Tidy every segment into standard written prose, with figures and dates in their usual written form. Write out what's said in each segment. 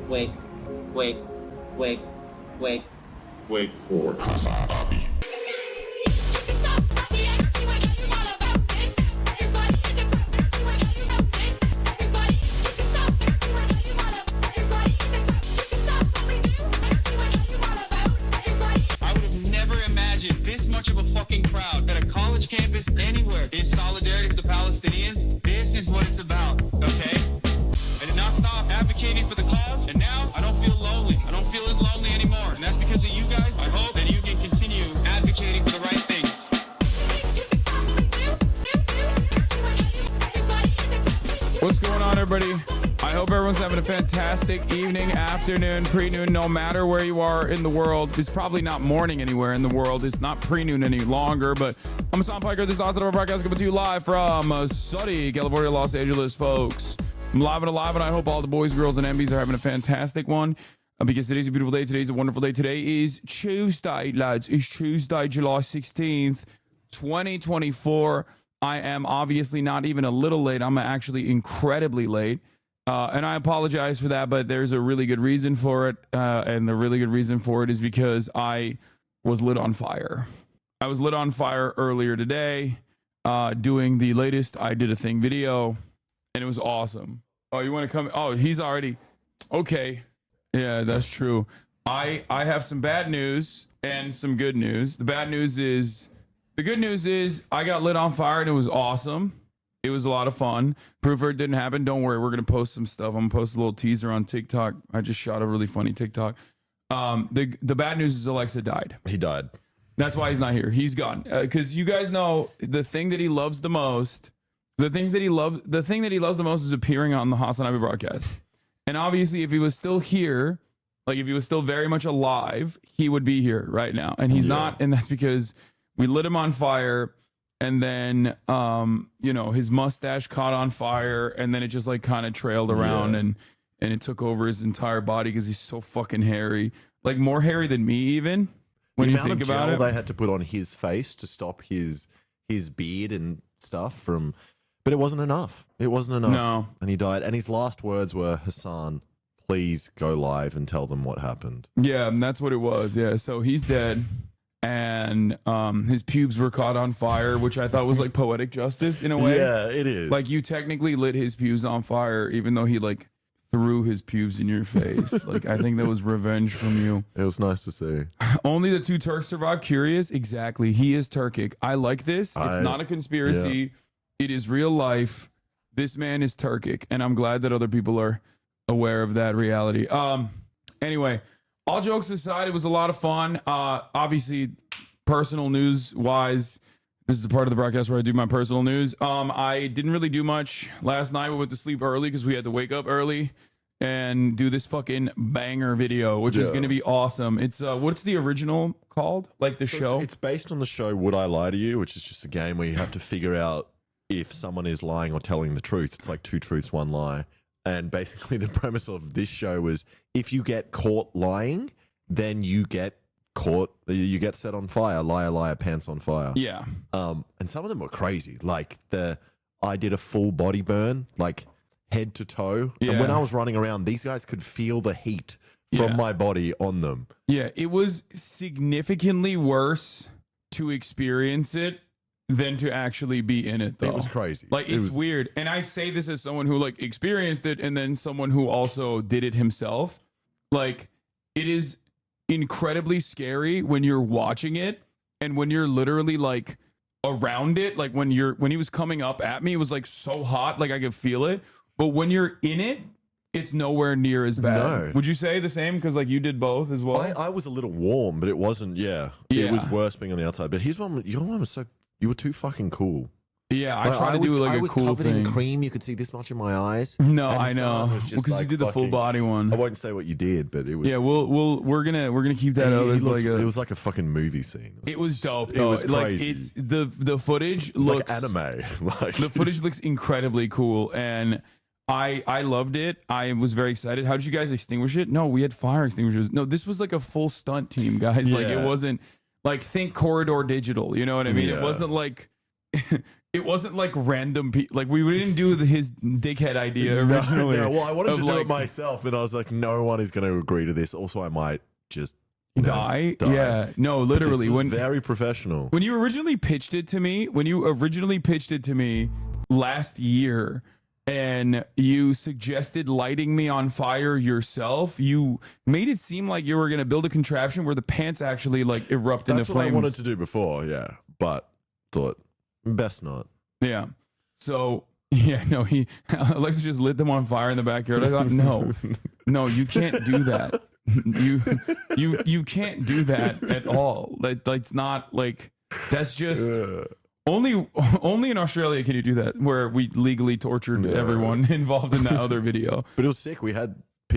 wait, wait, wait, wait. Wait for HasanAbi. I would have never imagined this much of a fucking crowd at a college campus anywhere in solidarity with the Palestinians. This is what it's about, okay? I did not stop advocating for the cause, and now I don't feel lonely. I don't feel as lonely anymore, and that's because of you guys. I hope that you can continue advocating for the right things. What's going on, everybody? I hope everyone's having a fantastic evening, afternoon, pre-noon, no matter where you are in the world. It's probably not morning anywhere in the world. It's not pre-noon any longer, but I'm Hassan Piker. This is Untitled Podcast coming to you live from sunny California, Los Angeles, folks. I'm live and alive, and I hope all the boys, girls, and MBs are having a fantastic one because today's a beautiful day. Today's a wonderful day. Today is Tuesday, lads. It's Tuesday, July 16th, 2024. I am obviously not even a little late. I'm actually incredibly late. And I apologize for that, but there's a really good reason for it. And the really good reason for it is because I was lit on fire. I was lit on fire earlier today doing the latest I Did a Thing video, and it was awesome. Oh, you want to come? Oh, he's already... Okay. Yeah, that's true. I have some bad news and some good news. The bad news is... The good news is I got lit on fire, and it was awesome. It was a lot of fun. Proof it didn't happen. Don't worry. We're going to post some stuff. I'm going to post a little teaser on TikTok. I just shot a really funny TikTok. The bad news is Alexa died. He died. That's why he's not here. He's gone. Because you guys know the thing that he loves the most, the thing that he loves the most is appearing on the HasanAbi broadcast. And obviously, if he was still here, like if he was still very much alive, he would be here right now. And he's not. And that's because we lit him on fire. And then, his mustache caught on fire, and then it just like kind of trailed around and it took over his entire body because he's so fucking hairy, like more hairy than me even. When you think about it, they had to put on his face to stop his beard and stuff from, but it wasn't enough. It wasn't enough. No. And he died. And his last words were, "Hassan, please go live and tell them what happened." Yeah, and that's what it was. Yeah, so he's dead. And his pubes were caught on fire, which I thought was like poetic justice in a way. Yeah, it is. Like you technically lit his pubes on fire, even though he like threw his pubes in your face. Like I think that was revenge from you. It was nice to see. Only the two Turks survived. Curious? Exactly. He is Turkic. I like this. It's not a conspiracy. Yeah. It is real life. This man is Turkic, and I'm glad that other people are aware of that reality. Anyway. All jokes aside, it was a lot of fun. Obviously, personal news wise, this is the part of the broadcast where I do my personal news. I didn't really do much last night. We went to sleep early because we had to wake up early and do this fucking banger video, which is going to be awesome. It's what's the original called? Like the show? It's based on the show Would I Lie to You, which is just a game where you have to figure out if someone is lying or telling the truth. It's like two truths, one lie. And basically the premise of this show was if you get caught lying, then you get caught, you get set on fire. Liar, liar, pants on fire. Yeah. And some of them were crazy. Like I did a full body burn, like head to toe. Yeah. And when I was running around, these guys could feel the heat from my body on them. Yeah, it was significantly worse to experience it than to actually be in it, though. It was crazy. Like, it's weird. And I say this as someone who, like, experienced it and then someone who also did it himself. Like, it is incredibly scary when you're watching it and when you're literally, like, around it. Like, when he was coming up at me, it was, like, so hot. Like, I could feel it. But when you're in it, it's nowhere near as bad. No. Would you say the same? Because, like, you did both as well? I was a little warm, but it wasn't, It was worse being on the outside. But your one was so... You were too fucking cool. Yeah, I tried to do like a cool thing. I was covered in cream. You could see this much in my eyes. No, I know. Because you did the full body one. I won't say what you did, but it was. Yeah, we're gonna keep that out as like a. It was like a fucking movie scene. It was dope. It was like crazy. it's the footage looks like anime. Like the footage looks incredibly cool, and I loved it. I was very excited. How did you guys extinguish it? No, we had fire extinguishers. No, this was like a full stunt team, guys. Like it wasn't like think Corridor Digital. You know what I mean? It wasn't like it wasn't like random people. Like we didn't do his dickhead idea originally. No, well, I wanted to do like, it myself, and I was like, no one is going to agree to this. Also, I might just die. Yeah, no, literally. This was when very professional. When you originally pitched it to me, last year, and you suggested lighting me on fire yourself, you made it seem like you were going to build a contraption where the pants actually like erupt into That's what flames. I wanted to do before, yeah, but thought best not. Yeah. So yeah, no, Alexa just lit them on fire in the backyard. I thought, no, you can't do that. You can't do that at all. Like it's not like that's just only in Australia can you do that, where we legally tortured everyone involved in that other video. But it was sick. We had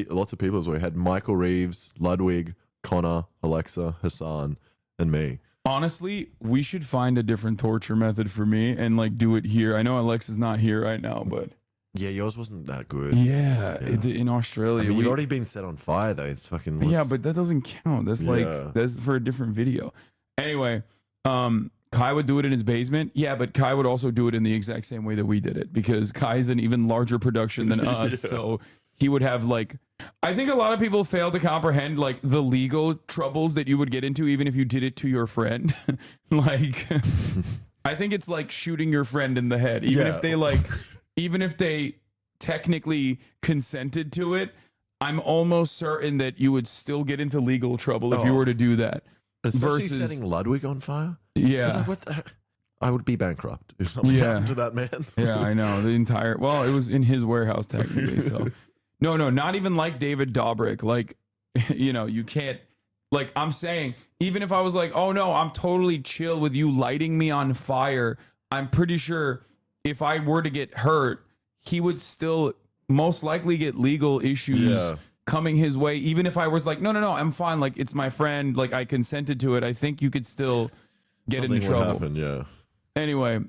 lots of people as well. We had Michael Reeves, Ludwig, Connor, Alexa, Hassan, and me. Honestly, we should find a different torture method for me and like do it here. I know Alexa's not here right now, but yeah, yours wasn't that good. Yeah. In Australia, I mean, you'd already been set on fire though. It's fucking yeah, but that doesn't count. That's that's for a different video. Anyway, Kai would do it in his basement. Yeah, but Kai would also do it in the exact same way that we did it, because Kai's an even larger production than us. So he would have like, I think a lot of people fail to comprehend like the legal troubles that you would get into even if you did it to your friend. Like, I think it's like shooting your friend in the head, even if they technically consented to it. I'm almost certain that you would still get into legal trouble if you were to do that. Especially setting Ludwig on fire. Yeah. I was like, what the heck? I would be bankrupt if something happened to that man. Yeah, I know. Well, it was in his warehouse technically. So no, not even like David Dobrik. Like, you can't, like I'm saying, even if I was like, oh no, I'm totally chill with you lighting me on fire, I'm pretty sure if I were to get hurt, he would still most likely get legal issues coming his way. Even if I was like, no, I'm fine. Like, it's my friend. Like, I consented to it. I think you could still get into trouble. Happen, yeah. Anyway,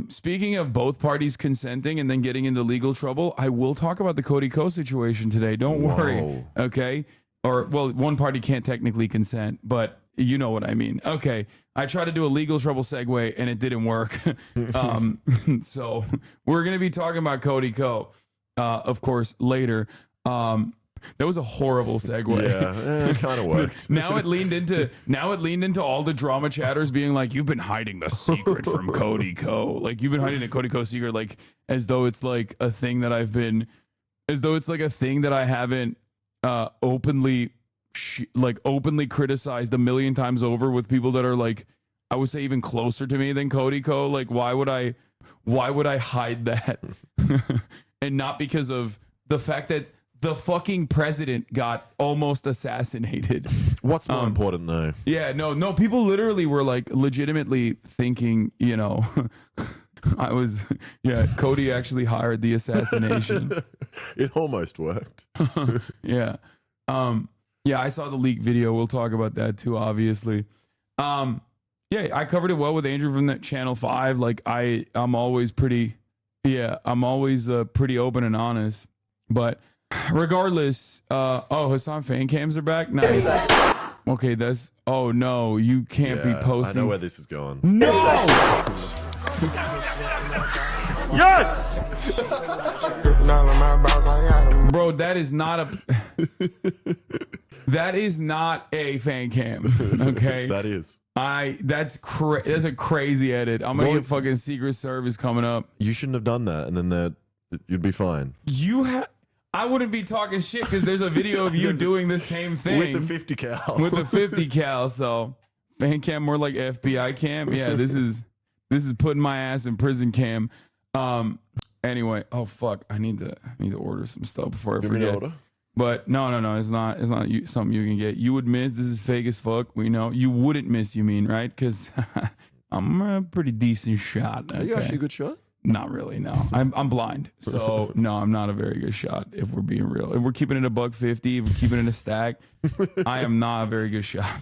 speaking of both parties consenting and then getting into legal trouble, I will talk about the Cody Ko situation today. Don't worry. Okay. Or, well, one party can't technically consent, but you know what I mean. Okay. I tried to do a legal trouble segue and it didn't work. So we're going to be talking about Cody Ko, of course, later. That was a horrible segue. Yeah, it kind of worked. Now it leaned into all the drama chatters being like, you've been hiding the secret from Cody Ko. Like, you've been hiding the Cody Ko secret, like as though it's like a thing that I haven't openly criticized a million times over with people that are like, I would say even closer to me than Cody Ko. Like, why would I hide that? And not because of the fact that the fucking president got almost assassinated. What's more important though? Yeah, no, people literally were like legitimately thinking, Cody actually hired the assassination. It almost worked. Yeah. I saw the leak video. We'll talk about that too, obviously. I covered it well with Andrew from that Channel 5. Like I'm always pretty open and honest. But regardless, Hassan fan cams are back. Nice. Okay, oh no, you can't be posting. I know where this is going. No! Yes! Bro, that is not a fan cam. Okay? That is. That's a crazy edit. I'm gonna get fucking Secret Service coming up. You shouldn't have done that, and then you'd be fine. I wouldn't be talking shit because there's a video of you doing the same thing with the 50 cal. With the 50 cal. So fan cam more like FBI cam. Yeah, this is putting my ass in prison cam. Anyway, oh fuck, I need to order some stuff before I forget. Order. But no, it's not something you can get. You would miss. This is fake as fuck. We know. You wouldn't miss. You mean, right? Because I'm a pretty decent shot. Okay? Are you actually a good shot? Not really, no. I'm blind. So, no, I'm not a very good shot, if we're being real. If we're keeping it $1.50, if we're keeping it a stack, I am not a very good shot.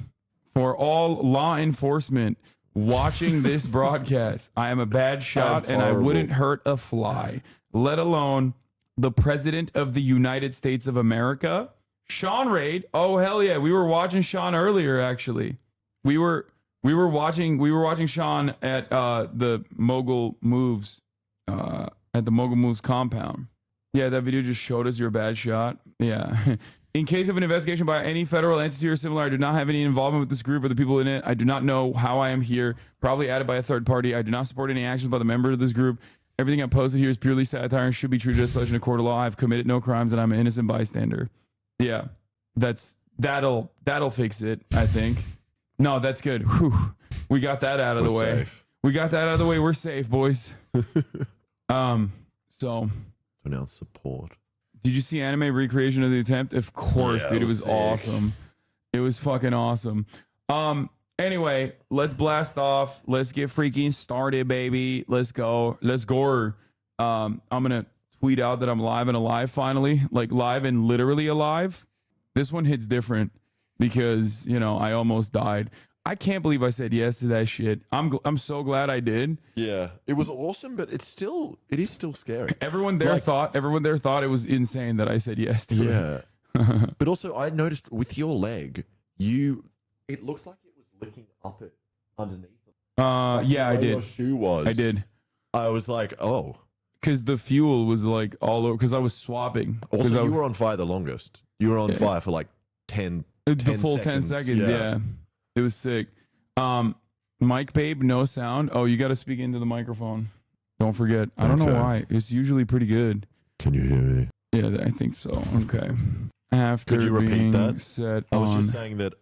For all law enforcement watching this broadcast, I am a bad shot and I wouldn't hurt a fly, let alone the President of the United States of America. Sean Raid. Oh, hell yeah. We were watching Sean earlier, actually. We were We were watching Sean at the Mogul Moves compound. Yeah, that video just showed us your bad shot. Yeah. In case of an investigation by any federal entity or similar, I do not have any involvement with this group or the people in it. I do not know how I am here. Probably added by a third party. I do not support any actions by the member of this group. Everything I posted here is purely satire and should be treated as such in a court of law. I've committed no crimes and I'm an innocent bystander. Yeah, that'll fix it, I think. No, that's good. Whew. We got that out of the way. Safe. We got that out of the way. We're safe, boys. So Announce support. did you see anime recreation of the attempt? Of course, Yeah, dude. It was sick. awesome. It was fucking awesome. Anyway, let's blast off. Let's get freaking started, baby. Let's go. Let's go. I'm gonna tweet out that I'm live and alive finally. Like live and literally alive. This one hits different because, you know, I almost died. I can't believe I said yes to that shit. I'm so glad I did. Yeah, it was awesome, but it is still scary. Everyone there thought it was insane that I said yes to it. Yeah. But also I noticed with your leg, it looked like it was licking up it underneath. Yeah, I Where did. Your shoe was. I did. I was like, oh. Because the fuel was like all over. Because I was swapping. Also, you were on fire the longest. You were on fire for like 10 full seconds. 10 seconds. Yeah. It was sick. Mike Babe, no sound. Oh, you got to speak into the microphone. Don't forget. I don't know why. It's usually pretty good. Can you hear me? Yeah, I think so. Okay. After Could you repeat being that? set I was on. just saying that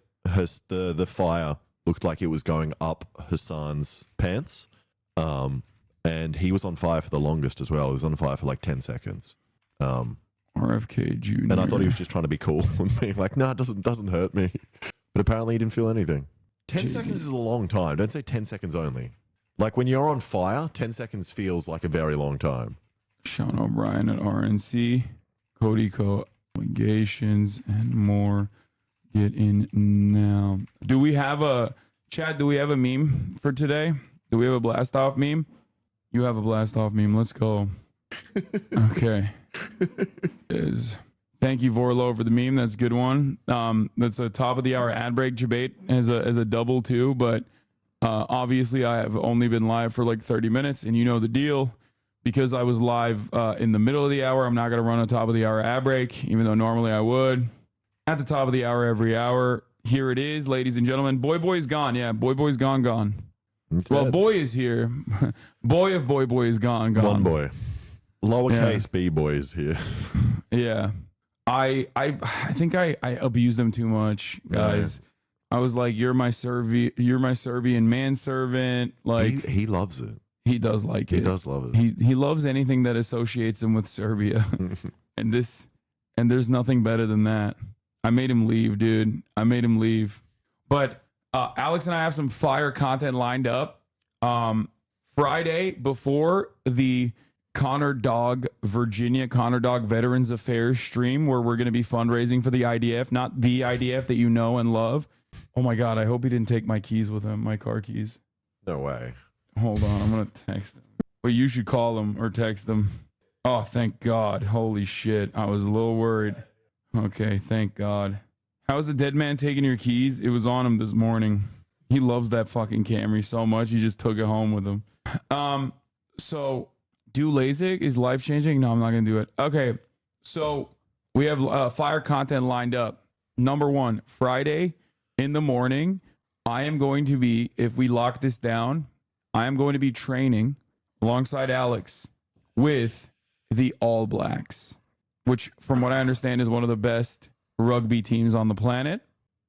the fire looked like it was going up Hassan's pants. And he was on fire for the longest as well. He was on fire for like 10 seconds. RFK Jr. And I thought he was just trying to be cool and being like, no, it doesn't hurt me. But apparently he didn't feel anything. 10 seconds is a long time. Don't say 10 seconds only. Like when you're on fire, 10 seconds feels like a very long time. Sean O'Brien at RNC, Cody Co. Allegations, and more. Get in now. Do we have a chat? Do we have a meme for today? Do we have a blast off meme? You have a blast off meme. Let's go. Okay. Thank you, Vorlo, for the meme. That's a good one. That's a top of the hour ad break debate as a double too, but obviously I have only been live for like 30 minutes, and you know the deal. Because I was live in the middle of the hour, I'm not going to run a top of the hour ad break, even though normally I would. At the top of the hour every hour. Here it is, ladies and gentlemen. Boy's gone. Yeah, Boy's gone. Well, boy is here. Boy of boy is gone. One boy. Lowercase b boy is here. Yeah. I think I abused him too much, guys. Yeah. I was like, you're my Serbian manservant. Like he loves it. He does like it. He does love it. He loves anything that associates him with Serbia. and there's nothing better than that. I made him leave, dude. I made him leave. But Alex and I have some fire content lined up. Friday before the Virginia Connor Dog Veterans Affairs stream, where we're going to be fundraising for the IDF, not the IDF that you know and love. Oh my God, I hope he didn't take my keys with him, my car keys. No way. Hold on, I'm going to text him. Well, you should call him or text him. Oh, thank God. Holy shit. I was a little worried. Okay, thank God. How's the dead man taking your keys? It was on him this morning. He loves that fucking Camry so much, he just took it home with him. So do LASIK is life changing? No, I'm not gonna do it. Okay, so we have fire content lined up. Number one, Friday in the morning, I am going to be, if we lock this down, I am going to be training alongside Alex with the All Blacks, which from what I understand is one of the best rugby teams on the planet.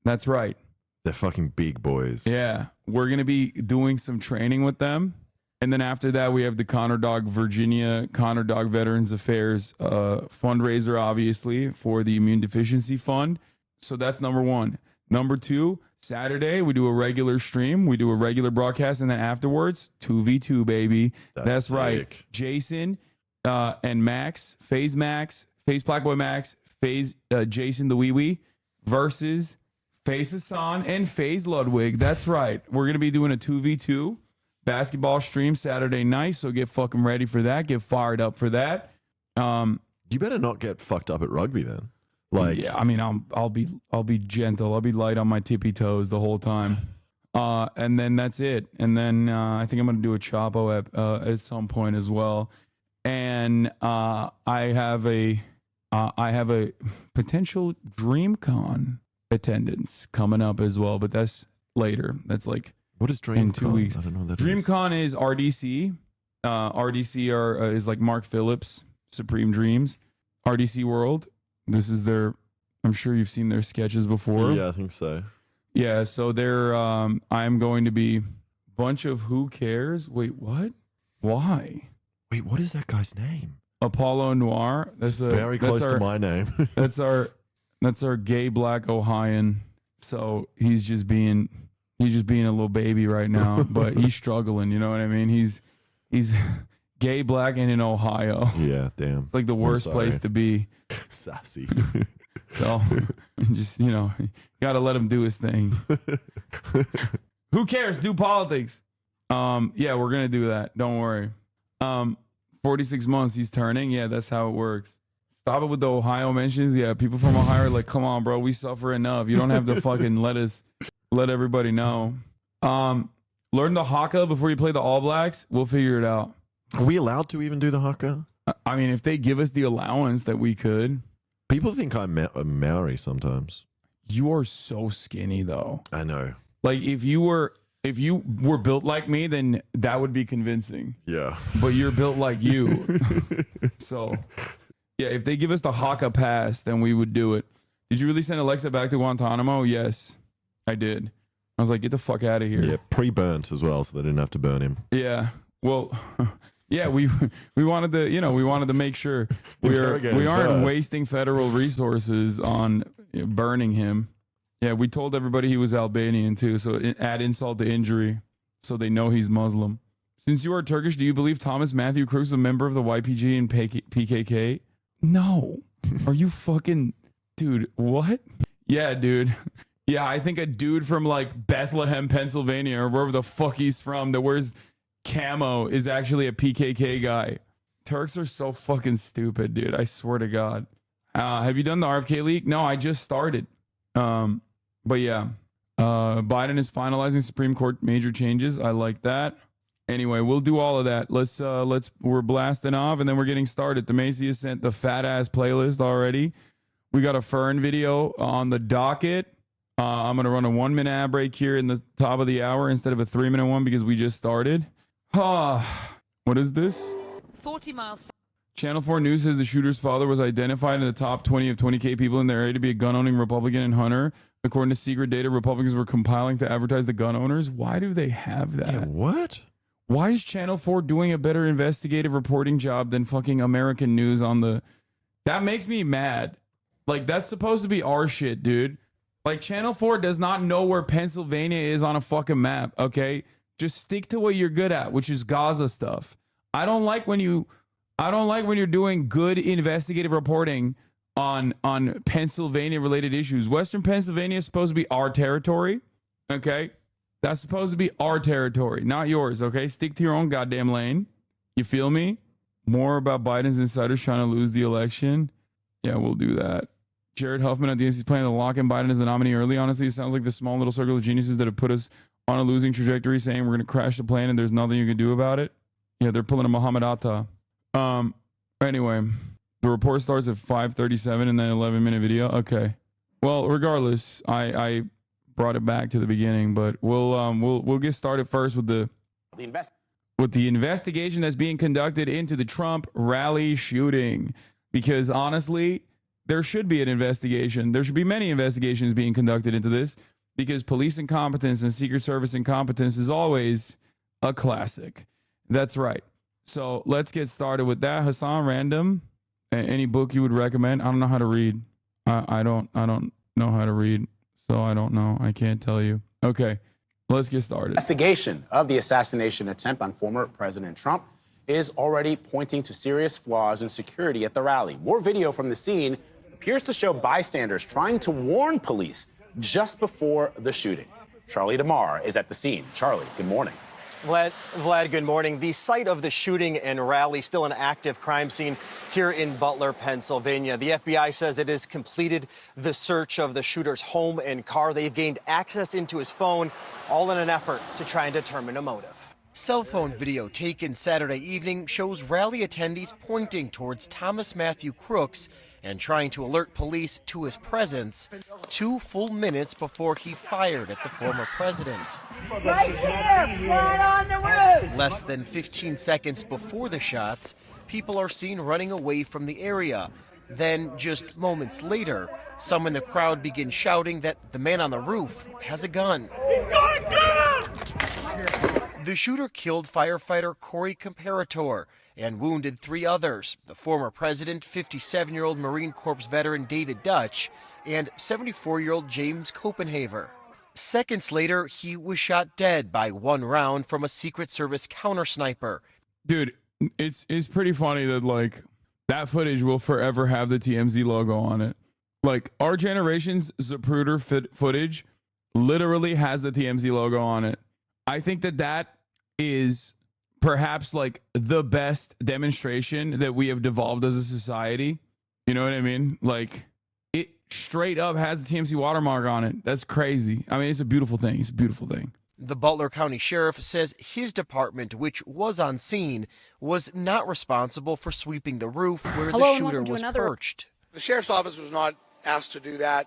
That's right. They're fucking big boys. Yeah, we're going to be doing some training with them. And then after that, we have the Virginia Connor Dog Veterans Affairs fundraiser, obviously, for the Immune Deficiency Fund. So that's number one. Number two, Saturday, we do a regular stream. We do a regular broadcast. And then afterwards, 2v2, baby. That's right. Jason and Max, FaZe Blackboy Max, FaZe Jason the Wee Wee versus FaZe Hassan and FaZe Ludwig. That's right. We're going to be doing a 2v2 basketball stream Saturday night, so get fucking ready for that. Get fired up for that. You better not get fucked up at rugby then. Like, yeah, I mean, I'll be gentle. I'll be light on my tippy toes the whole time. And then that's it. And then I think I'm gonna do a Chapo at some point as well. And I have a potential DreamCon attendance coming up as well, but that's later. That's like What is DreamCon? in 2 weeks. I don't know what that DreamCon is RDC. RDC is like Mark Phillips, Supreme Dreams. RDC World. This is their. I'm sure you've seen their sketches before. Yeah, I think so. Yeah, so they're. I'm going to be bunch of who cares. Wait, what? Why? Wait, what is that guy's name? Apollo Noir. That's Very close to my name. That's our gay black Ohioan. So he's just being a little baby right now, but he's struggling. You know what I mean? He's gay black and in Ohio. Yeah, damn. It's like the worst place to be. Sassy. So just, you know, you gotta let him do his thing. Who cares? Do politics. Yeah, we're gonna do that. Don't worry. 46 months he's turning. Yeah, that's how it works. Stop it with the Ohio mentions. Yeah, people from Ohio are like, come on, bro, we suffer enough. You don't have to fucking let everybody know. Learn the haka before you play the All Blacks. We'll figure it out. Are we allowed to even do the haka? I mean, if they give us the allowance that we could. People think I'm a Maori sometimes. You are so skinny though. I know. Like if you were built like me, then that would be convincing. Yeah. But you're built like you. So yeah, if they give us the haka pass, then we would do it. Did you really send Alexa back to Guantanamo? Yes, I did. I was like, get the fuck out of here. Yeah, pre-burnt as well, so they didn't have to burn him. Yeah. Well, yeah, we wanted to make sure we aren't wasting federal resources on burning him. Yeah, we told everybody he was Albanian too, so add insult to injury, so they know he's Muslim. Since you are Turkish, do you believe Thomas Matthew Crooks is a member of the YPG and PKK? No. Are you fucking dude? What? Yeah, dude. Yeah, I think a dude from like Bethlehem, Pennsylvania, or wherever the fuck he's from that wears camo is actually a PKK guy. Turks are so fucking stupid, dude. I swear to God. Have you done the RFK leak? No, I just started. But yeah, Biden is finalizing Supreme Court major changes. I like that. Anyway, we'll do all of that. We're blasting off and then we're getting started. The Macy has sent the fat ass playlist already. We got a Fern video on the docket. I'm going to run a 1 minute ad break here in the top of the hour instead of a 3 minute one because we just started. What is this? 40 miles. Channel 4 News says the shooter's father was identified in the top 20 of 20K people in the area to be a gun-owning Republican and hunter. According to secret data Republicans were compiling to advertise the gun owners. Why do they have that? Yeah, what? Why is Channel 4 doing a better investigative reporting job than fucking American News on the... That makes me mad. Like, that's supposed to be our shit, dude. Like, Channel 4 does not know where Pennsylvania is on a fucking map, okay? Just stick to what you're good at, which is Gaza stuff. I don't like when you're doing good investigative reporting on Pennsylvania related issues. Western Pennsylvania is supposed to be our territory, okay? That's supposed to be our territory, not yours, okay? Stick to your own goddamn lane. You feel me? More about Biden's insiders trying to lose the election. Yeah, we'll do that. Jared Huffman at the DNC is planning to lock in Biden as the nominee early. Honestly, it sounds like the small little circle of geniuses that have put us on a losing trajectory saying we're going to crash the plan and there's nothing you can do about it. Yeah, they're pulling a Muhammad Atta. Anyway, the report starts at 5:37 and then 11-minute video. Okay. Well, regardless, I brought it back to the beginning, but we'll get started first with the investigation that's being conducted into the Trump rally shooting. Because honestly, there should be an investigation. There should be many investigations being conducted into this because police incompetence and Secret Service incompetence is always a classic. That's right. So let's get started with that. Hasan, random, any book you would recommend? I don't know how to read. I don't know how to read, so I don't know. I can't tell you. Okay, let's get started. Investigation of the assassination attempt on former President Trump is already pointing to serious flaws in security at the rally. More video from the scene appears to show bystanders trying to warn police just before the shooting. Charlie DeMar is at the scene. Charlie, good morning. Vlad, good morning. The site of the shooting and rally, still an active crime scene here in Butler, Pennsylvania. The FBI says it has completed the search of the shooter's home and car. They've gained access into his phone, all in an effort to try and determine a motive. Cell phone video taken Saturday evening shows rally attendees pointing towards Thomas Matthew Crooks and trying to alert police to his presence 2 full minutes before he fired at the former president. Right here, right on the roof. Less than 15 seconds before the shots, people are seen running away from the area. Then, just moments later, some in the crowd begin shouting that the man on the roof has a gun. He's got a gun! The shooter killed firefighter Corey Comparator and wounded 3 others, the former president, 57-year-old Marine Corps veteran David Dutch, and 74-year-old James Copenhaver. Seconds later, he was shot dead by 1 round from a Secret Service counter sniper. Dude, it's pretty funny that, like, that footage will forever have the TMZ logo on it. Like, our generation's Zapruder footage literally has the TMZ logo on it. I think that is perhaps like the best demonstration that we have devolved as a society. You know what I mean? Like, it straight up has the TMZ watermark on it. That's crazy. I mean, it's a beautiful thing. It's a beautiful thing. The Butler County Sheriff says his department, which was on scene, was not responsible for sweeping the roof where the shooter was perched. The sheriff's office was not asked to do that.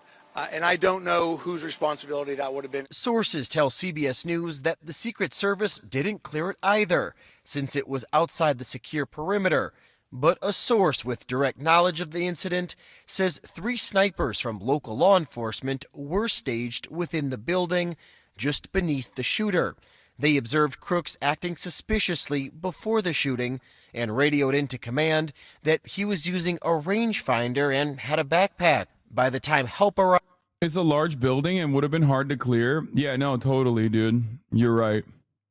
And I don't know whose responsibility that would have been. Sources tell CBS News that the Secret Service didn't clear it either, since it was outside the secure perimeter. But a source with direct knowledge of the incident says 3 snipers from local law enforcement were staged within the building just beneath the shooter. They observed Crooks acting suspiciously before the shooting and radioed into command that he was using a rangefinder and had a backpack. By the time help arrived... It's a large building and would have been hard to clear. Yeah, no, totally, dude. You're right.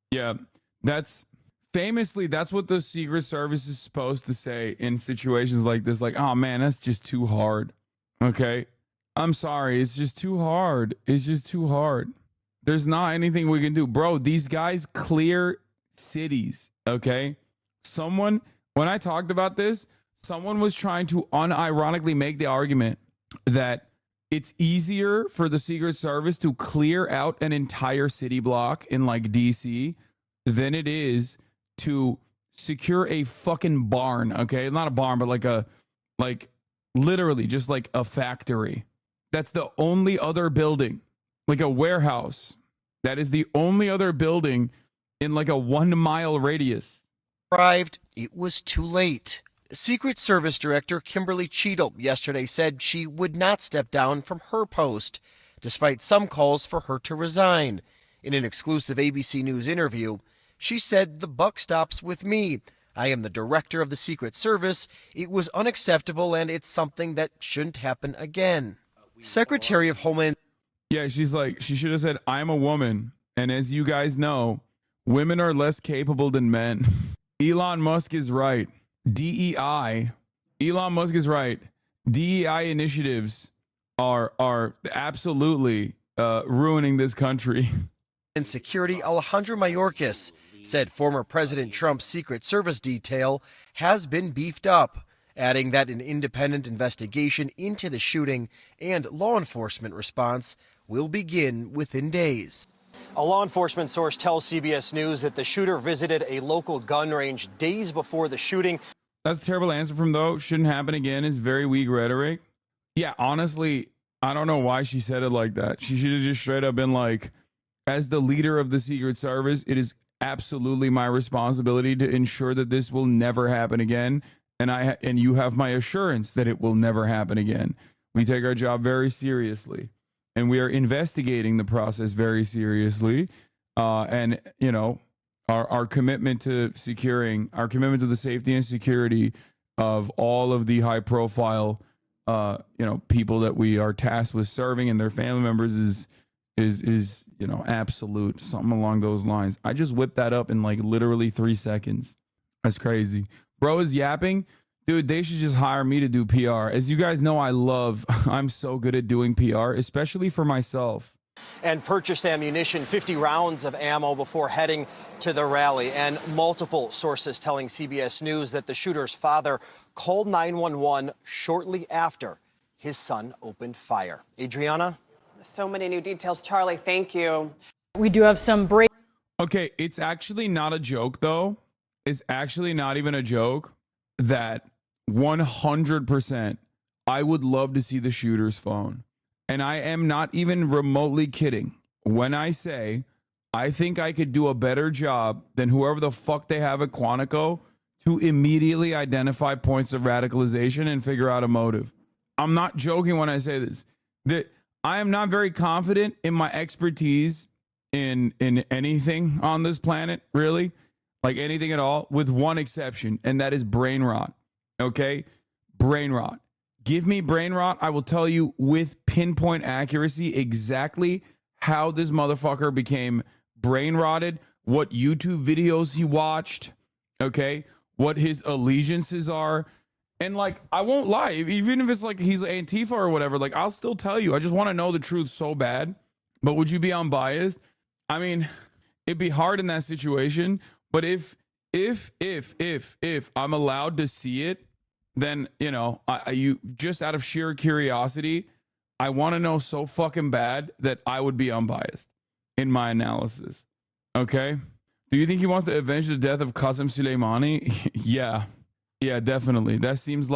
Yeah, that's what the Secret Service is supposed to say in situations like this. Like, oh, man, that's just too hard. Okay? I'm sorry. It's just too hard. It's just too hard. There's not anything we can do. Bro, these guys clear cities, okay? When I talked about this, someone was trying to unironically make the argument that it's easier for the Secret Service to clear out an entire city block in like DC than it is to secure a fucking barn, okay? Not a barn, but like literally just like a factory. That's the only other building, like a warehouse. That is the only other building in like a 1 mile radius. Arrived, it was too late. Secret Service Director Kimberly Cheadle yesterday said she would not step down from her post, despite some calls for her to resign. In an exclusive ABC News interview, she said, "The buck stops with me. I am the director of the Secret Service. It was unacceptable, and it's something that shouldn't happen again." Secretary of Homeland... Yeah, she's like, she should have said, "I'm a woman. And as you guys know, women are less capable than men." Elon Musk is right. Elon Musk is right. DEI initiatives are absolutely ruining this country. And Security Alejandro Mayorkas said former President Trump's Secret Service detail has been beefed up, adding that an independent investigation into the shooting and law enforcement response will begin within days. A law enforcement source tells CBS News that the shooter visited a local gun range days before the shooting. That's a terrible answer from though. Shouldn't happen again. It's very weak rhetoric. Yeah, honestly, I don't know why she said it like that. She should have just straight up been like, as the leader of the Secret Service, it is absolutely my responsibility to ensure that this will never happen again. And you have my assurance that it will never happen again. We take our job very seriously. And we are investigating the process very seriously. And, you know, our commitment to securing, our commitment to the safety and security of all of the high profile, people that we are tasked with serving and their family members is, absolute, something along those lines. I just whipped that up in like literally 3 seconds. That's crazy. Bro is yapping. Dude, they should just hire me to do PR. As you guys know, I'm so good at doing PR, especially for myself. and purchased ammunition, 50 rounds of ammo before heading to the rally. And multiple sources telling CBS News that the shooter's father called 911 shortly after his son opened fire. Adriana? So many new details. Charlie, thank you. We do have some break. Okay, it's actually not a joke, though. It's actually not even a joke that 100% I would love to see the shooter's phone. And I am not even remotely kidding when I say I think I could do a better job than whoever the fuck they have at Quantico to immediately identify points of radicalization and figure out a motive. I'm not joking when I say this. That I am not very confident in my expertise in anything on this planet, really. Like anything at all, with one exception, and that is brain rot. Okay? Brain rot. Give me brain rot. I will tell you with pinpoint accuracy exactly how this motherfucker became brain rotted, what YouTube videos he watched, okay? What his allegiances are. And like, I won't lie, even if it's like he's Antifa or whatever, like I'll still tell you. I just want to know the truth so bad. But would you be unbiased? I mean, it'd be hard in that situation. But if I'm allowed to see it, then, you know, you just out of sheer curiosity, I want to know so fucking bad that I would be unbiased in my analysis. Okay? Do you think he wants to avenge the death of Qasem Soleimani? Yeah. Yeah, definitely. That seems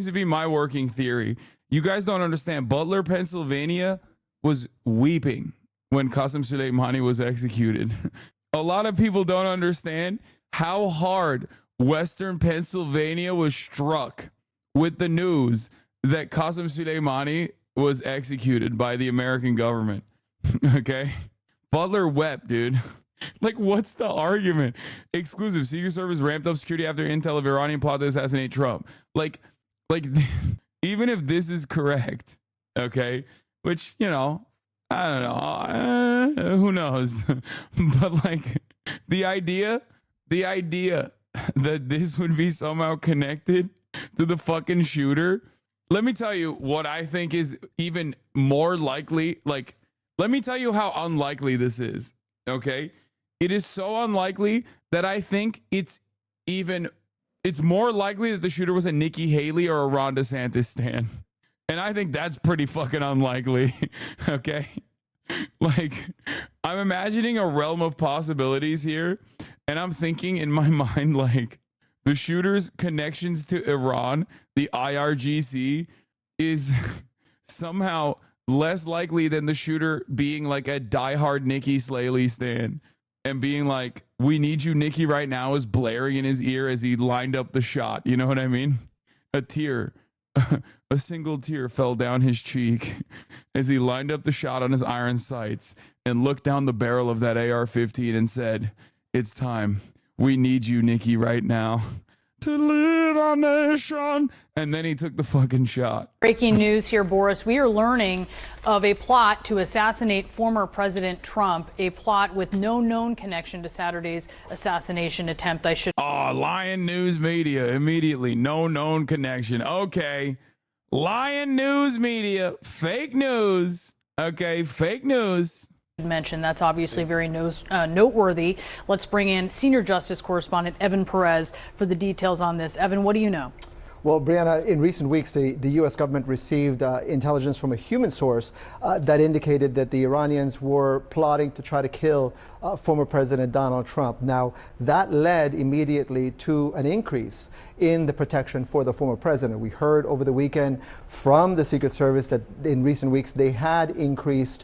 to be my working theory. You guys don't understand. Butler, Pennsylvania was weeping when Qasem Soleimani was executed. A lot of people don't understand how hard Western Pennsylvania was struck with the news that Qasem Soleimani was executed by the American government. Okay? Butler wept, dude. Like, what's the argument? Exclusive. Secret Service ramped up security after intel of Iranian plot to assassinate Trump. Like, even if this is correct, okay, which, you know, I don't know, who knows? But like, the idea that this would be somehow connected to the fucking shooter. Let me tell you what I think is even more likely. Like, let me tell you how unlikely this is. Okay. It is so unlikely that I think it's more likely that the shooter was a Nikki Haley or a Ron DeSantis stan. And I think that's pretty fucking unlikely. Okay. Like, I'm imagining a realm of possibilities here. And I'm thinking in my mind, like, the shooter's connections to Iran, the IRGC, is somehow less likely than the shooter being like a diehard Nikki Slaley stan and being like, "We need you, Nikki," right now, is blaring in his ear as he lined up the shot. You know what I mean? A tear, a single tear fell down his cheek as he lined up the shot on his iron sights and looked down the barrel of that AR-15 and said, "It's time. We need you, Nikki, right now to lead our nation." And then he took the fucking shot. Breaking news here, Boris. We are learning of a plot to assassinate former President Trump, a plot with no known connection to Saturday's assassination attempt. Lying news media immediately. No known connection. Okay. Lying news media. Fake news. Okay. Fake news. Mention that's obviously very noteworthy. Let's bring in senior justice correspondent Evan Perez for the details on this. Evan, what do you know? Well, Brianna, in recent weeks, the U.S. government received intelligence from a human source that indicated that the Iranians were plotting to try to kill former President Donald Trump. Now, that led immediately to an increase in the protection for the former president. We heard over the weekend from the Secret Service that in recent weeks they had increased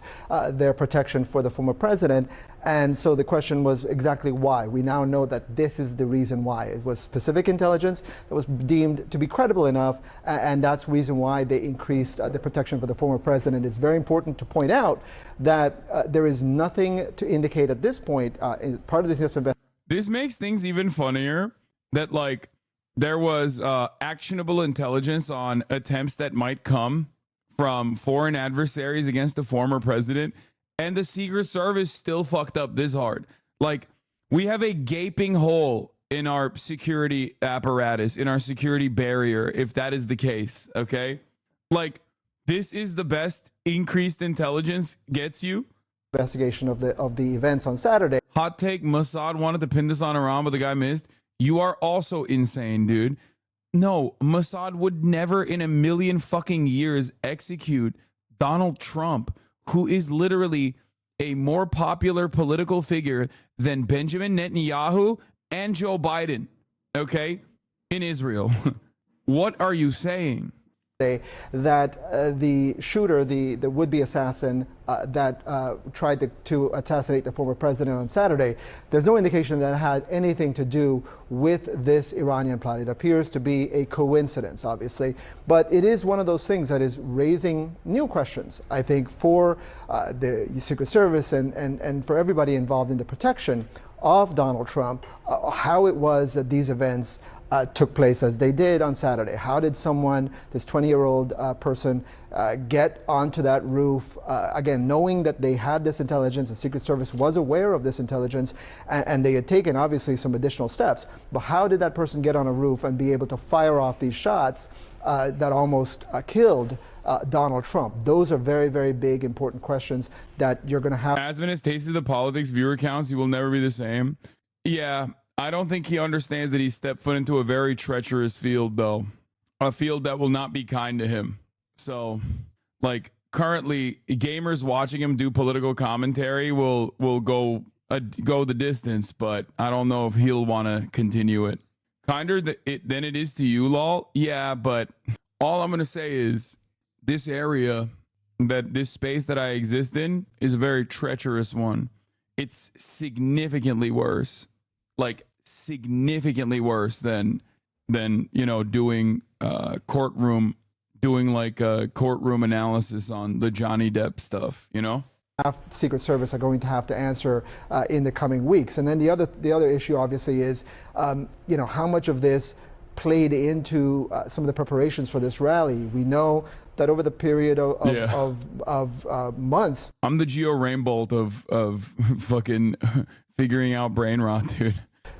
their protection for the former president. And so the question was exactly why. We now know that this is the reason why. It was specific intelligence that was deemed to be credible enough, and that's the reason why they increased the protection for the former president. It's very important to point out that there is nothing to indicate at this point, part of this investigation. This makes things even funnier that, like, there was actionable intelligence on attempts that might come from foreign adversaries against the former president, and the Secret Service still fucked up this hard. Like, we have a gaping hole in our security apparatus, in our security barrier, if that is the case, okay? Like, This is the best increased intelligence gets you. Investigation of the events on Saturday. Hot take, Mossad wanted to pin this on Iran, but the guy missed. You are also insane, dude. No, Mossad would never in a million fucking years execute Donald Trump, who is literally a more popular political figure than Benjamin Netanyahu and Joe Biden, okay, in Israel. What are you saying? That the shooter, the would-be assassin that tried to assassinate the former president on Saturday, there's no indication that it had anything to do with this Iranian plot. It appears to be a coincidence, obviously, but it is one of those things that is raising new questions, I think, for the Secret Service and for everybody involved in the protection of Donald Trump, how it was that these events took place as they did on Saturday. How did someone, this 20-year-old person, get onto that roof, again, knowing that they had this intelligence, the Secret Service was aware of this intelligence, and they had taken, obviously, some additional steps. But how did that person get on a roof and be able to fire off these shots that almost killed Donald Trump? Those are very, very big, important questions that you're going to have. Asman has tasted the politics viewer counts. He will never be the same. Yeah. I don't think he understands that he stepped foot into a very treacherous field, though. A field that will not be kind to him. So, like, currently, gamers watching him do political commentary will go the distance, but I don't know if he'll want to continue it. Kinder than it is to you, lol. Yeah, but all I'm going to say is this area, this space that I exist in, is a very treacherous one. It's significantly worse. Like significantly worse than doing courtroom analysis on the Johnny Depp stuff, Secret Service are going to have to answer in the coming weeks. And then the other issue obviously is how much of this played into some of the preparations for this rally. We know that over the period of months, I'm the Geo Rainbolt of fucking figuring out brain rot, dude.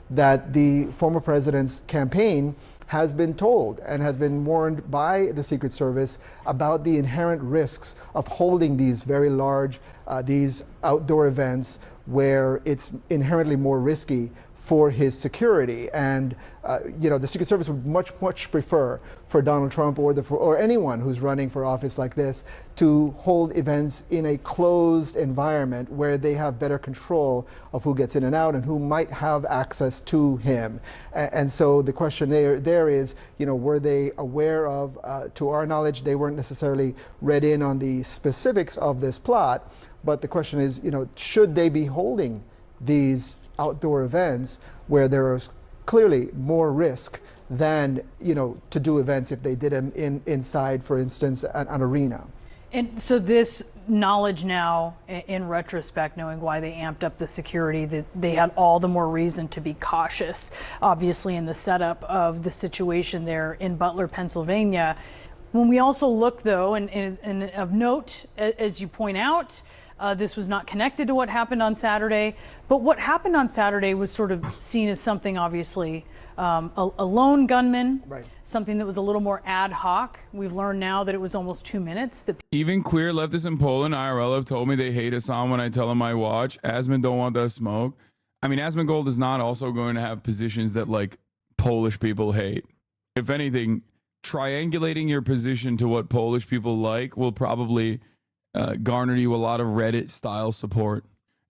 That the former president's campaign has been told and has been warned by the Secret Service about the inherent risks of holding these very large, these outdoor events where it's inherently more risky for his security. And the Secret Service would much prefer for Donald Trump or anyone who's running for office like this to hold events in a closed environment where they have better control of who gets in and out and who might have access to him. And so the question there is, were they aware of, to our knowledge, they weren't necessarily read in on the specifics of this plot, but the question is, should they be holding these outdoor events where there is clearly more risk than to do events if they did them inside, for instance, an arena. And so this knowledge now, in retrospect, knowing why they amped up the security, that they had all the more reason to be cautious, obviously, in the setup of the situation there in Butler, Pennsylvania. When we also look, though, and of note, as you point out, this was not connected to what happened on Saturday, but what happened on Saturday was sort of seen as something, obviously, a lone gunman, right. Something that was a little more ad hoc. We've learned now that it was almost 2 minutes. Even queer leftists in Poland, IRL, have told me they hate Hassan when I tell them I watch. Asman don't want that smoke. I mean, Asmongold is not also going to have positions that, like, Polish people hate. If anything, triangulating your position to what Polish people like will probably garner you a lot of Reddit-style support.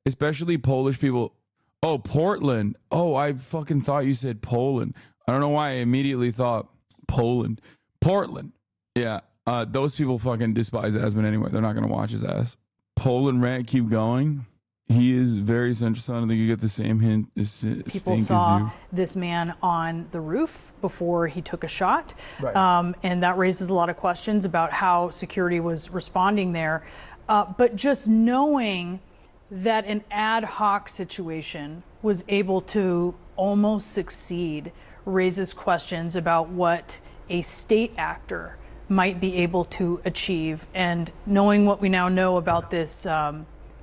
Especially Polish people. Oh, Portland. Oh, I fucking thought you said Poland. I don't know why I immediately thought Poland. Portland. Yeah, those people fucking despise Asman anyway. They're not going to watch his ass. Poland rant, keep going. He is very central. So I don't think you get the same hint. People saw this man on the roof before he took a shot. Right. And that raises a lot of questions about how security was responding there. But just knowing that an ad hoc situation was able to almost succeed raises questions about what a state actor might be able to achieve. And knowing what we now know about this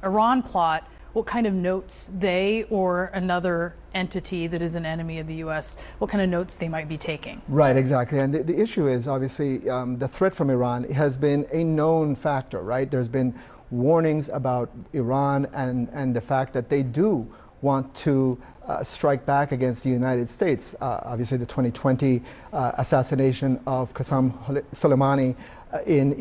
Iran plot, what kind of notes they or another entity that is an enemy of the U.S., what kind of notes they might be taking. Right, exactly. And the issue is obviously the threat from Iran has been a known factor, right? There's been warnings about Iran and the fact that they do want to strike back against the United States. Obviously, the 2020 assassination of Qasem Soleimani in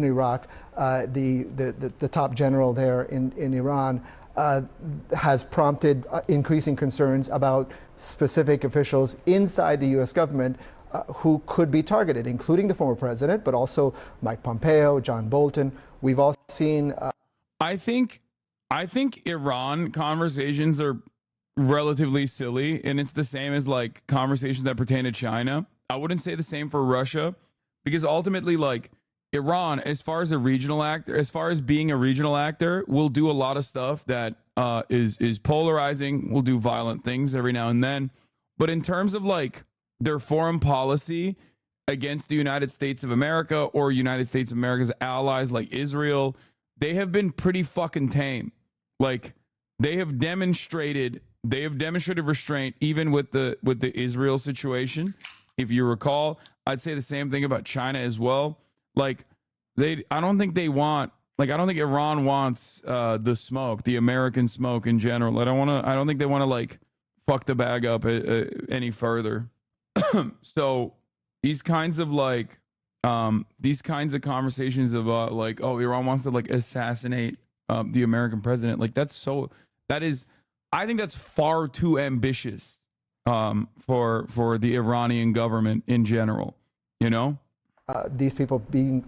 Iraq, the top general there in Iran, has prompted increasing concerns about specific officials inside the U.S. government who could be targeted, including the former president, but also Mike Pompeo, John Bolton. We've all seen. I think Iran conversations are relatively silly, and it's the same as like conversations that pertain to China. I wouldn't say the same for Russia, because ultimately, like, Iran, as far as a regional actor, as far as being a regional actor, will do a lot of stuff that is polarizing, will do violent things every now and then. But in terms of like their foreign policy against the United States of America or United States of America's allies like Israel, they have been pretty fucking tame. Like, they have demonstrated restraint even with the Israel situation. If you recall, I'd say the same thing about China as well. Like, I don't think Iran wants the smoke, the American smoke in general. I don't think they want to like fuck the bag up any further. So these kinds of conversations about like, oh, Iran wants to like assassinate the American president, like I think that's far too ambitious for the Iranian government in general, you know? These people being,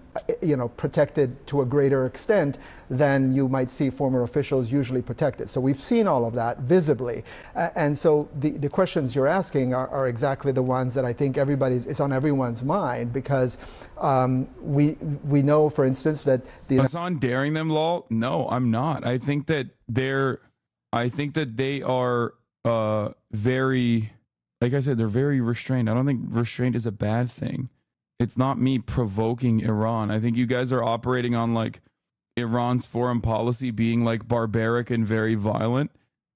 protected to a greater extent than you might see former officials usually protected. So we've seen all of that visibly. And so the questions you're asking are exactly the ones that I think it's on everyone's mind, because we know, for instance, that Hasan daring them, lol? No, I'm not. I think that they are very, like I said, they're very restrained. I don't think restraint is a bad thing. It's not me provoking Iran. I think you guys are operating on like Iran's foreign policy being like barbaric and very violent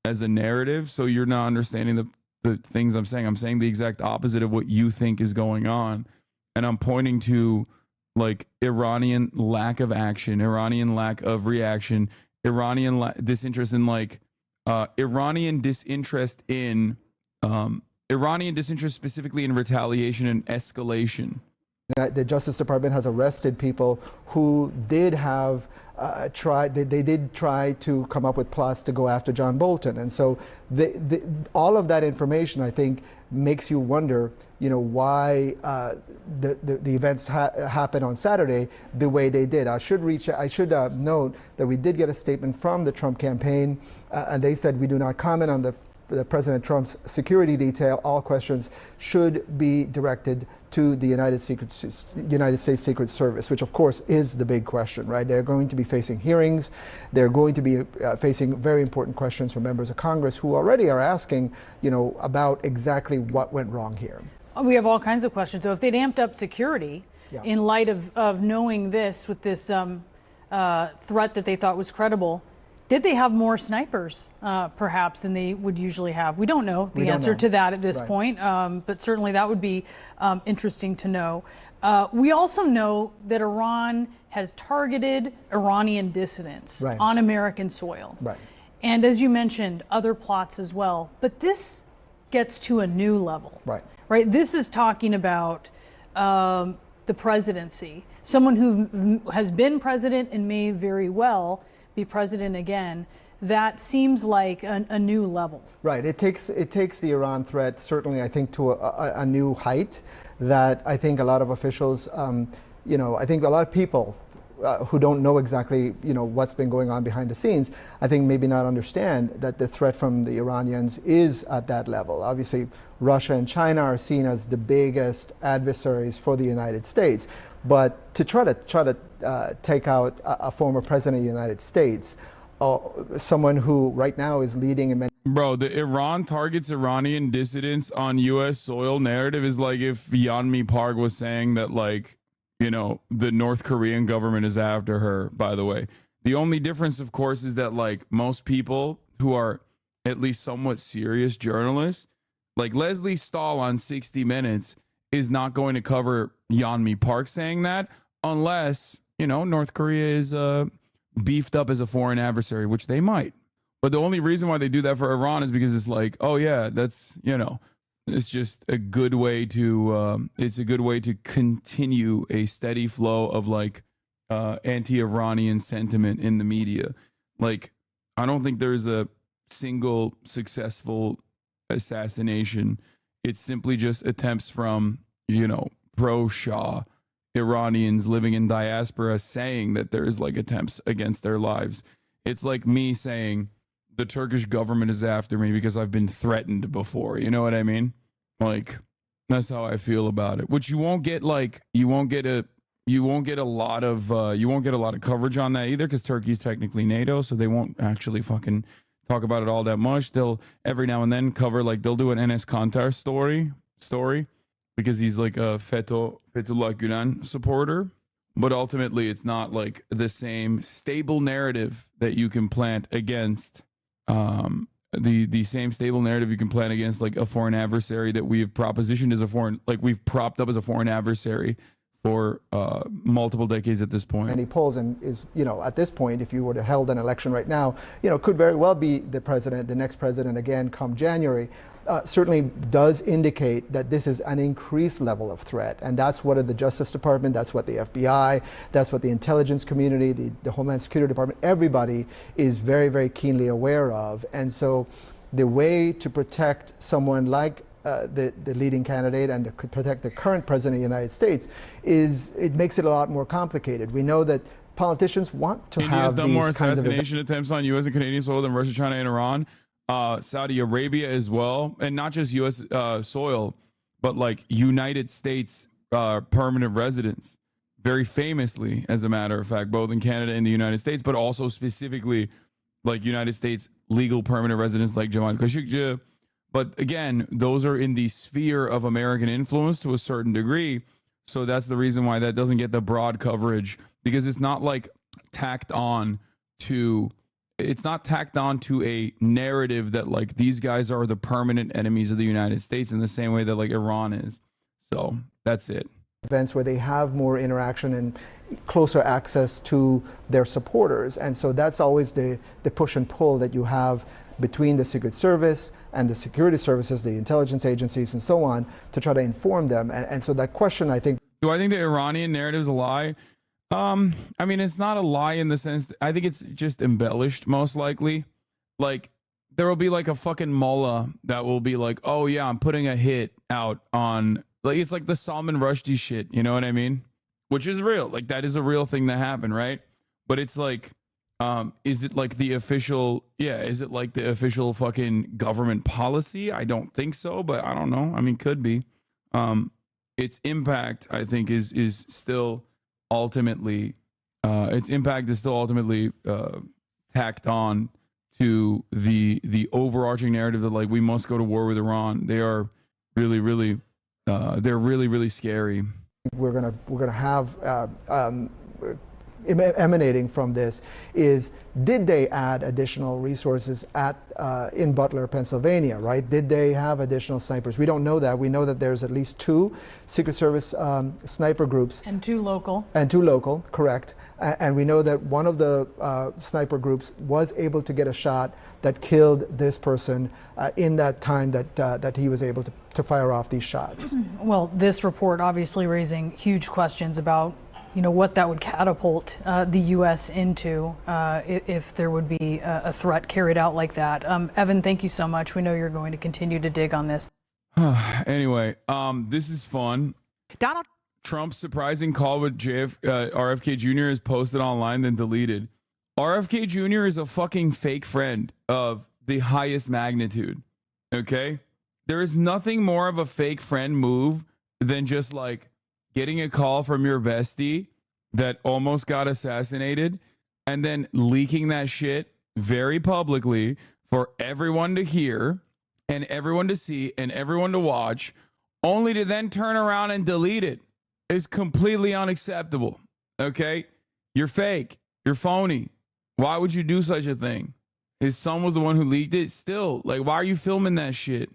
as a narrative. So you're not understanding the things I'm saying. I'm saying the exact opposite of what you think is going on. And I'm pointing to like Iranian lack of action, Iranian lack of reaction, Iranian disinterest in like Iranian disinterest specifically in retaliation and escalation. The Justice Department has arrested people who did have they did try to come up with plots to go after John Bolton. And so all of that information, I think, makes you wonder, why the events happened on Saturday the way they did. I should note that we did get a statement from the Trump campaign, and they said, we do not comment on the President Trump's security detail. All questions should be directed to the United States Secret Service, which of course is the big question, right? They're going to be facing hearings. They're going to be facing very important questions from members of Congress who already are asking, about exactly what went wrong here. We have all kinds of questions. So if they'd amped up security in light of knowing this with this threat that they thought was credible, did they have more snipers, perhaps, than they would usually have? We don't know the answer to that at this point, but certainly that would be interesting to know. We also know that Iran has targeted Iranian dissidents on American soil. Right. And as you mentioned, other plots as well. But this gets to a new level. Right. This is talking about the presidency, someone who has been president and may very well be president again. That seems like a new level. Right. It takes the Iran threat, certainly, I think, to a new height that I think a lot of officials, I think a lot of people who don't know exactly, what's been going on behind the scenes, I think maybe not understand that the threat from the Iranians is at that level. Obviously, Russia and China are seen as the biggest adversaries for the United States. But to try to take out a former president of the United States, someone who right now is leading in many. Bro, the Iran targets Iranian dissidents on U.S. soil narrative is like if Yeonmi Park was saying that, like, the North Korean government is after her, by the way. The only difference, of course, is that like most people who are at least somewhat serious journalists, like Leslie Stahl on 60 Minutes, is not going to cover Yeonmi Park saying that unless, you know, North Korea is beefed up as a foreign adversary, which they might. But the only reason why they do that for Iran is because it's like, oh yeah, that's, you know, it's just a good way to continue a steady flow of like anti-Iranian sentiment in the media. Like, I don't think there's a single successful assassination. It's simply just attempts from, you know, pro-Shah Iranians living in diaspora saying that there's like attempts against their lives. It's like me saying the Turkish government is after me because I've been threatened before. You know what I mean? Like, that's how I feel about it. Which you won't get like, you won't get a lot of coverage on that either, because Turkey's technically NATO, so they won't actually fucking talk about it all that much. They'll every now and then cover, like, they'll do an Enes Kantar story because he's like a Fethullah Gülen supporter. But ultimately, it's not like the same stable narrative that you can plant against the same stable narrative you can plant against like a foreign adversary that we've propositioned as a foreign, like we've propped up as a foreign adversary for multiple decades at this point. And he polls and is, you know, at this point, if you were to held an election right now, you know, could very well be the next president again come January. Certainly does indicate that this is an increased level of threat. And that's what the Justice Department, that's what the FBI, that's what the intelligence community, the Homeland Security Department, everybody is very, very keenly aware of. And so the way to protect someone like the leading candidate and to protect the current president of the United States is, it makes it a lot more complicated. We know that politicians want to have these done more kinds of assassination attempts on U.S. and Canadian soil than Russia, China, and Iran. Saudi Arabia as well, and not just U.S. Soil, but like United States permanent residents, very famously, as a matter of fact, both in Canada and the United States, but also specifically like United States legal permanent residents like Jamal Khashoggi. But again, those are in the sphere of American influence to a certain degree, so that's the reason why that doesn't get the broad coverage, because it's not like tacked on to a narrative that like these guys are the permanent enemies of the United States in the same way that like Iran is. So that's it. Events where they have more interaction and closer access to their supporters. And so that's always the push and pull that you have between the Secret Service and the security services, the intelligence agencies and so on, to try to inform them. And so that question, I think. Do I think the Iranian narrative is a lie? I mean, it's not a lie in the sense that I think it's just embellished, most likely. Like, there will be like a fucking mullah that will be like, oh yeah, I'm putting a hit out on, like, it's like the Salman Rushdie shit, you know what I mean? Which is real. Like, that is a real thing that happened, right? But it's like, is it like the official, is it like the official fucking government policy? I don't think so, but I don't know. I mean, could be. Its impact, I think, is still ultimately tacked on to the overarching narrative that like we must go to war with Iran. They are really they're really scary. We're gonna have emanating from this is, did they add additional resources in Butler, Pennsylvania, right? Did they have additional snipers? We don't know that. We know that there's at least 2 Secret Service sniper groups. And 2 local. And 2 local, correct. And we know that one of the sniper groups was able to get a shot that killed this person in that time that he was able to fire off these shots. Well, this report obviously raising huge questions about, you know, what that would catapult the U.S. into if there would be a threat carried out like that. Evan, thank you so much. We know you're going to continue to dig on this. Anyway, this is fun. Donald Trump's surprising call with RFK Jr. is posted online, then deleted. RFK Jr. is a fucking fake friend of the highest magnitude. Okay? There is nothing more of a fake friend move than just like getting a call from your bestie that almost got assassinated and then leaking that shit very publicly for everyone to hear and everyone to see and everyone to watch, only to then turn around and delete it, is completely unacceptable. Okay? You're fake. You're phony. Why would you do such a thing? His son was the one who leaked it. Still, like, why are you filming that shit?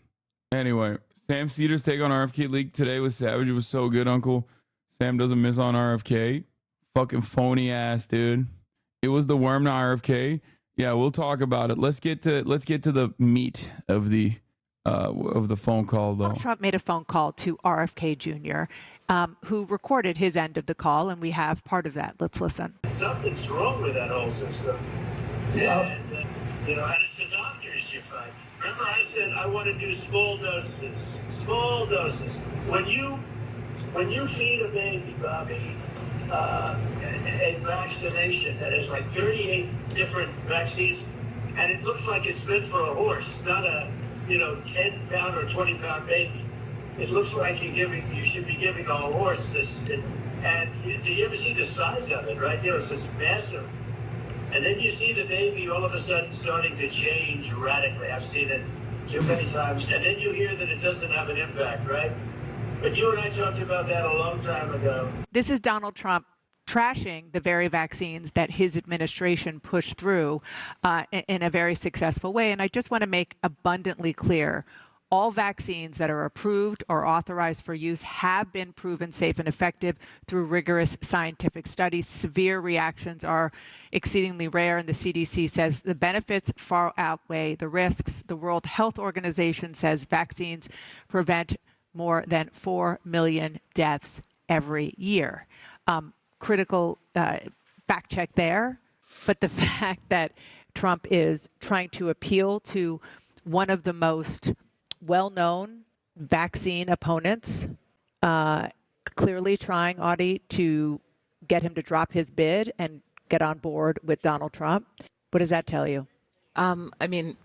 Anyway, Sam Cedar's take on RFK leak today was savage. It was so good, Uncle. Sam doesn't miss on RFK. Fucking phony ass, dude. It was the worm to RFK. Yeah, we'll talk about it. Let's get to the meat of the phone call, though. Trump made a phone call to RFK Jr., who recorded his end of the call, and we have part of that. Let's listen. Something's wrong with that whole system. And, you know, and it's the doctors you find. Remember I said I want to do small doses. Small doses. When you feed a baby, Bobby, a vaccination that has like 38 different vaccines, and it looks like it's meant for a horse, not a 10-pound or 20-pound baby. It looks like you should be giving a horse this. And do you ever see the size of it, right? It's just massive. And then you see the baby all of a sudden starting to change radically. I've seen it too many times. And then you hear that it doesn't have an impact, right? But you and I talked about that a long time ago. This is Donald Trump trashing the very vaccines that his administration pushed through in a very successful way. And I just want to make abundantly clear, all vaccines that are approved or authorized for use have been proven safe and effective through rigorous scientific studies. Severe reactions are exceedingly rare, and the CDC says the benefits far outweigh the risks. The World Health Organization says vaccines prevent more than 4 million deaths every year. Critical fact check there, but the fact that Trump is trying to appeal to one of the most well-known vaccine opponents, clearly trying, Audie, to get him to drop his bid and get on board with Donald Trump. What does that tell you? I mean,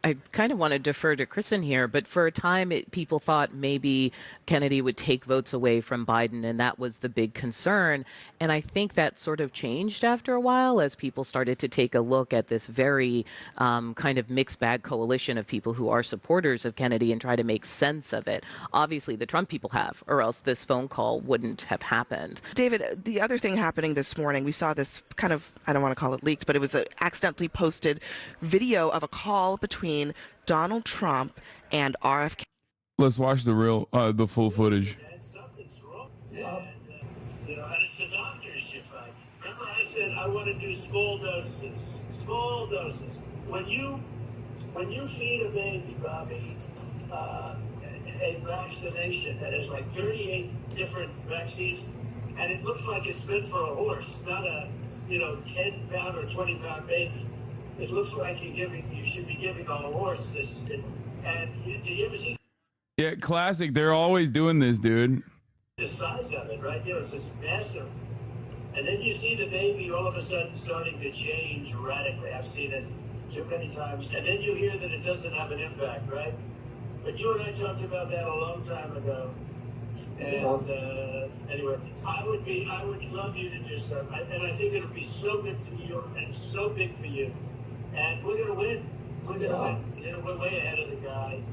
I kind of want to defer to Kristen here, but for a time, people thought maybe Kennedy would take votes away from Biden, and that was the big concern. And I think that sort of changed after a while as people started to take a look at this very kind of mixed bag coalition of people who are supporters of Kennedy and try to make sense of it. Obviously, the Trump people have, or else this phone call wouldn't have happened. David, the other thing happening this morning, we saw this kind of, I don't want to call it leaked, but it was an accidentally posted video of a call between Donald Trump and RFK. Let's watch the full footage. Something's wrong. And it's the doctors you find. Remember I said I want to do small doses. Small doses. When you feed a baby, Bobby, a vaccination that has like 38 different vaccines, and it looks like it's meant for a horse, not a 10-pound or 20-pound baby. It looks like you should be giving a horse this. And do you ever see? Yeah, classic. They're always doing this, dude. The size of it, right? It's just massive. And then you see the baby all of a sudden starting to change radically. I've seen it too many times. And then you hear that it doesn't have an impact, right? But you and I talked about that a long time ago. And anyway, I would love you to do stuff. And I think it'll be so good for you and so big for you. And we're going to win. We're going to win. We're way ahead of the guy.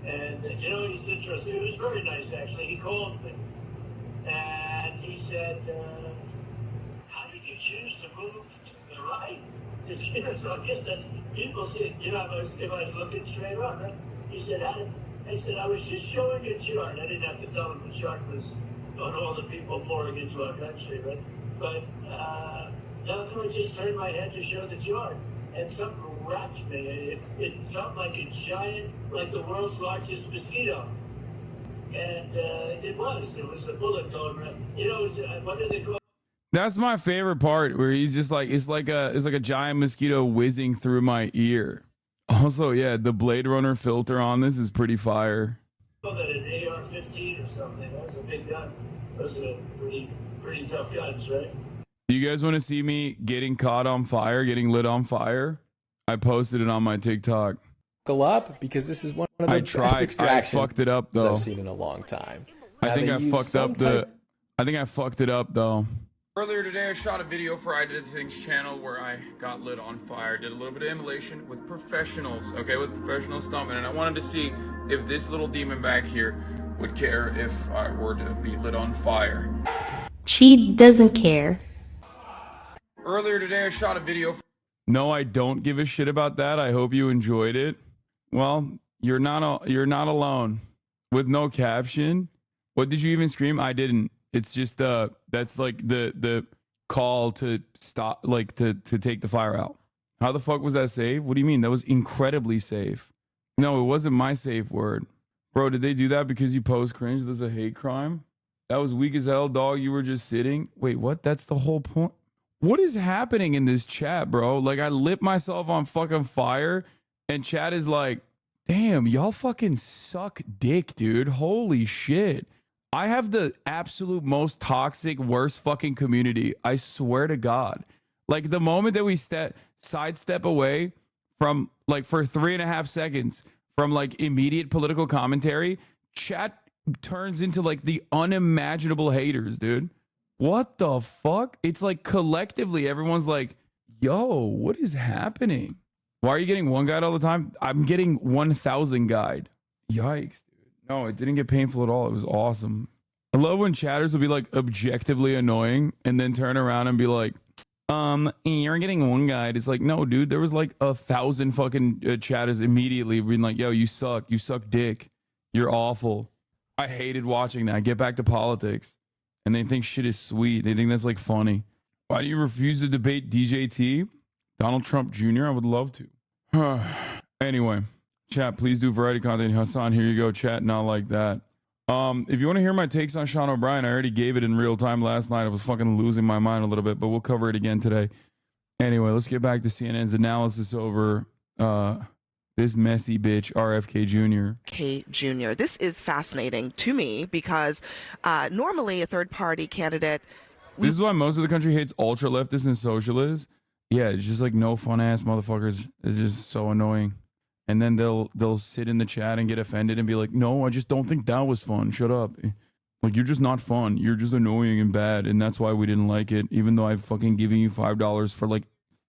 And, he's interesting. It was very nice, actually. He called me. And he said, how did you choose to move to the right? So I guess that's, people say, if I was looking straight on, right? He said, I said, I was just showing a chart. I didn't have to tell him the chart was on all the people pouring into our country, right? But no, it just turned my head to show the chart. And something wrapped me. It felt like a giant, like the world's largest mosquito. And it was a bullet going right. What do they call it? That's my favorite part, where he's just like, it's like a giant mosquito whizzing through my ear. Also, yeah, the Blade Runner filter on this is pretty fire. That an AR-15 or something. That was a big gun. Those are pretty tough guns, right? Do you guys want to see me getting caught on fire, getting lit on fire? I posted it on my TikTok. Go up, because this is one of the best extractions I fucked it up though. I've seen in a long time. I think I fucked it up though. Earlier today, I shot a video for I Did Things channel where I got lit on fire. Did a little bit of immolation with professionals, okay, with professional stuntmen, and I wanted to see if this little demon back here would care if I were to be lit on fire. She doesn't care. Earlier today, I shot a video. No, I don't give a shit about that. I hope you enjoyed it. Well, you're not alone. With no caption. What did you even scream? I didn't. It's just that's like the call to stop, like to take the fire out. How the fuck was that safe? What do you mean? That was incredibly safe. No, it wasn't my safe word. Bro, did they do that because you post cringe? That's a hate crime? That was weak as hell, dog. You were just sitting. Wait, what? That's the whole point. What is happening in this chat, bro? Like, I lit myself on fucking fire, and chat is like, damn, y'all fucking suck dick, dude. Holy shit. I have the absolute most toxic, worst fucking community. I swear to God. Like, the moment that we sidestep away from, like, for 3.5 seconds from, like, immediate political commentary, chat turns into, like, the unimaginable haters, dude. What the fuck? It's like collectively everyone's like, yo, what is happening? Why are you getting one guide all the time? I'm getting 1,000 guide. Yikes, dude. No, it didn't get painful at all. It was awesome. I love when chatters will be like objectively annoying and then turn around and be like, you're getting one guide. It's like, no, dude, there was like 1,000 fucking chatters immediately being like, yo, you suck dick. You're awful. I hated watching that. Get back to politics. And they think shit is sweet. They think that's like funny. Why do you refuse to debate DJT? Donald Trump Jr.? I would love to. Anyway, chat, please do variety content. Hasan, here you go. Chat, not like that. If you want to hear my takes on Sean O'Brien, I already gave it in real time last night. I was fucking losing my mind a little bit, but we'll cover it again today. Anyway, let's get back to CNN's analysis over this messy bitch, RFK Jr. K Jr. This is fascinating to me because normally a third-party candidate. This is why most of the country hates ultra leftists and socialists. Yeah, it's just like no fun ass motherfuckers. It's just so annoying. And then they'll sit in the chat and get offended and be like, "No, I just don't think that was fun. Shut up. Like, you're just not fun. You're just annoying and bad, and that's why we didn't like it. Even though I've fucking given you $5 for like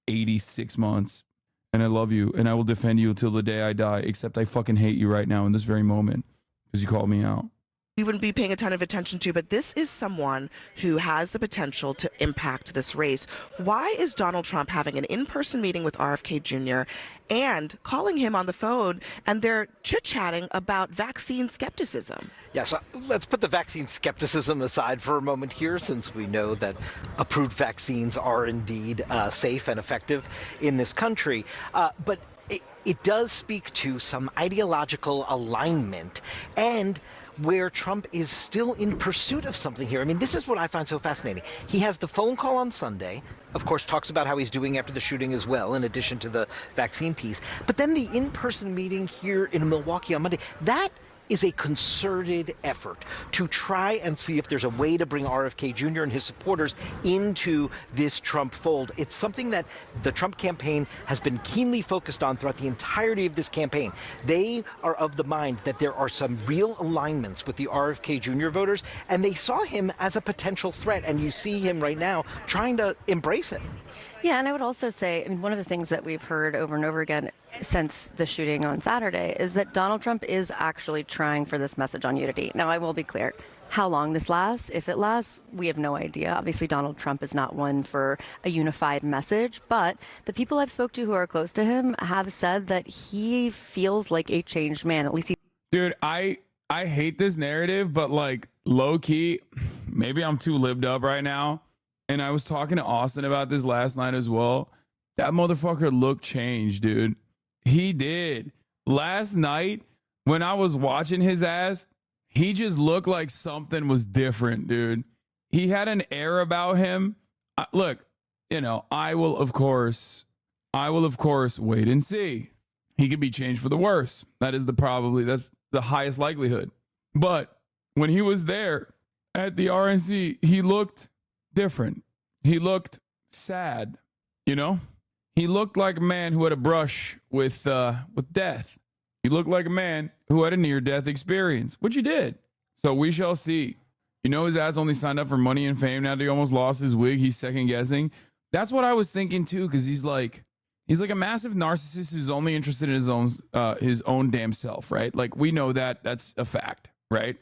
86 months." And I love you, and I will defend you until the day I die, except I fucking hate you right now in this very moment because you called me out. We wouldn't be paying a ton of attention to, but this is someone who has the potential to impact this race. Why is Donald Trump having an in-person meeting with RFK Jr. and calling him on the phone, and they're chit-chatting about vaccine skepticism? Yeah, so let's put the vaccine skepticism aside for a moment here, since we know that approved vaccines are indeed safe and effective in this country. But it does speak to some ideological alignment and where Trump is still in pursuit of something here. I mean, this is what I find so fascinating. He has the phone call on Sunday, of course, talks about how he's doing after the shooting as well, in addition to the vaccine piece. But then the in-person meeting here in Milwaukee on Monday, that is a concerted effort to try and see if there's a way to bring RFK Jr. and his supporters into this Trump fold. It's something that the Trump campaign has been keenly focused on throughout the entirety of this campaign. They are of the mind that there are some real alignments with the RFK Jr. voters, and they saw him as a potential threat, and you see him right now trying to embrace it. Yeah, and I would also say, I mean, one of the things that we've heard over and over again since the shooting on Saturday is that Donald Trump is actually trying for this message on unity. Now, I will be clear. How long this lasts, if it lasts, we have no idea. Obviously, Donald Trump is not one for a unified message, but the people I've spoke to who are close to him have said that he feels like a changed man. At least he... Dude, I hate this narrative, but like low-key, maybe I'm too lived up right now. And I was talking to Austin about this last night as well. That motherfucker looked changed, dude. He did. Last night, when I was watching his ass, he just looked like something was different, dude. He had an air about him. Look, you know, I will, of course, wait and see. He could be changed for the worse. That's the highest likelihood. But when he was there at the RNC, he looked different. He looked sad, you know? He looked like a man who had a brush with death. He looked like a man who had a near-death experience, which he did. So we shall see. You know, his ass only signed up for money and fame. Now that he almost lost his wig, he's second-guessing. That's what I was thinking, too, because he's like a massive narcissist who's only interested in his own damn self, right? Like, we know that. That's a fact, right?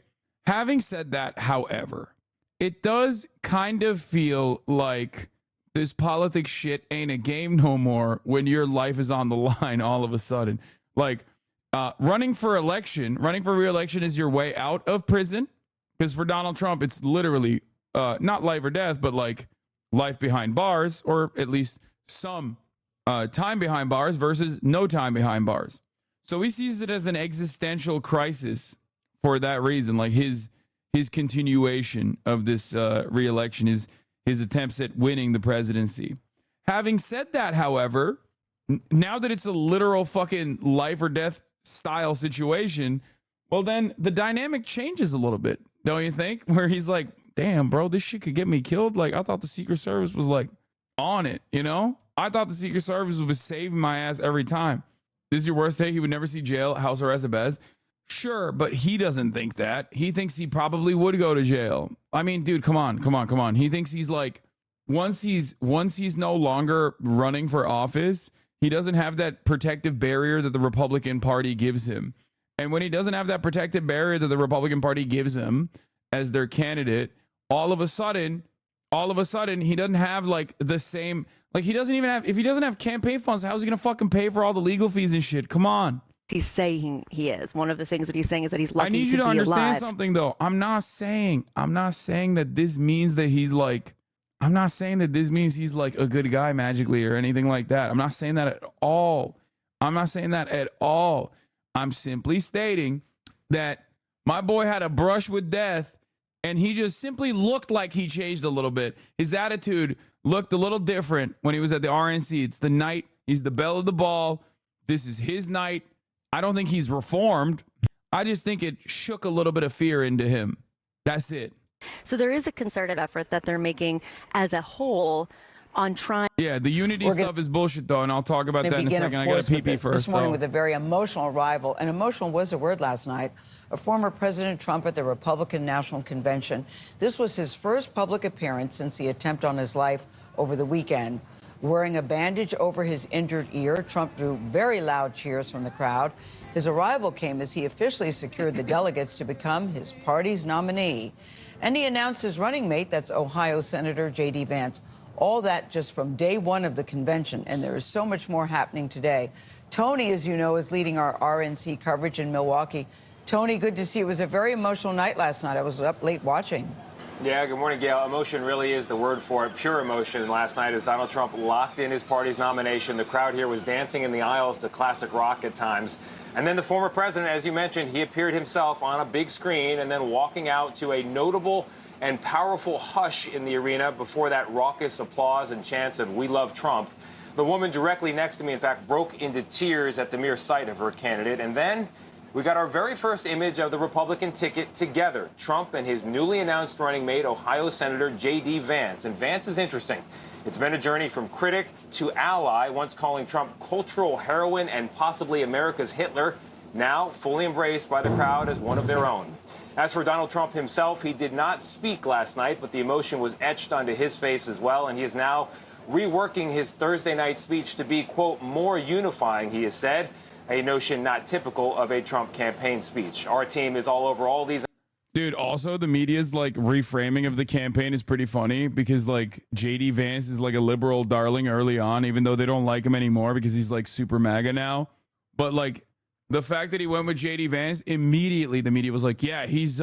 Having said that, however, it does kind of feel like this politics shit ain't a game no more when your life is on the line all of a sudden. Like, running for re-election is your way out of prison. Because for Donald Trump, it's literally not life or death, but like life behind bars, or at least some time behind bars versus no time behind bars. So he sees it as an existential crisis for that reason. Like his continuation of this re-election is his attempts at winning the presidency. Having said that, however, now that it's a literal fucking life or death style situation, well, then the dynamic changes a little bit, don't you think? Where he's like, damn, bro, this shit could get me killed. Like, I thought the Secret Service was like on it, you know? I thought the Secret Service was saving my ass every time. This is your worst day? He would never see jail, house arrest at best. Sure, but he doesn't think that. He thinks he probably would go to jail. I mean, dude, come on. He thinks he's like, once he's no longer running for office, he doesn't have that protective barrier that the Republican Party gives him. And when he doesn't have that protective barrier that the Republican Party gives him as their candidate, all of a sudden, he doesn't have like the same, like he doesn't even have, if he doesn't have campaign funds, how's he going to fucking pay for all the legal fees and shit? Come on. He's saying he is. One of the things that he's saying is that he's lucky to be alive. I need you to understand something though. I'm not saying that this means that he's like, I'm not saying that this means he's like a good guy magically or anything like that. I'm not saying that at all. I'm simply stating that my boy had a brush with death and he just simply looked like he changed a little bit. His attitude looked a little different when he was at the RNC. It's the night. He's the belle of the ball. This is his night. I don't think he's reformed. I just think it shook a little bit of fear into him. That's it. So there is a concerted effort that they're making as a whole on trying. Yeah, the unity stuff is bullshit, though, and I'll talk about that in a second. I got a pee-pee first. This morning with a very emotional arrival, and emotional was the word last night, of former President Trump at the Republican National Convention. This was his first public appearance since the attempt on his life over the weekend. Wearing a bandage over his injured ear, Trump drew very loud cheers from the crowd. His arrival came as he officially secured the delegates to become his party's nominee. And he announced his running mate, that's Ohio Senator J.D. Vance. All that just from day one of the convention, and there is so much more happening today. Tony, as you know, is leading our RNC coverage in Milwaukee. Tony, good to see you. It was a very emotional night last night. I was up late watching. Yeah, good morning, Gail. Emotion really is the word for it. Pure emotion last night as Donald Trump locked in his party's nomination. The crowd here was dancing in the aisles to classic rock at times. And then the former president, as you mentioned, he appeared himself on a big screen and then walking out to a notable and powerful hush in the arena before that raucous applause and chants of "We love Trump." The woman directly next to me, in fact, broke into tears at the mere sight of her candidate. And then we got our very first image of the Republican ticket together, Trump and his newly announced running mate, Ohio Senator J.D. Vance. And Vance is interesting. It's been a journey from critic to ally, once calling Trump cultural heroine and possibly America's Hitler, now fully embraced by the crowd as one of their own. As for Donald Trump himself, he did not speak last night, but the emotion was etched onto his face as well, and he is now reworking his Thursday night speech to be, quote, more unifying, he has said, a notion not typical of a Trump campaign speech. Our team is all over all these. Dude, also the media's like reframing of the campaign is pretty funny because like JD Vance is like a liberal darling early on, even though they don't like him anymore because he's like super MAGA now. But like the fact that he went with JD Vance, immediately the media was like, yeah, he's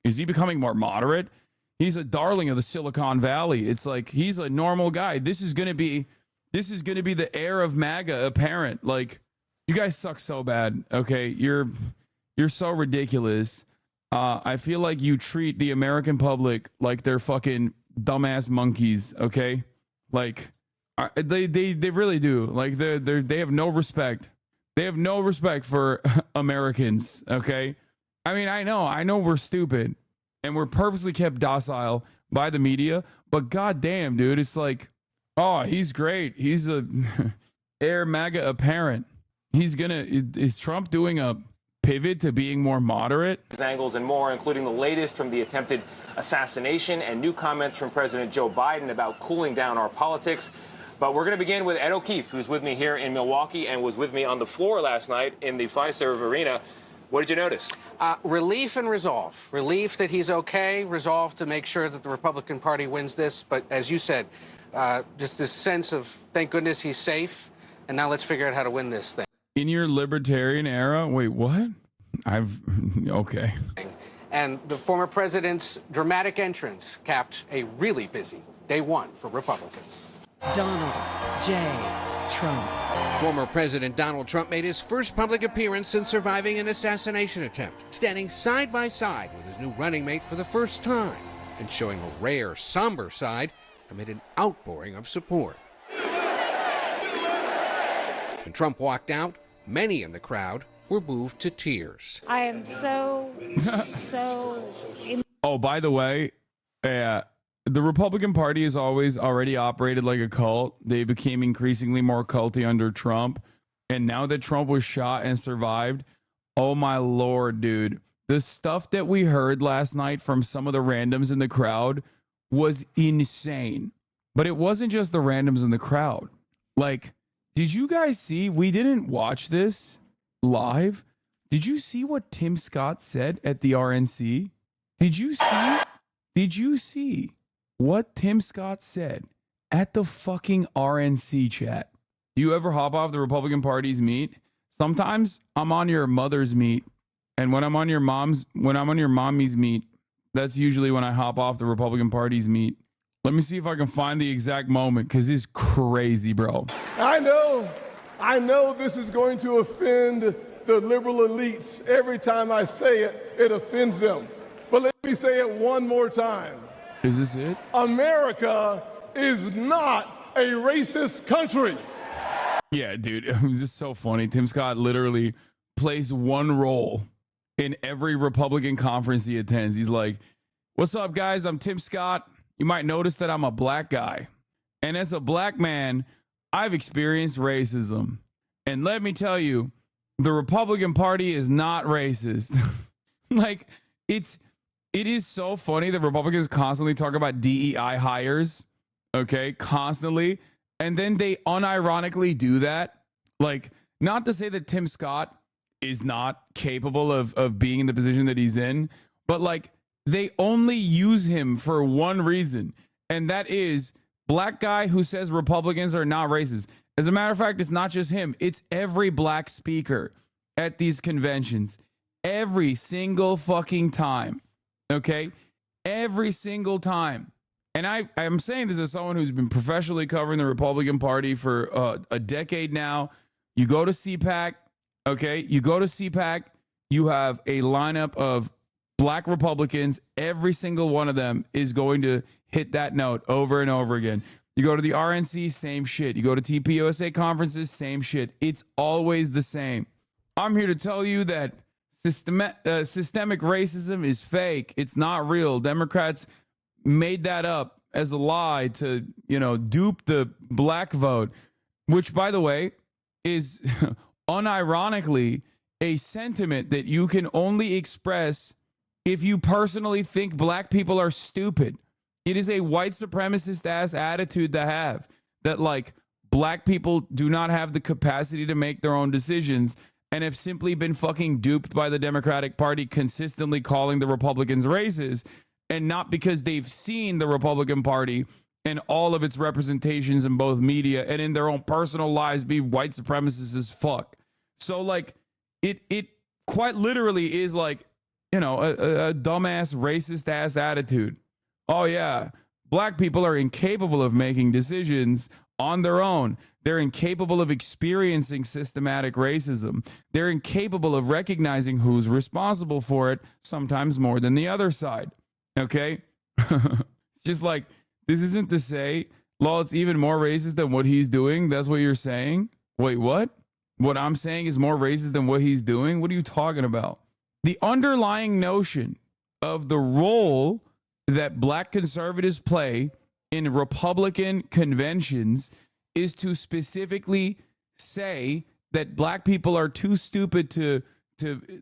is he becoming more moderate? He's a darling of the Silicon Valley. It's like he's a normal guy. This is gonna be the heir of MAGA apparent. Like, you guys suck so bad. Okay, you're so ridiculous. I feel like you treat the American public like they're fucking dumbass monkeys. Okay, like they really do. Like they have no respect. They have no respect for Americans. Okay, I mean I know we're stupid and we're purposely kept docile by the media. But goddamn, dude, it's like, oh, he's great. He's a heir MAGA apparent. Is Trump doing a pivot to being more moderate? Angles and more, including the latest from the attempted assassination and new comments from President Joe Biden about cooling down our politics. But we're going to begin with Ed O'Keefe, who's with me here in Milwaukee and was with me on the floor last night in the Fiserv Arena. What did you notice? Relief and resolve. Relief that he's okay, resolve to make sure that the Republican Party wins this. But as you said, just this sense of thank goodness he's safe, and now let's figure out how to win this thing. In your libertarian era? Wait, what? Okay. And the former president's dramatic entrance capped a really busy day one for Republicans. Donald J. Trump. Former President Donald Trump made his first public appearance since surviving an assassination attempt, standing side by side with his new running mate for the first time, and showing a rare, somber side amid an outpouring of support. When Trump walked out, many in the crowd were moved to tears. I am so. Oh, by the way, the Republican Party has always already operated like a cult. They became increasingly more culty under Trump. And now that Trump was shot and survived, oh my Lord, dude. The stuff that we heard last night from some of the randoms in the crowd was insane. But it wasn't just the randoms in the crowd. Like, did you guys see? We didn't watch this live. Did you see what Tim Scott said at the RNC? Did you see what Tim Scott said at the fucking RNC chat? Do you ever hop off the Republican Party's meat? Sometimes I'm on your mother's meat, and when I'm on your mommy's meat, that's usually when I hop off the Republican Party's meat. Let me see if I can find the exact moment, because it's crazy, bro. I know this is going to offend the liberal elites. Every time I say it, it offends them. But let me say it one more time. Is this it? America is not a racist country. Yeah, dude, it was just so funny. Tim Scott literally plays one role in every Republican conference he attends. He's like, what's up, guys? I'm Tim Scott. You might notice that I'm a black guy. And as a black man, I've experienced racism. And let me tell you, the Republican Party is not racist. Like, it is so funny that Republicans constantly talk about DEI hires, okay, constantly. And then they unironically do that. Like, not to say that Tim Scott is not capable of being in the position that he's in, but like, they only use him for one reason. And that is black guy who says Republicans are not racist. As a matter of fact, it's not just him. It's every black speaker at these conventions. Every single fucking time. Okay? Every single time. And I'm saying this as someone who's been professionally covering the Republican Party for a decade now. You go to CPAC, okay? You go to CPAC, you have a lineup of black Republicans. Every single one of them is going to hit that note over and over again. You go to the RNC, same shit. You go to TPUSA conferences, same shit. It's always the same. I'm here to tell you that systemic racism is fake. It's not real. Democrats made that up as a lie to, dupe the black vote, which, by the way, is unironically a sentiment that you can only express if you personally think black people are stupid. It is a white supremacist ass attitude to have, that like black people do not have the capacity to make their own decisions and have simply been fucking duped by the Democratic Party consistently calling the Republicans racist, and not because they've seen the Republican Party and all of its representations in both media and in their own personal lives be white supremacists as fuck. So like it quite literally is like, a dumbass racist ass attitude. Oh yeah, black people are incapable of making decisions on their own. They're incapable of experiencing systematic racism. They're incapable of recognizing who's responsible for it, sometimes more than the other side. Okay? It's just like, this isn't to say, lol, it's even more racist than what he's doing. That's what you're saying? Wait, what? What I'm saying is more racist than what he's doing? What are you talking about? The underlying notion of the role that black conservatives play in Republican conventions is to specifically say that black people are too stupid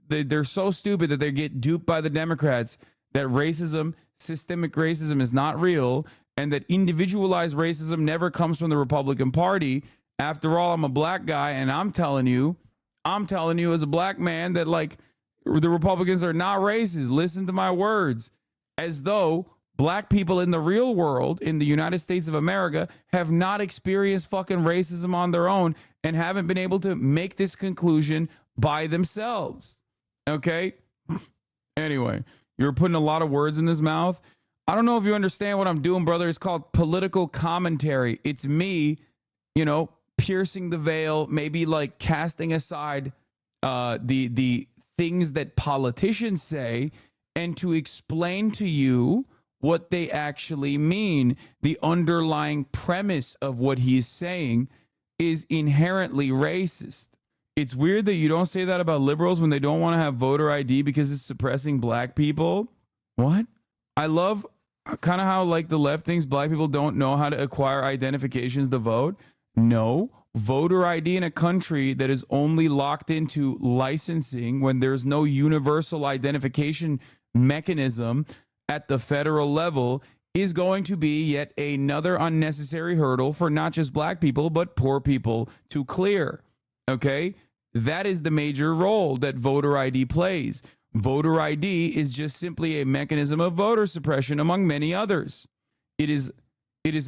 they're so stupid that they get duped by the Democrats, that racism, systemic racism is not real, and that individualized racism never comes from the Republican Party. After all, I'm a black guy, and I'm telling you as a black man that like The Republicans are not racist. Listen to my words. As though black people in the real world, in the United States of America, have not experienced fucking racism on their own and haven't been able to make this conclusion by themselves. Okay? Anyway, you're putting a lot of words in this mouth. I don't know if you understand what I'm doing, brother. It's called political commentary. It's me, you know, piercing the veil, maybe like casting aside the things that politicians say, and to explain to you what they actually mean. The underlying premise of what he's saying is inherently racist. It's weird that you don't say that about liberals when they don't want to have voter ID because it's suppressing black people. What? I love kind of how like the left thinks black people don't know how to acquire identifications to vote. No, voter ID in a country that is only locked into licensing, when there's no universal identification mechanism at the federal level, is going to be yet another unnecessary hurdle for not just black people, but poor people to clear. Okay? That is the major role that voter ID plays. Voter ID is just simply a mechanism of voter suppression among many others. It is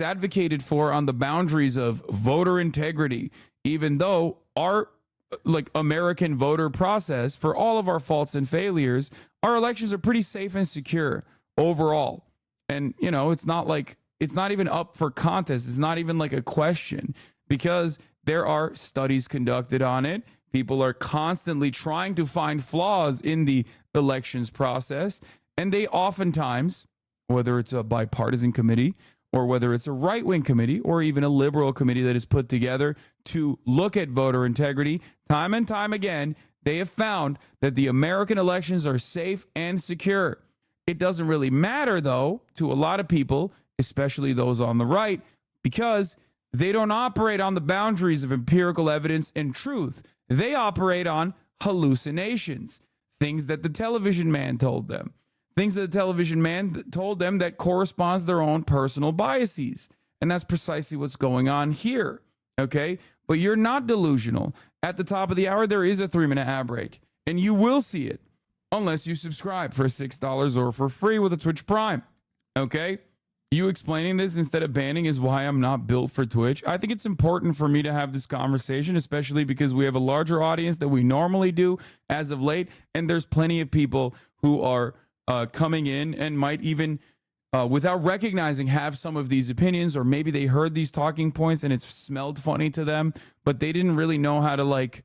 advocated for on the boundaries of voter integrity, even though our like American voter process, for all of our faults and failures, our elections are pretty safe and secure overall. And, you know, it's not even up for contest. It's not even like a question, because there are studies conducted on it. People are constantly trying to find flaws in the elections process. And they oftentimes, whether it's a bipartisan committee or whether it's a right-wing committee or even a liberal committee that is put together to look at voter integrity, time and time again, they have found that the American elections are safe and secure. It doesn't really matter, though, to a lot of people, especially those on the right, because they don't operate on the boundaries of empirical evidence and truth. They operate on hallucinations, things that the television man told them, things that the television man told them that corresponds to their own personal biases. And that's precisely what's going on here, okay? But you're not delusional. At the top of the hour, there is a 3-minute ad break, and you will see it unless you subscribe for $6 or for free with a Twitch Prime, okay? You explaining this instead of banning is why I'm not built for Twitch. I think it's important for me to have this conversation, especially because we have a larger audience than we normally do as of late, and there's plenty of people who are coming in and might even, without recognizing, have some of these opinions, or maybe they heard these talking points and it's smelled funny to them, but they didn't really know how to like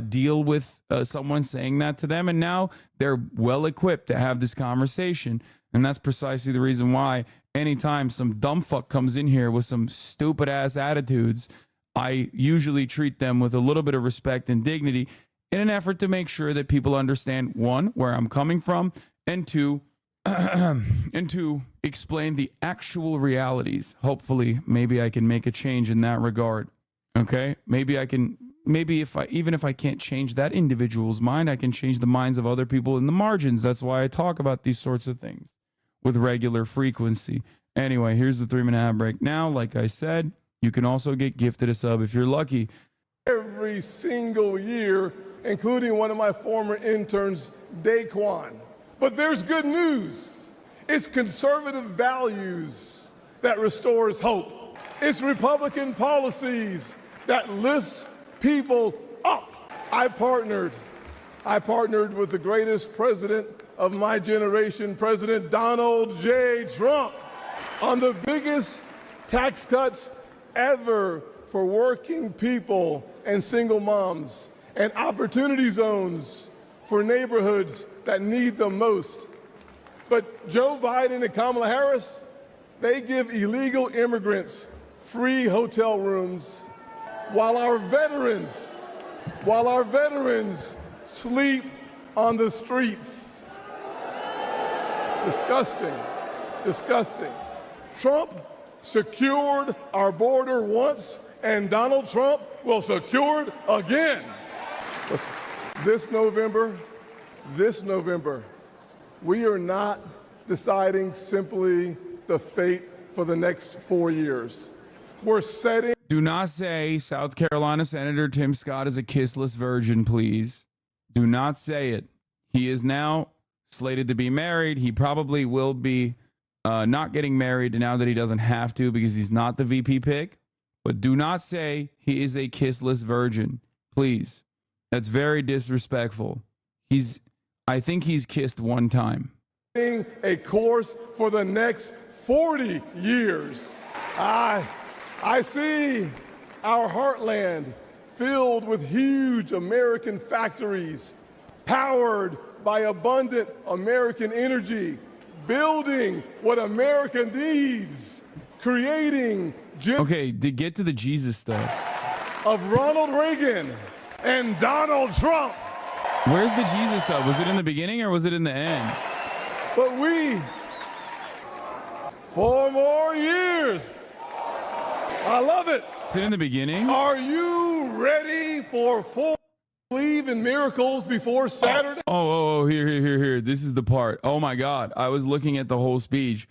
deal with someone saying that to them, and now they're well equipped to have this conversation. And that's precisely the reason why anytime some dumb fuck comes in here with some stupid ass attitudes, I usually treat them with a little bit of respect and dignity in an effort to make sure that people understand, one, where I'm coming from, and two, and to explain the actual realities. Hopefully, maybe I can make a change in that regard. Okay? Maybe even if I can't change that individual's mind, I can change the minds of other people in the margins. That's why I talk about these sorts of things with regular frequency. Anyway, here's the 3-minute ad break. Now, like I said, you can also get gifted a sub if you're lucky. Every single year, including one of my former interns, Daquan. But there's good news. It's conservative values that restores hope. It's Republican policies that lifts people up. I partnered with the greatest president of my generation, President Donald J. Trump, on the biggest tax cuts ever for working people and single moms, and opportunity zones for neighborhoods that need them most. But Joe Biden and Kamala Harris, they give illegal immigrants free hotel rooms while our veterans sleep on the streets. Disgusting, disgusting. Trump secured our border once, and Donald Trump will secure it again. Listen, this November, we are not deciding simply the fate for the next 4 years. We're setting. Do not say South Carolina Senator Tim Scott is a kissless virgin, please. Do not say it. He is now slated to be married. He probably will be not getting married now that he doesn't have to because he's not the VP pick. But do not say he is a kissless virgin. Please. That's very disrespectful. I think he's kissed one time. A course for the next 40 years. I see our heartland filled with huge American factories, powered by abundant American energy, building what America needs, creating Okay, to get to the Jesus stuff. Of Ronald Reagan and Donald Trump. Where's the Jesus stuff? Was it in the beginning or was it in the end? But 4 more years. I love it. Is it in the beginning? Are you ready for 4 believe in miracles before Saturday? Here. This is the part. Oh my God. I was looking at the whole speech.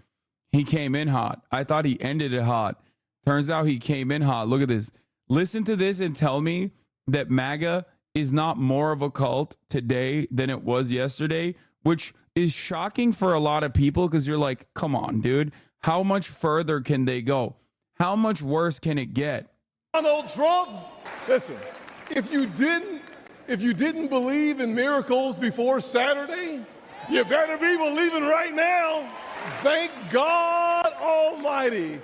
He came in hot. I thought he ended it hot. Turns out he came in hot. Look at this. Listen to this and tell me that MAGA is not more of a cult today than it was yesterday, which is shocking for a lot of people because you're like, come on, dude. How much further can they go? How much worse can it get? Donald Trump, listen, if you didn't believe in miracles before Saturday, you better be believing right now. Thank God Almighty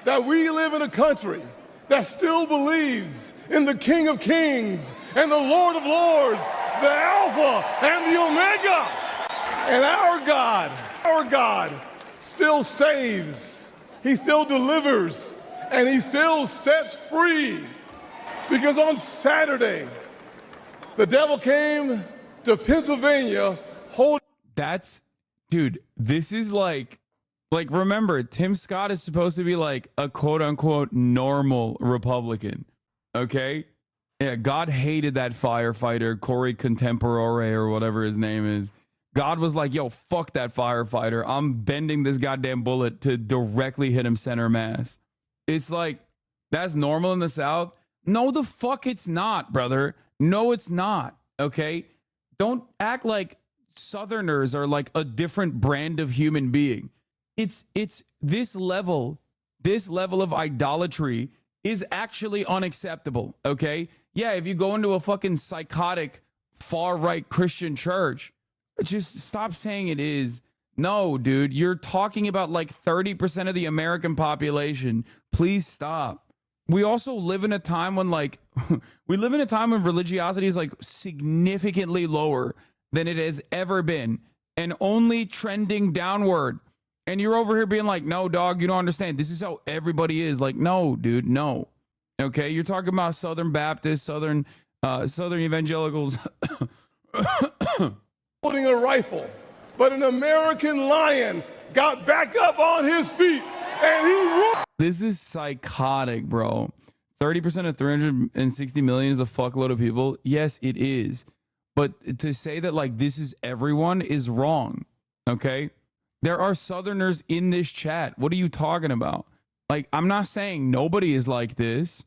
that we live in a country that still believes in the King of Kings and the Lord of Lords, the Alpha and the Omega. And our God still saves, he still delivers, and he still sets free. Because on Saturday, the devil came to Pennsylvania holding. Dude, this is like remember, Tim Scott is supposed to be like a quote unquote normal Republican. Okay? Yeah, God hated that firefighter, Corey Contemporary or whatever his name is. God was like, yo, fuck that firefighter. I'm bending this goddamn bullet to directly hit him center mass. It's like, that's normal in the South? No, the fuck it's not, brother. No, it's not. Okay? Don't act like Southerners are like a different brand of human being. It's this level of idolatry is actually unacceptable. Okay? Yeah, if you go into a fucking psychotic far-right Christian church, just stop saying it is. No, dude, you're talking about like 30% of the American population. Please stop. We also live in a time when religiosity is like significantly lower than it has ever been and only trending downward. And you're over here being like, no, dog, you don't understand. This is how everybody is. Like, no, dude, no. Okay, you're talking about Southern Baptists, Southern evangelicals. Holding a rifle, but an American lion got back up on his feet and he roared. This is psychotic, bro. 30% of 360 million is a fuckload of people. Yes, it is. But to say that like this is everyone is wrong. Okay? There are Southerners in this chat. What are you talking about? Like, I'm not saying nobody is like this.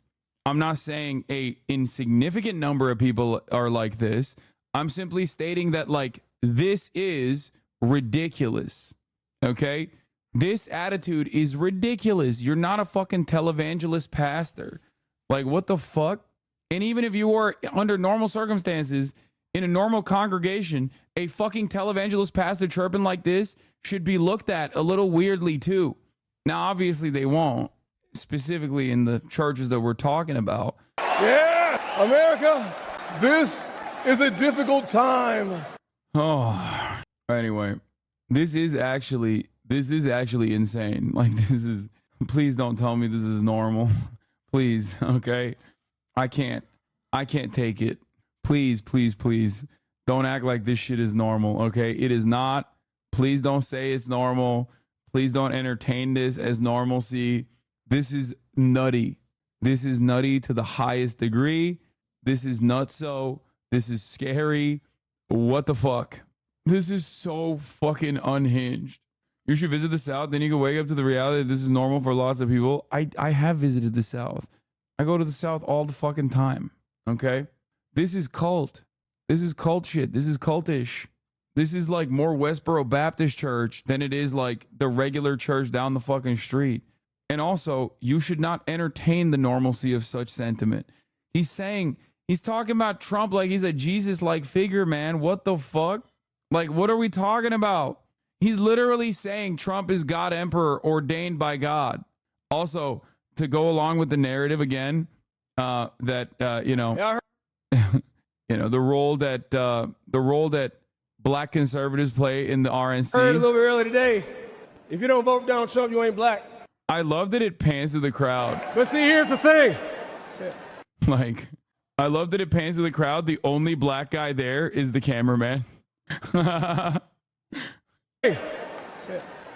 I'm not saying a insignificant number of people are like this. I'm simply stating that like this is ridiculous. Okay? This attitude is ridiculous. You're not a fucking televangelist pastor. Like, what the fuck? And even if you were under normal circumstances in a normal congregation, a fucking televangelist pastor chirping like this should be looked at a little weirdly too. Now, obviously they won't, specifically in the churches that we're talking about. Yeah, America, this is a difficult time. Oh, anyway, this is actually insane. Like, please don't tell me this is normal. Please, okay? I can't take it. Please, please, please. Don't act like this shit is normal, okay? It is not. Please don't say it's normal. Please don't entertain this as normalcy. This is nutty. This is nutty to the highest degree. This is nutso. This is scary. What the fuck? This is so fucking unhinged. You should visit the South, then you can wake up to the reality that this is normal for lots of people. I have visited the South. I go to the South all the fucking time, okay? This is cult. This is cult shit. This is cultish. This is like more Westboro Baptist Church than it is like the regular church down the fucking street. And also, you should not entertain the normalcy of such sentiment. He's talking about Trump like he's a Jesus-like figure, man. What the fuck? Like, what are we talking about? He's literally saying Trump is God Emperor ordained by God. Also, to go along with the narrative again, that the role that black conservatives play in the RNC. Heard a little bit earlier today. If you don't vote for Donald Trump, you ain't black. I love that it pans to the crowd. But see, here's the thing. Like, I love that it pans to the crowd. The only black guy there is the cameraman.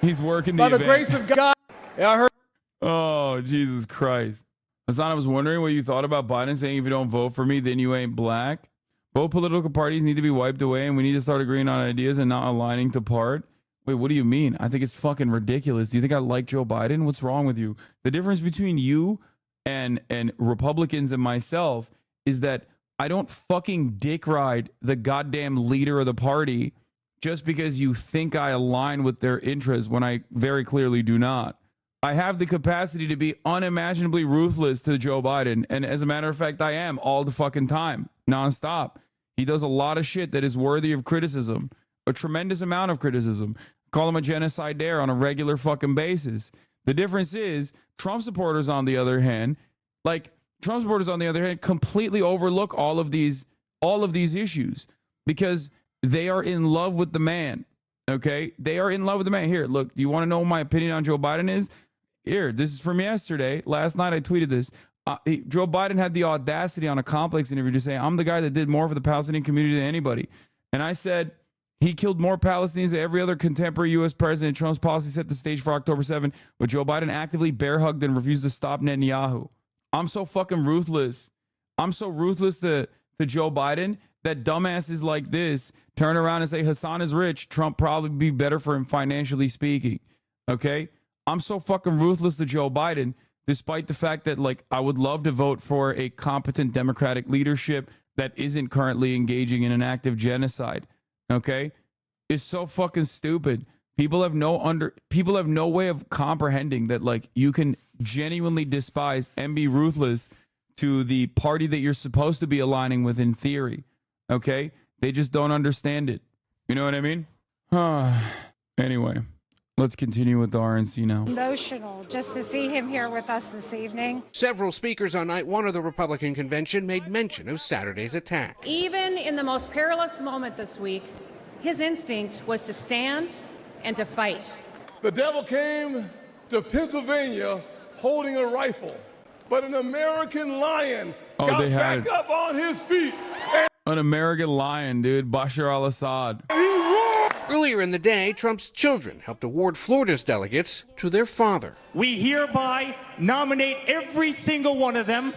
He's working the By the event. grace of God. Yeah, I heard. Oh, Jesus Christ. Hasan, I was wondering what you thought about Biden saying if you don't vote for me, then you ain't black. Both political parties need to be wiped away, and we need to start agreeing on ideas and not aligning to part. Wait, what do you mean? I think it's fucking ridiculous. Do you think I like Joe Biden? What's wrong with you? The difference between you and Republicans and myself is that I don't fucking dick ride the goddamn leader of the party just because you think I align with their interests when I very clearly do not. I have the capacity to be unimaginably ruthless to Joe Biden. And as a matter of fact, I am all the fucking time, nonstop. He does a lot of shit that is worthy of criticism, a tremendous amount of criticism. Call him a genocidaire on a regular fucking basis. The difference is Trump supporters, on the other hand, completely overlook all of these issues because they are in love with the man. Okay? They are in love with the man. Here, look, do you want to know what my opinion on Joe Biden is? Here, this is from yesterday. Last night I tweeted this. Joe Biden had the audacity on a Complex interview to say, I'm the guy that did more for the Palestinian community than anybody. And I said, he killed more Palestinians than every other contemporary U.S. president. Trump's policy set the stage for October 7, but Joe Biden actively bear hugged and refused to stop Netanyahu. I'm so fucking ruthless. I'm so ruthless to Joe Biden that dumbasses like this turn around and say Hasan is rich. Trump probably be better for him financially speaking. Okay? I'm so fucking ruthless to Joe Biden, despite the fact that, like, I would love to vote for a competent Democratic leadership that isn't currently engaging in an active genocide. Okay? It's so fucking stupid. People have no way of comprehending that, like, you can genuinely despise and be ruthless to the party that you're supposed to be aligning with in theory. Okay? They just don't understand it. You know what I mean? Anyway, let's continue with the RNC now. Emotional just to see him here with us this evening. Several speakers on night one of the Republican convention made mention of Saturday's attack. Even in the most perilous moment this week, his instinct was to stand and to fight. The devil came to Pennsylvania holding a rifle, but an American lion got back up on his feet. An American lion, dude. Bashar al-Assad. Earlier in the day, Trump's children helped award Florida's delegates to their father. We hereby nominate every single one of them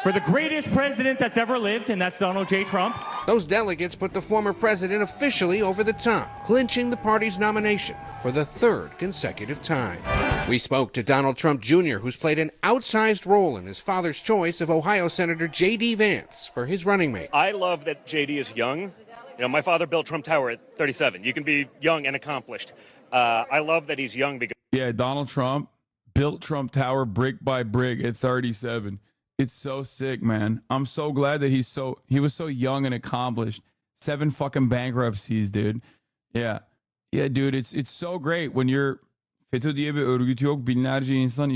for the greatest president that's ever lived, and that's Donald J. Trump. Those delegates put the former president officially over the top, clinching the party's nomination for the third consecutive time. We spoke to Donald Trump Jr., who's played an outsized role in his father's choice of Ohio Senator J.D. Vance for his running mate. I love that J.D. is young. You know, my father built Trump Tower at 37. You can be young and accomplished. I love that he's young because... Yeah, Donald Trump built Trump Tower brick by brick at 37. It's so sick, man. I'm so glad that he was so young and accomplished. 7 fucking bankruptcies, dude. Yeah. Yeah, dude, it's so great when you're... FETÖ diye bir örgüt yok. Binlerce insan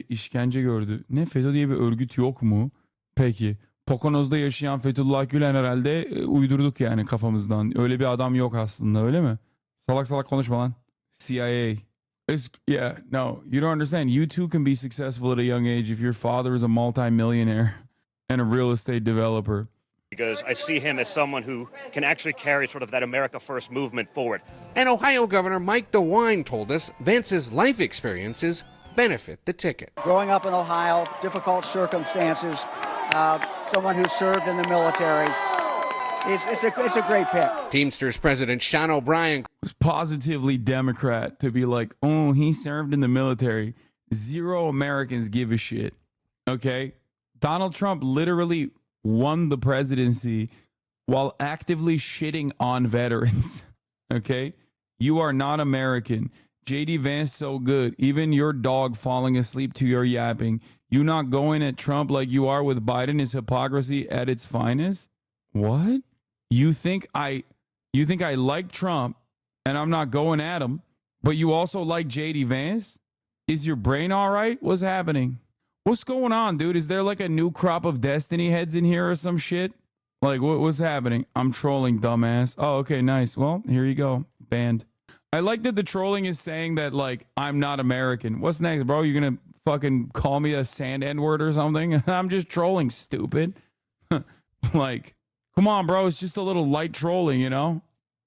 işkence gördü. Ne, FETÖ diye bir örgüt yok mu? Peki. Pokonoz'da yaşayan Fethullah Gülen herhalde uydurduk yani kafamızdan. Öyle bir adam yok aslında, öyle mi? Salak salak konuşma lan. CIA. Yeah, no, you don't understand. You too can be successful at a young age if your father is a multi-millionaire and a real estate developer. Because I see him as someone who can actually carry sort of that America First movement forward. And Ohio Governor Mike DeWine told us Vance's life experiences benefit the ticket. Growing up in Ohio, difficult circumstances, someone who served in the military. It's a great pick. Teamsters President Sean O'Brien was positively Democrat to be like, oh, he served in the military. Zero Americans give a shit. Okay? Donald Trump literally won the presidency while actively shitting on veterans. Okay? You are not American. JD Vance so good. Even your dog falling asleep to your yapping. You not going at Trump like you are with Biden is hypocrisy at its finest? What? You think I like Trump and I'm not going at him, but you also like JD Vance? Is your brain all right? What's happening? What's going on, dude? Is there like a new crop of Destiny heads in here or some shit? Like, what's happening? I'm trolling, dumbass. Oh, okay, nice. Well, here you go. Banned. I like that the trolling is saying that, like, I'm not American. What's next, bro? You're going to fucking call me a sand N-word or something? I'm just trolling, stupid. Like, come on, bro. It's just a little light trolling, you know?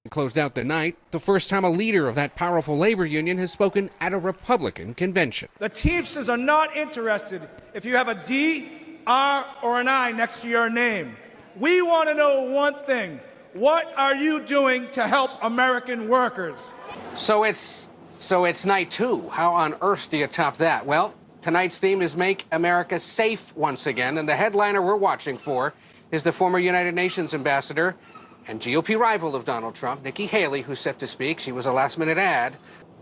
Closed out the night, the first time a leader of that powerful labor union has spoken at a Republican convention. The Teamsters are not interested if you have a D, R, or an I next to your name. We want to know one thing. What are you doing to help American workers? So it's night 2. How on earth do you top that? Well, tonight's theme is Make America Safe once again, and the headliner we're watching for is the former United Nations ambassador and GOP rival of Donald Trump, Nikki Haley, who's set to speak. She was a last-minute ad.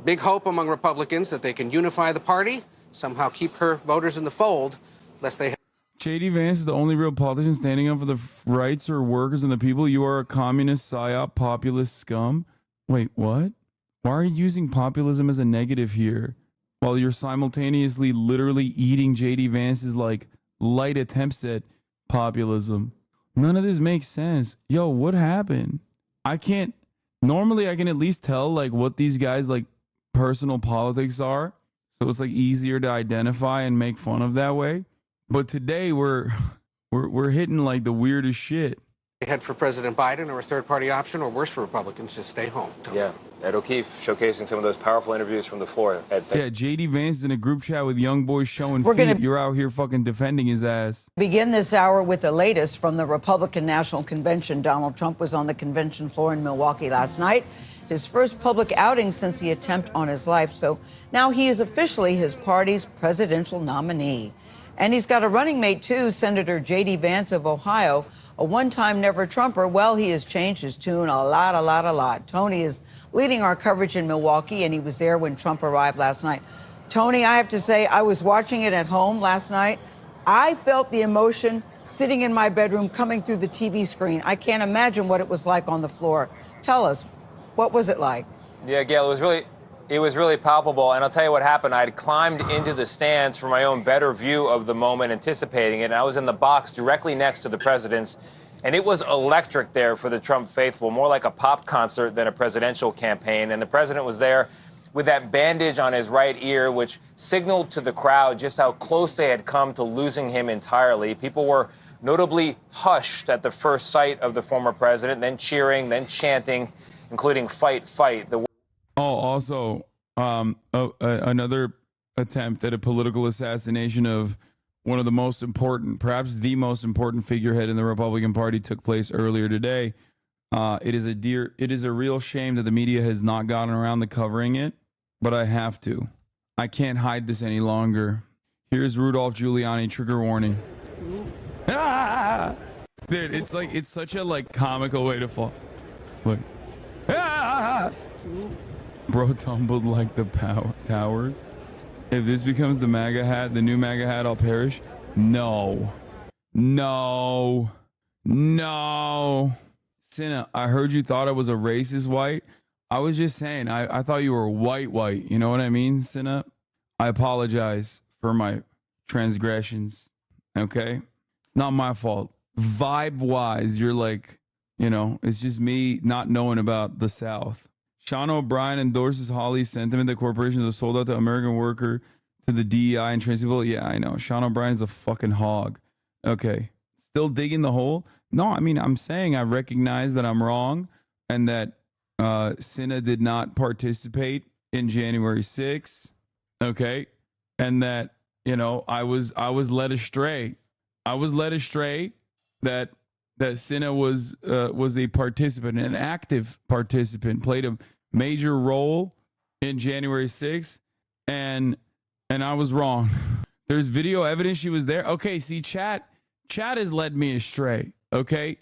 Big hope among Republicans that they can unify the party, somehow keep her voters in the fold, lest they... JD Vance is the only real politician standing up for the rights or workers and the people. You are a communist, psyop, populist scum. Wait, what? Why are you using populism as a negative here while you're simultaneously literally eating JD Vance's, like, light attempts at populism? None of this makes sense. Yo, what happened? Normally I can at least tell, like, what these guys, like, personal politics are. So it's, like, easier to identify and make fun of that way. But today we're hitting, like, the weirdest shit. Head for President Biden or a third-party option, or worse for Republicans, just stay home. Yeah, Ed O'Keefe showcasing some of those powerful interviews from the floor. Ed, yeah, JD Vance is in a group chat with young boys showing feet. You're out here fucking defending his ass. Begin this hour with the latest from the Republican National Convention. Donald Trump was on the convention floor in Milwaukee last night, his first public outing since the attempt on his life. So now he is officially his party's presidential nominee. And he's got a running mate, too, Senator J.D. Vance of Ohio, a one-time never-Trumper. Well, he has changed his tune a lot. Tony is leading our coverage in Milwaukee, and he was there when Trump arrived last night. Tony, I have to say, I was watching it at home last night. I felt the emotion sitting in my bedroom coming through the TV screen. I can't imagine what it was like on the floor. Tell us, what was it like? Yeah, Gail, it was really palpable, and I'll tell you what happened. I had climbed into the stands for my own better view of the moment, anticipating it, and I was in the box directly next to the president's, and it was electric there for the Trump faithful, more like a pop concert than a presidential campaign, and the president was there with that bandage on his right ear, which signaled to the crowd just how close they had come to losing him entirely. People were notably hushed at the first sight of the former president, then cheering, then chanting, including "Fight, fight." Also, another attempt at a political assassination of one of the most important, perhaps the most important figurehead in the Republican Party took place earlier today. It is a real shame that the media has not gotten around to covering it, but I have to. I can't hide this any longer. Here's Rudolph Giuliani, trigger warning. Ah! Dude, it's such a, like, comical way to fall. Look. Ah! Bro tumbled like the towers. If this becomes the MAGA hat, the new MAGA hat, I'll perish. No. Cinna, I heard you thought I was a racist white. I was just saying, I thought you were white. You know what I mean, Cinna? I apologize for my transgressions. Okay? It's not my fault. Vibe-wise, you're like, you know, it's just me not knowing about the South. Sean O'Brien endorses Hawley's sentiment that corporations are sold out to American worker, to the DEI and trans people. Yeah, I know. Sean O'Brien's a fucking hog. Okay. Still digging the hole? No, I mean, I'm saying I recognize that I'm wrong and that Cinna did not participate in January 6th. Okay. And that, you know, I was led astray. I was led astray that Cinna was a participant, an active participant, played a major role in January 6th, and I was wrong. There's video evidence she was there. Okay, see, chat has led me astray, okay?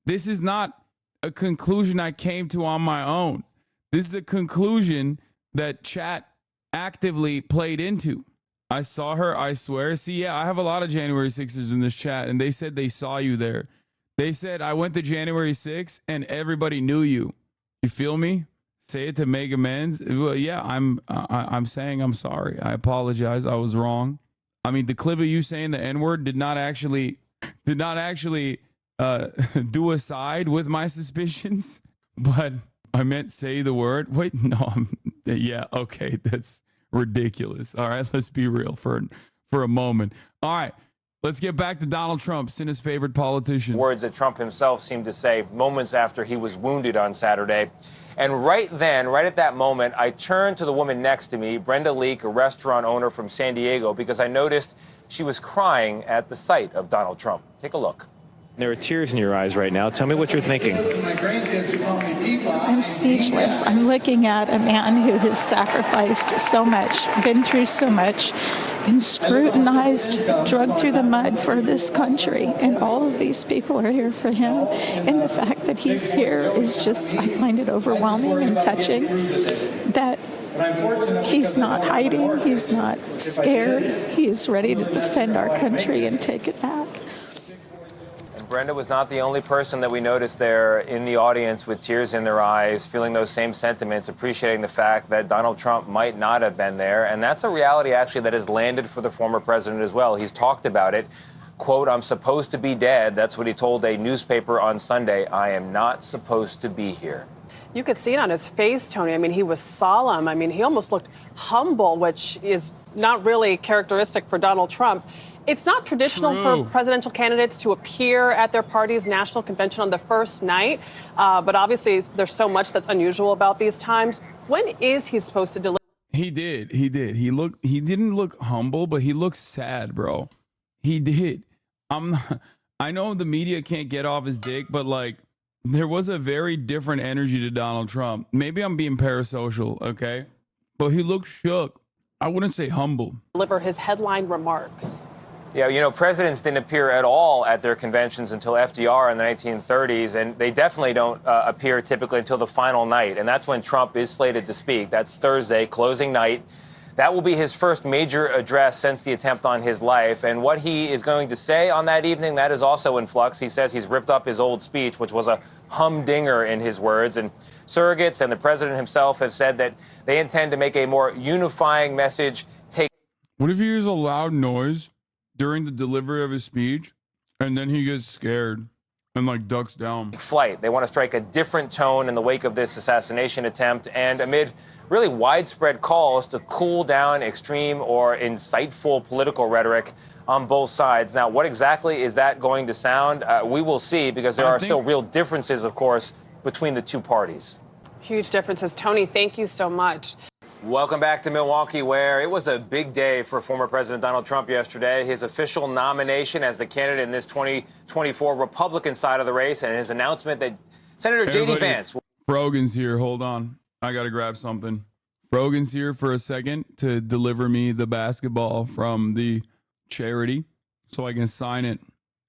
This is not a conclusion I came to on my own. This is a conclusion that chat actively played into. I saw her, I swear. See, yeah, I have a lot of January 6ers in this chat, and they said they saw you there. They said, I went to January 6th, and everybody knew you. You feel me? Say it to make amends. Well, yeah, I'm saying I'm sorry. I apologize. I was wrong. I mean, the clip of you saying the N-word did not actually do aside with my suspicions, but I meant say the word. Wait, no, yeah, okay, that's ridiculous. All right, let's be real for a moment. All right, let's get back to Donald Trump, Sinner's favorite politician. Words that Trump himself seemed to say moments after he was wounded on Saturday. And right then, right at that moment, I turned to the woman next to me, Brenda Leak, a restaurant owner from San Diego, because I noticed she was crying at the sight of Donald Trump. Take a look. There are tears in your eyes right now. Tell me what you're thinking. I'm speechless. I'm looking at a man who has sacrificed so much, been through so much, been scrutinized, drugged through the mud for this country. And all of these people are here for him. And the fact that he's here is just, I find it overwhelming and touching that he's not hiding, he's not scared, he's ready to defend our country and take it back. Brenda was not the only person that we noticed there in the audience with tears in their eyes, feeling those same sentiments, appreciating the fact that Donald Trump might not have been there. And that's a reality, actually, that has landed for the former president as well. He's talked about it. Quote, I'm supposed to be dead. That's what he told a newspaper on Sunday. I am not supposed to be here. You could see it on his face, Tony. I mean, he was solemn. I mean, he almost looked humble, which is not really characteristic for Donald Trump. It's not traditional for presidential candidates to appear at their party's national convention on the first night, but obviously there's so much that's unusual about these times. When is he supposed to deliver? He did. He didn't look humble, but he looked sad, bro. He did. I know the media can't get off his dick, but like there was a very different energy to Donald Trump. Maybe I'm being parasocial, okay? But he looked shook. I wouldn't say humble. Deliver his headline remarks. Yeah, you know, presidents didn't appear at all at their conventions until FDR in the 1930s, and they definitely don't appear typically until the final night, and that's when Trump is slated to speak. That's Thursday, closing night. That will be his first major address since the attempt on his life, and what he is going to say on that evening, that is also in flux. He says he's ripped up his old speech, which was a humdinger in his words, and surrogates and the president himself have said that they intend to make a more unifying message. What if he hears a loud noise during the delivery of his speech, and then he gets scared and like ducks down? Flight. They want to strike a different tone in the wake of this assassination attempt, and amid really widespread calls to cool down extreme or insightful political rhetoric on both sides. Now, what exactly is that going to sound? We will see, because there are still real differences, of course, between the two parties. Huge differences. Tony, thank you so much. Welcome back to Milwaukee, where it was a big day for former President Donald Trump yesterday. His official nomination as the candidate in this 2024 Republican side of the race, and his announcement that Senator J.D. Vance. Frogan's here. Hold on. I got to grab something. Frogan's here for a second to deliver me the basketball from the charity so I can sign it,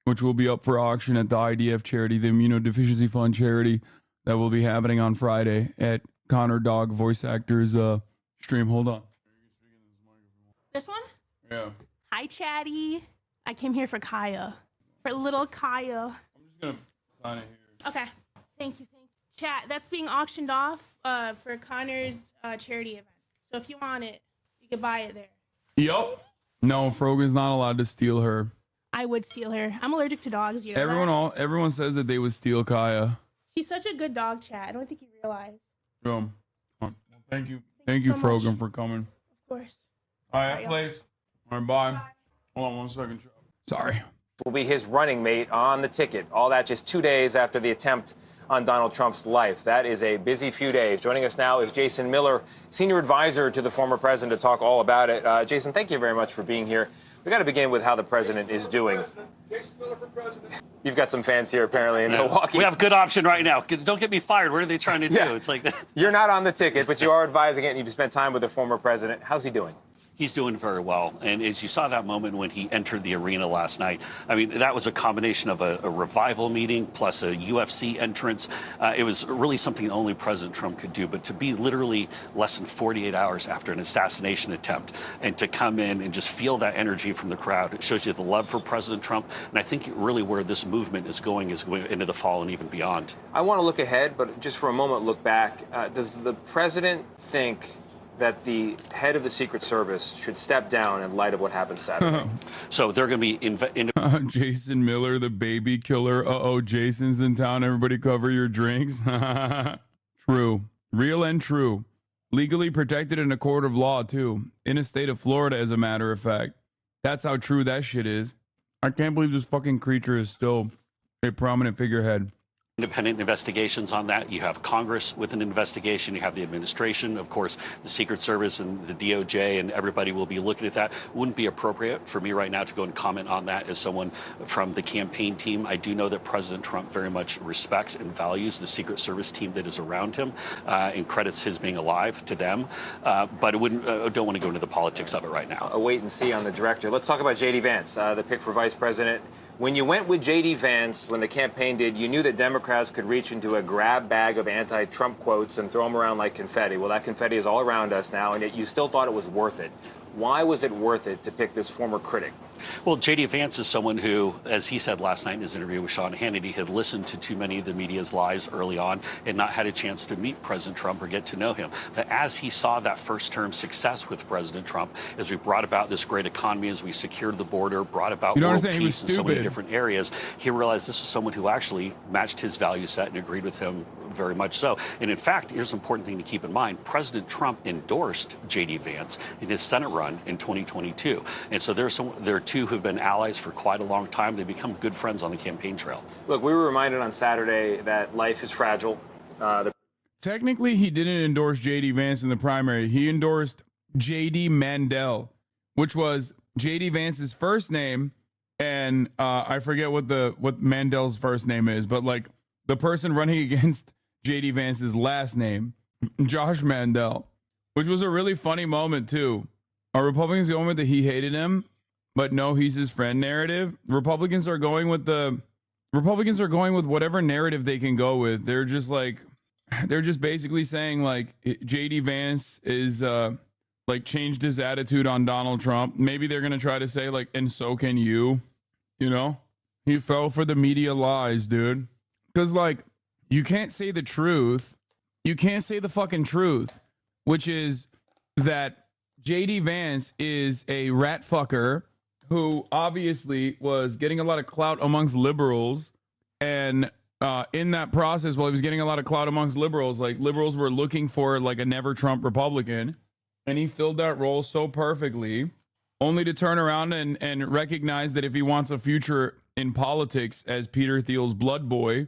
which will be up for auction at the IDF charity, the Immunodeficiency Fund charity, that will be happening on Friday at Connor Dog voice actors stream. Hold on. This one? Yeah. Hi, Chatty. I came here for Kaya. For little Kaya. I'm just going to sign it here. Okay. Thank you. Chat, that's being auctioned off for Connor's charity event. So if you want it, you can buy it there. Yup. No, Frogan's not allowed to steal her. I would steal her. I'm allergic to dogs. You know Everyone says that they would steal Kaya. She's such a good dog, Chat. I don't think you realize. Well, thank you. Thank you, so Frogan, much for coming. Of course. All right, please. All right, bye. Hold on 1 second. Sorry. Will be his running mate on the ticket. All that just 2 days after the attempt on Donald Trump's life. That is a busy few days. Joining us now is Jason Miller, senior advisor to the former president, to talk all about it. Jason, thank you very much for being here. We got to begin with how the president is doing. You've got some fans here apparently in Milwaukee. We have a good option right now. Don't get me fired. What are they trying to do? It's like You're not on the ticket, but you are advising it, and you've spent time with the former president. How's he doing? He's doing very well. And as you saw that moment when he entered the arena last night, I mean, that was a combination of a revival meeting plus a UFC entrance. It was really something only President Trump could do. But to be literally less than 48 hours after an assassination attempt and to come in and just feel that energy from the crowd, it shows you the love for President Trump. And I think really where this movement is going into the fall and even beyond. I want to look ahead, but just for a moment, look back. Does the president think that the head of the Secret Service should step down in light of what happened Saturday? So they're going to be Jason Miller, the baby killer. Uh-oh, Jason's in town. Everybody cover your drinks. True. Real and true. Legally protected in a court of law, too. In a state of Florida, as a matter of fact. That's how true that shit is. I can't believe this fucking creature is still a prominent figurehead. Independent investigations on that. You have Congress with an investigation. You have the administration, of course, the Secret Service and the DOJ, and everybody will be looking at that. Wouldn't be appropriate for me right now to go and comment on that as someone from the campaign team. I do know that President Trump very much respects and values the Secret Service team that is around him and credits his being alive to them. But I don't want to go into the politics of it right now. A wait and see on the director. Let's talk about J.D. Vance, the pick for vice president. When you went with J.D. Vance, when the campaign did, you knew that Democrats could reach into a grab bag of anti-Trump quotes and throw them around like confetti. Well, that confetti is all around us now, and yet you still thought it was worth it. Why was it worth it to pick this former critic? Well, J.D. Vance is someone who, as he said last night in his interview with Sean Hannity, had listened to too many of the media's lies early on and not had a chance to meet President Trump or get to know him. But as he saw that first-term success with President Trump, as we brought about this great economy, as we secured the border, brought about world peace in so many different areas, he realized this was someone who actually matched his value set and agreed with him very much so. And in fact, here's an important thing to keep in mind. President Trump endorsed J.D. Vance in his Senate run in 2022. And so there are two who've been allies for quite a long time. They become good friends on the campaign trail. Look, we were reminded on Saturday that life is fragile. Technically, he didn't endorse J.D. Vance in the primary. He endorsed J.D. Mandel, which was J.D. Vance's first name. And I forget what Mandel's first name is, but like the person running against J.D. Vance's last name, Josh Mandel, which was a really funny moment too. Are Republicans going with the he hated him, but no, he's his friend narrative? Republicans are going with whatever narrative they can go with. They're just basically saying like J.D. Vance is like changed his attitude on Donald Trump. Maybe they're gonna try to say like, and so can you, you know? He fell for the media lies, dude. Because like, you can't say the truth. You can't say the fucking truth, which is that J.D. Vance is a rat fucker who obviously was getting a lot of clout amongst liberals. And in that process, while he was getting a lot of clout amongst liberals, like liberals were looking for like a never Trump Republican. And he filled that role so perfectly, only to turn around and recognize that if he wants a future in politics as Peter Thiel's blood boy,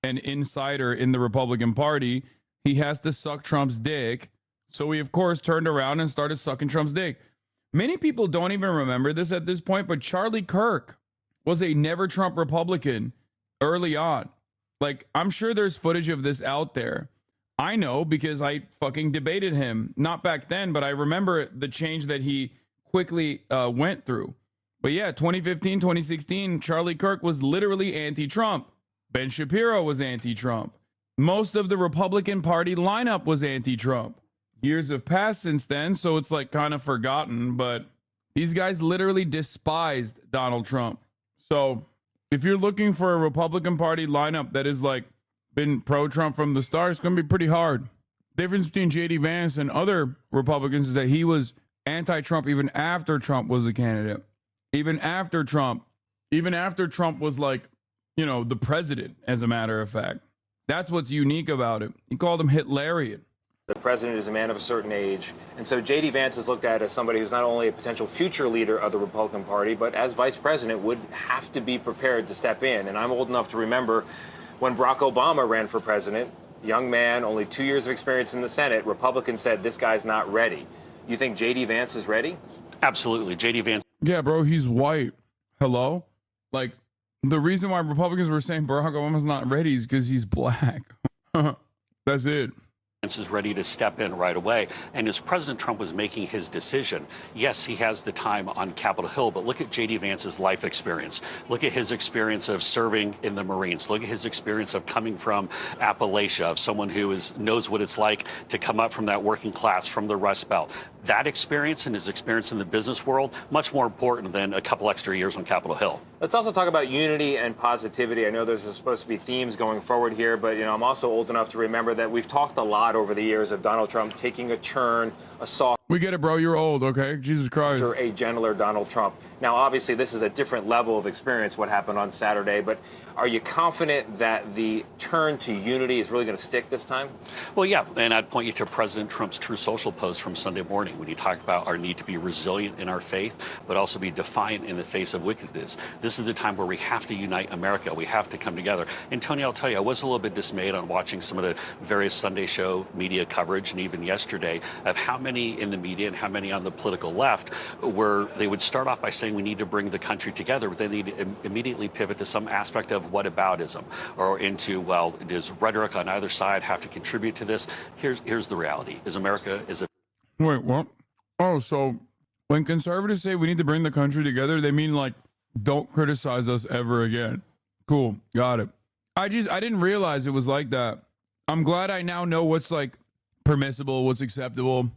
an insider in the Republican Party, he has to suck Trump's dick. So he, of course, turned around and started sucking Trump's dick. Many people don't even remember this at this point, but Charlie Kirk was a never Trump Republican early on. Like, I'm sure there's footage of this out there. I know because I fucking debated him. Not back then, but I remember the change that he quickly went through. But yeah, 2015, 2016, Charlie Kirk was literally anti-Trump. Ben Shapiro was anti-Trump. Most of the Republican Party lineup was anti-Trump. Years have passed since then, so it's like kind of forgotten, but these guys literally despised Donald Trump. So if you're looking for a Republican Party lineup that is like been pro-Trump from the start, it's going to be pretty hard. The difference between J.D. Vance and other Republicans is that he was anti-Trump even after Trump was a candidate. Even after Trump was like, you know, the president, as a matter of fact. That's what's unique about it. He called him Hitlerian. The president is a man of a certain age, and so J.D. Vance is looked at as somebody who's not only a potential future leader of the Republican Party, but as vice president would have to be prepared to step in. And I'm old enough to remember when Barack Obama ran for president, young man, only 2 years of experience in the Senate, Republicans said, this guy's not ready. You think J.D. Vance is ready? Absolutely. J.D. Vance. Yeah, bro, he's white. Hello? Like, the reason why Republicans were saying Barack Obama's not ready is because he's black. That's it. is ready to step in right away. And as President Trump was making his decision, yes, he has the time on Capitol Hill, but look at J.D. Vance's life experience. Look at his experience of serving in the Marines. Look at his experience of coming from Appalachia, of someone who knows what it's like to come up from that working class, from the Rust Belt. That experience and his experience in the business world, much more important than a couple extra years on Capitol Hill. Let's also talk about unity and positivity. I know there's supposed to be themes going forward here, but I'm also old enough to remember that we've talked a lot over the years of Donald Trump taking a turn, a soft. We get it, bro. You're old, okay? Jesus Christ. A gentler Donald Trump. Now, obviously, this is a different level of experience, what happened on Saturday, but are you confident that the turn to unity is really going to stick this time? Well, yeah, and I'd point you to President Trump's True Social post from Sunday morning when he talked about our need to be resilient in our faith, but also be defiant in the face of wickedness. This is the time where we have to unite America. We have to come together. And Tony, I'll tell you, I was a little bit dismayed on watching some of the various Sunday show media coverage, and even yesterday, of how many in the media and how many on the political left where they would start off by saying we need to bring the country together, but then they'd immediately pivot to some aspect of whataboutism or into, well, does rhetoric on either side have to contribute to this? Here's the reality: is America is a. Wait, what? Oh, so when conservatives say we need to bring the country together, they mean like don't criticize us ever again. Cool, got it. I didn't realize it was like that. I'm glad I now know what's like permissible, what's acceptable,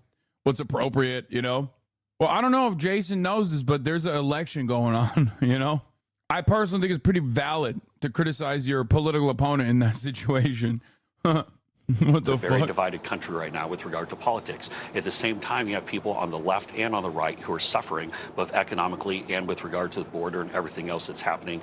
what's appropriate, Well, I don't know if Jason knows this, but there's an election going on, I personally think it's pretty valid to criticize your political opponent in that situation. What the fuck? It's a very fuck? divided country right now with regard to politics. At the same time, you have people on the left and on the right who are suffering both economically and with regard to the border and everything else that's happening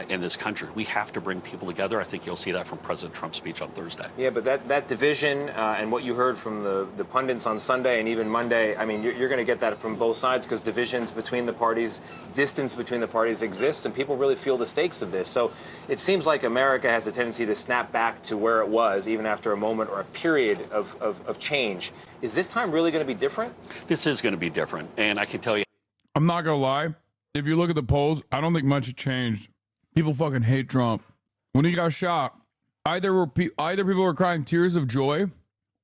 in this country. We have to bring people together. I think you'll see that from President Trump's speech on Thursday. Yeah, but that division and what you heard from the pundits on Sunday and even Monday, I mean, you're going to get that from both sides because divisions between the parties, distance between the parties exists, and people really feel the stakes of this. So it seems like America has a tendency to snap back to where it was, even after a moment or a period of change. Is this time really going to be different? This is going to be different, and I can tell you. I'm not going to lie. If you look at the polls, I don't think much has changed. People fucking hate Trump. When he got shot, either people were crying tears of joy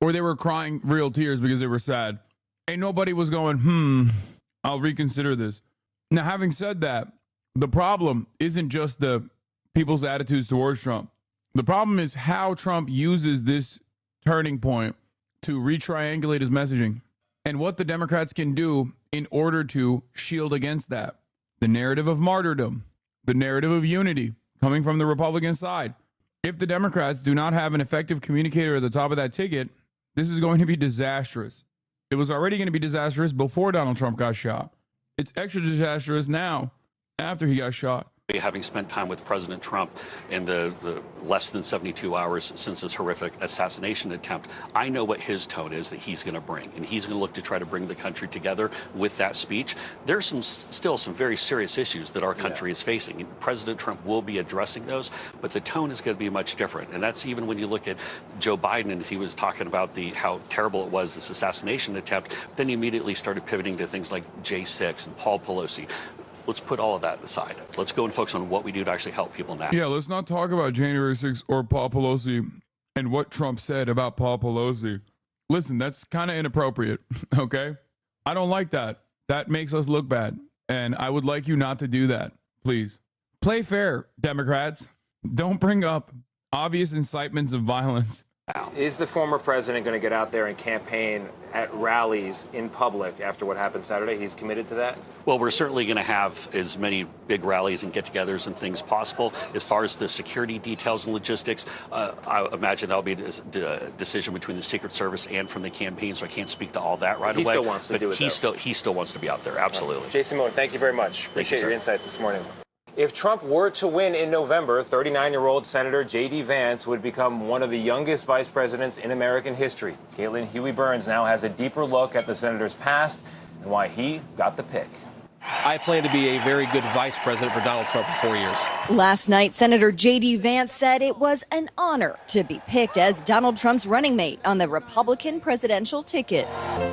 or they were crying real tears because they were sad. And nobody was going, I'll reconsider this. Now, having said that, the problem isn't just the people's attitudes towards Trump. The problem is how Trump uses this turning point to retriangulate his messaging and what the Democrats can do in order to shield against that. The narrative of martyrdom, the narrative of unity coming from the Republican side. If the Democrats do not have an effective communicator at the top of that ticket, this is going to be disastrous. It was already going to be disastrous before Donald Trump got shot. It's extra disastrous now after he got shot. Having spent time with President Trump in the less than 72 hours since his horrific assassination attempt, I know what his tone is that he's going to bring, and he's going to look to try to bring the country together with that speech. There's still some very serious issues that our country is facing, and President Trump will be addressing those, but the tone is going to be much different, and that's even when you look at Joe Biden, and he was talking about how terrible it was, this assassination attempt, then he immediately started pivoting to things like J6 and Paul Pelosi. Let's put all of that aside. Let's go and focus on what we do to actually help people now. Yeah, let's not talk about January 6th or Paul Pelosi and what Trump said about Paul Pelosi. Listen, that's kind of inappropriate, okay? I don't like that. That makes us look bad. And I would like you not to do that, please. Play fair, Democrats. Don't bring up obvious incitements of violence. Is the former president going to get out there and campaign at rallies in public after what happened Saturday? He's committed to that? Well, we're certainly going to have as many big rallies and get-togethers and things possible. As far as the security details and logistics, I imagine that'll be a decision between the Secret Service and from the campaign, so I can't speak to all that right away. He still wants to do it, though. He still wants to be out there, absolutely. Jason Miller, thank you very much. Appreciate your insights this morning. If Trump were to win in November, 39-year-old Senator J.D. Vance would become one of the youngest vice presidents in American history. Caitlin Huey Burns now has a deeper look at the senator's past and why he got the pick. I plan to be a very good vice president for Donald Trump for 4 years. Last night, Senator J.D. Vance said it was an honor to be picked as Donald Trump's running mate on the Republican presidential ticket.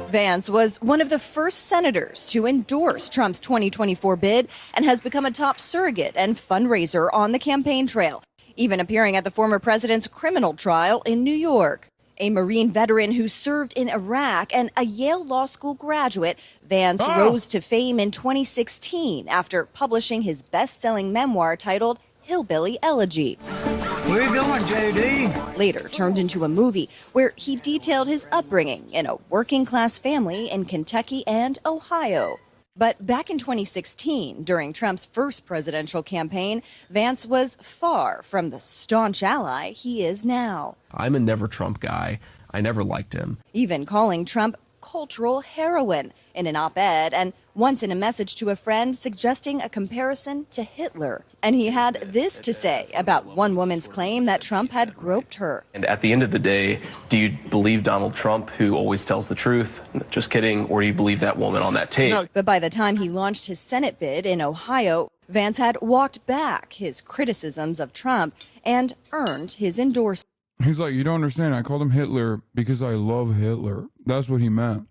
Vance was one of the first senators to endorse Trump's 2024 bid and has become a top surrogate and fundraiser on the campaign trail, even appearing at the former president's criminal trial in New York. A Marine veteran who served in Iraq and a Yale Law School graduate, Vance rose to fame in 2016 after publishing his best-selling memoir titled Hillbilly Elegy. What are you doing, JD? Later turned into a movie where he detailed his upbringing in a working-class family in Kentucky and Ohio. But back in 2016, during Trump's first presidential campaign, Vance was far from the staunch ally he is now. I'm a never Trump guy. I never liked him. Even calling Trump cultural heroin in an op-ed, and once in a message to a friend suggesting a comparison to Hitler. And he had this to say about one woman's claim that Trump had groped her. And at the end of the day, do you believe Donald Trump, who always tells the truth? Just kidding. Or do you believe that woman on that tape? But by the time he launched his Senate bid in Ohio, Vance had walked back his criticisms of Trump and earned his endorsement. He's like, you don't understand. I called him Hitler because I love Hitler. That's what he meant.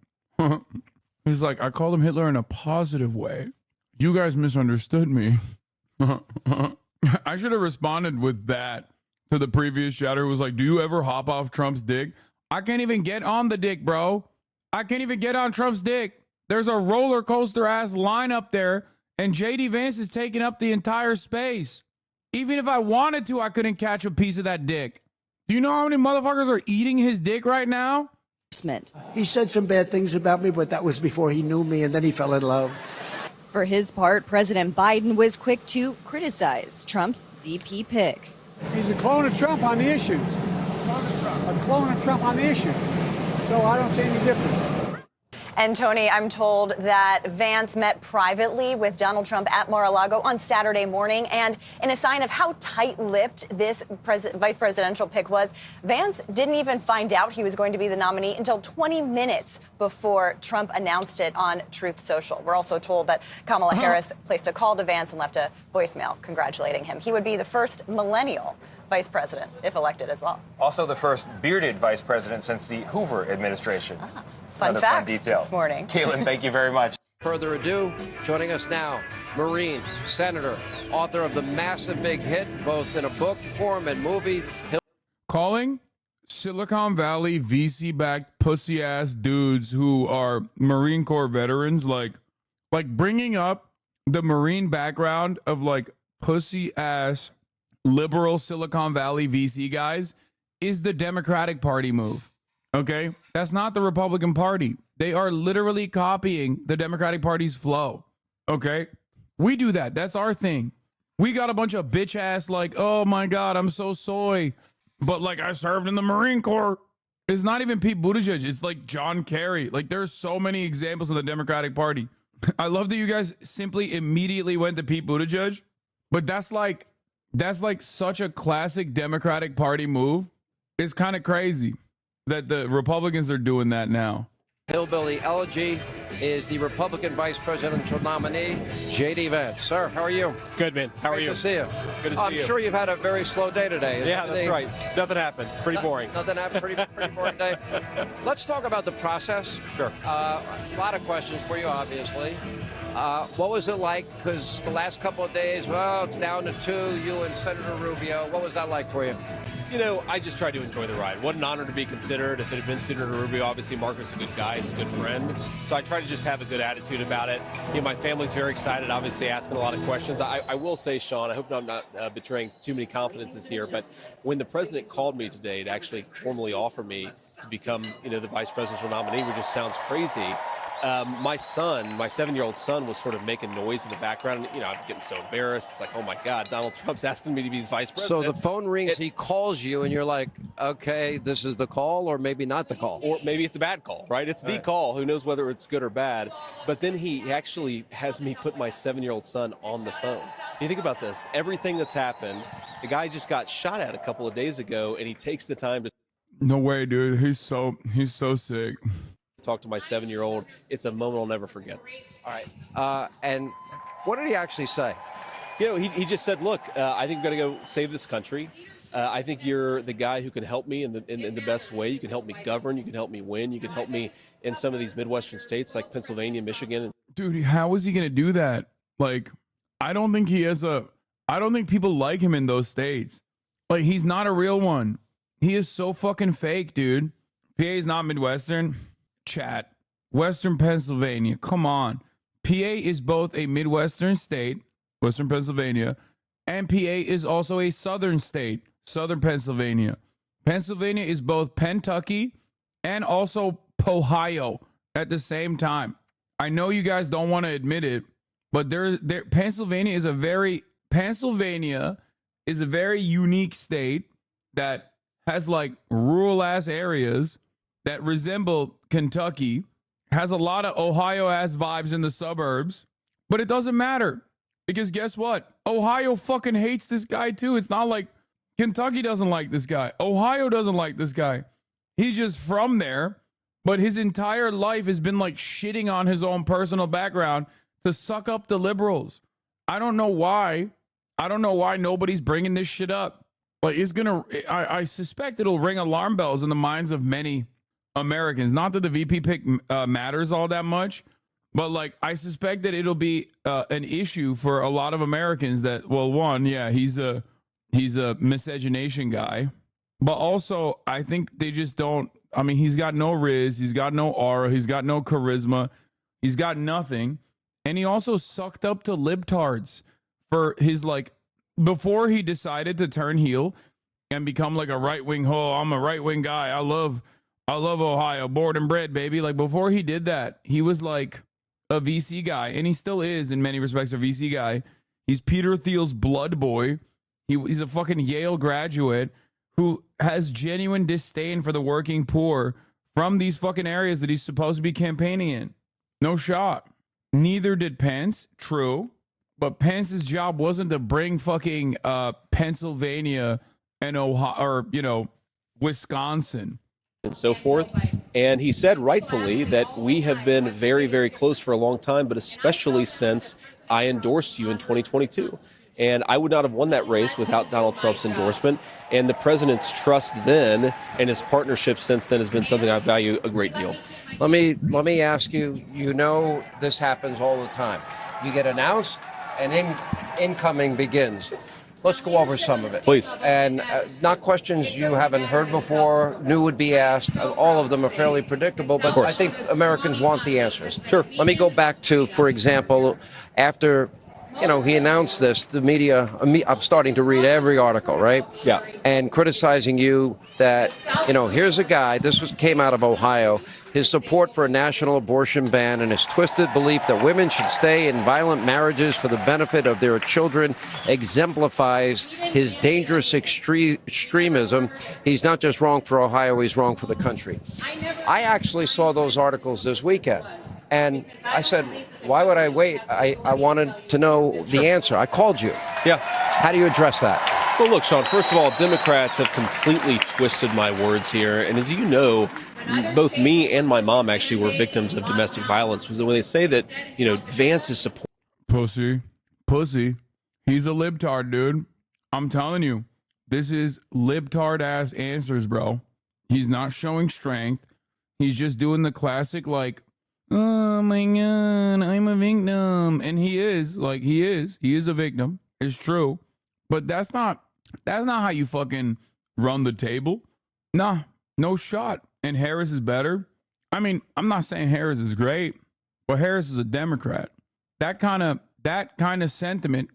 He's like, I called him Hitler in a positive way. You guys misunderstood me. I should have responded with that to the previous chatter who was like, do you ever hop off Trump's dick? I can't even get on the dick, bro. I can't even get on Trump's dick. There's a roller coaster ass line up there, and JD Vance is taking up the entire space. Even if I wanted to, I couldn't catch a piece of that dick. Do you know how many motherfuckers are eating his dick right now? He said some bad things about me, but that was before he knew me, and then he fell in love. For his part, President Biden was quick to criticize Trump's VP pick. He's a clone of Trump on the issues. A clone of Trump on the issues. So I don't see any difference. And Tony, I'm told that Vance met privately with Donald Trump at Mar-a-Lago on Saturday morning. And in a sign of how tight-lipped this vice presidential pick was, Vance didn't even find out he was going to be the nominee until 20 minutes before Trump announced it on Truth Social. We're also told that Kamala Harris placed a call to Vance and left a voicemail congratulating him. He would be the first millennial vice president, if elected as well. Also the first bearded vice president since the Hoover administration. Fun Another facts detail this morning. Caitlin, thank you very much. Further ado, joining us now, Marine, Senator, author of the massive big hit, both in a book form and movie. Calling Silicon Valley VC-backed pussy-ass dudes who are Marine Corps veterans, like bringing up the Marine background of like pussy-ass liberal Silicon Valley VC guys is the Democratic Party move. Okay? That's not the Republican Party. They are literally copying the Democratic Party's flow. Okay? We do that. That's our thing. We got a bunch of bitch ass like, oh my God, I'm so soy. But like I served in the Marine Corps. It's not even Pete Buttigieg. It's like John Kerry. Like there's so many examples of the Democratic Party. I love that you guys simply immediately went to Pete Buttigieg. But that's like such a classic Democratic Party move. It's kind of crazy that the Republicans are doing that now. Hillbilly Elegy is the Republican vice presidential nominee, J.D. Vance. Sir, how are you? Good, man. How are you? Good to see you. Good to see you. I'm sure you've had a very slow day today. Yeah, that's right. Nothing happened. Pretty boring. Nothing happened. Pretty boring day. Let's talk about the process. Sure. A lot of questions for you, obviously. What was it like? Because the last couple of days, well, it's down to two, you and Senator Rubio. What was that like for you? You know, I just tried to enjoy the ride. What an honor to be considered. If it had been Senator Rubio, obviously Marco's a good guy, he's a good friend. So I try to just have a good attitude about it. You know, my family's very excited, obviously asking a lot of questions. I will say, Sean, I hope I'm not betraying too many confidences here, but when the president called me today to actually formally offer me to become, you know, the vice presidential nominee, which just sounds crazy. My son, my 7-year-old son, was sort of making noise in the background. You know, I'm getting so embarrassed. It's like, oh my God, Donald Trump's asking me to be his vice president. So the phone rings, he calls you, and you're like, okay, this is the call, or maybe not the call. Or maybe it's a bad call, right? It's the call. Who knows whether it's good or bad? But then he actually has me put my 7-year-old son on the phone. You think about this. Everything that's happened, the guy just got shot at a couple of days ago, and he takes the time to... No way, dude. He's so sick. Talk to my 7-year-old. It's a moment I'll never forget. All right. And what did he actually say? You know, he just said, look, I think we've got to go save this country. I think you're the guy who can help me in the best way. You can help me govern. You can help me win. You can help me in some of these Midwestern states like Pennsylvania, Michigan. Dude, how is he going to do that? Like, I don't think people like him in those states. Like, he's not a real one. He is so fucking fake, dude. PA is not Midwestern. Chat. Western Pennsylvania. Come on. PA is both a Midwestern state, Western Pennsylvania, and PA is also a Southern state, Southern Pennsylvania. Pennsylvania is both Pentucky and also Ohio at the same time. I know you guys don't want to admit it, but Pennsylvania is a very unique state that has like rural ass areas that resemble Kentucky, has a lot of Ohio ass vibes in the suburbs, but it doesn't matter because guess what? Ohio fucking hates this guy too. It's not like Kentucky doesn't like this guy. Ohio doesn't like this guy. He's just from there, but his entire life has been like shitting on his own personal background to suck up the liberals. I don't know why. I don't know why nobody's bringing this shit up. Like I suspect it'll ring alarm bells in the minds of many Americans. Not that the VP pick matters all that much, but like I suspect that it'll be an issue for a lot of Americans that, well, one, yeah, he's a miscegenation guy, but also I think they just don't. I mean, he's got no riz, he's got no aura, he's got no charisma, he's got nothing, and he also sucked up to libtards for his like before he decided to turn heel and become like a right-wing I'm a right-wing guy. I love Ohio, born and bred, baby. Like before he did that, he was like a VC guy, and he still is in many respects a VC guy. He's Peter Thiel's blood boy. He's a fucking Yale graduate who has genuine disdain for the working poor from these fucking areas that he's supposed to be campaigning in. No shot. Neither did Pence, true. But Pence's job wasn't to bring fucking Pennsylvania and Ohio, or, Wisconsin. And so forth. And he said rightfully that we have been very, very close for a long time, but especially since I endorsed you in 2022. And I would not have won that race without Donald Trump's endorsement. And the president's trust then and his partnership since then has been something I value a great deal. Let me ask you, this happens all the time. You get announced and incoming begins. Let's go over some of it. Please. And not questions you haven't heard before, knew would be asked. All of them are fairly predictable, but I think Americans want the answers. Sure. Let me go back to, for example, after he announced this, the media, I'm starting to read every article, right? Yeah. And criticizing you that, here's a guy, came out of Ohio, his support for a national abortion ban and his twisted belief that women should stay in violent marriages for the benefit of their children exemplifies his dangerous extremism. He's not just wrong for Ohio, he's wrong for the country. I actually saw those articles this weekend. And I said, why would I wait? I wanted to know the answer. I called you. Yeah. How do you address that? Well, look, Sean, first of all, Democrats have completely twisted my words here. And as you know, both me and my mom actually were victims of domestic violence. When they say that, Vance is support. Pussy. He's a libtard, dude. I'm telling you, this is libtard ass answers, bro. He's not showing strength. He's just doing the classic, like, oh my God, I'm a victim. And he is a victim. It's true. But that's not how you fucking run the table. Nah, no shot. And Harris is better. I mean, I'm not saying Harris is great, but Harris is a Democrat. That kind of sentiment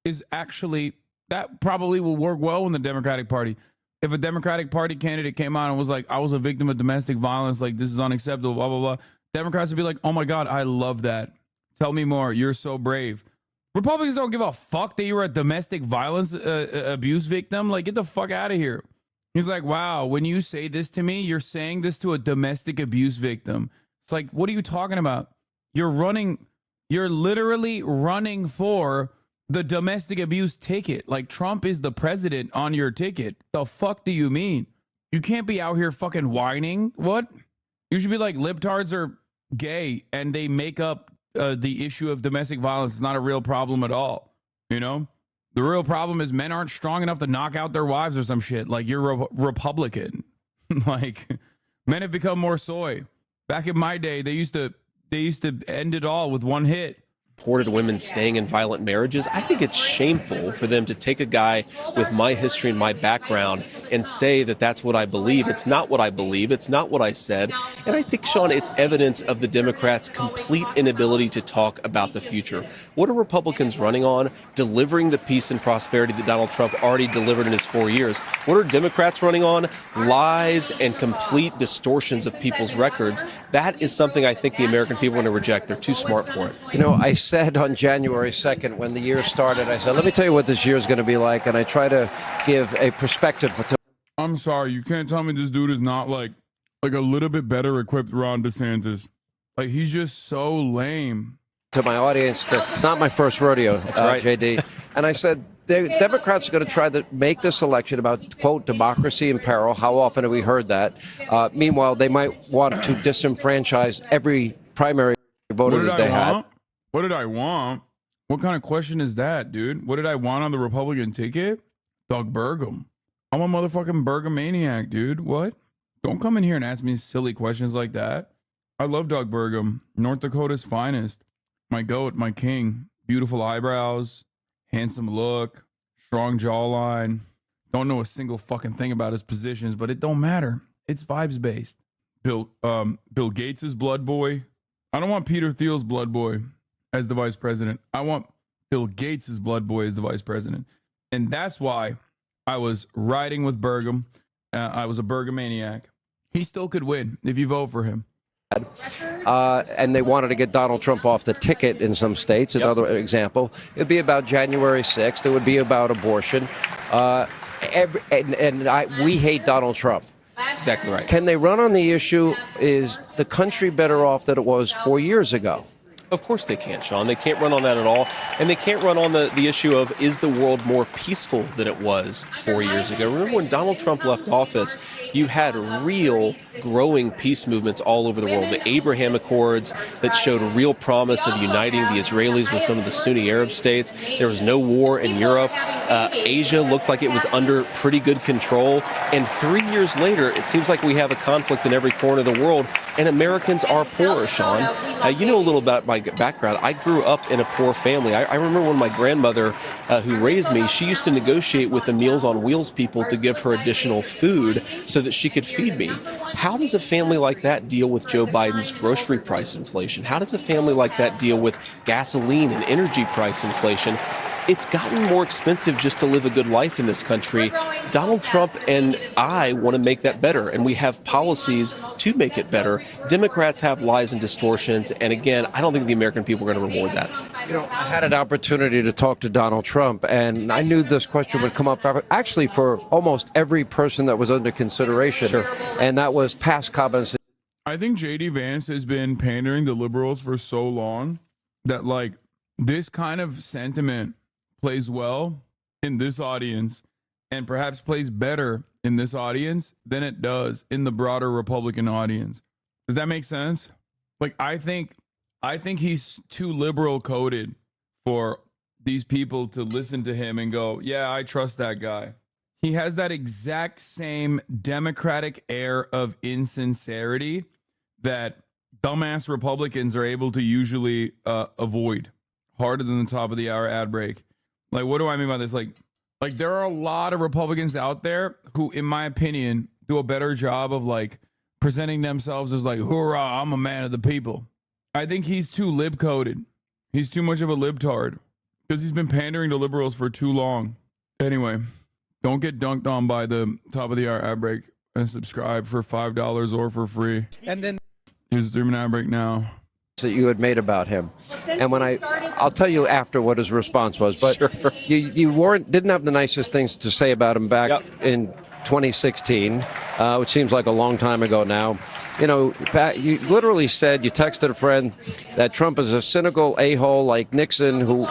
is actually, that probably will work well in the Democratic Party. If a Democratic Party candidate came out and was like, I was a victim of domestic violence, like this is unacceptable, blah, blah, blah. Democrats would be like, oh my God, I love that. Tell me more. You're so brave. Republicans don't give a fuck that you were a domestic violence abuse victim. Like, get the fuck out of here. He's like, wow, when you say this to me, you're saying this to a domestic abuse victim. It's like, what are you talking about? You're literally running for the domestic abuse ticket. Like, Trump is the president on your ticket. The fuck do you mean? You can't be out here fucking whining. What? You should be like, libtards are gay and they make up the issue of domestic violence. It's not a real problem at all. The real problem is men aren't strong enough to knock out their wives or some shit. Like, you're a Republican. Like, men have become more soy. Back in my day, they used to end it all with one hit. supported women staying in violent marriages. I think it's shameful for them to take a guy with my history and my background and say that that's what I believe. It's not what I believe. It's not what I said. And I think, Sean, it's evidence of the Democrats' complete inability to talk about the future. What are Republicans running on? Delivering the peace and prosperity that Donald Trump already delivered in his 4 years. What are Democrats running on? Lies and complete distortions of people's records. That is something I think the American people are going to reject. They're too smart for it. You know, I said on January 2nd when the year started, I said, let me tell you what this year is going to be like, and I try to give a perspective. I'm sorry, you can't tell me this dude is not like a little bit better equipped Ron DeSantis. Like, he's just so lame. To my audience, it's not my first rodeo, That's right. JD. And I said, the Democrats are going to try to make this election about, quote, democracy in peril. How often have we heard that? Meanwhile, they might want to disenfranchise every primary voter that they had. What did I want? What kind of question is that, dude? What did I want on the Republican ticket? Doug Burgum. I'm a motherfucking Burgumaniac, dude. What? Don't come in here and ask me silly questions like that. I love Doug Burgum, North Dakota's finest. My goat, my king. Beautiful eyebrows, handsome look, strong jawline. Don't know a single fucking thing about his positions, but it don't matter. It's vibes based. Bill Gates' blood boy. I don't want Peter Thiel's blood boy as the vice president. I want Bill Gates' blood boy as the vice president. And that's why I was riding with Burgum. I was a Burgumaniac. He still could win if you vote for him. And they wanted to get Donald Trump off the ticket in some states. Another example, it'd be about January 6th. It would be about abortion. We hate Donald Trump. Exactly right. Can they run on the issue, is the country better off than it was 4 years ago? Of course they can't, Sean. They can't run on that at all. And they can't run on the issue of, is the world more peaceful than it was 4 years ago? Remember when Donald Trump left office, you had real growing peace movements all over the world. The Abraham Accords that showed a real promise of uniting the Israelis with some of the Sunni Arab states. There was no war in Europe. Asia looked like it was under pretty good control. And 3 years later, it seems like we have a conflict in every corner of the world. And Americans are poor, Sean. You know a little about my background. I grew up in a poor family. I remember when my grandmother, who raised me, she used to negotiate with the Meals on Wheels people to give her additional food so that she could feed me. How does a family like that deal with Joe Biden's grocery price inflation? How does a family like that deal with gasoline and energy price inflation? It's gotten more expensive just to live a good life in this country. Donald Trump and I want to make that better, and we have policies to make it better. Democrats have lies and distortions, and again, I don't think the American people are going to reward that. You know, I had an opportunity to talk to Donald Trump, and I knew this question would come up actually for almost every person that was under consideration. Sure. And that was past comments. I think J.D. Vance has been pandering to liberals for so long that, like, this kind of sentiment plays well in this audience and perhaps plays better in this audience than it does in the broader Republican audience. Does that make sense? Like, I think he's too liberal coded for these people to listen to him and go, yeah, I trust that guy. He has that exact same Democratic air of insincerity that dumbass Republicans are able to usually avoid harder than the top of the hour ad break. Like, what do I mean by this? Like there are a lot of Republicans out there who, in my opinion, do a better job of, like, presenting themselves as, like, hoorah, I'm a man of the people. I think he's too lib-coded. He's too much of a libtard because he's been pandering to liberals for too long. Anyway, don't get dunked on by the top of the hour ad break and subscribe for $5 or for free. And then here's the 3-minute ad break now. That you had made about him, and when I'll tell you after what his response was, but sure. you didn't have the nicest things to say about him back in 2016, which seems like a long time ago now. You know, you literally said, you texted a friend that Trump is a cynical a-hole like Nixon who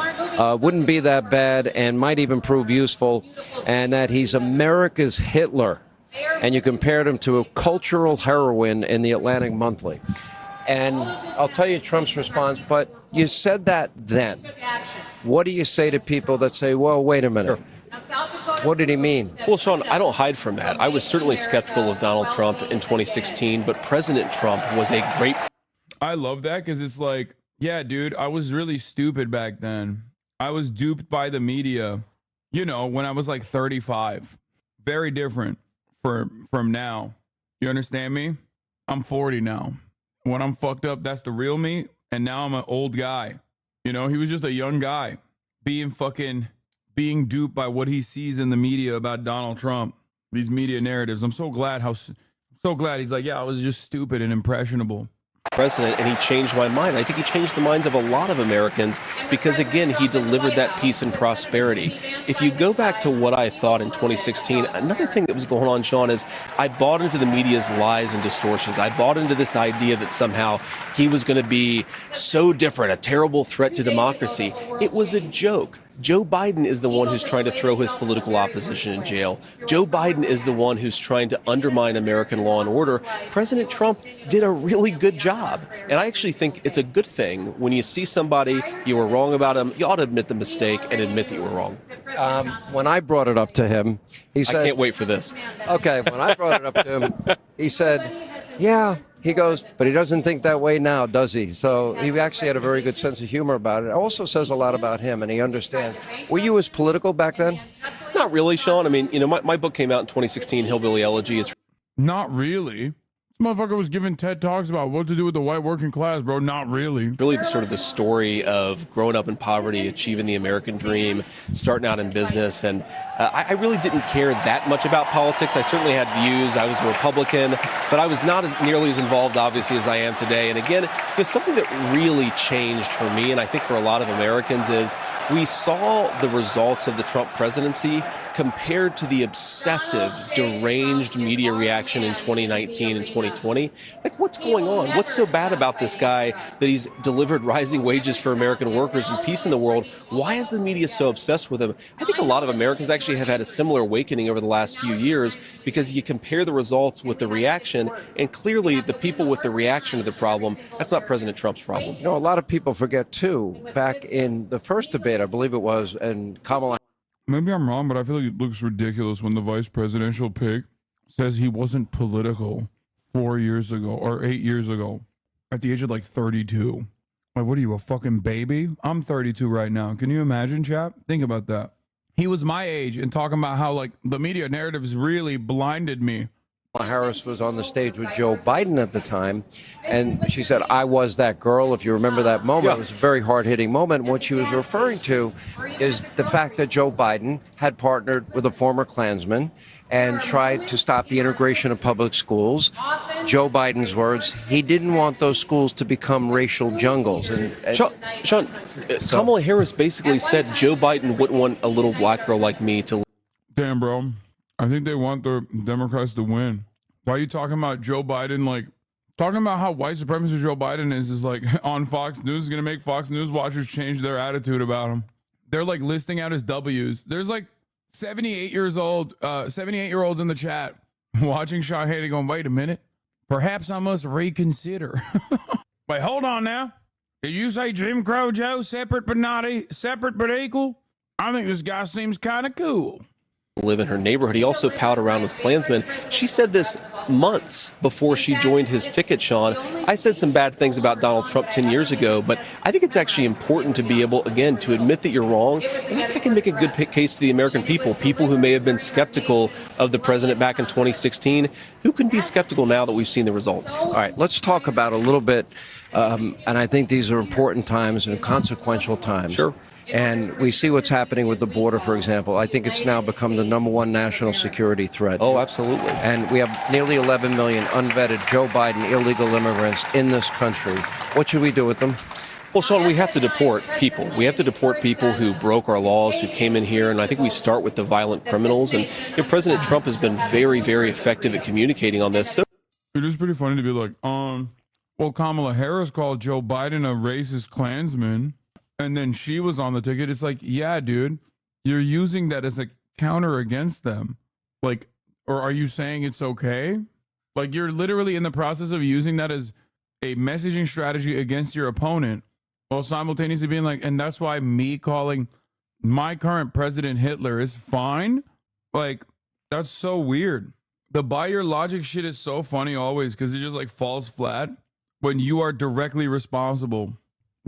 wouldn't be that bad and might even prove useful, and that he's America's Hitler, and you compared him to a cultural heroine in the Atlantic Monthly. And I'll tell you Trump's response, but you said that then. What do you say to people that say, well, wait a minute. Sure. What did he mean? Well, Sean, I don't hide from that. I was certainly skeptical of Donald Trump in 2016, but President Trump was a great... I love that because it's like, Yeah, dude, I was really stupid back then. I was duped by the media, you know, when I was like 35. Very different from now. You understand me? I'm 40 now. When I'm fucked up, that's the real me. And now I'm an old guy. You know, he was just a young guy being duped by what he sees in the media about Donald Trump. These media narratives. I'm so glad he's like, yeah, I was just stupid and impressionable. President, and he changed my mind. I think he changed the minds of a lot of Americans because, again, he delivered that peace and prosperity. If you go back to what I thought in 2016, another thing that was going on, Sean, is I bought into the media's lies and distortions. I bought into this idea that somehow he was going to be so different, a terrible threat to democracy. It was a joke. Joe Biden is the one who's trying to throw his political opposition in jail. Joe Biden is the one who's trying to undermine American law and order. President Trump did a really good job. And I actually think it's a good thing when you see somebody, you were wrong about him, you ought to admit the mistake and admit that you were wrong. When I brought it up to him, he said... I can't wait for this. Okay, when I brought it up to him, he said, yeah... He goes, but he doesn't think that way now, does he? So he actually had a very good sense of humor about it. It also says a lot about him, and he understands. Were you as political back then? Not really, Sean. I mean, you know, my book came out in 2016, Hillbilly Elegy. It's not really. This motherfucker was giving TED Talks about what to do with the white working class, bro. Not really. Really the story of growing up in poverty, achieving the American dream, starting out in business. And I really didn't care that much about politics. I certainly had views. I was a Republican, but I was not nearly as involved, obviously, as I am today. And again, there's something that really changed for me, and I think for a lot of Americans, is we saw the results of the Trump presidency compared to the obsessive, deranged media reaction in 2019 and 2020. Like, what's going on? What's so bad about this guy that he's delivered rising wages for American workers and peace in the world? Why is the media so obsessed with him? I think a lot of Americans actually have had a similar awakening over the last few years because you compare the results with the reaction, and clearly the people with the reaction to the problem, that's not President Trump's problem. You know, a lot of people forget, too, back in the first debate, I believe it was, and Kamala... Maybe I'm wrong, but I feel like it looks ridiculous when the vice presidential pick says he wasn't political 4 years ago or 8 years ago at the age of like 32. Like, what are you, a fucking baby? I'm 32 right now. Can you imagine, chap? Think about that. He was my age and talking about how like the media narratives really blinded me. Harris was on the stage with Joe Biden at the time, and she said, I was that girl. If you remember that moment, yeah. It was a very hard-hitting moment. What she was referring to is the fact that Joe Biden had partnered with a former Klansman and tried to stop the integration of public schools. Joe Biden's words, he didn't want those schools to become racial jungles. And Sean, Kamala Harris basically said Joe Biden wouldn't want a little black girl like me to... Damn, bro. I think they want the Democrats to win. Why are you talking about Joe Biden? Like, talking about how white supremacist Joe Biden is like on Fox News is going to make Fox News watchers change their attitude about him. They're like listing out his W's. There's like 78-year-olds in the chat watching Sean Hannity going, wait a minute. Perhaps I must reconsider. Wait, hold on now. Did you say Jim Crow Joe, separate but equal? I think this guy seems kind of cool. Live in her neighborhood. He also palled around with Klansmen. She said this months before she joined his ticket, Sean. I said some bad things about Donald Trump 10 years ago, but I think it's actually important to be able, again, to admit that you're wrong. And I think I can make a good case to the American people who may have been skeptical of the president back in 2016, who can be skeptical now that we've seen the results. All right, let's talk about a little bit, and I think these are important times and consequential times. Sure. And we see what's happening with the border, for example. I think it's now become the #1 national security threat. Oh, absolutely. And we have nearly 11 million unvetted Joe Biden illegal immigrants in this country. What should we do with them? Well, Sean, we have to deport people. We have to deport people who broke our laws, who came in here, and I think we start with the violent criminals. And President Trump has been very, very effective at communicating on this. So it is pretty funny to be like, well, Kamala Harris called Joe Biden a racist Klansman. And then she was on the ticket. It's like, yeah, dude, you're using that as a counter against them. Like, or are you saying it's okay? Like, you're literally in the process of using that as a messaging strategy against your opponent while simultaneously being like, and that's why me calling my current president Hitler is fine. Like, that's so weird. The buy your logic shit is so funny always because it just like falls flat when you are directly responsible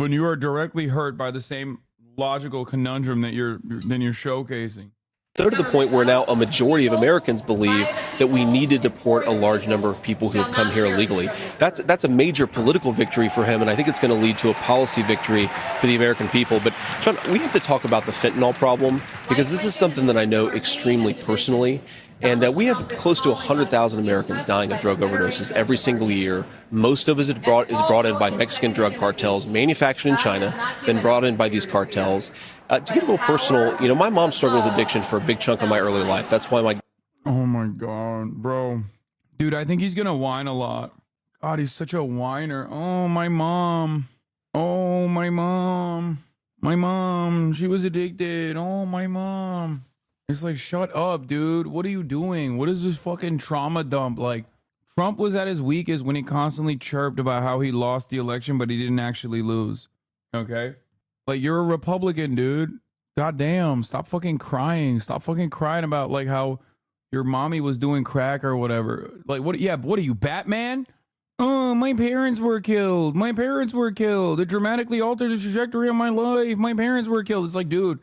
when you are directly hurt by the same logical conundrum that you're showcasing. So to the point where now a majority of Americans believe that we need to deport a large number of people who have come here illegally. That's a major political victory for him, and I think it's going to lead to a policy victory for the American people. But, John, we have to talk about the fentanyl problem, because this is something that I know extremely personally. And we have close to 100,000 Americans dying of drug overdoses every single year. Most of it is brought in by Mexican drug cartels, manufactured in China, then brought in by these cartels. To get a little personal, you know, my mom struggled with addiction for a big chunk of my early life. That's why my... Oh, my God, bro. Dude, I think he's going to whine a lot. God, he's such a whiner. Oh, my mom. Oh, my mom. My mom. She was addicted. Oh, my mom. It's like, shut up, dude. What are you doing? What is this fucking trauma dump? Like, Trump was at his weakest when he constantly chirped about how he lost the election, but he didn't actually lose. Okay? Like, you're a Republican, dude. God damn. Stop fucking crying. Stop fucking crying about, like, how your mommy was doing crack or whatever. Like, what? Yeah, what are you, Batman? Oh, my parents were killed. My parents were killed. It dramatically altered the trajectory of my life. My parents were killed. It's like, dude,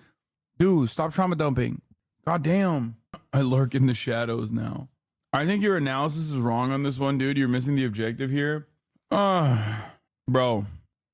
stop trauma dumping. God damn. I lurk in the shadows now. I think your analysis is wrong on this one, dude. You're missing the objective here. Bro,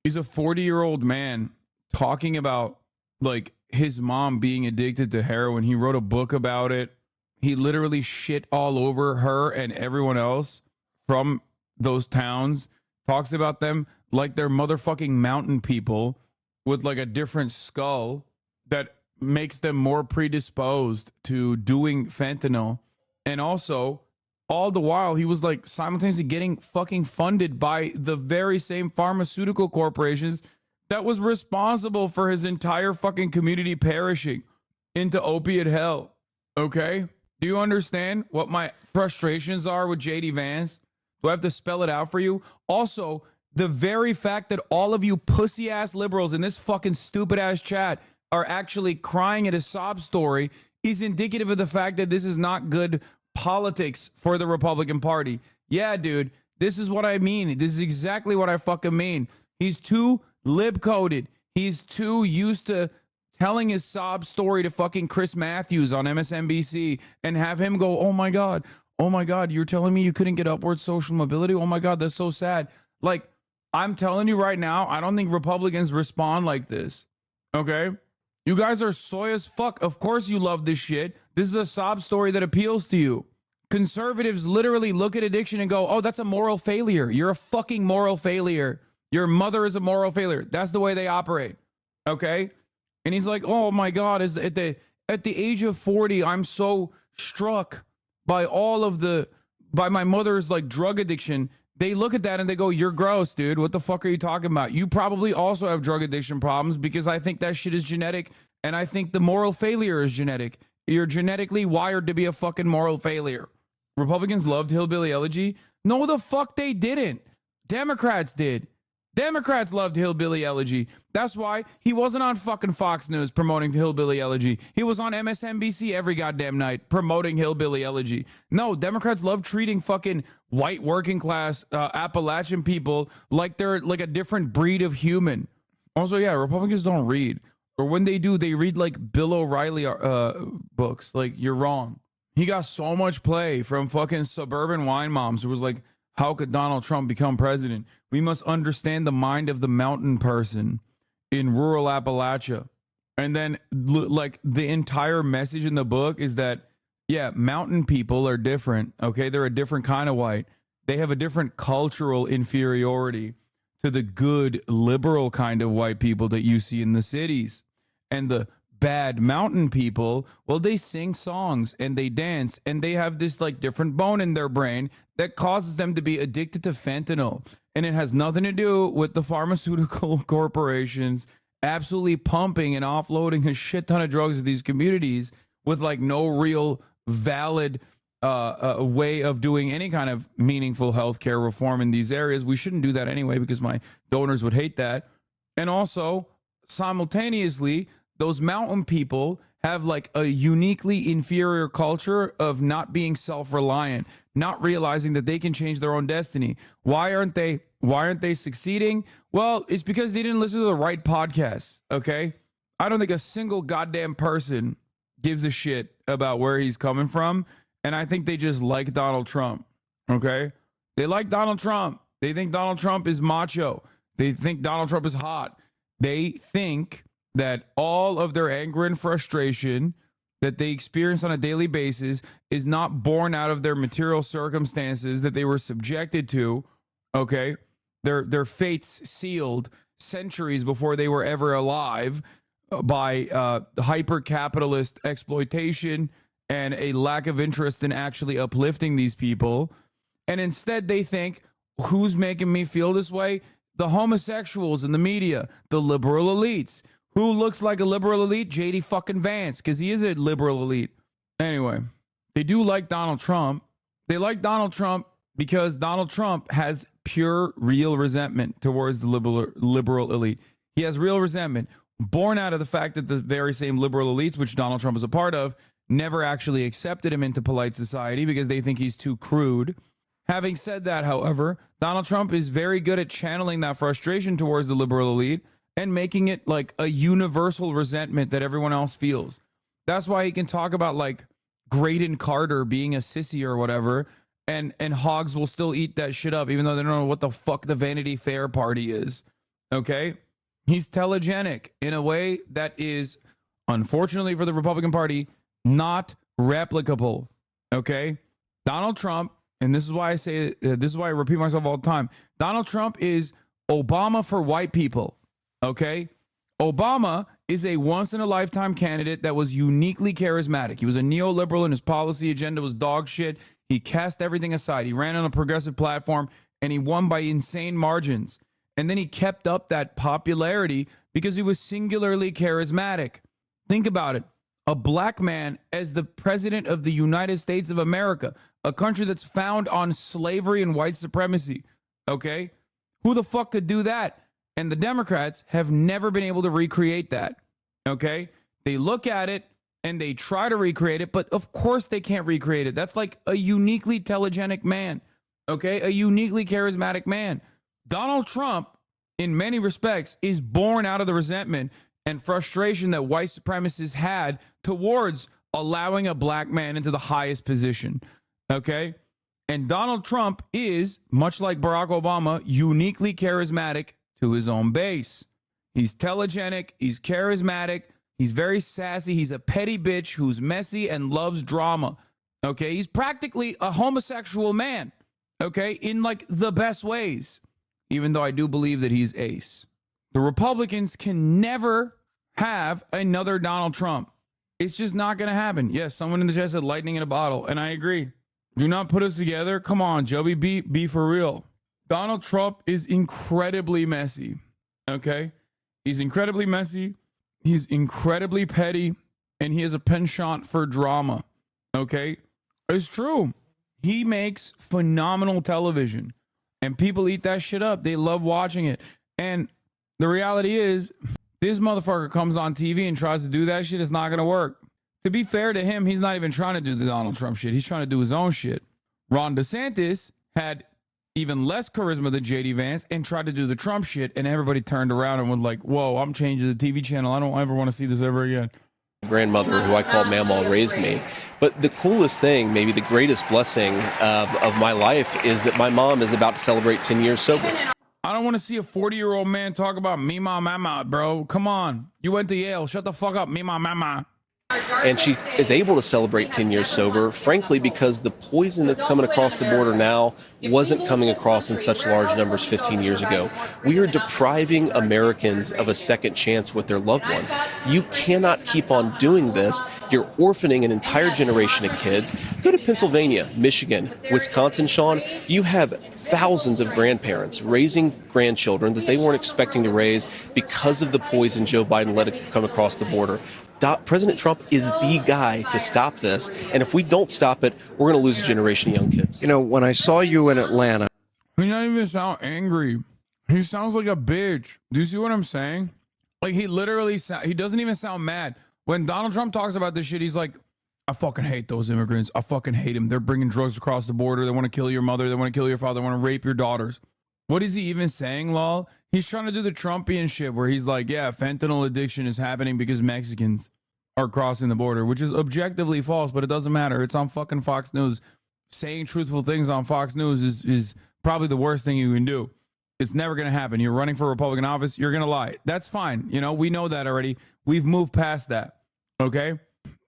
he's a 40-year-old man talking about, like, his mom being addicted to heroin. He wrote a book about it. He literally shit all over her and everyone else from those towns. Talks about them like they're motherfucking mountain people with, like, a different skull that makes them more predisposed to doing fentanyl. And also, all the while, he was, like, simultaneously getting fucking funded by the very same pharmaceutical corporations that was responsible for his entire fucking community perishing into opiate hell. Okay? Do you understand what my frustrations are with JD Vance? Do I have to spell it out for you? Also, the very fact that all of you pussy-ass liberals in this fucking stupid-ass chat are actually crying at a sob story is indicative of the fact that this is not good politics for the Republican Party. Yeah, dude, this is what I mean. This is exactly what I fucking mean. He's too lib-coded. He's too used to telling his sob story to fucking Chris Matthews on MSNBC and have him go, oh my God, you're telling me you couldn't get upward social mobility? Oh my God, that's so sad. Like, I'm telling you right now, I don't think Republicans respond like this. Okay? You guys are soy as fuck. Of course you love this shit. This is a sob story that appeals to you. Conservatives literally look at addiction and go, oh, that's a moral failure. You're a fucking moral failure. Your mother is a moral failure. That's the way they operate. Okay? And he's like, oh my God, at the age of 40, I'm so struck by by my mother's, like, drug addiction. They look at that and they go, you're gross, dude. What the fuck are you talking about? You probably also have drug addiction problems, because I think that shit is genetic, and I think the moral failure is genetic. You're genetically wired to be a fucking moral failure. Republicans loved Hillbilly Elegy. No, the fuck they didn't. Democrats did. Democrats loved Hillbilly Elegy. That's why he wasn't on fucking Fox News promoting Hillbilly Elegy. He was on MSNBC every goddamn night promoting Hillbilly Elegy. No, Democrats love treating fucking white working class Appalachian people like they're like a different breed of human. Also, yeah, Republicans don't read. Or when they do, they read like Bill O'Reilly books. Like, you're wrong. He got so much play from fucking suburban wine moms who was like, how could Donald Trump become president? We must understand the mind of the mountain person in rural Appalachia. And then, like, the entire message in the book is that, yeah, mountain people are different, okay? They're a different kind of white. They have a different cultural inferiority to the good, liberal kind of white people that you see in the cities. And the bad mountain people, well, they sing songs and they dance and they have this, like, different bone in their brain that causes them to be addicted to fentanyl. And it has nothing to do with the pharmaceutical corporations absolutely pumping and offloading a shit ton of drugs to these communities with, like, no real valid way of doing any kind of meaningful healthcare reform in these areas. We shouldn't do that anyway, because my donors would hate that. And also, simultaneously, those mountain people have, like, a uniquely inferior culture of not being self-reliant, not realizing that they can change their own destiny. Why aren't they Why aren't they succeeding? Well, it's because they didn't listen to the right podcasts, okay? I don't think a single goddamn person gives a shit about where he's coming from, and I think they just like Donald Trump, okay? They like Donald Trump. They think Donald Trump is macho. They think Donald Trump is hot. They think that all of their anger and frustration that they experience on a daily basis is not born out of their material circumstances that they were subjected to, okay? Their fates sealed centuries before they were ever alive by hyper-capitalist exploitation and a lack of interest in actually uplifting these people. And instead they think, who's making me feel this way? The homosexuals in the media, the liberal elites. Who looks like a liberal elite? JD fucking Vance, because he is a liberal elite. Anyway, they do like Donald Trump. They like Donald Trump because Donald Trump has pure, real resentment towards the liberal elite. He has real resentment born out of the fact that the very same liberal elites, which Donald Trump is a part of, never actually accepted him into polite society because they think he's too crude. Having said that, however, Donald Trump is very good at channeling that frustration towards the liberal elite and making it like a universal resentment that everyone else feels. That's why he can talk about like Graydon Carter being a sissy or whatever, and hogs will still eat that shit up, even though they don't know what the fuck the Vanity Fair party is. Okay? He's telegenic in a way that is, unfortunately for the Republican Party, not replicable. Okay? Donald Trump, and this is why I say, this is why I repeat myself all the time, Donald Trump is Obama for white people. Okay? Obama is a once-in-a-lifetime candidate that was uniquely charismatic. He was a neoliberal and his policy agenda was dog shit. He cast everything aside. He ran on a progressive platform and he won by insane margins. And then he kept up that popularity because he was singularly charismatic. Think about it. A black man as the president of the United States of America, a country that's found on slavery and white supremacy. Okay? Who the fuck could do that? And the Democrats have never been able to recreate that, okay? They look at it and they try to recreate it, but of course they can't recreate it. That's like a uniquely telegenic man, okay? A uniquely charismatic man. Donald Trump, in many respects, is born out of the resentment and frustration that white supremacists had towards allowing a black man into the highest position, okay? And Donald Trump is, much like Barack Obama, uniquely charismatic to his own base. He's telegenic, he's charismatic, he's very sassy, he's a petty bitch who's messy and loves drama. Okay, he's practically a homosexual man, okay, in like the best ways, even though I do believe that he's ace. The Republicans can never have another Donald Trump. It's just not going to happen. Yes, someone in the chat said lightning in a bottle, and I agree. Do not put us together. Come on, Joby, be for real. Donald Trump is incredibly messy, okay? He's incredibly messy, he's incredibly petty, and he has a penchant for drama, okay? It's true. He makes phenomenal television, and people eat that shit up. They love watching it. And the reality is, this motherfucker comes on TV and tries to do that shit, it's not going to work. To be fair to him, he's not even trying to do the Donald Trump shit. He's trying to do his own shit. Ron DeSantis had even less charisma than JD Vance and tried to do the Trump shit, and everybody turned around and was like, whoa, I'm changing the TV channel. I don't ever want to see this ever again. Grandmother, who I call Mamaw, raised me. But the coolest thing, maybe the greatest blessing of my life, is that my mom is about to celebrate 10 years sober. I don't want to see a 40-year-old man talk about me, ma, mama, bro. Come on. You went to Yale. Shut the fuck up, me, ma, mama. And she is able to celebrate 10 years sober, frankly, because the poison that's coming across the border now wasn't coming across in such large numbers 15 years ago. We are depriving Americans of a second chance with their loved ones. You cannot keep on doing this. You're orphaning an entire generation of kids. Go to Pennsylvania, Michigan, Wisconsin, Sean. You have thousands of grandparents raising grandchildren that they weren't expecting to raise because of the poison Joe Biden let it come across the border. President Trump is the guy to stop this. And if we don't stop it, we're going to lose a generation of young kids. You know, when I saw you in Atlanta. He doesn't even sound angry. He sounds like a bitch. Do you see what I'm saying? Like, he literally, he doesn't even sound mad. When Donald Trump talks about this shit, he's like, I fucking hate those immigrants. I fucking hate them. They're bringing drugs across the border. They want to kill your mother. They want to kill your father. They want to rape your daughters. What is he even saying, lol? He's trying to do the Trumpian shit where he's like, yeah, fentanyl addiction is happening because Mexicans are crossing the border, which is objectively false, but it doesn't matter. It's on fucking Fox News. Saying truthful things on Fox News is probably the worst thing you can do. It's never going to happen. You're running for Republican office. You're going to lie. That's fine. You know, we know that already. We've moved past that. Okay?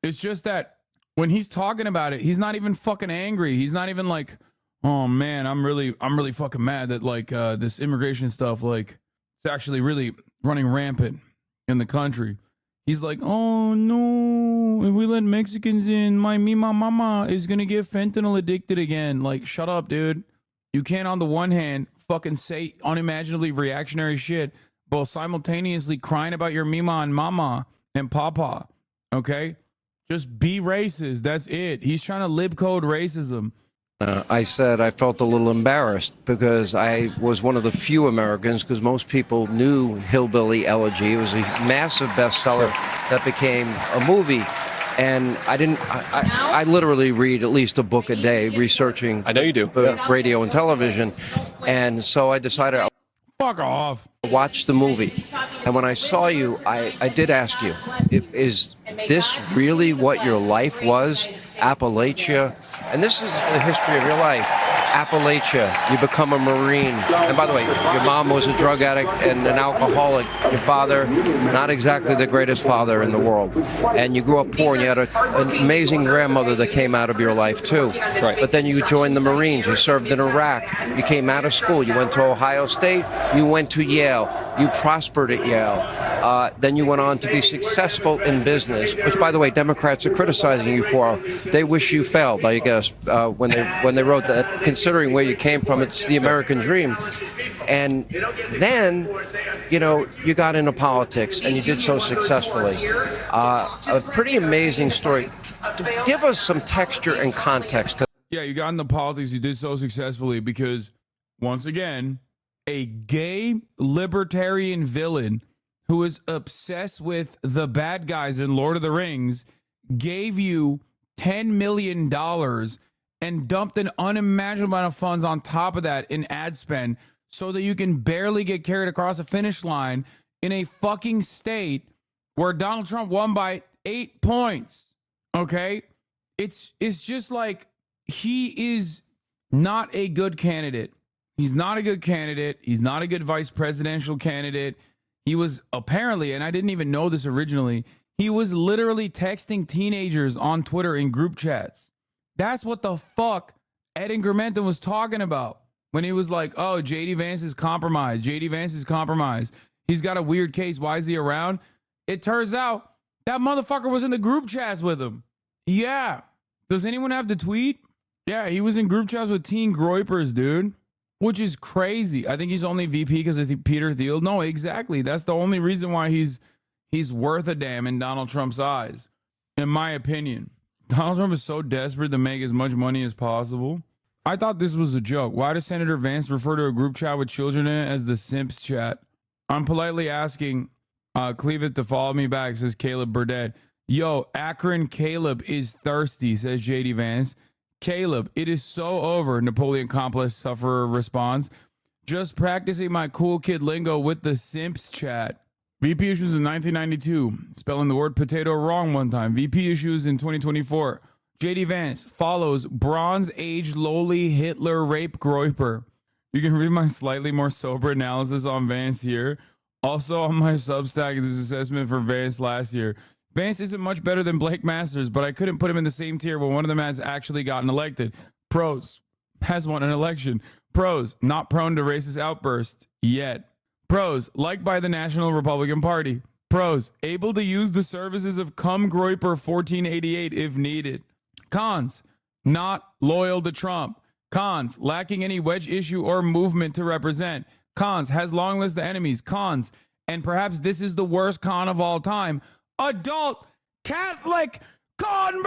It's just that when he's talking about it, he's not even fucking angry. He's not even like, oh man, I'm really fucking mad that like this immigration stuff, like it's actually really running rampant in the country. He's like, oh no, if we let Mexicans in, my mama is gonna get fentanyl addicted again. Like, shut up, dude. You can't on the one hand fucking say unimaginably reactionary shit while simultaneously crying about your mima and mama and papa. Okay? Just be racist. That's it. He's trying to lib code racism. I said I felt a little embarrassed because I was one of the few Americans, because most people knew Hillbilly Elegy. It was a massive bestseller that became a movie. And I literally read at least a book a day researching. I know you do. Radio and television. And so I decided, fuck off, watch the movie. And when I saw you, I did ask you, is this really what your life was? Appalachia? And this is the history of your life. Appalachia, you become a Marine. And by the way, your mom was a drug addict and an alcoholic. Your father, not exactly the greatest father in the world. And you grew up poor, and you had an amazing grandmother that came out of your life too. That's right. But then you joined the Marines, you served in Iraq, you came out of school, you went to Ohio State, you went to Yale, you prospered at Yale. Then you went on to be successful in business, which, by the way, Democrats are criticizing you for. They wish you failed, I guess, when they wrote that. Considering where you came from, it's the American dream. And then, you know, you got into politics, and you did so successfully. A pretty amazing story. Give us some texture and context. Yeah, you got into politics. You did so successfully because, once again, a gay libertarian villain who is obsessed with the bad guys in Lord of the Rings gave you $10 million and dumped an unimaginable amount of funds on top of that in ad spend so that you can barely get carried across a finish line in a fucking state where Donald Trump won by 8 points. Okay? It's just like, he is not a good candidate. He's not a good candidate. He's not a good vice presidential candidate. He was apparently, and I didn't even know this originally, he was literally texting teenagers on Twitter in group chats. That's what the fuck Ed Incrementum was talking about when he was like, oh, JD Vance is compromised. JD Vance is compromised. He's got a weird case. Why is he around? It turns out that motherfucker was in the group chats with him. Yeah. Does anyone have the tweet? Yeah, he was in group chats with teen groypers, dude. Which is crazy. I think he's only VP because of Peter Thiel. No, exactly. That's the only reason why he's worth a damn in Donald Trump's eyes, in my opinion. Donald Trump is so desperate to make as much money as possible. I thought this was a joke. Why does Senator Vance refer to a group chat with children in it as the Simps chat? I'm politely asking Cleveland to follow me back, says Caleb Burdett. Yo, Akron Caleb is thirsty, says JD Vance. Caleb, it is so over, Napoleon Complex sufferer responds. Just practicing my cool kid lingo with the Simps chat. VP issues in 1992, spelling the word potato wrong one time. VP issues in 2024. JD Vance follows Bronze Age lowly Hitler rape groyper. You can read my slightly more sober analysis on Vance here. Also on my Substack is this assessment for Vance last year. Vance isn't much better than Blake Masters, but I couldn't put him in the same tier when one of them has actually gotten elected. Pros, has won an election. Pros, not prone to racist outbursts yet. Pros, liked by the National Republican Party. Pros, able to use the services of Cum Groyper 1488 if needed. Cons, not loyal to Trump. Cons, lacking any wedge issue or movement to represent. Cons, has long list of enemies. Cons, and perhaps this is the worst con of all time, adult Catholic convert!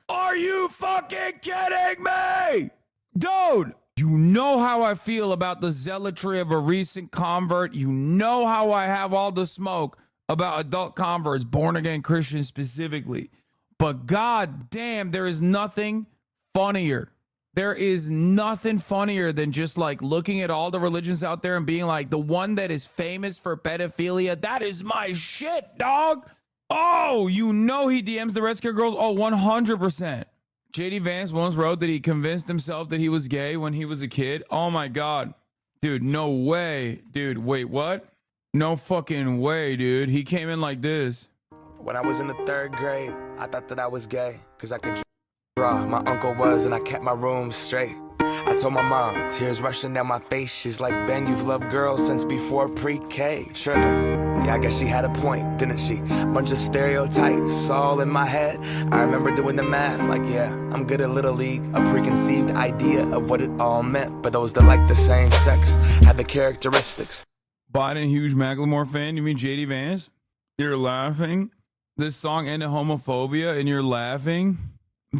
Are you fucking kidding me? Dude, you know how I feel about the zealotry of a recent convert. You know how I have all the smoke about adult converts, born again Christians specifically. But god damn, there is nothing funnier There is nothing funnier than just like looking at all the religions out there and being like, the one that is famous for pedophilia, that is my shit, dog. Oh, you know he DMs the Red Scare girls? Oh, 100%. JD Vance once wrote that he convinced himself that he was gay when he was a kid. Oh my God. Dude, no way. Dude, wait, what? No fucking way, dude. He came in like this. When I was in the 3rd grade, I thought that I was gay, because I could draw. My uncle was, and I kept my room straight. I told my mom, tears rushing down my face. She's like, Ben, you've loved girls since before pre-K. Tripping. Yeah, I guess she had a point, didn't she? Bunch of stereotypes all in my head. I remember doing the math, like, yeah, I'm good at Little League. A preconceived idea of what it all meant. But those that like the same sex had the characteristics. Biden, huge Macklemore fan? You mean JD Vance? You're laughing? This song ended homophobia and you're laughing?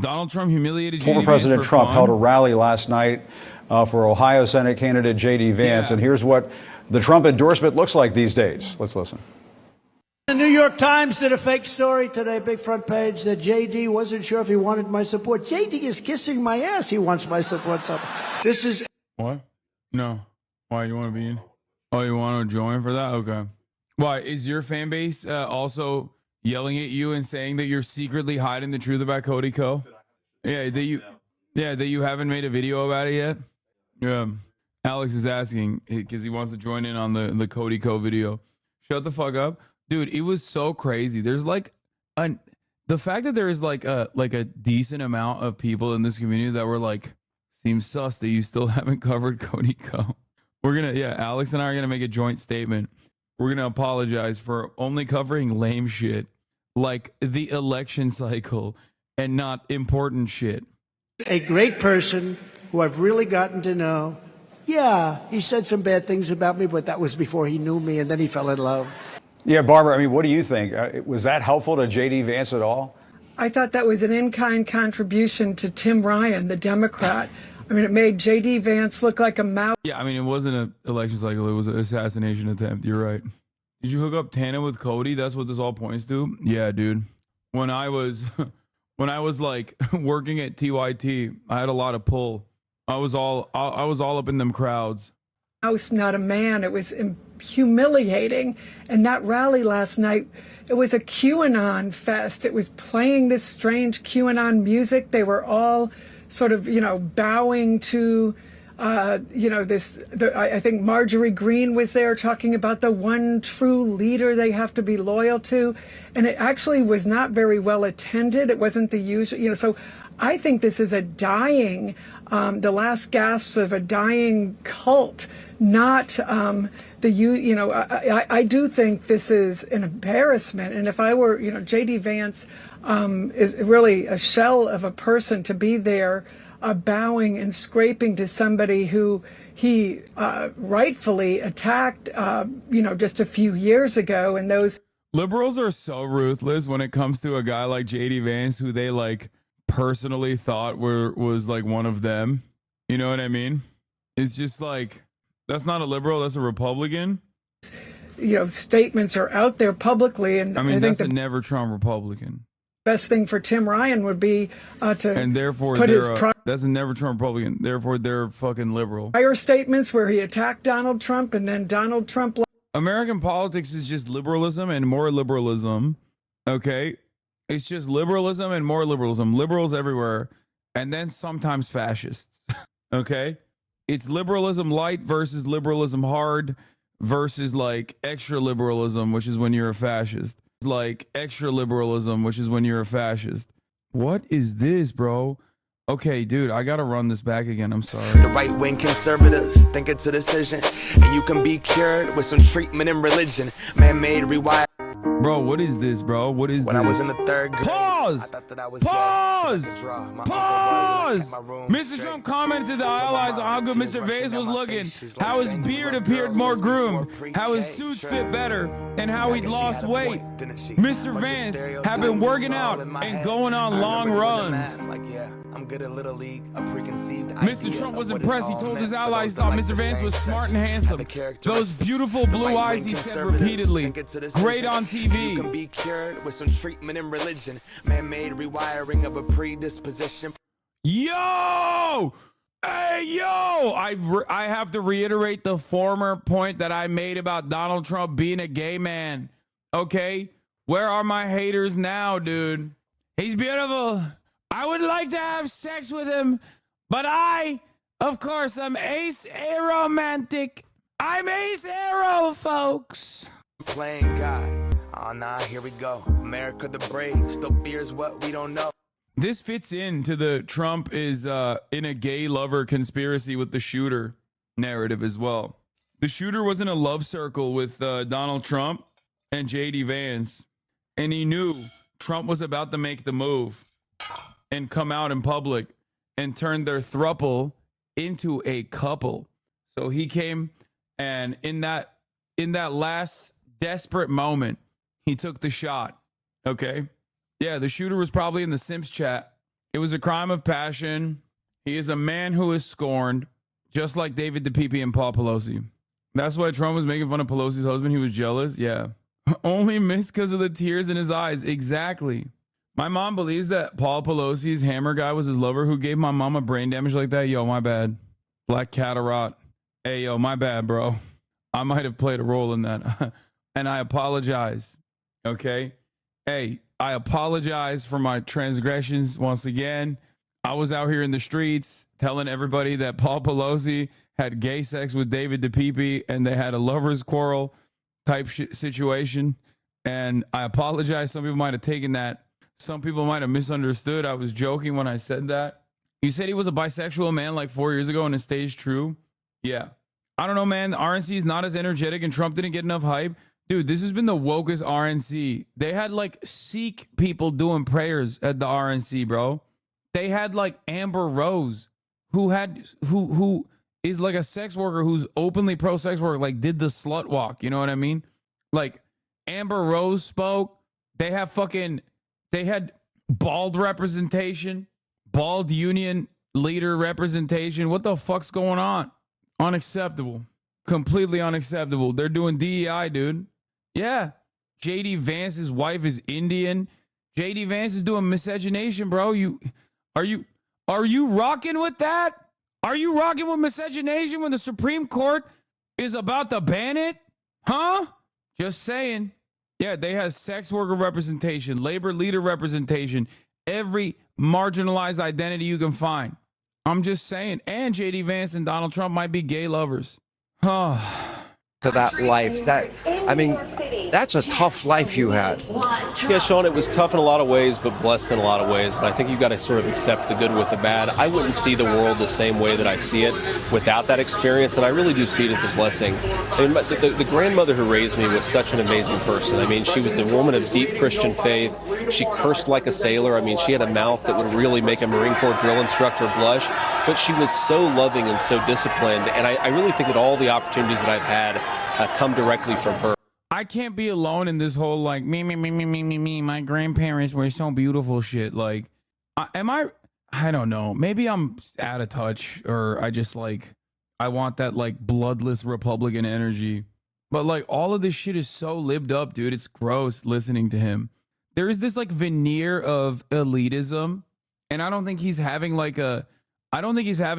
Donald Trump humiliated JD Vance. Former President Trump held a rally last night for Ohio Senate candidate JD Vance. Yeah. And here's what the Trump endorsement looks like these days. Let's listen. The New York Times did a fake story today, big front page, that JD wasn't sure if he wanted my support. JD is kissing my ass. He wants my support. So this is... What? No. Why, you want to be in? Oh, you want to join for that? Okay. Why, is your fan base also yelling at you and saying that you're secretly hiding the truth about Cody Co? Yeah, that you haven't made a video about it yet? Yeah. Alex is asking because he wants to join in on the Cody Co video. Shut the fuck up. Dude, it was so crazy. There's like the fact that there is like a decent amount of people in this community that were like, seems sus that you still haven't covered Cody Co. Alex and I are gonna make a joint statement. We're gonna apologize for only covering lame shit like the election cycle and not important shit. a great person who I've really gotten to know. Yeah, he said some bad things about me, but that was before he knew me, and then he fell in love. Yeah, Barbara, I mean, what do you think? Was that helpful to J.D. Vance at all? I thought that was an in-kind contribution to Tim Ryan, the Democrat. I mean, it made J.D. Vance look like a mouse. Yeah, I mean, it wasn't an election cycle. It was an assassination attempt. You're right. Did you hook up Tana with Cody? That's what this all points to? Yeah, dude. When I was like working at TYT, I had a lot of pull. I was all up in them crowds. Mouse, not a man. It was humiliating. And that rally last night, it was a QAnon fest. It was playing this strange QAnon music. They were all sort of, bowing to, I think Marjorie Greene was there talking about the one true leader they have to be loyal to. And it actually was not very well attended. It wasn't the usual, so I think this is the last gasps of a dying cult, not I do think this is an embarrassment. And if I were, J.D. Vance is really a shell of a person to be there bowing and scraping to somebody who he rightfully attacked, just a few years ago. And those liberals are so ruthless when it comes to a guy like J.D. Vance, who they personally thought was one of them. You know what I mean? It's just that's not a liberal, that's a Republican. Statements are out there publicly, and I think that's a never Trump Republican. Best thing for Tim Ryan would be and therefore put his that's a never Trump Republican. Therefore, they're fucking liberal. Prior statements where he attacked Donald Trump, and then Donald Trump. American politics is just liberalism and more liberalism. Okay. It's just liberalism and more liberalism. Liberals everywhere. And then sometimes fascists. Okay? It's liberalism light versus liberalism hard versus extra liberalism, which is when you're a fascist. Extra liberalism, which is when you're a fascist. What is this, bro? Okay, dude, I gotta run this back again. I'm sorry. The right-wing conservatives think it's a decision, and you can be cured with some treatment in religion. Man-made rewire. Bro, what is this, bro? What is when this? I was in the third grade, Pause! I thought that I was Pause! Pause! Mr. Trump commented to the allies on how good Mr. Vance was looking, how his beard appeared more groomed, how his suits fit better, and how he'd lost weight. Mr. Vance had been working out and going on long runs. I'm good at Little League, a preconceived Mr. Trump was impressed. He told his allies thought Mr. Vance was smart and handsome. Those beautiful blue eyes, he said repeatedly. Great on TV. You can be cured with some treatment in religion. Man-made rewiring of a predisposition. Yo! Hey, yo! I have to reiterate the former point that I made about Donald Trump being a gay man. Okay? Where are my haters now, dude? He's beautiful. I would like to have sex with him, but I, of course, I'm ace aromantic. I'm ace arrow, folks. Playing God. Oh, nah, here we go. America the brave still fears what we don't know. This fits into the Trump is in a gay lover conspiracy with the shooter narrative as well. The shooter was in a love circle with Donald Trump and JD Vance, and he knew Trump was about to make the move and come out in public and turn their throuple into a couple. So he came, and in that last desperate moment, he took the shot. Okay? Yeah, the shooter was probably in the Simps chat. It was a crime of passion. He is a man who is scorned, just like David DePipe and Paul Pelosi. That's why Trump was making fun of Pelosi's husband. He was jealous. Yeah. Only missed because of the tears in his eyes. Exactly. My mom believes that Paul Pelosi's hammer guy was his lover who gave my mom a brain damage like that. Yo, my bad. Black Catarot. Hey, yo, my bad, bro. I might have played a role in that. And I apologize. Okay? Hey, I apologize for my transgressions once again. I was out here in the streets telling everybody that Paul Pelosi had gay sex with David DePipe and they had a lover's quarrel type situation. And I apologize. Some people might have taken that. Some people might have misunderstood. I was joking when I said that. You said he was a bisexual man like 4 years ago and it stays true. Yeah. I don't know, man. The RNC is not as energetic and Trump didn't get enough hype. Dude, this has been the wokest RNC. They had like Sikh people doing prayers at the RNC, bro. They had like Amber Rose, who is like a sex worker who's openly pro-sex worker, like did the slut walk. You know what I mean? Like Amber Rose spoke. They had bald representation, bald union leader representation. What the fuck's going on? Unacceptable. Completely unacceptable. They're doing DEI, dude. Yeah. JD Vance's wife is Indian. JD Vance is doing miscegenation, bro. Are you rocking with that? Are you rocking with miscegenation when the Supreme Court is about to ban it? Huh? Just saying. Yeah, they have sex worker representation, labor leader representation, every marginalized identity you can find. I'm just saying. And JD Vance and Donald Trump might be gay lovers. Huh. To that life. That's a tough life you had. Yeah, Sean, it was tough in a lot of ways, but blessed in a lot of ways. And I think you've got to sort of accept the good with the bad. I wouldn't see the world the same way that I see it without that experience, and I really do see it as a blessing. I mean, the grandmother who raised me was such an amazing person. I mean, she was a woman of deep Christian faith. She cursed like a sailor. I mean, she had a mouth that would really make a Marine Corps drill instructor blush. But she was so loving and so disciplined, and I really think that all the opportunities that I've had come directly from her. I can't be alone in this whole like me. My grandparents were so beautiful shit. Like, I don't know. Maybe I'm out of touch, or I just like I want that like bloodless Republican energy. But like all of this shit is so libbed up, dude. It's gross listening to him. There is this like veneer of elitism, and I don't think he's having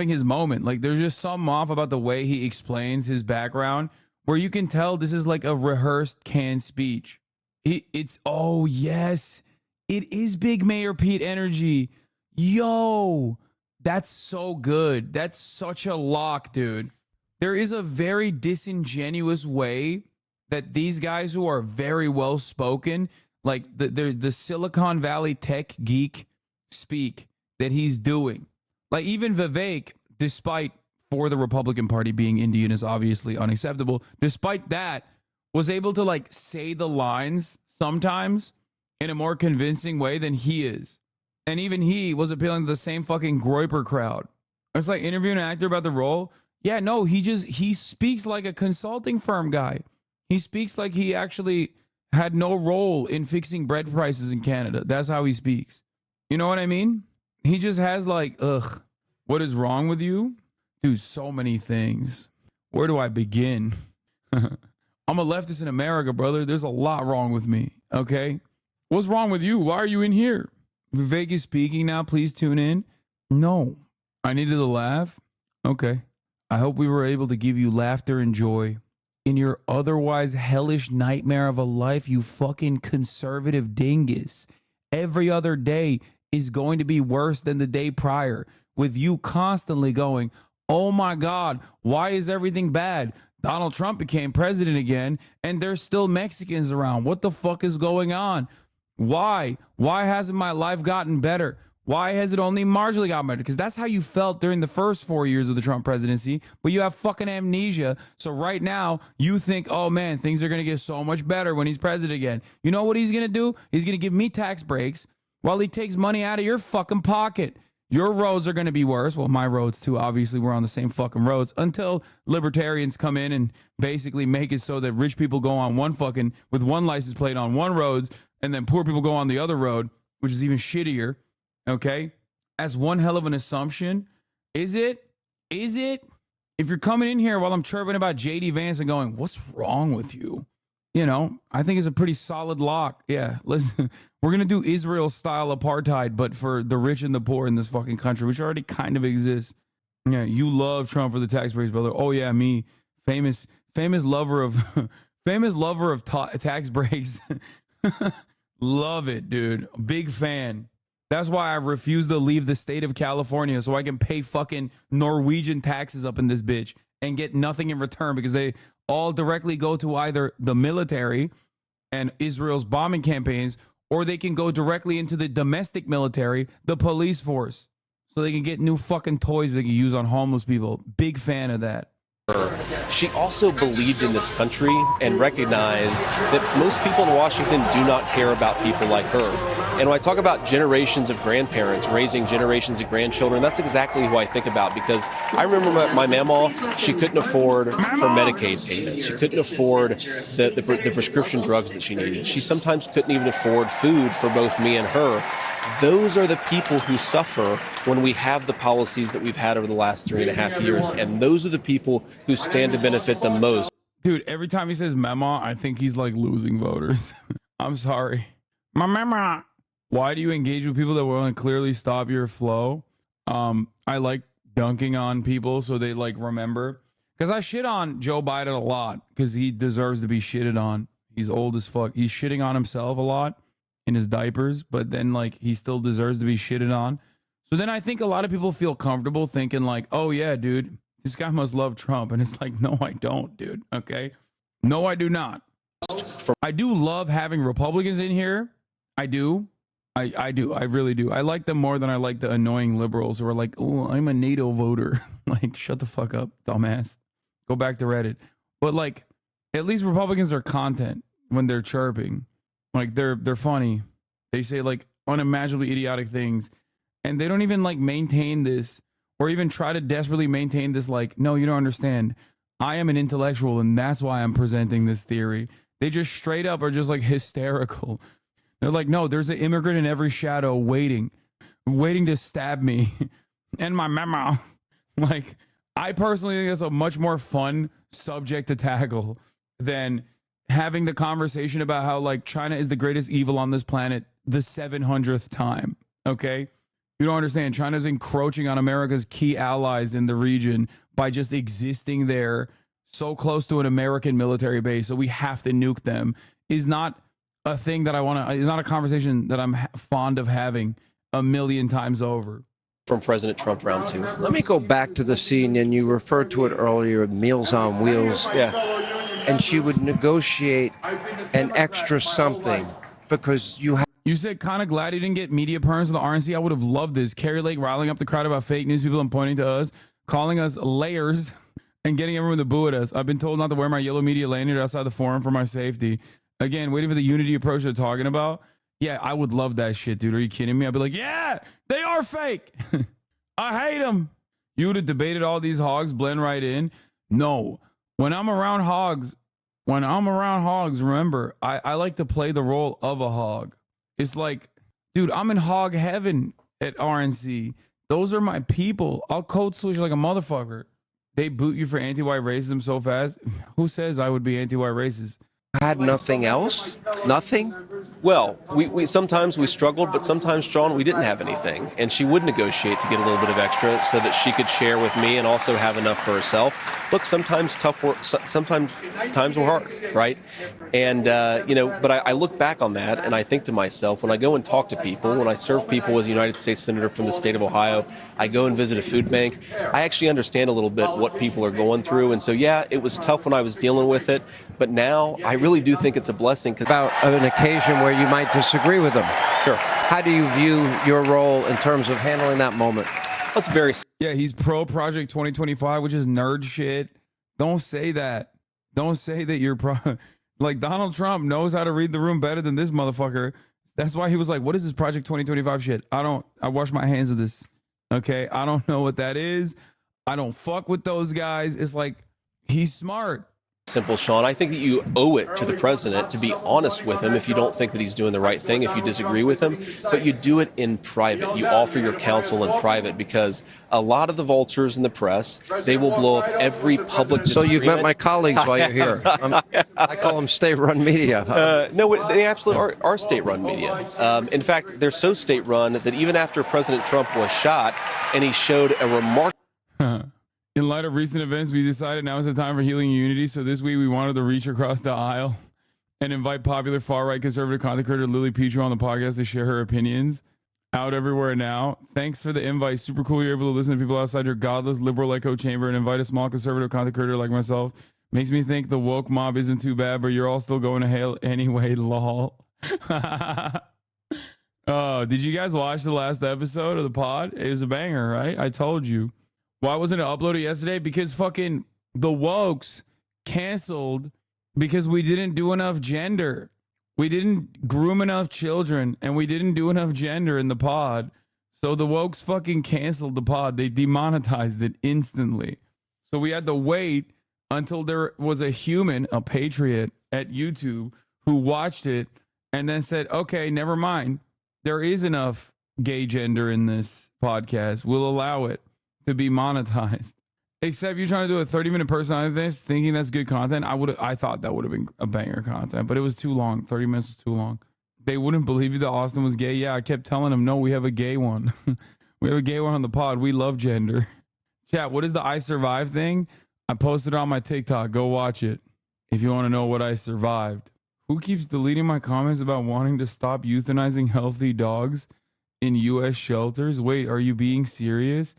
his moment. Like there's just something off about the way he explains his background, where you can tell this is like a rehearsed canned speech. Oh yes, it is Big Mayor Pete energy. Yo, that's so good. That's such a lock, dude. There is a very disingenuous way that these guys who are very well spoken, like the Silicon Valley tech geek speak that he's doing. Like even Vivek, despite for the Republican Party being Indian is obviously unacceptable, despite that, was able to like say the lines sometimes in a more convincing way than he is. And even he was appealing to the same fucking Groyper crowd. It's like interviewing an actor about the role. Yeah, no, he speaks like a consulting firm guy. He speaks like he actually had no role in fixing bread prices in Canada. That's how he speaks. You know what I mean? He just has like, ugh, what is wrong with you? Dude, so many things. Where do I begin? I'm a leftist in America, brother. There's a lot wrong with me, okay? What's wrong with you? Why are you in here? Vivek is speaking now. Please tune in. No. I needed a laugh? Okay. I hope we were able to give you laughter and joy in your otherwise hellish nightmare of a life, you fucking conservative dingus. Every other day is going to be worse than the day prior, with you constantly going, oh my God, why is everything bad? Donald Trump became president again, and there's still Mexicans around. What the fuck is going on? Why? Why hasn't my life gotten better? Why has it only marginally gotten better? Because that's how you felt during the first 4 years of the Trump presidency, but you have fucking amnesia. So right now, you think, oh man, things are going to get so much better when he's president again. You know what he's going to do? He's going to give me tax breaks while he takes money out of your fucking pocket. Your roads are going to be worse. Well, my roads too. Obviously, we're on the same fucking roads until libertarians come in and basically make it so that rich people go on one fucking, with one license plate on one roads, and then poor people go on the other road, which is even shittier. Okay? That's one hell of an assumption. Is it? Is it? If you're coming in here while I'm chirping about JD Vance and going, what's wrong with you? You know, I think it's a pretty solid lock. Yeah, listen, we're going to do Israel-style apartheid, but for the rich and the poor in this fucking country, which already kind of exists. Yeah, you love Trump for the tax breaks, brother. Oh, yeah, me. Famous lover of tax breaks. Love it, dude. Big fan. That's why I refuse to leave the state of California so I can pay fucking Norwegian taxes up in this bitch and get nothing in return because they all directly go to either the military and Israel's bombing campaigns, or they can go directly into the domestic military, the police force, so they can get new fucking toys they can use on homeless people. Big fan of that. She also believed in this country and recognized that most people in Washington do not care about people like her. And when I talk about generations of grandparents raising generations of grandchildren, that's exactly who I think about, because I remember my mama, she couldn't afford her Medicaid payments. She couldn't afford the prescription drugs that she needed. She sometimes couldn't even afford food for both me and her. Those are the people who suffer when we have the policies that we've had over the last 3.5 years. And those are the people who stand to benefit the most. Dude, every time he says mema, I think he's like losing voters. I'm sorry. My mema. Why do you engage with people that will clearly stop your flow? I like dunking on people so they like remember. Because I shit on Joe Biden a lot because he deserves to be shitted on. He's old as fuck. He's shitting on himself a lot in his diapers, but then like he still deserves to be shitted on. So then I think a lot of people feel comfortable thinking like, oh yeah, dude, this guy must love Trump. And it's like, no, I don't, dude. Okay. No, I do not. I do love having Republicans in here. I do. I do. I really do. I like them more than I like the annoying liberals who are like, oh, I'm a NATO voter. Like, shut the fuck up, dumbass. Go back to Reddit. But like, at least Republicans are content when they're chirping. Like, they're funny. They say like unimaginably idiotic things. And they don't even like maintain this or even try to desperately maintain this like, no, you don't understand. I am an intellectual and that's why I'm presenting this theory. They just straight up are just like hysterical. They're like, no, there's an immigrant in every shadow waiting to stab me and my memo. Like, I personally think that's a much more fun subject to tackle than having the conversation about how like China is the greatest evil on this planet the 700th time. Okay. You don't understand. China's encroaching on America's key allies in the region by just existing there so close to an American military base. So we have to nuke them is not a thing that I want to, it's not a conversation that I'm fond of having a million times over. From President Trump round two. Let me go back to the scene, and you referred to it earlier, Meals on Wheels. Yeah. And she would negotiate an extra something because you have. You said kind of glad he didn't get media perms for the RNC. I would have loved this. Carrie Lake riling up the crowd about fake news people and pointing to us, calling us layers, and getting everyone to boo at us. I've been told not to wear my yellow media lanyard outside the forum for my safety. Again, waiting for the unity approach they're talking about. Yeah, I would love that shit, dude. Are you kidding me? I'd be like, yeah, they are fake. I hate them. You would have debated all these hogs blend right in. No, when I'm around hogs, remember, I like to play the role of a hog. It's like, dude, I'm in hog heaven at RNC. Those are my people. I'll code switch like a motherfucker. They boot you for anti-white racism so fast. Who says I would be anti-white racist? Had nothing else? Nothing? Well, we sometimes we struggled, but sometimes, Sean, we didn't have anything. And she would negotiate to get a little bit of extra so that she could share with me and also have enough for herself. Look, sometimes tough work, sometimes times were hard, right? And, but I look back on that and I think to myself, when I go and talk to people, when I serve people as a United States Senator from the state of Ohio, I go and visit a food bank, I actually understand a little bit what people are going through. And so, yeah, it was tough when I was dealing with it, but now I really do think it's a blessing. About an occasion where you might disagree with them. Sure. How do you view your role in terms of handling that moment? That's very... Yeah, he's pro Project 2025, which is nerd shit. Don't say that. Don't say that you're pro... Like, Donald Trump knows how to read the room better than this motherfucker. That's why he was like, what is this Project 2025 shit? I wash my hands of this. Okay? I don't know what that is. I don't fuck with those guys. It's like, he's smart. Simple, Sean. I think that you owe it to the president to be honest with him if you don't think that he's doing the right thing, if you disagree with him, but you do it in private. You offer your counsel in private, because a lot of the vultures in the press, they will blow up every public disagreement. So you've met my colleagues while you're here. I call them state-run media. No, they absolutely are state-run media. In fact, they're so state-run that even after President Trump was shot and he showed a remarkable... In light of recent events, we decided now is the time for healing and unity. So this week we wanted to reach across the aisle and invite popular far-right conservative content creator Lily Petru on the podcast to share her opinions. Out everywhere now. Thanks for the invite. Super cool you're able to listen to people outside your godless liberal echo chamber and invite a small conservative content creator like myself. Makes me think the woke mob isn't too bad, but you're all still going to hell anyway, lol. Oh, did you guys watch the last episode of the pod? It was a banger, right? I told you. Why wasn't it uploaded yesterday? Because fucking the wokes canceled because we didn't do enough gender. We didn't groom enough children and we didn't do enough gender in the pod. So the wokes fucking canceled the pod. They demonetized it instantly. So we had to wait until there was a human, a patriot at YouTube who watched it and then said, okay, never mind. There is enough gay gender in this podcast. We'll allow it to be monetized. Except you're trying to do a 30-minute personality of this, thinking that's good content. I thought that would have been a banger content, but it was too long. 30 minutes was too long. They wouldn't believe you that Austin was gay. Yeah, I kept telling them, no, we have a gay one. We have a gay one on the pod. We love gender. Chat, what is the I survived thing? I posted it on my TikTok. Go watch it if you want to know what I survived. Who keeps deleting my comments about wanting to stop euthanizing healthy dogs in U.S. shelters? Wait, are you being serious?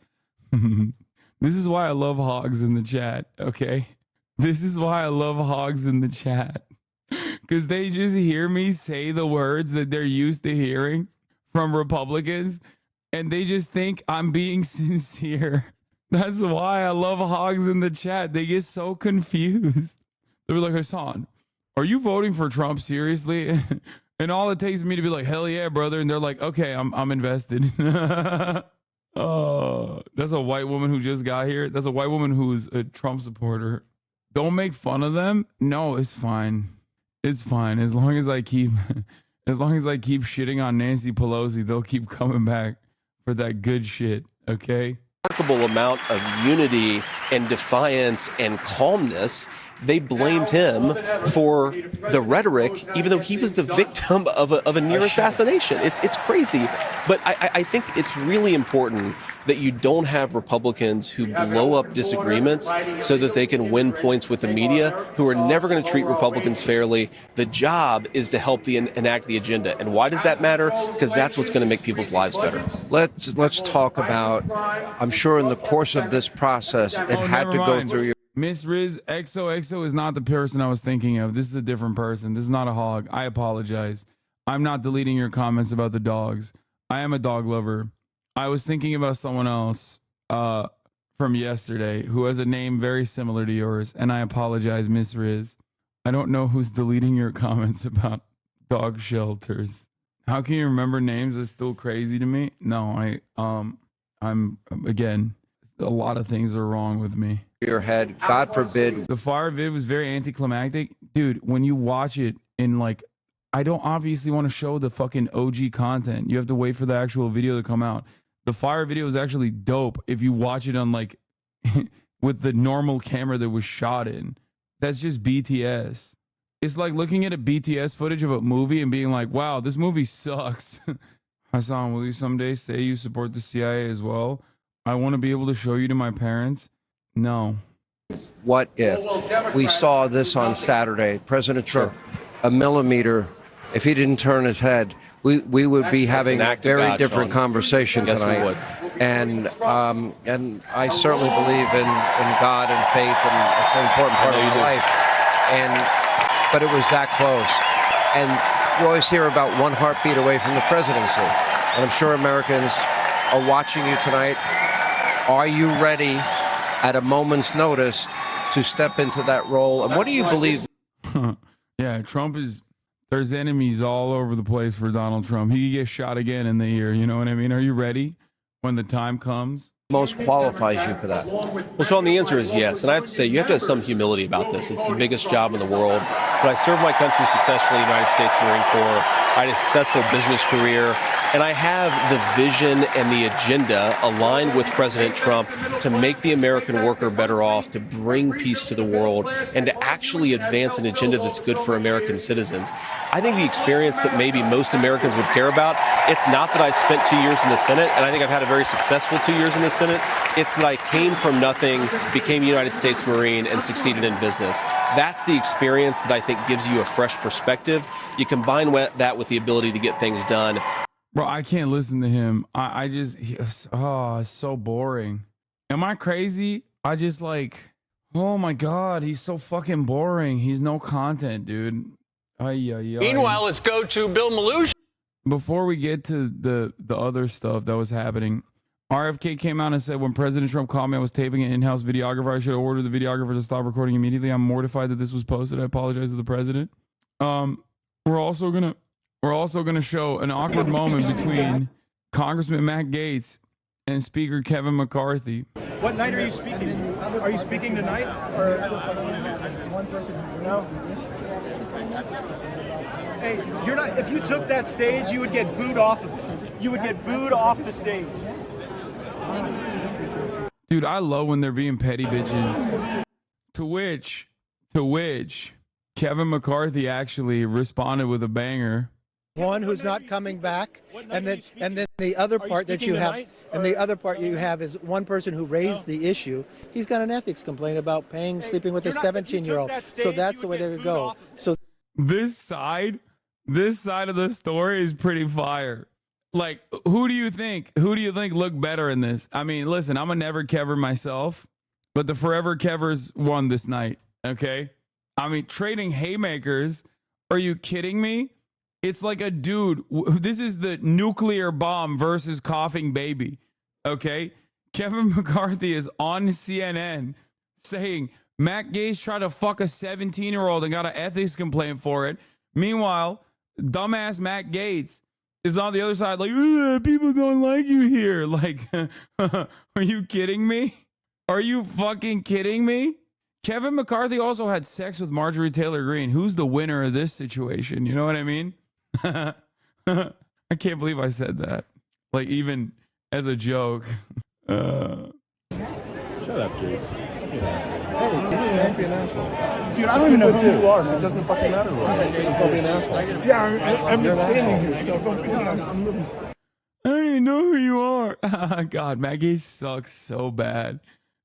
This is why I love hogs in the chat, okay? This is why I love hogs in the chat. Because they just hear me say the words that they're used to hearing from Republicans, and they just think I'm being sincere. That's why I love hogs in the chat. They get so confused. They're like, Hasan, are you voting for Trump seriously? And all it takes me to be like, hell yeah, brother. And they're like, okay, I'm invested. Oh, that's a white woman who just got here. That's a white woman who's a Trump supporter. Don't make fun of them. No, it's fine. It's fine. As long as I keep shitting on Nancy Pelosi, they'll keep coming back for that good shit. Okay. Remarkable amount of unity and defiance and calmness. They blamed him for the rhetoric, even though he was the victim of a near assassination. It's crazy. But I think it's really important that you don't have Republicans who blow up disagreements so that they can win points with the media, who are never going to treat Republicans fairly. The job is to help enact the agenda. And why does that matter? Because that's what's going to make people's lives better. Let's talk about, I'm sure in the course of this process, it had to go through your... Miss Riz, XOXO is not the person I was thinking of. This is a different person. This is not a hog. I apologize. I'm not deleting your comments about the dogs. I am a dog lover. I was thinking about someone else from yesterday who has a name very similar to yours, and I apologize, Miss Riz. I don't know who's deleting your comments about dog shelters. How can you remember names? That's still crazy to me. No, I'm again, a lot of things are wrong with me. Your head, God forbid. The fire vid was very anticlimactic. Dude, when you watch it in like, I don't obviously want to show the fucking OG content. You have to wait for the actual video to come out. The fire video is actually dope if you watch it on like, with the normal camera that was shot in. That's just BTS. it's like looking at a BTS footage of a movie and being like, wow, this movie sucks. Hasan, will you someday say you support the CIA as well? I want to be able to show you to my parents. No. What if we saw this on Saturday? President Trump, a millimeter, if he didn't turn his head, we would be having a very different conversation tonight. We would. And I certainly believe in God and faith, and it's an important part of my life. But it was that close. And you always hear about one heartbeat away from the presidency. And I'm sure Americans are watching you tonight. Are you ready at a moment's notice to step into that role? And what do you believe? Yeah, there's enemies all over the place for Donald Trump. He could get shot again in the ear. You know what I mean? Are you ready when the time comes? Most qualifies you for that? Well, Sean, the answer is yes. And I have to say, you have to have some humility about this. It's the biggest job in the world. But I served my country successfully in the United States Marine Corps. I had a successful business career. And I have the vision and the agenda aligned with President Trump to make the American worker better off, to bring peace to the world, and to actually advance an agenda that's good for American citizens. I think the experience that maybe most Americans would care about, it's not that I spent 2 years in the Senate, and I think I've had a very successful 2 years in the Senate. It's that I came from nothing, became a United States Marine, and succeeded in business. That's the experience that I think gives you a fresh perspective. You combine that with the ability to get things done. Bro, I can't listen to him. It's so boring. Am I crazy? Oh my God, he's so fucking boring. He's no content, dude. Meanwhile, let's go to Bill Malush. Before we get to the other stuff that was happening, RFK came out and said, when President Trump called me, I was taping an in-house videographer. I should have ordered the videographer to stop recording immediately. I'm mortified that this was posted. I apologize to the president. We're also gonna show an awkward moment between Congressman Matt Gaetz and Speaker Kevin McCarthy. What night are you speaking? Are you speaking tonight? Or one person? No. Hey, you're not. If you took that stage, you would get booed off of it. You would get booed off the stage. Dude, I love when they're being petty bitches. To which Kevin McCarthy actually responded with a banger. One who's not coming back, and then the other part that you have, and the other part you have is one person who raised the issue. He's got an ethics complaint about sleeping with a 17-year-old. So that's the way they would go. So this side of the story is pretty fire. Like, who do you think looked better in this? I mean, listen, I'm a never Kever myself, but the forever Kevers won this night. Okay, I mean, trading haymakers. Are you kidding me? It's like a dude. This is the nuclear bomb versus coughing baby. Okay, Kevin McCarthy is on CNN saying Matt Gaetz tried to fuck a 17-year-old and got an ethics complaint for it. Meanwhile, dumbass Matt Gaetz is on the other side like, people don't like you here. Like, are you kidding me? Are you fucking kidding me? Kevin McCarthy also had sex with Marjorie Taylor Greene. Who's the winner of this situation? You know what I mean? I can't believe I said that. Like, even as a joke. Shut up, Gaetz. Don't be an asshole. Dude, I don't even know who you are. It doesn't fucking matter. Don't be an asshole. Yeah, I'm just standing here. I don't even know who you are. God, Matt Gaetz sucks so bad.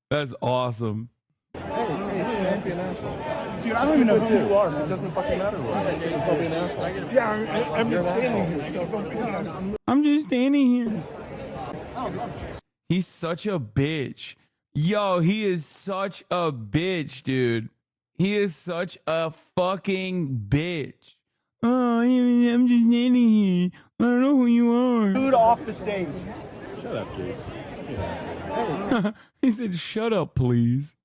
That's awesome. Don't be an asshole. Dude, I don't even know who you are. It doesn't fucking matter. Don't be an asshole. Yeah, I'm just standing here. I'm just standing here. He's such a bitch. Yo, he is such a bitch, dude. He is such a fucking bitch. Oh, I'm just standing here. I don't know who you are. Booed off the stage. Shut up, Gaetz. He said, "Shut up, please."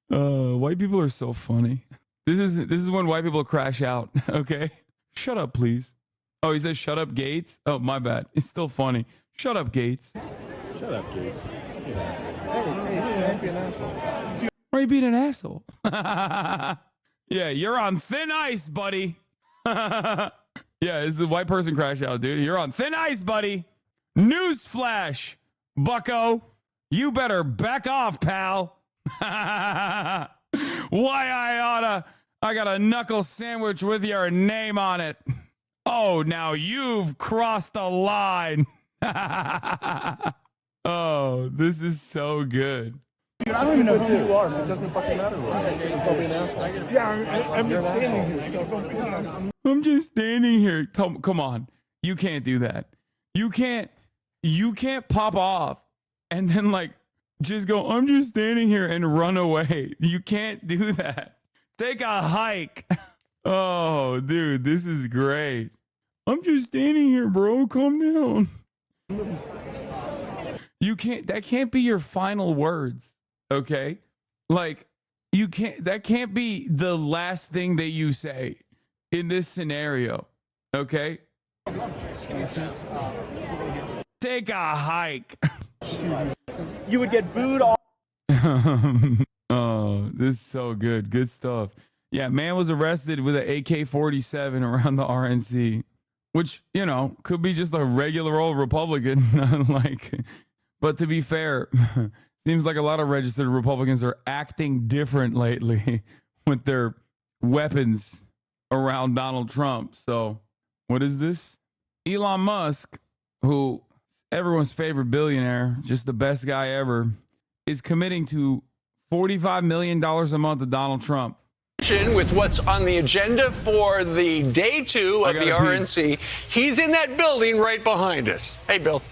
White people are so funny. This is when white people crash out. Okay, shut up, please. Oh, he says, "Shut up, Gaetz." Oh, my bad. It's still funny. Shut up, Gaetz. Shut up, Gaetz. Don't be an asshole. Why are you being an asshole? Yeah, you're on thin ice, buddy. Yeah, it's the white person crash out, dude. You're on thin ice, buddy. Newsflash, bucko. You better back off, pal. Why I oughta. I got a knuckle sandwich with your name on it. Oh, now you've crossed the line. Oh, this is so good. Dude, I don't even know who you are. It doesn't fucking matter. It's probably an asshole. Yeah, I'm just standing here. I'm just standing here. Come on. You can't do that. You can't pop off and then like just go, I'm just standing here and run away. You can't do that. Take a hike. Oh, dude, this is great. I'm just standing here, bro. Calm down. That can't be your final words. Okay? Like, that can't be the last thing that you say in this scenario. Okay? Take a hike. You would get booed all. Oh, this is so good. Good stuff. Yeah, man was arrested with an AK-47 around the RNC, which, could be just a regular old Republican. But to be fair, seems like a lot of registered Republicans are acting different lately with their weapons around Donald Trump. So what is this? Elon Musk, who everyone's favorite billionaire, just the best guy ever, is committing to $45 million a month to Donald Trump. With what's on the agenda for the day 2 of the RNC. He's in that building right behind us. Hey, Bill.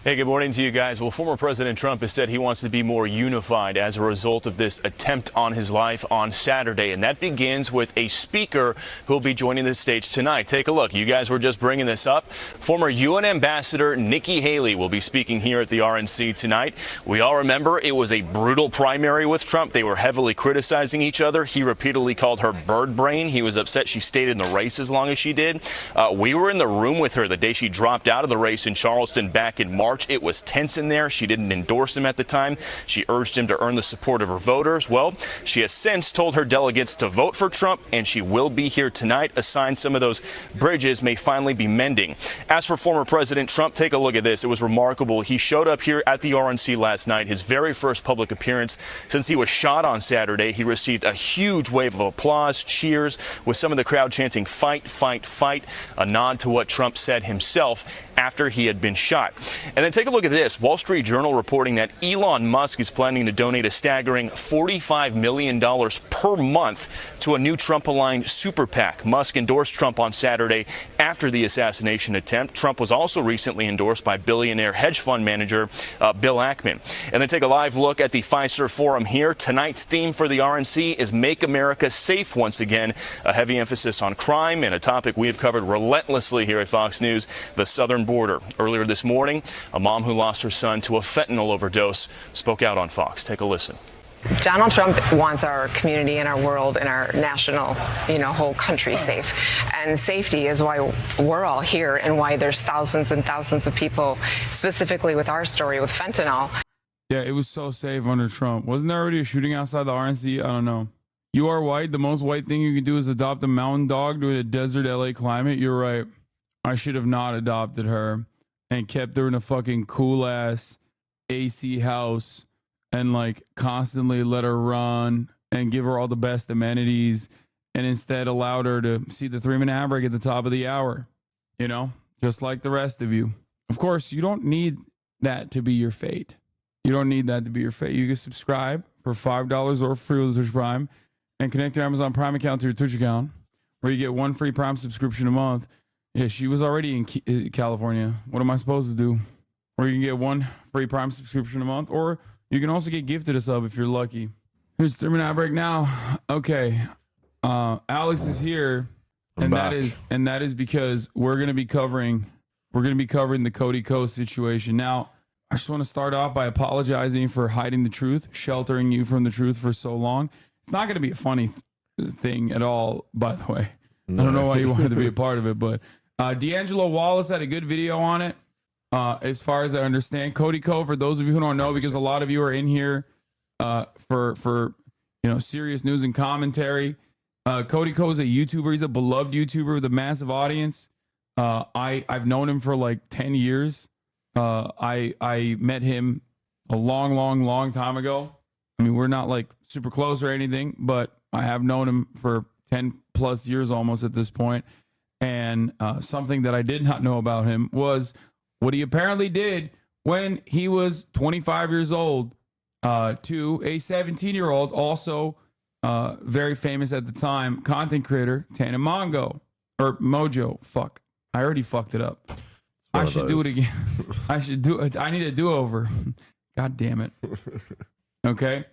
Hey, good morning to you guys. Well, former President Trump has said he wants to be more unified as a result of this attempt on his life on Saturday. And that begins with a speaker who'll be joining the stage tonight. Take a look. You guys were just bringing this up. Former UN Ambassador Nikki Haley will be speaking here at the RNC tonight. We all remember it was a brutal primary with Trump. They were heavily criticizing each other. He repeatedly called her bird brain. He was upset she stayed in the race as long as she did. We were in the room with her the day she dropped out of the race in Charleston back in March. It was tense in there. She didn't endorse him at the time. She urged him to earn the support of her voters. Well, she has since told her delegates to vote for Trump, and she will be here tonight. A sign some of those bridges may finally be mending. As for former President Trump, take a look at this. It was remarkable. He showed up here at the RNC last night, his very first public appearance since he was shot on Saturday. He received a huge wave of applause, cheers, with some of the crowd chanting, "Fight, fight, fight," a nod to what Trump said himself after he had been shot. And then take a look at this. Wall Street Journal reporting that Elon Musk is planning to donate a staggering $45 million per month to a new Trump-aligned super PAC. Musk endorsed Trump on Saturday after the assassination attempt. Trump was also recently endorsed by billionaire hedge fund manager Bill Ackman. And then take a live look at the Fiserv Forum here. Tonight's theme for the RNC is Make America Safe once again. A heavy emphasis on crime and a topic we have covered relentlessly here at Fox News, the southern border. Earlier this morning, a mom who lost her son to a fentanyl overdose spoke out on Fox. Take a listen. Donald Trump wants our community and our world and our national, whole country safe. And safety is why we're all here and why there's thousands and thousands of people, specifically with our story with fentanyl. Yeah, it was so safe under Trump. Wasn't there already a shooting outside the RNC? I don't know. You are white. The most white thing you can do is adopt a mountain dog to a desert LA climate. You're right. I should have not adopted her and kept her in a fucking cool ass AC house and like constantly let her run and give her all the best amenities, and instead allowed her to see the 3-minute ad break at the top of the hour, just like the rest of you. Of course, you don't need that to be your fate. You don't need that to be your fate. You can subscribe for $5 or free with Twitch Prime and connect your Amazon Prime account to your Twitch account, where you get 1 free Prime subscription a month. Yeah, she was already in California. What am I supposed to do? Or you can get 1 free Prime subscription a month, or you can also get gifted a sub if you're lucky. Here's 3-minute ad break now. Okay, Alex is here, and that is because we're gonna be covering the Cody Ko situation. Now, I just want to start off by apologizing for hiding the truth, sheltering you from the truth for so long. It's not gonna be a funny thing at all, by the way. I don't know why you wanted to be a part of it, but D'Angelo Wallace had a good video on it. As far as I understand, Cody Ko, for those of you who don't know, because a lot of you are in here for serious news and commentary. Cody Ko is a YouTuber. He's a beloved YouTuber with a massive audience. I've known him for like 10 years. I met him a long time ago. I mean, we're not like super close or anything, but I have known him for 10 plus years almost at this point. And something that I did not know about him was what he apparently did when he was 25 years old to a 17-year-old, also very famous at the time, content creator, Tana Mojo. Fuck. I already fucked it up. I should do it again. I should do it. I need a do-over. God damn it. Okay.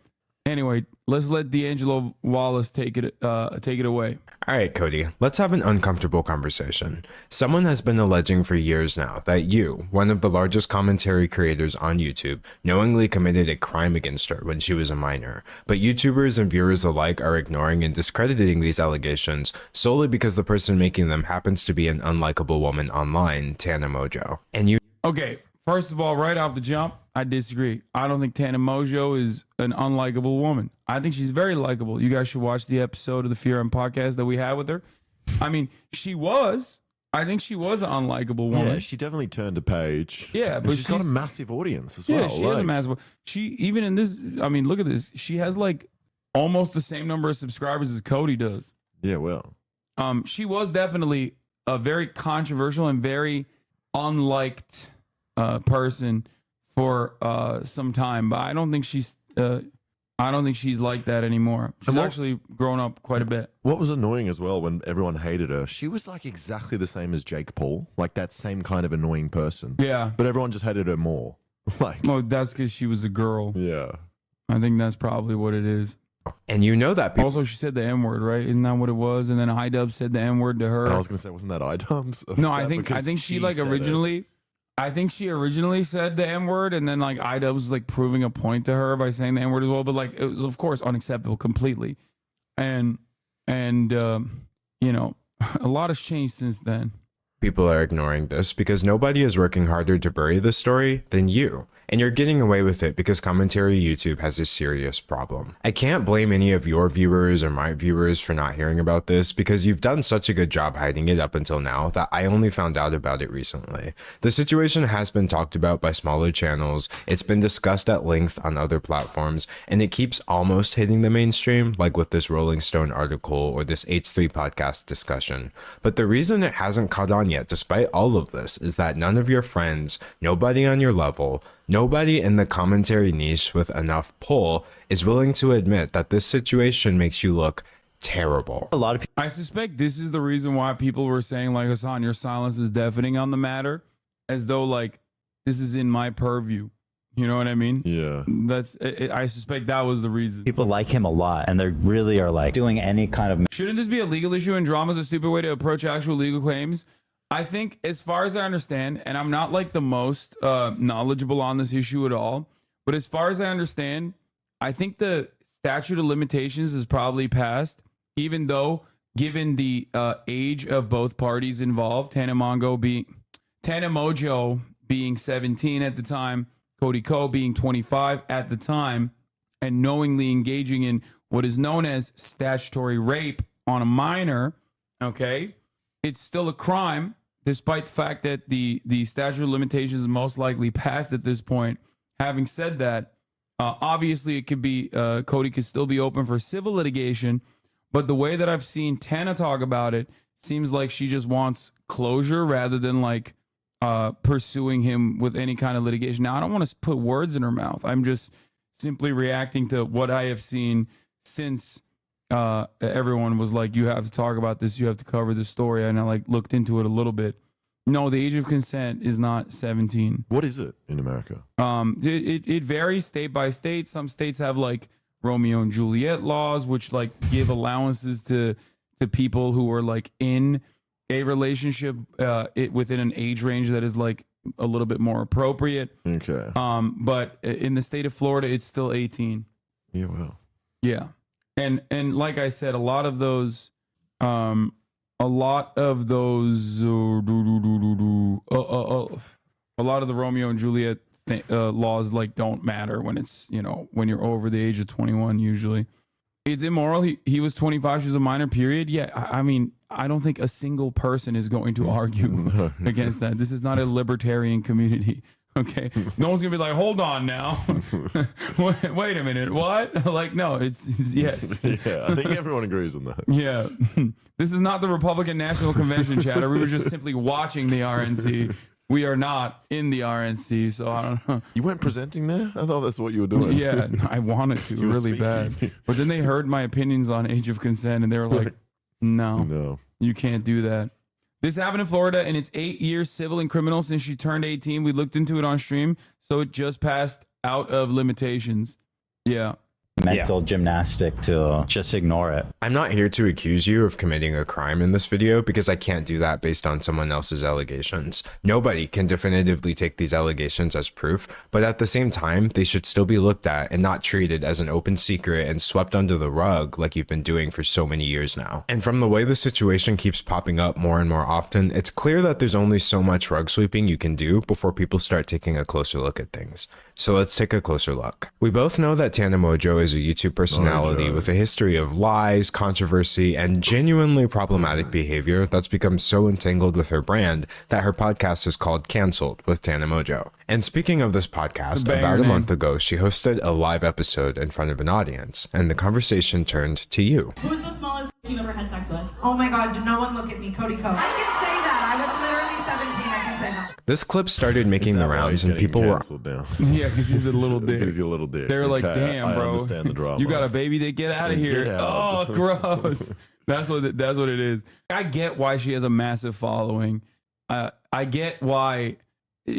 Anyway, let's let D'Angelo Wallace take it away. All right, Cody, let's have an uncomfortable conversation. Someone has been alleging for years now that you, one of the largest commentary creators on YouTube, knowingly committed a crime against her when she was a minor. But YouTubers and viewers alike are ignoring and discrediting these allegations solely because the person making them happens to be an unlikable woman online, Tana Mojo. And you... Okay, first of all, right off the jump, I disagree. I don't think Tana Mojo is an unlikable woman. I think she's very likable. You guys should watch the episode of the Fear and podcast that we had with her. I mean, I think she was an unlikable woman. Yeah, she definitely turned a page. Yeah, and but she's got a massive audience as well. Yeah, she has a massive. She, even in this, I mean, look at this. She has like almost the same number of subscribers as Cody does. Yeah, well. She was definitely a very controversial and very unliked person for some time, but I don't think she's like that anymore. She's actually grown up quite a bit. What was annoying as well when everyone hated her, she was like exactly the same as Jake Paul, like that same kind of annoying person. Yeah, but everyone just hated her more. Like, well, that's because she was a girl. Yeah, I think that's probably what it is. And you know that also she said the N-word, right? Isn't that what it was? And then iDub said the N-word to her. I was gonna say, wasn't that iDubbbz? No, I think she like originally. I think she originally said the N-word, and then like iDubbbz was like proving a point to her by saying the N-word as well. But like it was, of course, unacceptable completely. And you know, a lot has changed since then. People are ignoring this because nobody is working harder to bury the story than you. And you're getting away with it because commentary YouTube has a serious problem. I can't blame any of your viewers or my viewers for not hearing about this because you've done such a good job hiding it up until now that I only found out about it recently. The situation has been talked about by smaller channels, it's been discussed at length on other platforms, and it keeps almost hitting the mainstream, like with this Rolling Stone article or this H3 podcast discussion. But the reason it hasn't caught on yet, despite all of this, is that none of your friends, nobody on your level, nobody in the commentary niche with enough pull is willing to admit that this situation makes you look terrible. A lot of people. I suspect this is the reason why people were saying like, Hasan, your silence is deafening on the matter, as though like this is in my purview. You know what I mean? Yeah. I suspect that was the reason. People like him a lot, and they really are like doing any kind of. Shouldn't this be a legal issue and drama is a stupid way to approach actual legal claims? I think, as far as I understand, and I'm not like the most knowledgeable on this issue at all, but as far as I understand, I think the statute of limitations is probably passed, even though, given the age of both parties involved, Tana Mojo being 17 at the time, Cody Ko being 25 at the time, and knowingly engaging in what is known as statutory rape on a minor, okay, it's still a crime. Despite the fact that the statute of limitations is most likely passed at this point. Having said that, obviously it could be, Cody could still be open for civil litigation, but the way that I've seen Tana talk about it seems like she just wants closure rather than like pursuing him with any kind of litigation. Now, I don't want to put words in her mouth. I'm just simply reacting to what I have seen since everyone was like, you have to talk about this, you have to cover this story, and I like looked into it a little bit. No, the age of consent is not 17. What is it in America? It varies state by state. Some states have like Romeo and Juliet laws, which like give allowances to people who are like in a relationship within an age range that is like a little bit more appropriate. Okay. But in the state of Florida, it's still 18. Yeah, well. Yeah. And like I said, a lot of those a lot of the Romeo and Juliet laws like don't matter when it's, you know, when you're over the age of 21 usually. It's immoral. He was 25, she was a minor, period. Yeah, I mean, I don't think a single person is going to argue against that. This is not a libertarian community. Okay, no one's gonna be like, hold on now, wait a minute, what? Like, no, it's yes. Yeah, I think everyone agrees on that. Yeah, this is not the Republican National Convention, chatter. We were just simply watching the RNC. We are not in the RNC, so I don't know. You weren't presenting there? I thought that's what you were doing. Yeah, I wanted to really bad, but then they heard my opinions on age of consent, and they were like, no, you can't do that. This happened in Florida, and it's 8 years civil and criminal since she turned 18. We looked into it on stream, so it just passed out of limitations. Yeah. Mental gymnastic to just ignore it. I'm not here to accuse you of committing a crime in this video because I can't do that based on someone else's allegations. Nobody can definitively take these allegations as proof, but at the same time, they should still be looked at and not treated as an open secret and swept under the rug like you've been doing for so many years now. And from the way the situation keeps popping up more and more often, it's clear that there's only so much rug sweeping you can do before people start taking a closer look at things. So let's take a closer look. We both know that Tana Mongeau is a YouTube personality with a history of lies, controversy, and genuinely problematic behavior that's become so entangled with her brand that her podcast is called Cancelled with Tana Mongeau. And speaking of this podcast, about a month ago, she hosted a live episode in front of an audience, and the conversation turned to you. Who's the smallest you've ever had sex with? Oh my God, no one look at me, Cody Ko. I can say that. I was literally 17. I can say that. This clip started making the rounds, and people were yeah, because he's a little dick. Because he's a little dick. They're like, Okay, damn, I bro, understand the drama. you got a baby? They get out of here. Get out. Oh, gross. That's what it is. I get why she has a massive following. I get why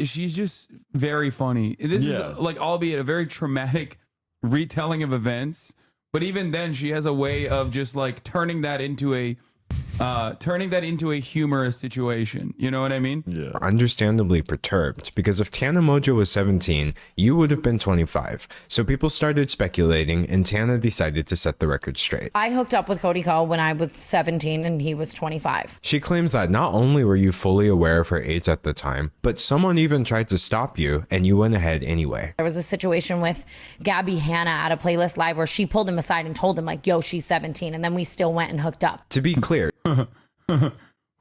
she's just very funny. This is like, albeit a very traumatic retelling of events, but even then, she has a way of just like turning that into a humorous situation. You know what I mean? Yeah. Understandably perturbed, because if Tana Mongeau was 17, you would have been 25. So people started speculating, and Tana decided to set the record straight. I hooked up with Cody Ko when I was 17 and he was 25. She claims that not only were you fully aware of her age at the time, but someone even tried to stop you, and you went ahead anyway. There was a situation with Gabby Hanna at a Playlist Live where she pulled him aside and told him like, yo, she's 17. And then we still went and hooked up. To be clear,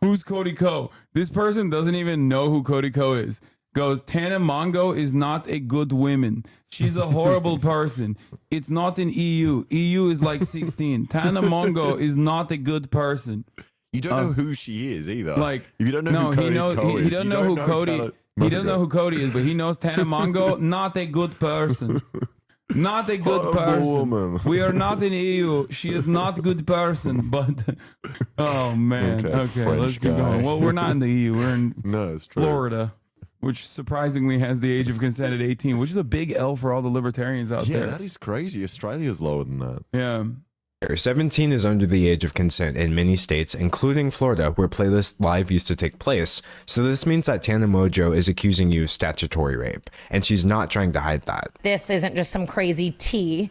who's Cody Ko? This person doesn't even know who Cody Ko is. Goes, Tana Mongeau is not a good woman. She's a horrible person. It's not in EU. EU is like 16. Tana Mongeau is not a good person. You don't know who she is either. Like, if you don't know who Cody Ko is, he doesn't know who Cody. He doesn't know who Cody is, but he knows Tana Mongeau, not a good person. Not a good person. Woman. We are not in EU. She is not a good person, but oh man. Okay, let's keep going. Well, we're not in the EU. We're in Florida, which surprisingly has the age of consent at 18, which is a big L for all the libertarians out there. Yeah, that is crazy. Australia's lower than that. Yeah. 17 is under the age of consent in many states, including Florida, where Playlist Live used to take place. So this means that Tana Mongeau is accusing you of statutory rape, and she's not trying to hide that. This isn't just some crazy tea.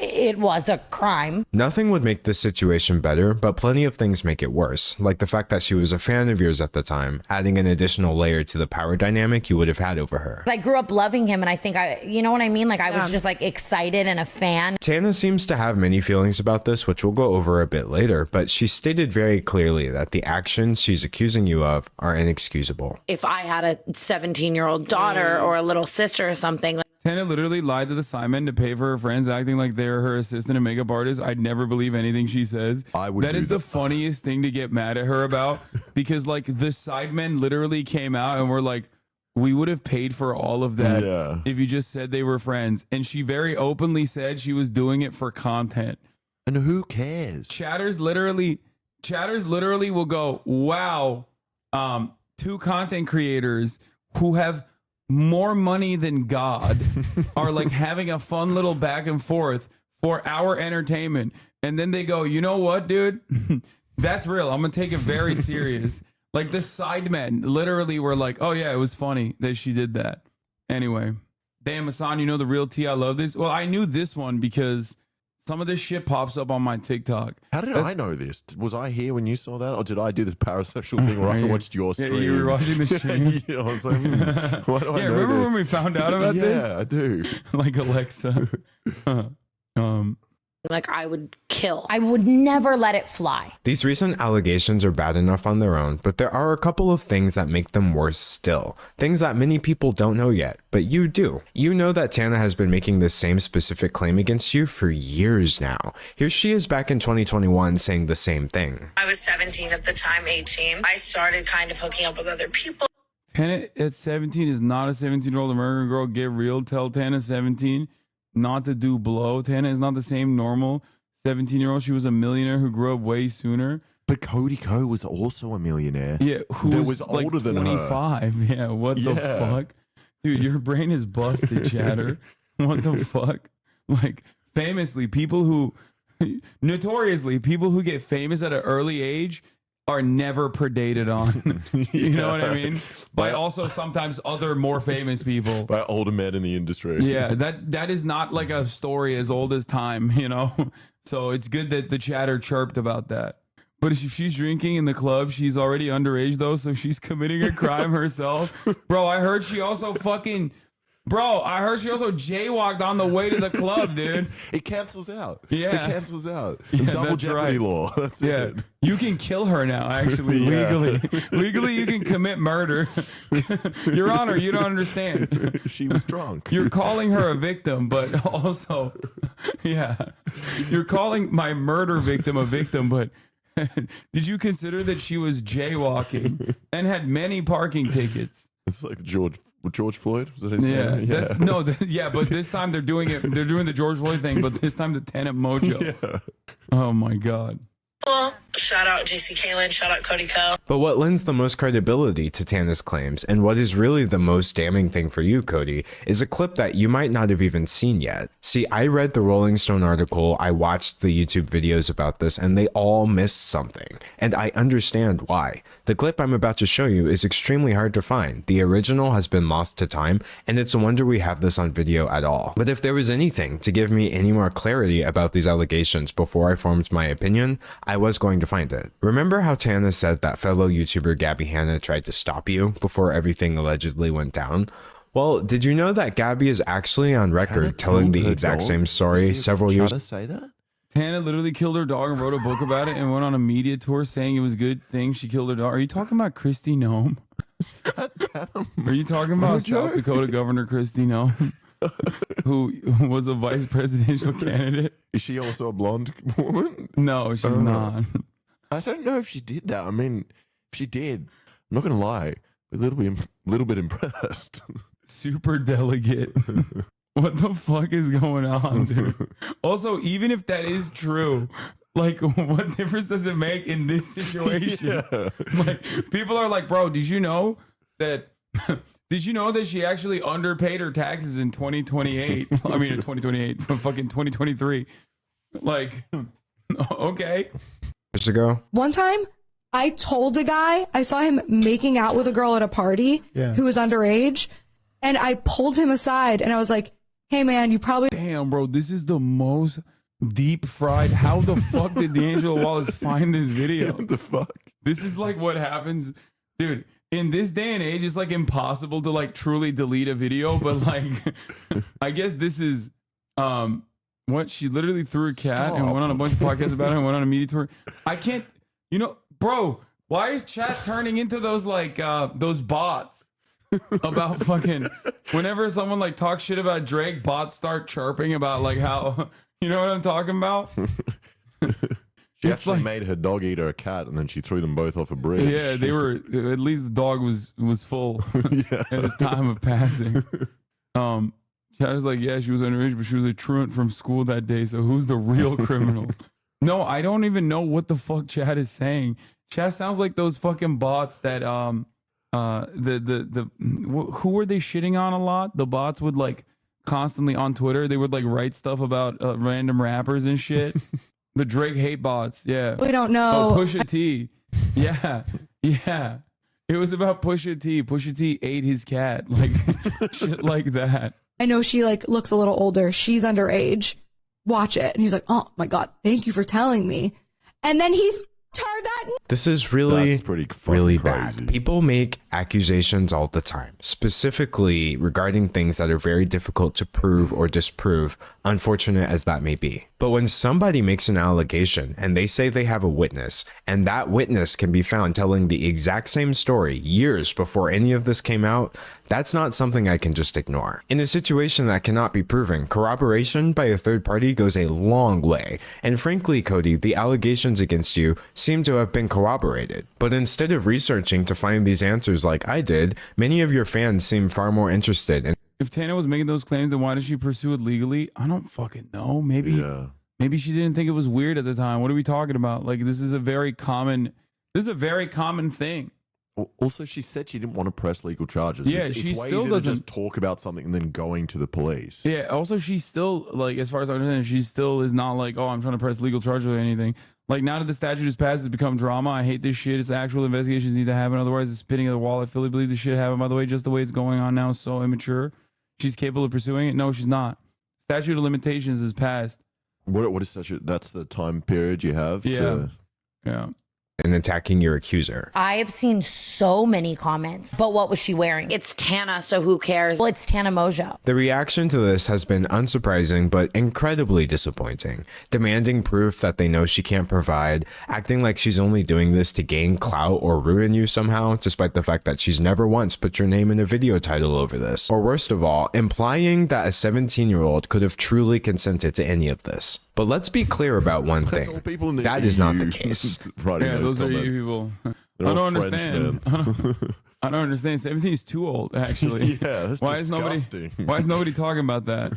It was a crime. Nothing would make this situation better, but plenty of things make it worse, like the fact that she was a fan of yours at the time, adding an additional layer to the power dynamic you would have had over her. I grew up loving him, and I think you know what I mean? Like, I was just like excited and a fan. Tana seems to have many feelings about this, which we'll go over a bit later, but she stated very clearly that the actions she's accusing you of are inexcusable. If I had a 17-year-old daughter or a little sister or something, Tana literally lied to the Simon to pay for her friends, acting like they're her assistant and makeup artist. I'd never believe anything she says. That is the funniest thing to get mad at her about, because like the sidemen literally came out and were like, we would have paid for all of that if you just said they were friends. And she very openly said she was doing it for content. And who cares? Chatters literally will go, wow, two content creators who have more money than God are like having a fun little back and forth for our entertainment. And then they go, you know what, dude? That's real. I'm going to take it very serious. Like the sidemen literally were like, oh yeah, it was funny that she did that. Anyway, damn, Hasan, you know the real tea. I love this. Well, I knew this one because some of this shit pops up on my TikTok. How did I know this? Was I here when you saw that? Or did I do this parasexual thing where I watched your stream? Yeah, you were watching the stream. I was like, why do I know remember this? when we found out about this? Yeah, I do. Like Alexa. like I would kill. I would never let it fly. These recent allegations are bad enough on their own, but there are a couple of things that make them worse still. Things that many people don't know yet, but you do. You know that Tana has been making this same specific claim against you for years now. Here she is back in 2021 saying the same thing. I was 17 at the time, 18. I started kind of hooking up with other people. Tana at 17 is not a 17-year-old American girl. Get real. Tell Tana 17 not to do blow. Tana is not the same normal 17-year-old. She was a millionaire who grew up way sooner. But Cody Ko was also a millionaire. Yeah, who was older like than 25. her. Yeah, what the fuck? Dude, your brain is busted, Chatter. What the fuck? Like, famously, notoriously, people who get famous at an early age are never predated on. You know what I mean? By also sometimes other more famous people. By older men in the industry. Yeah, that is not like a story as old as time, you know? So it's good that the Chatter chirped about that. But if she's drinking in the club, she's already underage though, so she's committing a crime herself. Bro, I heard she also jaywalked on the way to the club, dude. It cancels out. Yeah. It cancels out. Yeah, Double that's jeopardy right. law. That's it. You can kill her now, actually, legally. Legally, you can commit murder. Your Honor, you don't understand. She was drunk. You're calling her a victim, but also, yeah, you're calling my murder victim a victim, but did you consider that she was jaywalking and had many parking tickets? It's like George Floyd. Was that his name? But this time they're doing it. They're doing the George Floyd thing, but this time the Tenant Mojo. Yeah. Oh my God. Well, shout out JC Kalen, shout out Cody Ko. But what lends the most credibility to Tana's claims, and what is really the most damning thing for you, Cody, is a clip that you might not have even seen yet. See, I read the Rolling Stone article, I watched the YouTube videos about this, and they all missed something. And I understand why. The clip I'm about to show you is extremely hard to find. The original has been lost to time, and it's a wonder we have this on video at all. But if there was anything to give me any more clarity about these allegations before I formed my opinion, I was going to find it. Remember how Tana said that fellow YouTuber Gabby Hanna tried to stop you before everything allegedly went down? Well, did you know that Gabby is actually on record telling the exact same story several years? Say that? Tana literally killed her dog and wrote a book about it and went on a media tour saying it was a good thing she killed her dog. Are you talking about Kristi Noem? Are you talking about South Dakota Governor Kristi Noem? Who was a vice presidential candidate? Is she also a blonde woman? No, she's not. I don't know if she did that. I mean, if she did, I'm not going to lie, a little bit impressed. Super delegate. What the fuck is going on, dude? Also, even if that is true, like, what difference does it make in this situation? Yeah. Like, people are like, bro, did you know that she actually underpaid her taxes in 2028? I mean, in 2028, fucking 2023. Like, okay. Years ago. One time, I told a guy, I saw him making out with a girl at a party who was underage, and I pulled him aside, and I was like, hey, man, you probably... Damn, bro, this is the most deep fried... How the fuck did D'Angelo Wallace find this video? What the fuck? This is like what happens... Dude, in this day and age, it's like impossible to like truly delete a video, but like, I guess this is... What? She literally threw a cat and went on a bunch of podcasts about it and went on a media tour. I can't... You know, bro, why is chat turning into those like, those bots? About fucking whenever someone like talks shit about Drake, bots start chirping about like how, you know what I'm talking about? She actually made her dog eat her cat, and then she threw them both off a bridge. Yeah, they were, at least the dog was full at the time of passing. Chad was like, yeah, she was underage, but she was a truant from school that day, so who's the real criminal? No, I don't even know what the fuck Chad is saying. Chad sounds like those fucking bots that who were they shitting on a lot? The bots would like constantly on Twitter, they would like write stuff about random rappers and shit. The Drake hate bots, yeah. We don't know. Oh, Pusha T. Yeah. It was about Pusha T. Pusha T ate his cat, like shit like that. I know she like looks a little older. She's underage. Watch it. And he's like, oh my God, thank you for telling me. And then he This is really bad. People make accusations all the time, specifically regarding things that are very difficult to prove or disprove, unfortunate as that may be. But when somebody makes an allegation and they say they have a witness, and that witness can be found telling the exact same story years before any of this came out, that's not something I can just ignore. In a situation that cannot be proven, corroboration by a third party goes a long way. And frankly, Cody, the allegations against you seem to have been corroborated. But instead of researching to find these answers like I did, many of your fans seem far more interested in— If Tana was making those claims, then why did she pursue it legally? I don't fucking know. Maybe she didn't think it was weird at the time. What are we talking about? Like, this is a very common thing. Also, she said she didn't want to press legal charges. Yeah, it's she way still easier doesn't to just talk about something and then going to the police. Yeah. Also, she still, like, as far as I understand, she still is not like, oh, I'm trying to press legal charges or anything. Like, now that the statute is passed, it's become drama. I hate this shit. It's actual investigations need to happen. Otherwise, it's spitting at the wall. I fully believe this shit happened. By the way, just the way it's going on now is so immature. She's capable of pursuing it. No, she's not. Statute of limitations is passed. What is statute? That's the time period you have. Yeah. and attacking your accuser. I have seen so many comments, but what was she wearing? It's Tana, so who cares? Well, it's Tana Mojo. The reaction to this has been unsurprising, but incredibly disappointing. Demanding proof that they know she can't provide, acting like she's only doing this to gain clout or ruin you somehow, despite the fact that she's never once put your name in a video title over this. Or worst of all, implying that a 17-year-old could have truly consented to any of this. But let's be clear about one thing. That is not the case. Yeah, those are you people. I don't understand. I don't understand. 17 is too old, actually. Yeah, that's disgusting. Why is nobody talking about that?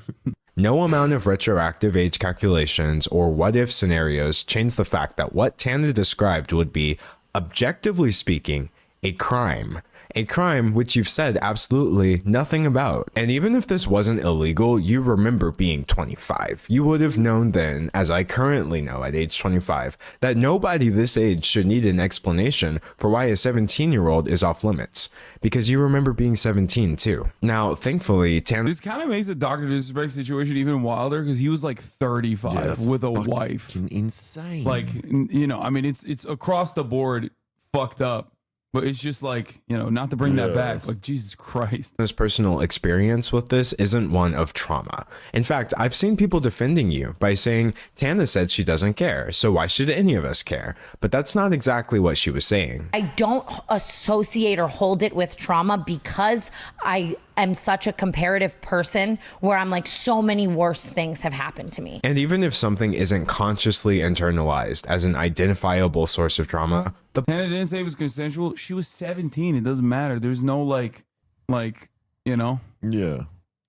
No amount of retroactive age calculations or what-if scenarios change the fact that what Tana described would be, objectively speaking, a crime. A crime which you've said absolutely nothing about. And even if this wasn't illegal, you remember being 25. You would have known then, as I currently know at age 25, that nobody this age should need an explanation for why a 17-year-old is off limits. Because you remember being 17 too. Now, thankfully, Tana... This kind of makes the Dr. Disrespect situation even wilder because he was like 35 with a wife. Insane. Like, you know, I mean, it's across the board fucked up. But it's just like, you know, not to bring that back, like, Jesus Christ. This personal experience with this isn't one of trauma. In fact, I've seen people defending you by saying, Tana said she doesn't care, so why should any of us care? But that's not exactly what she was saying. I don't associate or hold it with trauma because I am such a comparative person where I'm like, so many worse things have happened to me. And even if something isn't consciously internalized as an identifiable source of trauma, Tana didn't say it was consensual. She was 17. It doesn't matter. There's no like, you know? Yeah.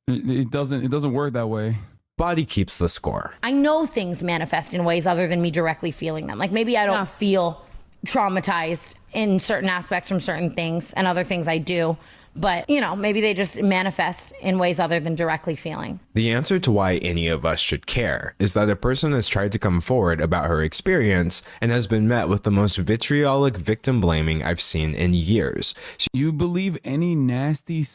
It doesn't work that way. Body keeps the score. I know things manifest in ways other than me directly feeling them. Like maybe I don't feel traumatized in certain aspects from certain things, and other things I do. But, you know, maybe they just manifest in ways other than directly feeling. The answer to why any of us should care is that a person has tried to come forward about her experience and has been met with the most vitriolic victim blaming I've seen in years. You believe any nasty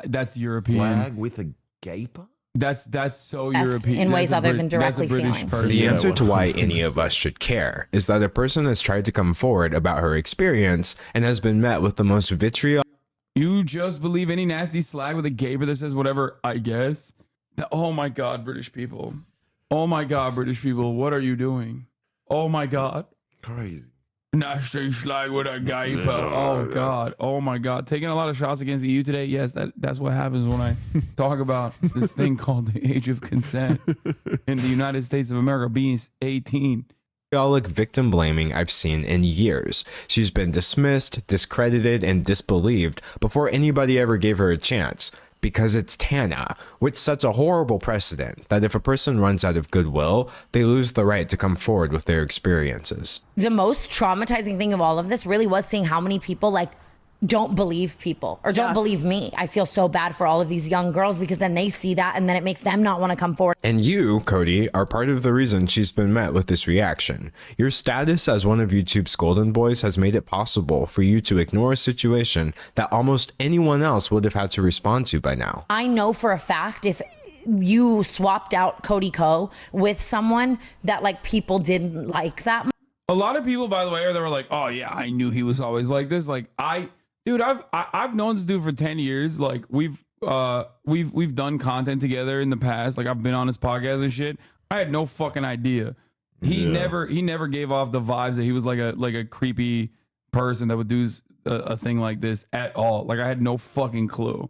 that's European. Flag with a gaper? That's so European. In ways other than directly feeling. The answer to why any of us should care is that a person has tried to come forward about her experience and has been met with the most vitriolic. You just believe any nasty slag with a gaper that says whatever, I guess? Oh my God, British people. Oh my God, British people. What are you doing? Oh my God. Crazy. Nasty slag with a gaper. Oh God. Oh my God. Taking a lot of shots against the EU today. Yes, that's what happens when I talk about this thing called the age of consent in the United States of America being 18. Victim blaming I've seen in years. She's been dismissed, discredited, and disbelieved before anybody ever gave her a chance. Because it's Tana, which sets a horrible precedent that if a person runs out of goodwill, they lose the right to come forward with their experiences. The most traumatizing thing of all of this really was seeing how many people like don't believe people or don't believe me. I feel so bad for all of these young girls because then they see that and then it makes them not want to come forward. And you, Cody, are part of the reason she's been met with this reaction. Your status as one of YouTube's golden boys has made it possible for you to ignore a situation that almost anyone else would have had to respond to by now. I know for a fact if you swapped out Cody Ko with someone that like people didn't like that A lot of people, by the way, they were like, "Oh yeah, I knew he was always like this." Like dude, I've known this dude for 10 years. Like we've done content together in the past. Like I've been on his podcast and shit. I had no fucking idea. He never gave off the vibes that he was like a creepy person that would do a thing like this at all. Like I had no fucking clue.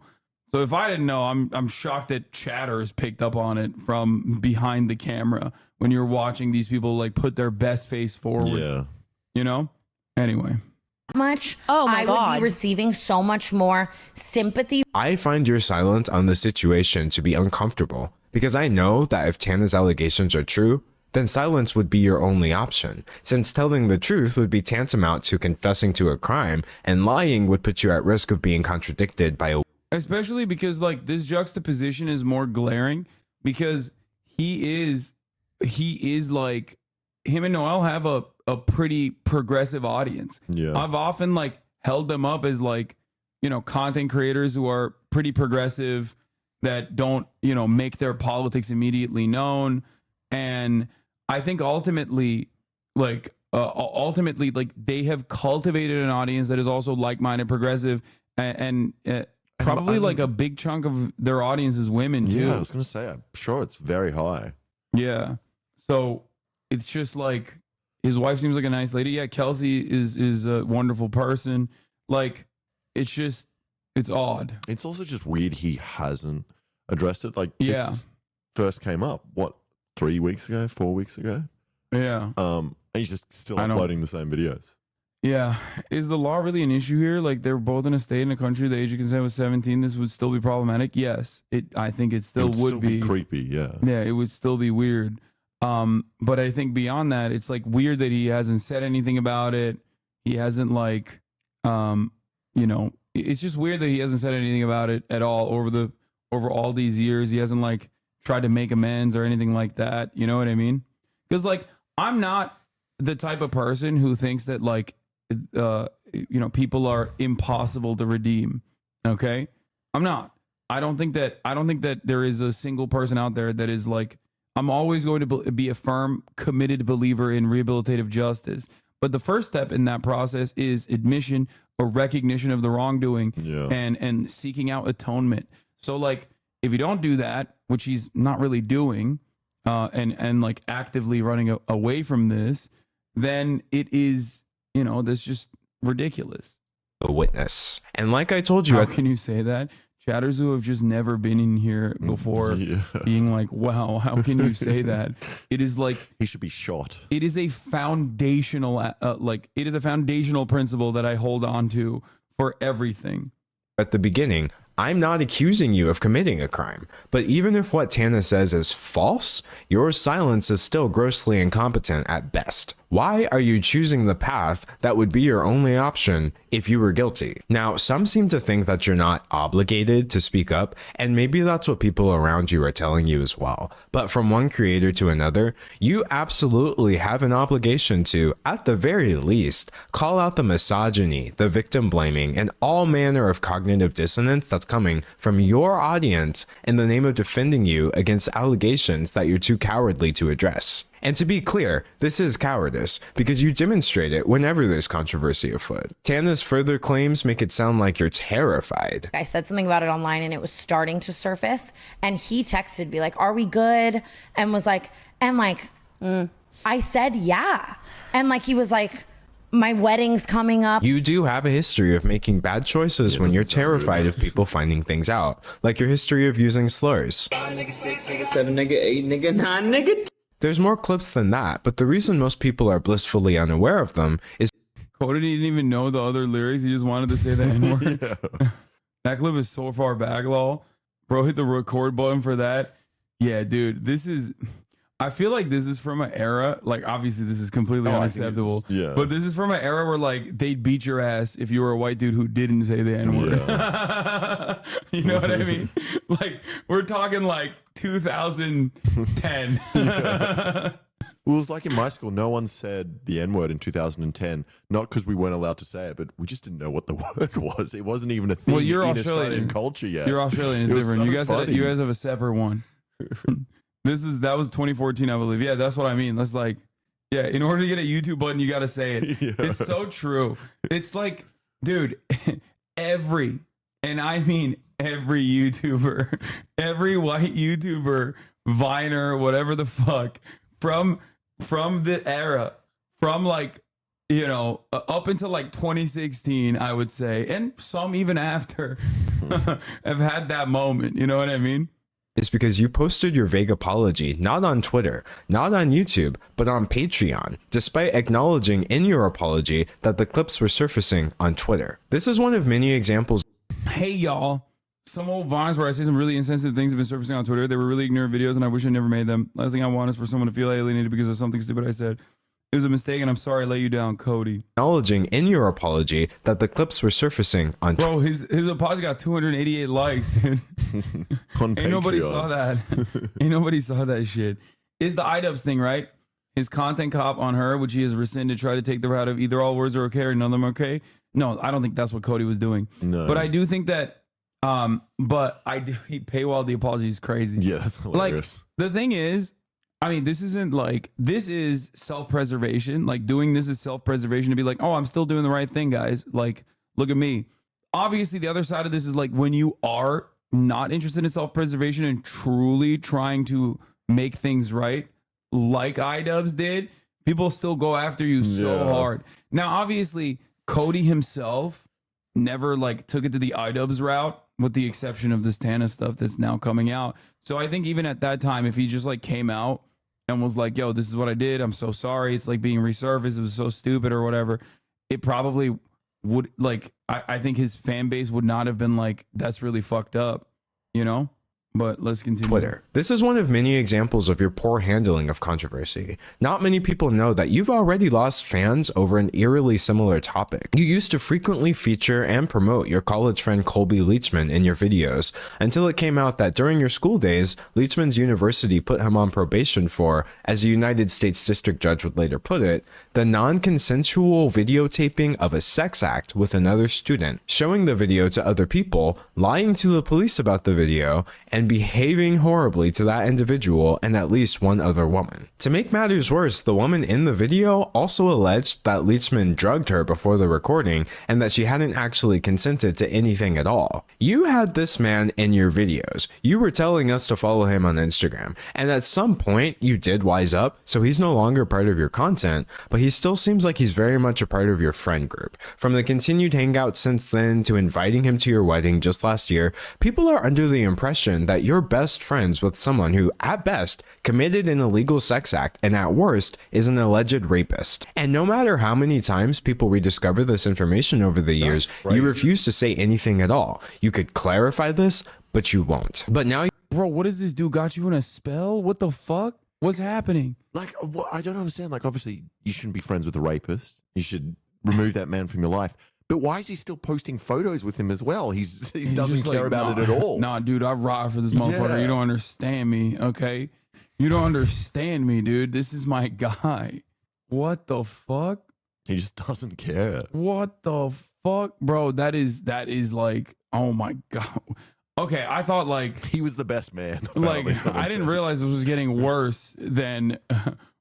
So if I didn't know, I'm shocked that Chatter has picked up on it from behind the camera when you're watching these people like put their best face forward. Yeah. You know? Anyway. Much. Oh my God. I would be receiving so much more sympathy. I find your silence on the situation to be uncomfortable because I know that if Tana's allegations are true, then silence would be your only option, since telling the truth would be tantamount to confessing to a crime, and lying would put you at risk of being contradicted by a... Especially because like this juxtaposition is more glaring because he is like, him and Noel have a pretty progressive audience. Yeah. I've often like held them up as like, you know, content creators who are pretty progressive that don't, you know, make their politics immediately known. And I think ultimately like they have cultivated an audience that is also like-minded, progressive, and probably like a big chunk of their audience is women too. Yeah, I was gonna say, I'm sure it's very high. Yeah. So it's just like his wife seems like a nice lady. Yeah, Kelsey is a wonderful person. Like it's odd. It's also just weird he hasn't addressed it. Like this first came up, what, 3 weeks ago, 4 weeks ago? Yeah. And he's just still uploading the same videos. Yeah. Is the law really an issue here? Like they're both in a state in a country, the age of consent was 17. This would still be problematic. Yes. I think it still would be creepy. Yeah. Yeah. It would still be weird. But I think beyond that, it's like weird that he hasn't said anything about it. He hasn't like, you know, it's just weird that he hasn't said anything about it at all over all these years. He hasn't like tried to make amends or anything like that. You know what I mean? Because like, I'm not the type of person who thinks that like, you know, people are impossible to redeem. Okay. I'm not. I don't think that there is a single person out there that is like, I'm always going to be a firm, committed believer in rehabilitative justice. But the first step in that process is admission or recognition of the wrongdoing and seeking out atonement. So like, if you don't do that, which he's not really doing, and like actively running away from this, then it is, you know, that's just ridiculous. A witness. And like I told you, how can you say that? Chatters who have just never been in here before being like, wow, how can you say that? It is like he should be shot. It is a foundational it is a foundational principle that I hold on to for everything. At the beginning, I'm not accusing you of committing a crime, but even if what Tana says is false, your silence is still grossly incompetent at best. Why are you choosing the path that would be your only option if you were guilty? Now, some seem to think that you're not obligated to speak up, and maybe that's what people around you are telling you as well. But from one creator to another, you absolutely have an obligation to, at the very least, call out the misogyny, the victim blaming, and all manner of cognitive dissonance that's coming from your audience in the name of defending you against allegations that you're too cowardly to address. And to be clear, this is cowardice, because you demonstrate it whenever there's controversy afoot. Tana's further claims make it sound like you're terrified. I said something about it online and it was starting to surface, and he texted me like, are we good? And was like, I said, yeah. And like, he was like, my wedding's coming up. You do have a history of making bad choices when you're terrified of people finding things out, like your history of using slurs. 5, nigga 6, nigga 7, nigga 8, nigga 9, nigga. There's more clips than that, but the reason most people are blissfully unaware of them is Cody didn't even know the other lyrics. He just wanted to say the N-word. That clip is so far back, lol. Bro, hit the record button for that. Yeah, dude, I feel like this is from an era, like obviously this is completely unacceptable, but this is from an era where like they'd beat your ass if you were a white dude who didn't say the N-word. Yeah. You know what I mean? Like we're talking like 2010. Well, it was like in my school, no one said the N-word in 2010, not because we weren't allowed to say it, but we just didn't know what the word was. It wasn't even a thing in Australian culture yet. You're Australian, it's different. So you guys have a separate one. That was 2014, I believe. Yeah, that's what I mean. That's like, Yeah, in order to get a YouTube button, you got to say it. Yeah. It's so true. It's like, dude, and I mean every YouTuber, every white YouTuber, Viner, whatever the fuck, from the era, from like, you know, up until like 2016, I would say, and some even after, have had that moment. You know what I mean? It's because you posted your vague apology not on Twitter, not on YouTube, but on Patreon, despite acknowledging in your apology that the clips were surfacing on Twitter. This is one of many examples. Hey, y'all. Some old vines where I say some really insensitive things have been surfacing on Twitter. They were really ignorant videos, and I wish I never made them. Last thing I want is for someone to feel alienated because of something stupid I said. It was a mistake, and I'm sorry I let you down, Cody. Acknowledging in your apology that the clips were surfacing on Twitter. Bro, his apology got 288 likes, dude. Ain't nobody saw that. Ain't nobody saw that shit. Is the iDubbbz thing, right? His content cop on her, which he has rescinded, tried to take the route of either all words are okay or none of them are okay. No, I don't think that's what Cody was doing. No. But I do think that, he paywalled the apology is crazy. Yeah, that's hilarious. Like, the thing is, I mean, this is self-preservation. Like, doing this is self-preservation to be like, oh, I'm still doing the right thing, guys. Like, look at me. Obviously, the other side of this is like when you are not interested in self-preservation and truly trying to make things right, like iDubbbz did, people still go after you so hard. Now, obviously, Cody himself never like took it to the iDubbbz route, with the exception of this Tana stuff that's now coming out. So I think even at that time, if he just like came out and was like, yo, this is what I did, I'm so sorry, it's like being resurfaced, it was so stupid or whatever, it probably would, like, I think his fan base would not have been like, that's really fucked up, you know? But let's continue. Twitter. This is one of many examples of your poor handling of controversy. Not many people know that you've already lost fans over an eerily similar topic. You used to frequently feature and promote your college friend Colby Leachman in your videos, until it came out that during your school days, Leachman's university put him on probation for, as a United States District Judge would later put it, the non-consensual videotaping of a sex act with another student, showing the video to other people, lying to the police about the video, and behaving horribly to that individual and at least one other woman. To make matters worse, the woman in the video also alleged that Leachman drugged her before the recording and that she hadn't actually consented to anything at all. You had this man in your videos. You were telling us to follow him on Instagram, and at some point you did wise up, so he's no longer part of your content, but he still seems like he's very much a part of your friend group. From the continued hangout since then to inviting him to your wedding just last year, people are under the impression that you're best friends with someone who, at best, committed an illegal sex act and at worst is an alleged rapist. And no matter how many times people rediscover this information over the years, you refuse to say anything at all. You could clarify this, but you won't. But now, bro, what is this dude got you in a spell? What the fuck? What's happening? Like, I don't understand. Like, obviously, you shouldn't be friends with a rapist. You should remove that man from your life. But why is he still posting photos with him as well? He doesn't care about it at all. Nah, dude, I ride for this motherfucker. Yeah. You don't understand me, okay? You don't understand me, dude. This is my guy. What the fuck? He just doesn't care. What the fuck? Bro, that is like, oh my God. Okay, I thought like... He was the best man. Like, I didn't realize it was getting worse than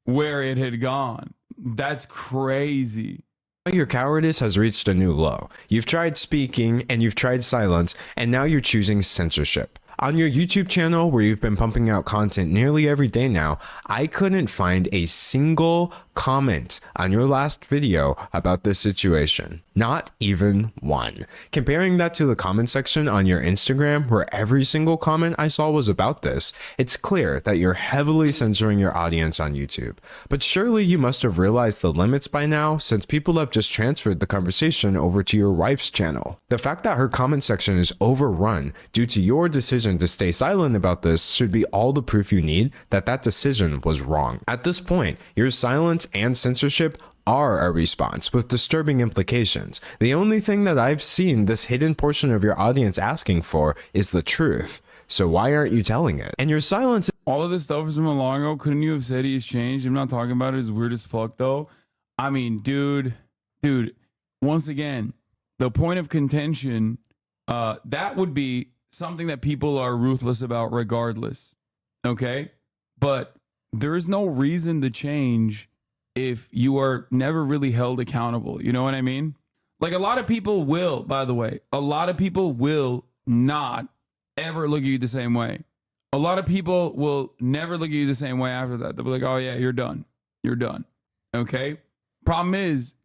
where it had gone. That's crazy. Your cowardice has reached a new low. You've tried speaking and you've tried silence, and now you're choosing censorship. On your YouTube channel, where you've been pumping out content nearly every day now, I couldn't find a single comment on your last video about this situation. Not even one. Comparing that to the comment section on your Instagram, where every single comment I saw was about this, it's clear that you're heavily censoring your audience on YouTube. But surely you must have realized the limits by now, since people have just transferred the conversation over to your wife's channel. The fact that her comment section is overrun due to your decision to stay silent about this should be all the proof you need that that decision was wrong. At this point, your silence and censorship are a response with disturbing implications. The only thing that I've seen this hidden portion of your audience asking for is the truth. So why aren't you telling it? And your silence... All of this stuff is from a long ago. Couldn't you have said he's changed? I'm not talking about it. It's weird as fuck, though. I mean, dude, once again, the point of contention, that would be something that people are ruthless about regardless, okay? But there is no reason to change if you are never really held accountable. You know what I mean? Like a lot of people will, by the way, a lot of people will not ever look at you the same way. A lot of people will never look at you the same way after that. They'll be like, oh yeah, you're done. You're done. Okay? Problem is,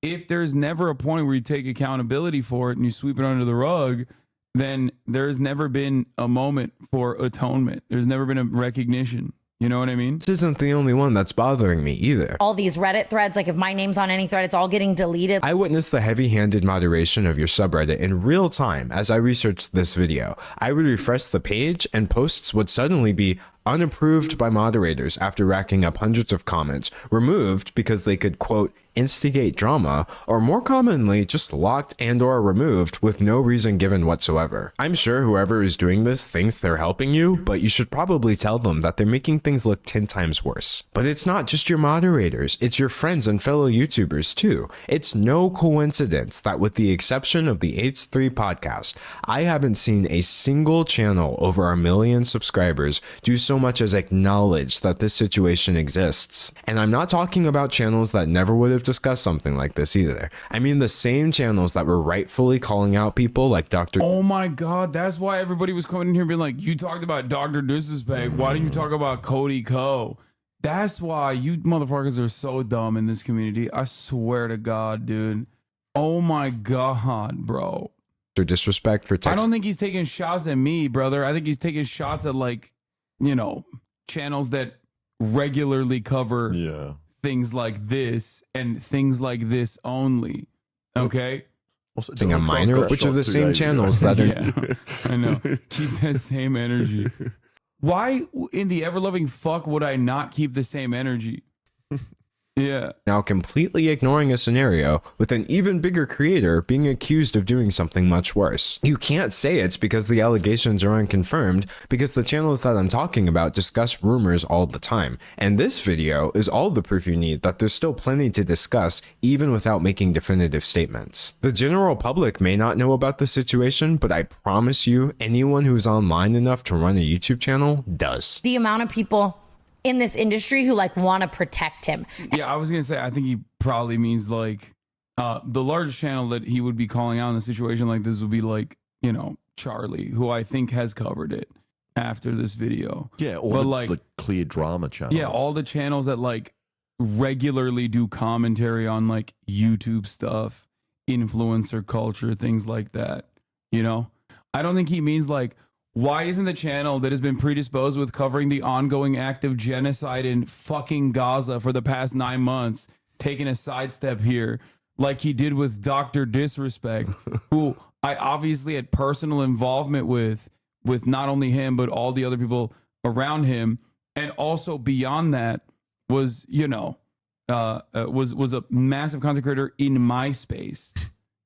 if there's never a point where you take accountability for it and you sweep it under the rug, then there's never been a moment for atonement. There's never been a recognition. You know what I mean? This isn't the only one that's bothering me either. All these Reddit threads, like if my name's on any thread, it's all getting deleted. I witnessed the heavy-handed moderation of your subreddit in real time as I researched this video. I would refresh the page and posts would suddenly be unapproved by moderators after racking up hundreds of comments, removed because they could, quote, instigate drama, or more commonly, just locked and or removed with no reason given whatsoever. I'm sure whoever is doing this thinks they're helping you, but you should probably tell them that they're making things look 10 times worse. But it's not just your moderators, it's your friends and fellow YouTubers too. It's no coincidence that with the exception of the H3 podcast, I haven't seen a single channel over 1 million subscribers do so much as acknowledge that this situation exists. And I'm not talking about channels that never would have discussed something like this either. I mean the same channels that were rightfully calling out people like Dr. Oh my God, that's why everybody was coming in here being like, you talked about Dr. Disrespect, why didn't you talk about Cody Co? That's why you motherfuckers are so dumb in this community. I swear to God, dude. Oh my God, bro. Disrespect for text. I don't think he's taking shots at me, brother. I think he's taking shots at, like, you know, channels that regularly cover things like this and things like this only. Okay? Also, a minor, which are the same channels that are... Yeah, I know. Keep that same energy. Why in the ever-loving fuck would I not keep the same energy? Yeah. Now completely ignoring a scenario with an even bigger creator being accused of doing something much worse. You can't say it's because the allegations are unconfirmed, because the channels that I'm talking about discuss rumors all the time. And this video is all the proof you need that there's still plenty to discuss even without making definitive statements. The general public may not know about the situation, but I promise you anyone who's online enough to run a YouTube channel does. The amount of people in this industry who like want to protect him. Yeah, I was gonna say, I think he probably means like the largest channel that he would be calling out in a situation like this would be like, you know, Charlie, who I think has covered it after this video. Yeah, all the clear drama channels. Yeah, all the channels that like regularly do commentary on like YouTube stuff, influencer culture, things like that. You know, I don't think he means like, why isn't the channel that has been predisposed with covering the ongoing act of genocide in fucking Gaza for the past 9 months taking a sidestep here like he did with Dr. Disrespect, who I obviously had personal involvement with not only him, but all the other people around him. And also beyond that was, you know, was a massive content creator in my space.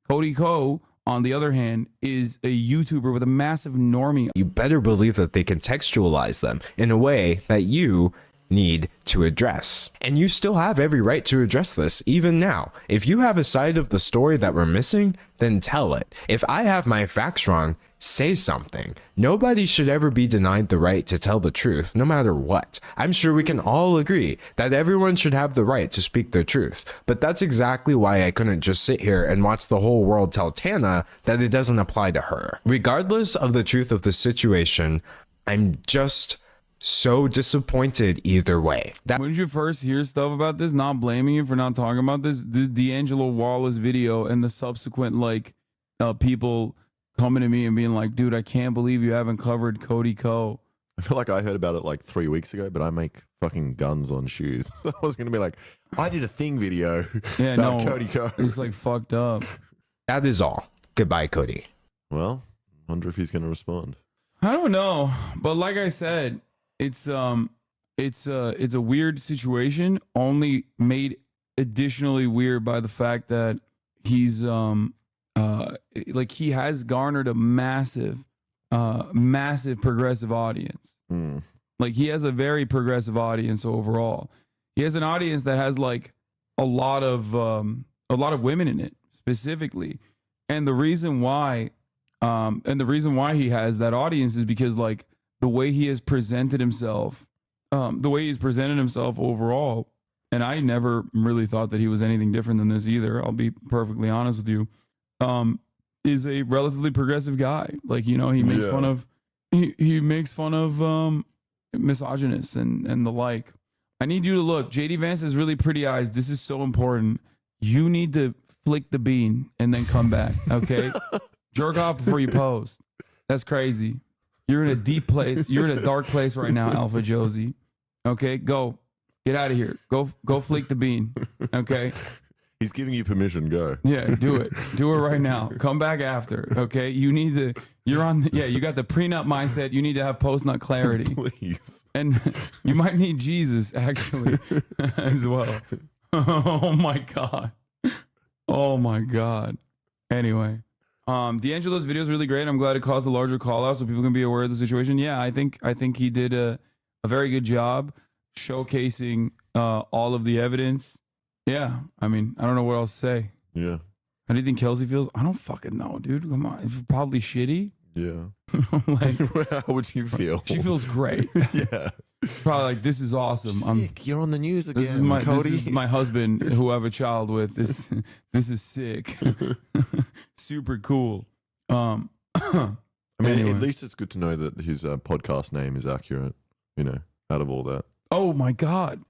Cody Co, on the other hand, is a YouTuber with a massive normie. You better believe that they contextualize them in a way that you need to address. And you still have every right to address this, even now. If you have a side of the story that we're missing, then tell it. If I have my facts wrong, say something. Nobody should ever be denied the right to tell the truth, no matter what. I'm sure we can all agree that everyone should have the right to speak their truth, but that's exactly why I couldn't just sit here and watch the whole world tell Tana that it doesn't apply to her. Regardless of the truth of the situation, I'm just so disappointed either way. When did you first hear stuff about this, not blaming you for not talking about this D'Angelo Wallace video and the subsequent like people coming to me and being like, dude, I can't believe you haven't covered Cody Co. I feel like I heard about it like 3 weeks ago, but I make fucking guns on shoes. I was going to be like, I did a thing video about Cody Co. It's like fucked up. That is all. Goodbye, Cody. Well, wonder if he's going to respond. I don't know, but like I said, it's a weird situation, only made additionally weird by the fact that he's like he has garnered a massive progressive audience. Like he has a very progressive audience overall. He has an audience that has like a lot of women in it specifically, and the reason why he has that audience is because like the way he has presented himself overall and I never really thought that he was anything different than this either. I'll be perfectly honest with you. Is a relatively progressive guy. Like, you know, he makes fun of he makes fun of misogynists and the like. I need you to look. JD Vance has really pretty eyes. This is so important. You need to flick the bean and then come back. Okay. Jerk off before you post. That's crazy. You're in a deep place. You're in a dark place right now, Alpha Josie. Okay, go. Get out of here. Go flick the bean. Okay. He's giving you permission. Go. Yeah, do it. Do it right now. Come back after. Okay. You need to, you're on, you got the prenup mindset. You need to have post-nut clarity. Please. And you might need Jesus actually as well. Oh my God. Oh my God. Anyway. D'Angelo's video is really great. I'm glad it caused a larger call out so people can be aware of the situation. Yeah, I think he did a very good job showcasing all of the evidence. Yeah, I mean, I don't know what else to say. Yeah. How do you think Kelsey feels? I don't fucking know, dude. Come on. It's probably shitty. Yeah. Like, how would you feel? She feels great. Yeah. Probably like, this is awesome. Sick. You're on the news again, Cody. This is my husband who I have a child with. This is sick. Super cool. I mean, anyway. at least it's good to know that his podcast name is accurate, you know, out of all that. Oh my God.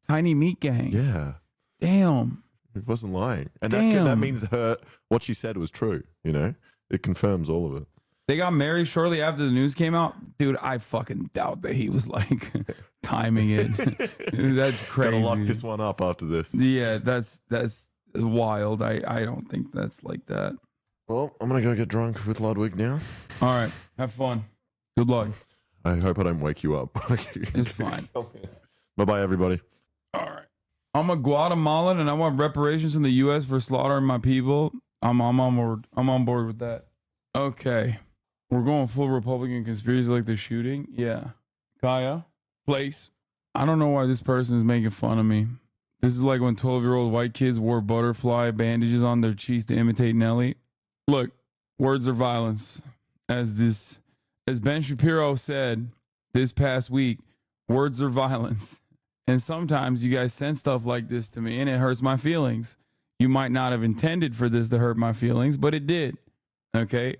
Tiny Meat Gang. Yeah. Damn. It wasn't lying. And Damn. that means what she said was true, you know? It confirms all of it. They got married shortly after the news came out. Dude, I fucking doubt that he was like timing it. That's crazy. Gotta lock this one up after this. Yeah, that's wild. I don't think that's like that. Well, I'm gonna go get drunk with Ludwig now. All right. Have fun. Good luck. I hope I don't wake you up. It's fine. Bye-bye, everybody. All right. I'm a Guatemalan and I want reparations from the U.S. for slaughtering my people. I'm on board. I'm on board with that. Okay. We're going full Republican conspiracy like the shooting. Yeah. Kaya, place. I don't know why this person is making fun of me. This is like when 12-year-old white kids wore butterfly bandages on their cheeks to imitate Nelly. Look, words are violence. As Ben Shapiro said this past week, words are violence. And sometimes you guys send stuff like this to me and it hurts my feelings. You might not have intended for this to hurt my feelings, but it did. Okay?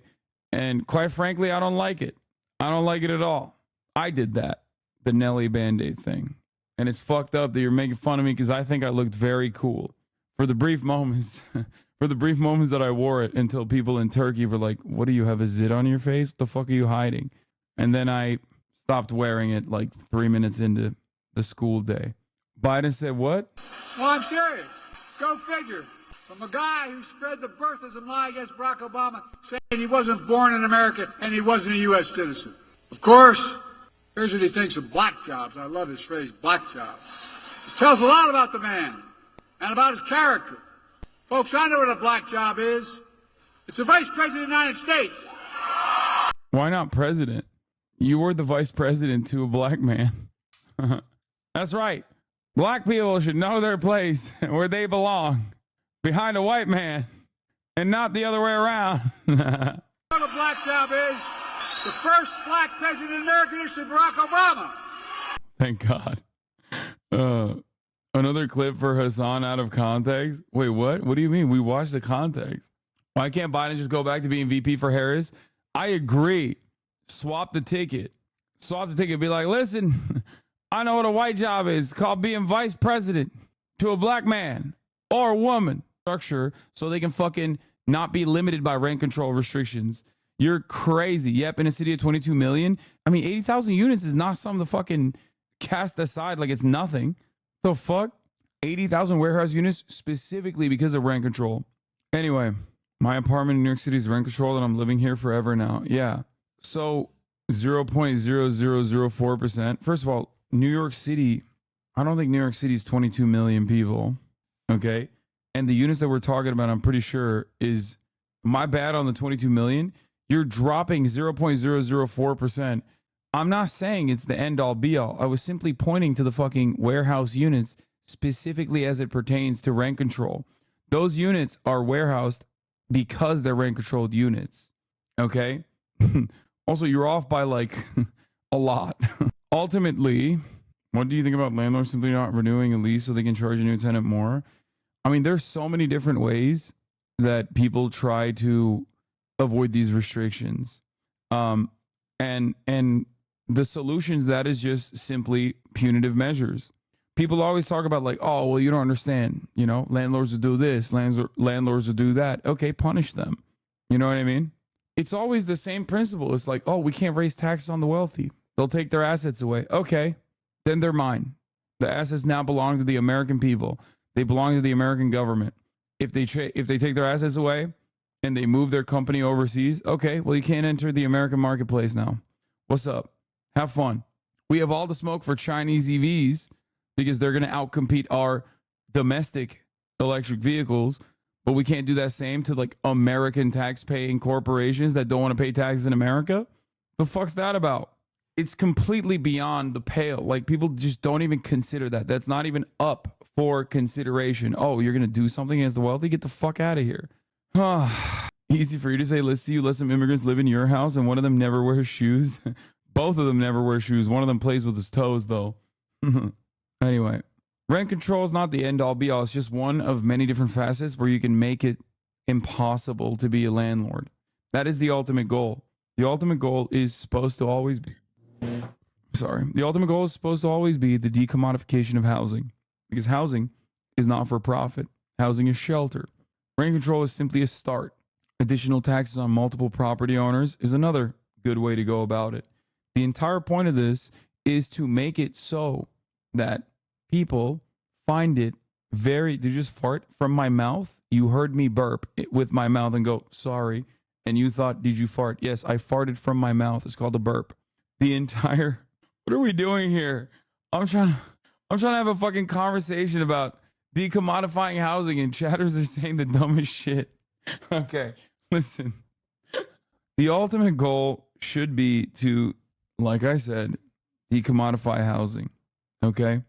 And quite frankly, I don't like it. I don't like it at all. I did that, the Nelly Band-Aid thing. And it's fucked up that you're making fun of me because I think I looked very cool. For the brief moments that I wore it until people in Turkey were like, what do you have, a zit on your face? What the fuck are you hiding? And then I stopped wearing it like 3 minutes into the school day. Biden said what? No, I'm serious. Go figure. From a guy who spread the birthism lie against Barack Obama, saying he wasn't born in America and he wasn't a U.S. citizen. Of course, here's what he thinks of black jobs. I love his phrase, black jobs. It tells a lot about the man and about his character. Folks, I know what a black job is. It's the Vice President of the United States. Why not president? You were the vice president to a black man. That's right. Black people should know their place where they belong. Behind a white man. And not the other way around. What a black job is. The first black president in American history, Barack Obama. Thank God. Another clip for Hasan out of context. Wait, what? What do you mean? We watched the context. Why can't Biden just go back to being VP for Harris? I agree. Swap the ticket. Swap the ticket. Be like, listen, I know what a white job is. It's called being vice president to a black man or a woman. Structure so they can fucking not be limited by rent control restrictions. You're crazy. Yep, in a city of 22 million. I mean, 80,000 units is not something to fucking cast aside like it's nothing. The fuck? 80,000 warehouse units specifically because of rent control. Anyway, my apartment in New York City is rent controlled and I'm living here forever now. Yeah. So 0.0004%. First of all, New York City, I don't think New York City is 22 million people. Okay. And the units that we're talking about, I'm pretty sure is my bad on the 22 million. You're dropping 0.004%. I'm not saying it's the end all be all. I was simply pointing to the fucking warehouse units specifically as it pertains to rent control. Those units are warehoused because they're rent controlled units. Okay. Also, you're off by like a lot. Ultimately, What do you think about landlords simply not renewing a lease so they can charge a new tenant more? I mean, there's so many different ways that people try to avoid these restrictions. And the solution to that is just simply punitive measures. People always talk about like, oh, well, you don't understand. You know, landlords will do this, landlords will do that. Okay, punish them. You know what I mean? It's always the same principle. It's like, oh, we can't raise taxes on the wealthy. They'll take their assets away. Okay, then they're mine. The assets now belong to the American people. They belong to the American government. If they take their assets away and they move their company overseas, okay, well, you can't enter the American marketplace now. What's up? Have fun. We have all the smoke for Chinese EVs because they're going to outcompete our domestic electric vehicles, but we can't do that same to like American tax-paying corporations that don't want to pay taxes in America. The fuck's that about? It's completely beyond the pale. Like, people just don't even consider that. That's not even up for consideration. Oh, you're going to do something against the wealthy? Get the fuck out of here. Easy for you to say, let's see you let some immigrants live in your house and one of them never wears shoes. Both of them never wear shoes. One of them plays with his toes, though. Anyway, rent control is not the end all be all. It's just one of many different facets where you can make it impossible to be a landlord. That is the ultimate goal. The ultimate goal is supposed to always be... The ultimate goal is supposed to always be the decommodification of housing. Because housing is not for profit. Housing is shelter. Rent control is simply a start. Additional taxes on multiple property owners is another good way to go about it. The entire point of this is to make it so that people find it very... Did you just fart from my mouth? You heard me burp with my mouth and go, sorry. And you thought, did you fart? Yes, I farted from my mouth. It's called a burp. The entire... What are we doing here? I'm trying to have a fucking conversation about decommodifying housing, and chatters are saying the dumbest shit. Okay, listen. The ultimate goal should be to, like I said, decommodify housing. Okay?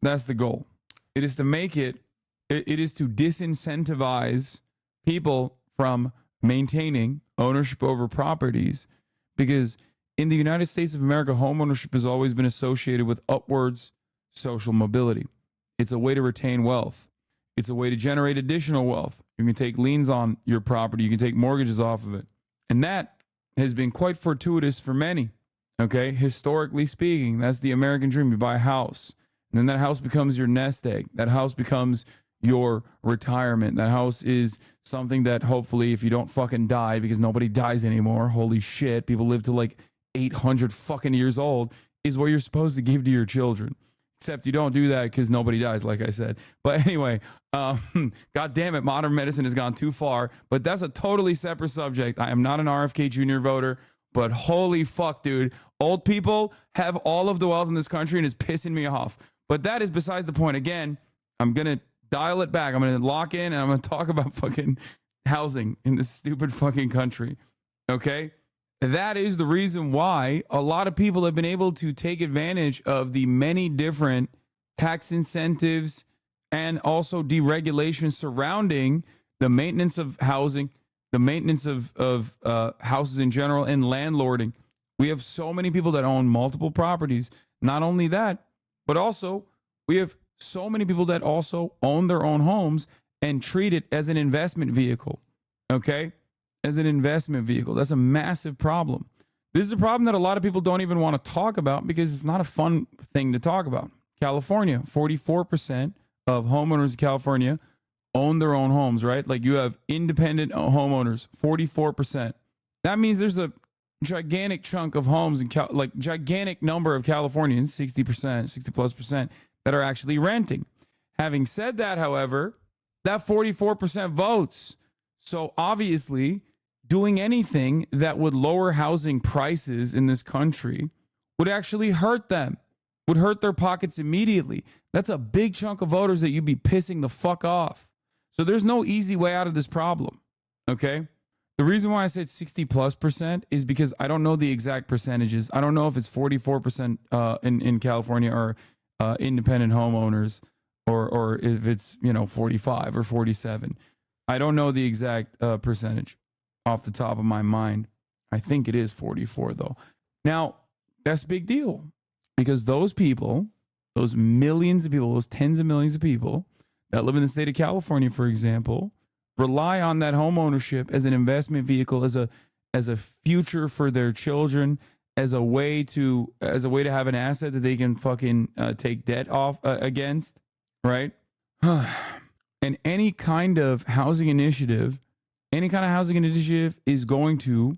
That's the goal. It is to make it is to disincentivize people from maintaining ownership over properties, because in the United States of America, homeownership has always been associated with upwards social mobility. It's a way to retain wealth. It's a way to generate additional wealth. You can take liens on your property. You can take mortgages off of it. And that has been quite fortuitous for many. Okay? Historically speaking, that's the American dream. You buy a house, and then that house becomes your nest egg. That house becomes your retirement. That house is something that hopefully, if you don't fucking die, because nobody dies anymore, holy shit, people live to like 800 fucking years old, is what you're supposed to give to your children. Except you don't do that because nobody dies, like I said. But anyway, God damn it, modern medicine has gone too far. But that's a totally separate subject. I am not an RFK Jr. voter, but holy fuck, dude. Old people have all of the wealth in this country and it's pissing me off. But that is besides the point. Again, I'm going to dial it back. I'm going to lock in and I'm going to talk about fucking housing in this stupid fucking country. Okay? That is the reason why a lot of people have been able to take advantage of the many different tax incentives and also deregulation surrounding the maintenance of housing, the maintenance of houses in general, and landlording. We have so many people that own multiple properties. Not only that, but also we have so many people that also own their own homes and treat it as an investment vehicle. Okay? As an investment vehicle. That's a massive problem. This is a problem that a lot of people don't even want to talk about because it's not a fun thing to talk about. California, 44% of homeowners in California own their own homes, right? Like, you have independent homeowners, 44%. That means there's a gigantic chunk of homes in gigantic number of Californians, 60%, 60+%, that are actually renting. Having said that, however, that 44% votes. So obviously, doing anything that would lower housing prices in this country would actually hurt them, would hurt their pockets immediately. That's a big chunk of voters that you'd be pissing the fuck off. So there's no easy way out of this problem, okay? The reason why I said 60+% is because I don't know the exact percentages. I don't know if it's 44% in California or independent homeowners, or if it's, 45 or 47. I don't know the exact percentage off the top of my mind. I think it is 44 though. Now, that's a big deal because those people those millions of people, those tens of millions of people that live in the state of California, for example, rely on that home ownership as an investment vehicle, as a future for their children, as a way to have an asset that they can fucking take debt off against, right? And any kind of housing initiative is going to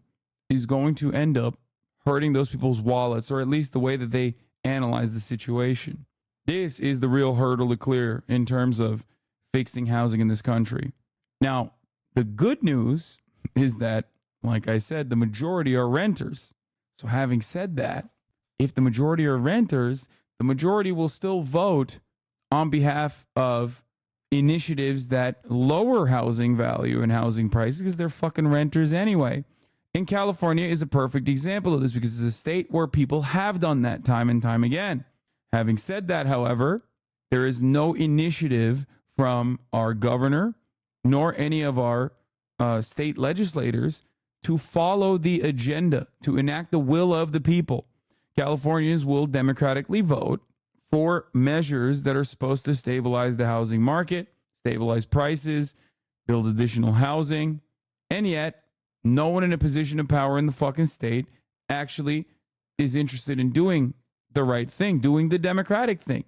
end up hurting those people's wallets, or at least the way that they analyze the situation. This is the real hurdle to clear in terms of fixing housing in this country. Now, the good news is that, like I said, the majority are renters. So having said that, if the majority are renters, the majority will still vote on behalf of initiatives that lower housing value and housing prices because they're fucking renters anyway. And California is a perfect example of this because it's a state where people have done that time and time again. Having said that, however, there is no initiative from our governor nor any of our state legislators to follow the agenda, to enact the will of the people. Californians will democratically vote for measures that are supposed to stabilize the housing market, stabilize prices, build additional housing, and yet no one in a position of power in the fucking state actually is interested in doing the right thing, doing the democratic thing.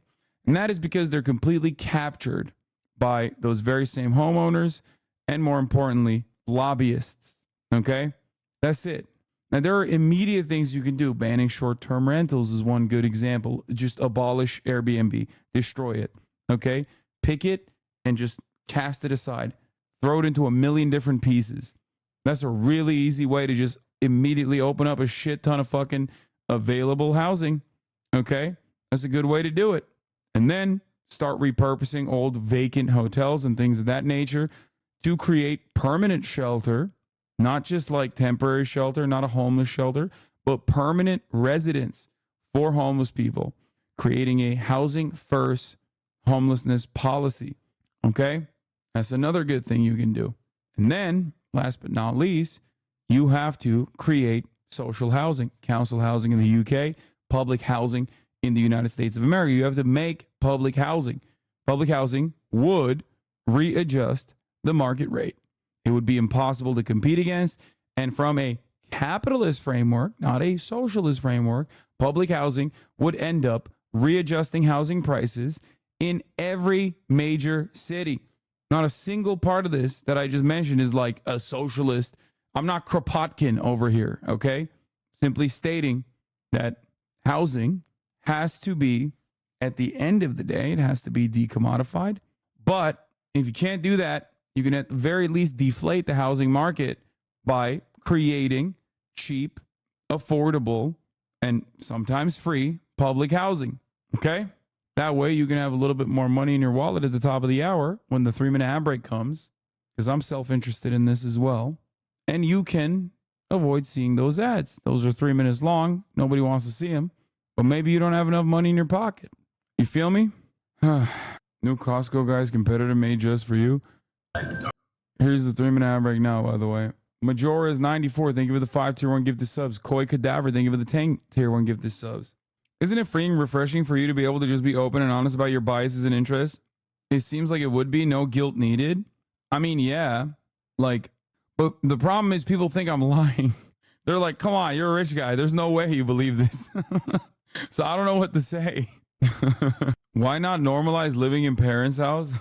And that is because they're completely captured by those very same homeowners and, more importantly, lobbyists. Okay? That's it. Now, there are immediate things you can do. Banning short-term rentals is one good example. Just abolish Airbnb. Destroy it. Okay? Pick it and just cast it aside. Throw it into a million different pieces. That's a really easy way to just immediately open up a shit ton of fucking available housing. Okay? That's a good way to do it. And then start repurposing old vacant hotels and things of that nature to create permanent shelter, not just like temporary shelter, not a homeless shelter, but permanent residence for homeless people, creating a housing first homelessness policy. Okay? That's another good thing you can do. And then, last but not least, you have to create social housing, council housing in the UK, public housing in the United States of America. You have to make public housing. Public housing would readjust the market rate. It would be impossible to compete against. And from a capitalist framework, not a socialist framework, public housing would end up readjusting housing prices in every major city. Not a single part of this that I just mentioned is like a socialist. I'm not Kropotkin over here, okay? Simply stating that housing has to be, at the end of the day, it has to be decommodified. But if you can't do that, you can at the very least deflate the housing market by creating cheap, affordable, and sometimes free public housing, okay? That way you can have a little bit more money in your wallet at the top of the hour when the 3-minute ad break comes, because I'm self-interested in this as well. And you can avoid seeing those ads. Those are 3 minutes long. Nobody wants to see them. But maybe you don't have enough money in your pocket. You feel me? New Costco guys competitor made just for you. Here's the 3-minute ad break now, by the way. Majora is 94. Thank you for the 5 tier 1 gifted subs. Koi Cadaver, thank you for the 10 tier 1 gifted subs. Isn't it freeing and refreshing for you to be able to just be open and honest about your biases and interests? It seems like it would be. No guilt needed. I mean, yeah. Like, but the problem is people think I'm lying. They're like, come on, you're a rich guy. There's no way you believe this. So I don't know what to say. Why not normalize living in parents' house?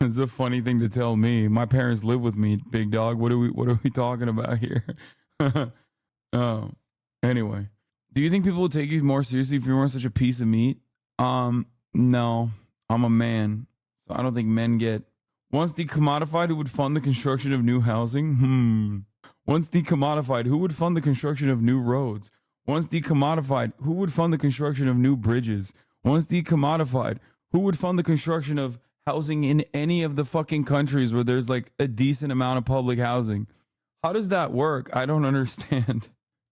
It's a funny thing to tell me. My parents live with me, big dog. What are we talking about here? Oh, anyway. Do you think people would take you more seriously if you weren't such a piece of meat? No. I'm a man, so I don't think men get. Once decommodified, who would fund the construction of new housing? Once decommodified, who would fund the construction of new roads? Once decommodified, who would fund the construction of new bridges? Once decommodified, who would fund the construction of housing in any of the fucking countries where there's like a decent amount of public housing? How does that work? I don't understand.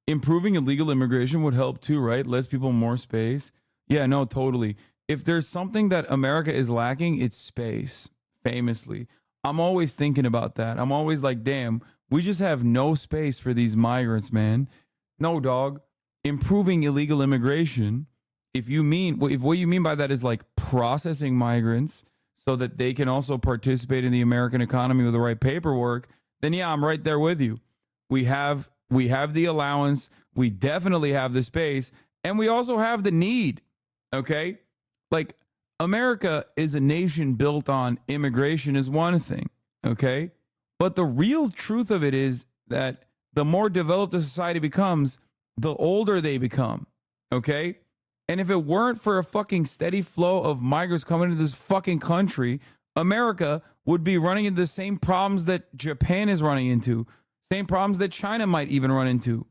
Improving illegal immigration would help too, right? Less people, more space. Yeah, no, totally. If there's something that America is lacking, it's space, famously. I'm always thinking about that. I'm always like, damn, we just have no space for these migrants, man. No, dog. Improving illegal immigration if what you mean by that is like processing migrants so that they can also participate in the American economy with the right paperwork, then yeah, I'm right there with you. We have the allowance, we definitely have the space, and we also have the need. Okay? Like, America is a nation built on immigration is one thing, okay? But the real truth of it is that the more developed a society becomes, the older they become, okay? And if it weren't for a fucking steady flow of migrants coming into this fucking country, America would be running into the same problems that Japan is running into, same problems that China might even run into,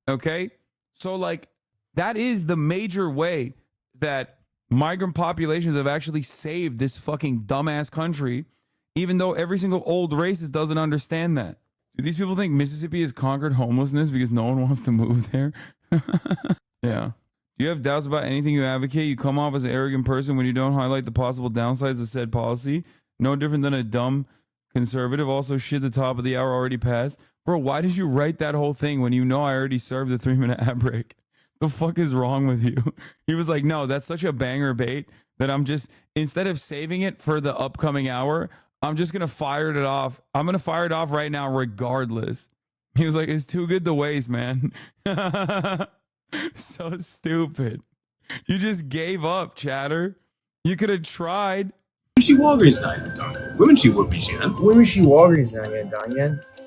okay? So, like, that is the major way that migrant populations have actually saved this fucking dumbass country, even though every single old racist doesn't understand that. Do these people think Mississippi has conquered homelessness because no one wants to move there? Yeah. Do you have doubts about anything you advocate? You come off as an arrogant person when you don't highlight the possible downsides of said policy. No different than a dumb conservative. Also, shit, the top of the hour already passed. Bro, why did you write that whole thing when you know I already served the 3-minute ad break? The fuck is wrong with you? He was like, no, that's such a banger bait that I'm just, instead of saving it for the upcoming hour, I'm just going to fire it off. I'm going to fire it off right now regardless. He was like, it's too good to waste, man. So stupid. You just gave up, chatter. You could have tried.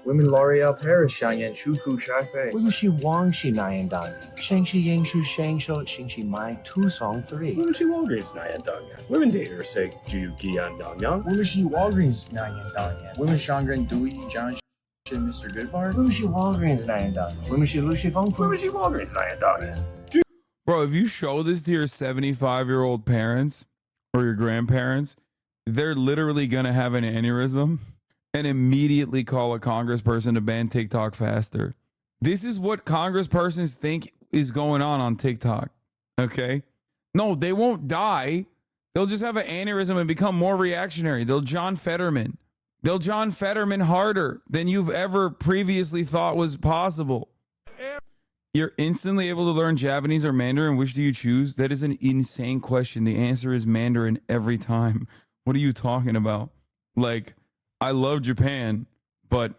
Women L'Oreal Paris 香烟舒服消费。我们是王是那样当然，生是应是享受，生是买 2 song 3。我们是 Walgreens 那样当然，Women Dater 是就几样当然。我们是 Walgreens 那样当然，我们商人对张是 Mr. Goodbar。我们是 Walgreens 那样当然，我们是露西方铺。我们是 Walgreens 那样当然。Bro, if you show this to your 75-year-old parents or your grandparents, they're literally gonna have an aneurysm and immediately call a congressperson to ban TikTok faster. This is what congresspersons think is going on TikTok, okay? No, they won't die. They'll just have an aneurysm and become more reactionary. They'll John Fetterman harder than you've ever previously thought was possible. You're instantly able to learn Japanese or Mandarin. Which do you choose? That is an insane question. The answer is Mandarin every time. What are you talking about? Like, I love Japan, but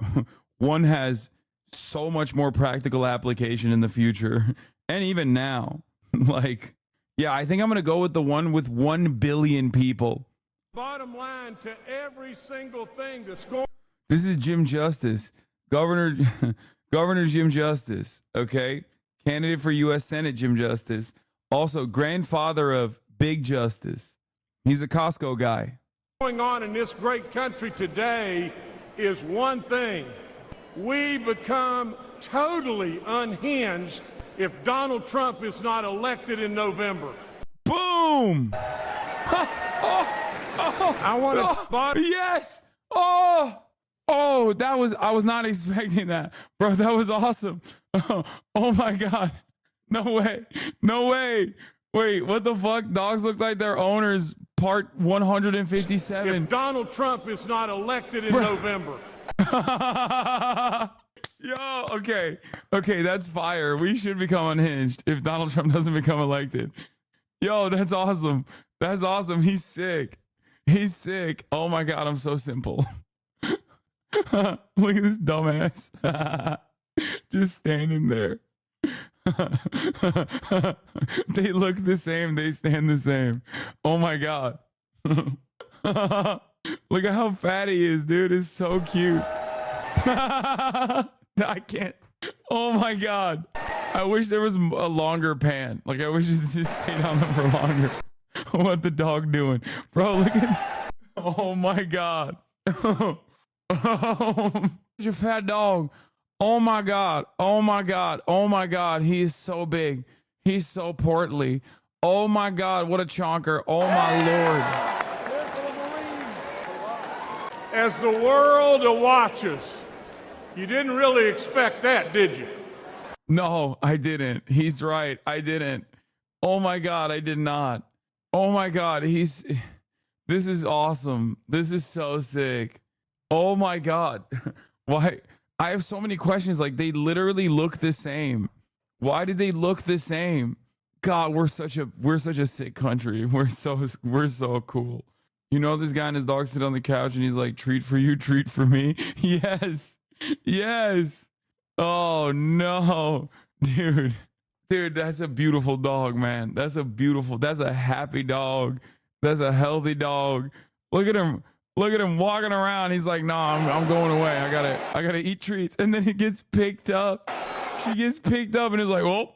one has so much more practical application in the future. And even now, like, yeah, I think I'm going to go with the one with 1 billion people. Bottom line to every single thing to score. This is Jim Justice, Governor Jim Justice, okay? Candidate for U.S. Senate Jim Justice. Also, grandfather of Big Justice. He's a Costco guy. Going on in this great country today is one thing. We become totally unhinged if Donald Trump is not elected in November. Boom! I want to. Yes! Oh, I was not expecting that. Bro, that was awesome. Oh my God. No way. Wait, what the fuck? Dogs look like their owners, part 157. If Donald Trump is not elected in November. Yo, okay, that's fire. We should become unhinged if Donald Trump doesn't become elected. Yo, that's awesome. He's sick. Oh my God, I'm so simple. Look at this dumbass. Just standing there. They look the same. They stand the same. Oh my God. Look at how fat he is, dude. It's so cute. I can't. Oh my God. I wish there was a longer pan. Like, I wish it just stayed on them for longer. What the dog doing? Bro, look at. Oh my God. Oh, such a fat dog. Oh my God. He is so big. He's so portly. Oh my God. What a chonker. Oh my Lord. As the world watches, you didn't really expect that, did you? No, I didn't. He's right. I didn't. Oh my God. I did not. Oh my God. This is awesome. This is so sick. Oh my God. Why? I have so many questions. Like, they literally look the same. Why did they look the same? God, we're such a sick country. We're so cool. You know, this guy and his dog sit on the couch and he's like, treat for you, treat for me. Yes. Yes. Oh no, dude, that's a beautiful dog, man. That's a happy dog. That's a healthy dog. Look at him walking around. He's like, nah, I'm going away. I gotta eat treats. And then he gets picked up. She gets picked up and is like, oh,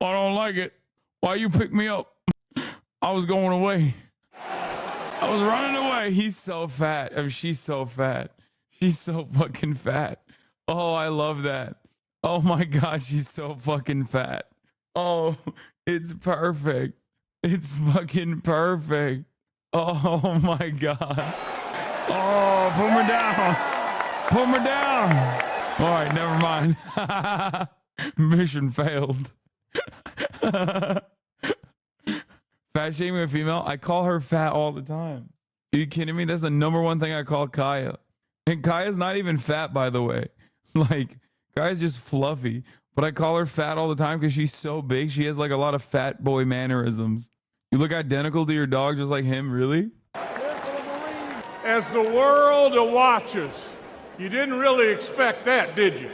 I don't like it. Why you pick me up? I was going away. I was running away. He's so fat. I mean, she's so fat. She's so fucking fat. Oh, I love that. Oh my God, she's so fucking fat. Oh, it's perfect. It's fucking perfect. Oh my God. Oh, put me down. Put me down. All right, never mind. Mission failed. Fat shaming a female? I call her fat all the time. Are you kidding me? That's the number one thing I call Kaya. And Kaya's not even fat, by the way. Like, Kaya's just fluffy. But I call her fat all the time because she's so big. She has like a lot of fat boy mannerisms. You look identical to your dog just like him, really? As the world watches. You didn't really expect that, did you?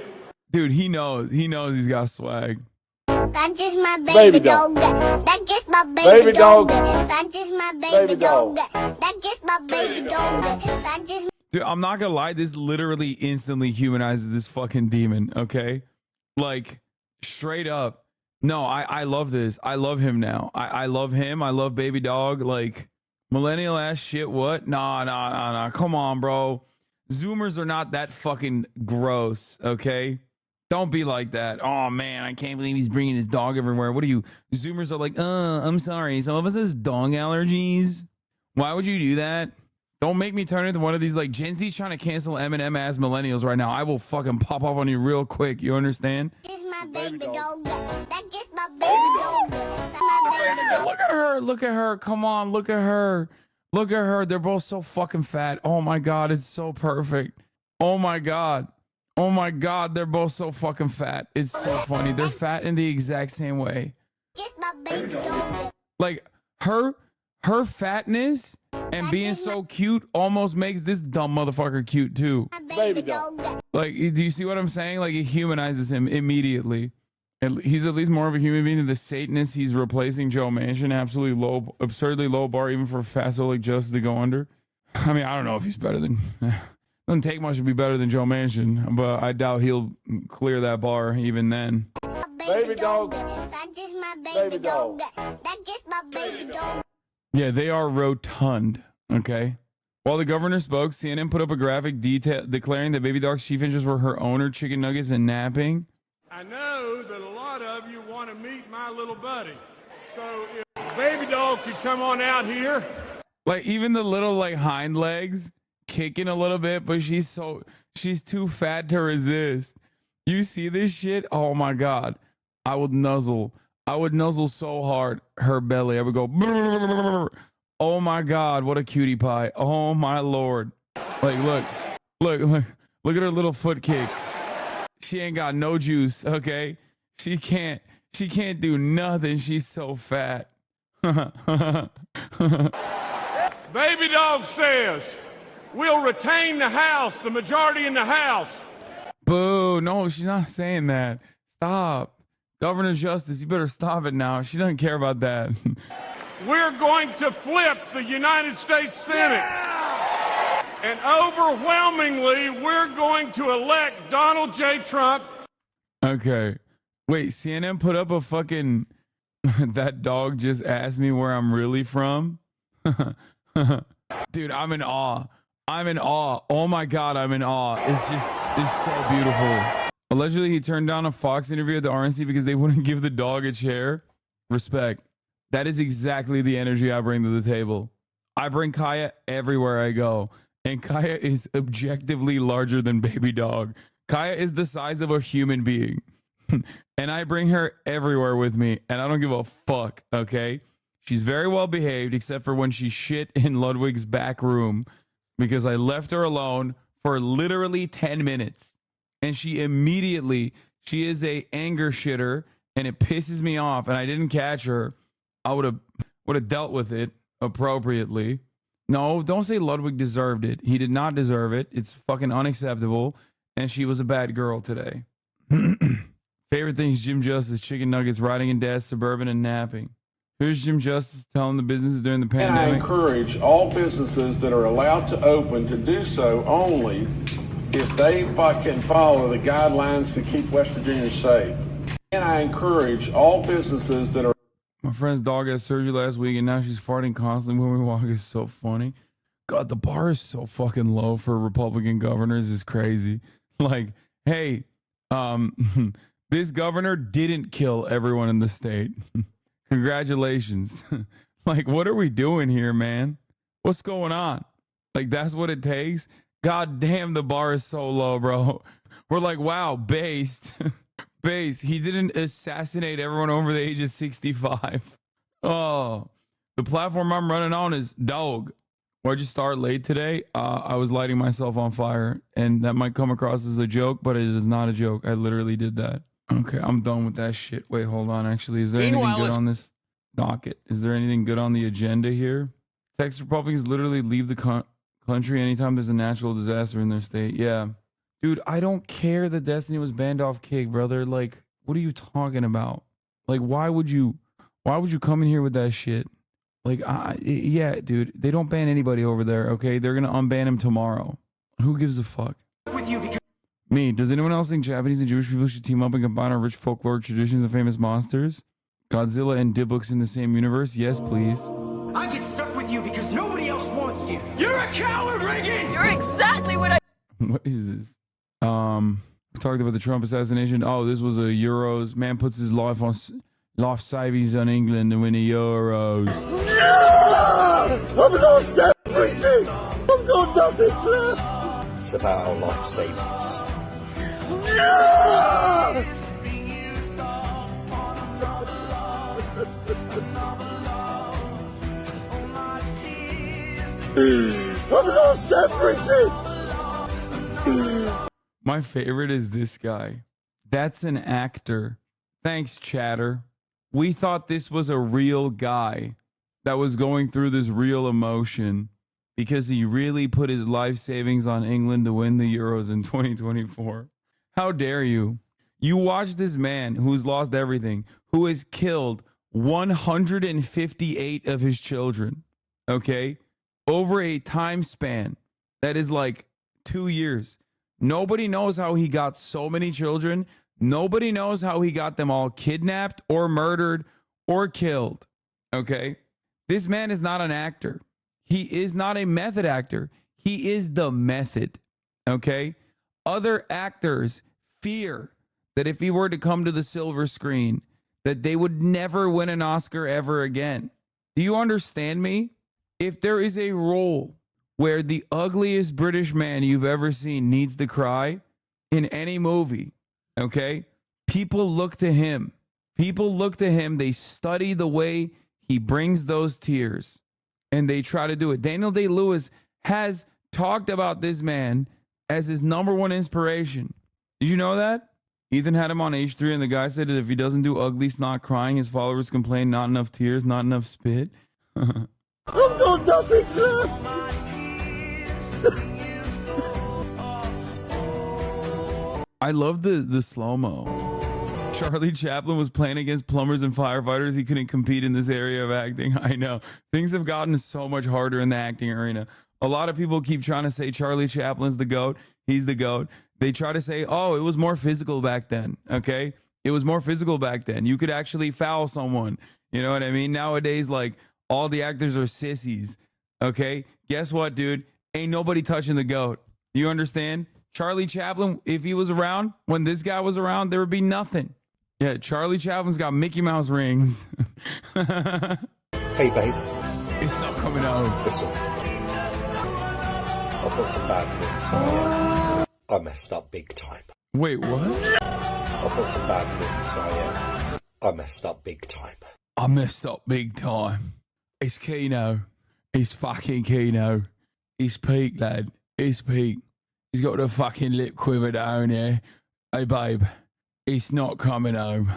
Dude, he knows. He knows he's got swag. That's just my baby dog. That's just my baby dog. That's just my baby dog. That's just my baby dog. That's just. Dude, I'm not gonna lie. This literally instantly humanizes this fucking demon. Okay, like straight up. No, I love this. I love him now. I love him. I love baby dog. Like millennial ass shit. What? Nah. Come on, bro. Zoomers are not that fucking gross. Okay. Don't be like that. Oh man, I can't believe he's bringing his dog everywhere. What are you? Zoomers are like, I'm sorry. Some of us has dog allergies. Why would you do that? Don't make me turn into one of these like Gen Z's trying to cancel Eminem as millennials right now. I will fucking pop off on you real quick. You understand? That's just my baby dog. That's just my baby dog. That's my baby dog. Look at her. Look at her. Come on. Look at her. Look at her. They're both so fucking fat. Oh my God. It's so perfect. Oh my God. Oh my God, they're both so fucking fat. It's so funny. They're fat in the exact same way. Just my baby dog. Like her fatness and being so cute almost makes this dumb motherfucker cute too. Baby dog. Like, do you see what I'm saying? Like, it humanizes him immediately. And he's at least more of a human being than the Satanist he's replacing Joe Manchin. Absolutely low, absurdly low bar even for Fatso like Justice to go under. I mean, I don't know if he's better than. Doesn't take much to be better than Joe Manchin, but I doubt he'll clear that bar even then. Baby dog. That's just my baby dog. That's just my baby dog. Yeah, they are rotund, okay? While the governor spoke, CNN put up a graphic declaring that baby dog's chief interests were her owner, chicken nuggets, and napping. I know that a lot of you want to meet my little buddy. So if baby dog could come on out here. Like, even the little, like, hind legs kicking a little bit, but she's too fat to resist. You see this shit? Oh my God. I would nuzzle so hard her belly. I would go brrr. Oh my God, what a cutie pie. Oh my Lord. Like, look at her little foot kick. She ain't got no juice, okay? She can't do nothing. She's so fat. Baby dog says we'll retain the House, the majority in the House. Boo. No, she's not saying that. Stop. Governor Justice, you better stop it now. She doesn't care about that. We're going to flip the United States Senate. Yeah! And overwhelmingly, we're going to elect Donald J. Trump. Okay. Wait, CNN put up a fucking... that dog just asked me where I'm really from? Dude, I'm in awe. Oh my God, I'm in awe. It's so beautiful. Allegedly, he turned down a Fox interview at the RNC because they wouldn't give the dog a chair. Respect. That is exactly the energy I bring to the table. I bring Kaya everywhere I go. And Kaya is objectively larger than baby dog. Kaya is the size of a human being. And I bring her everywhere with me. And I don't give a fuck, okay? She's very well behaved, except for when she shit in Ludwig's back room. Because I left her alone for literally 10 minutes. And she is a anger shitter. and it pisses me off, and I didn't catch her, I would have dealt with it appropriately. No, don't say Ludwig deserved it. He did not deserve it. It's fucking unacceptable, and she was a bad girl today. Favorite things: Jim Justice, chicken nuggets, riding in desk, suburban, and napping. Here's Jim Justice telling the businesses during the pandemic. And I encourage all businesses that are allowed to open to do so only if they can follow the guidelines to keep West Virginia safe. And I encourage all businesses that are... My friend's dog had surgery last week, and now she's farting constantly when we walk. It's so funny. God, the bar is so fucking low for Republican governors. It's crazy. Like, hey, this governor didn't kill everyone in the state. Congratulations. Like, what are we doing here, man? What's going on? Like, that's what it takes? God damn, the bar is so low, bro. We're like, wow, based. Based. He didn't assassinate everyone over the age of 65. Oh, the platform I'm running on is dog. Why'd you start late today? I was lighting myself on fire, and that might come across as a joke, but it is not a joke. I literally did that. Okay, I'm done with that shit. Wait, hold on. Actually, is there anything good on this docket? Is there anything good on the agenda here? Texas Republicans literally leave the country anytime there's a natural disaster in their state. Yeah. Dude, I don't care that Destiny was banned off Kick, brother. Like, what are you talking about? Like, why would you come in here with that shit? Like, yeah, dude, they don't ban anybody over there, okay? They're gonna unban him tomorrow. Who gives a fuck? With you because me. Does anyone else think Japanese and Jewish people should team up and combine our rich folklore traditions and famous monsters? Godzilla and Dybbuk's in the same universe? Yes, please. I get stuck with you because nobody else wants you. You're a coward, Reagan! You're exactly what I... What is this? We talked about the Trump assassination. Oh, this was a Euros. Man puts his life savings on England to win the Euros. Yeah! I've lost everything! I've got nothing left! It's about our life savings. Yeah! I've lost everything! My favorite is this guy. That's an actor. Thanks, chatter. We thought this was a real guy that was going through this real emotion because he really put his life savings on England to win the Euros in 2024. How dare you? You watch this man who's lost everything, who has killed 158 of his children, okay, over a time span that is like 2 years. Nobody knows how he got so many children. Nobody knows how he got them all kidnapped or murdered or killed. Okay? This man is not an actor. He is not a method actor. He is the method. Okay? Other actors fear that if he were to come to the silver screen, that they would never win an Oscar ever again. Do you understand me? If there is a role where the ugliest British man you've ever seen needs to cry in any movie, okay? People look to him. People look to him. They study the way he brings those tears, and they try to do it. Daniel Day-Lewis has talked about this man as his #1 inspiration. Did you know that? Ethan had him on H3, and the guy said that if he doesn't do ugly snot crying, his followers complain not enough tears, not enough spit. I've got nothing left! I love the slow-mo. Charlie Chaplin was playing against plumbers and firefighters. He couldn't compete in this area of acting. I know. Things have gotten so much harder in the acting arena. A lot of people keep trying to say Charlie Chaplin's the GOAT. He's the GOAT. They try to say, oh, it was more physical back then. Okay? It was more physical back then. You could actually foul someone. You know what I mean? Nowadays, like, all the actors are sissies. Okay? Guess what, dude? Ain't nobody touching the GOAT. Do you understand? Charlie Chaplin, if he was around, when this guy was around, there would be nothing. Yeah, Charlie Chaplin's got Mickey Mouse rings. Hey, babe. It's not coming out. Listen. I've got some bad news. I messed up big time. Wait, what? I've got some bad news. I messed up big time. I messed up big time. It's Keno. It's fucking Keno. It's Pete, lad. It's Pete. He's got the fucking lip quiver down here. Hey, babe. It's not coming home.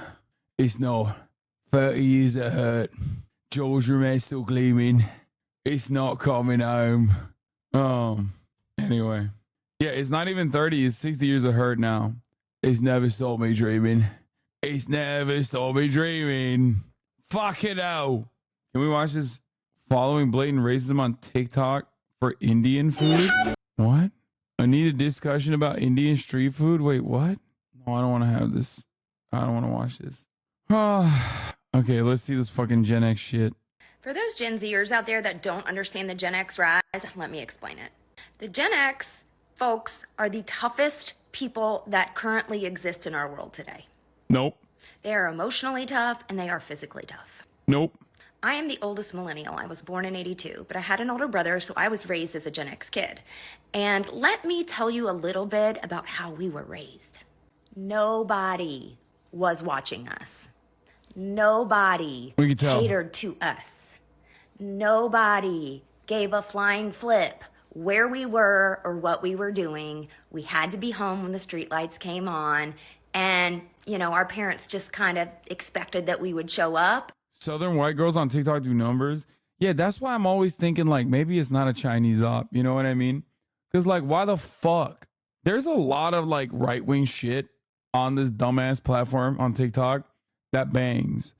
It's not 30 years of hurt. George remains still gleaming. It's not coming home. Anyway. Yeah, it's not even 30. It's 60 years of hurt now. It's never stopped me dreaming. It's never stopped me dreaming. Fuck it out. Can we watch this? Following blatant racism on TikTok for Indian food? What? I need a discussion about Indian street food? Wait, what? No, I don't want to have this. I don't want to watch this. Okay, let's see this fucking Gen X shit. For those Gen Zers out there that don't understand the Gen X rise, let me explain it. The Gen X folks are the toughest people that currently exist in our world today. Nope. They are emotionally tough and they are physically tough. Nope. I am the oldest millennial. I was born in 82, but I had an older brother, so I was raised as a Gen X kid. And let me tell you a little bit about how we were raised. Nobody was watching us. Nobody catered to us. Nobody gave a flying flip where we were or what we were doing. We had to be home when the streetlights came on. And, you know, our parents just kind of expected that we would show up. Southern white girls on TikTok do numbers. Yeah, that's why I'm always thinking, like, maybe it's not a Chinese op. You know what I mean? Because, like, why the fuck? There's a lot of, like, right-wing shit on this dumbass platform on TikTok that bangs.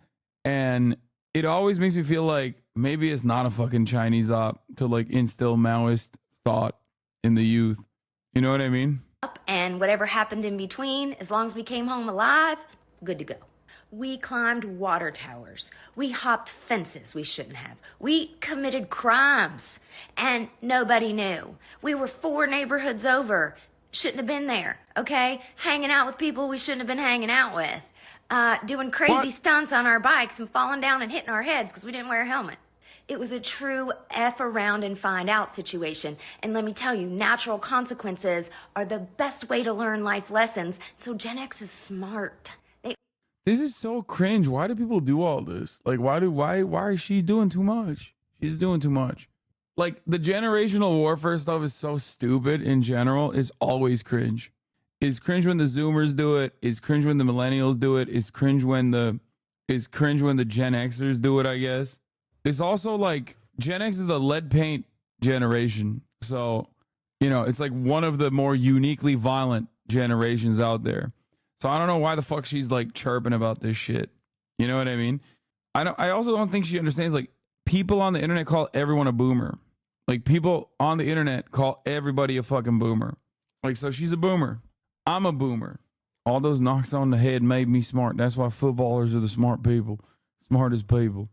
And it always makes me feel like maybe it's not a fucking Chinese op to, like, instill Maoist thought in the youth. You know what I mean? And whatever happened in between, as long as we came home alive, good to go. We climbed water towers. We hopped fences we shouldn't have. We committed crimes and nobody knew. We were 4 neighborhoods over. Shouldn't have been there, okay? Hanging out with people we shouldn't have been hanging out with. Doing crazy stunts on our bikes and falling down and hitting our heads because we didn't wear a helmet. It was a true F around and find out situation. And let me tell you, natural consequences are the best way to learn life lessons. So Gen X is smart. This is so cringe. Why do people do all this? Like, why is she doing too much? She's doing too much. Like, the generational warfare stuff is so stupid in general. It's always cringe. It's cringe when the Zoomers do it. It's cringe when the Millennials do it. It's cringe when the Gen Xers do it, I guess. It's also like Gen X is the lead paint generation. So, you know, it's like one of the more uniquely violent generations out there. So I don't know why the fuck she's like chirping about this shit. You know what I mean? I also don't think she understands, like, people on the internet call everyone a boomer. Like, people on the internet call everybody a fucking boomer. Like, so she's a boomer. I'm a boomer. All those knocks on the head made me smart. That's why footballers are the smart people. Smartest people.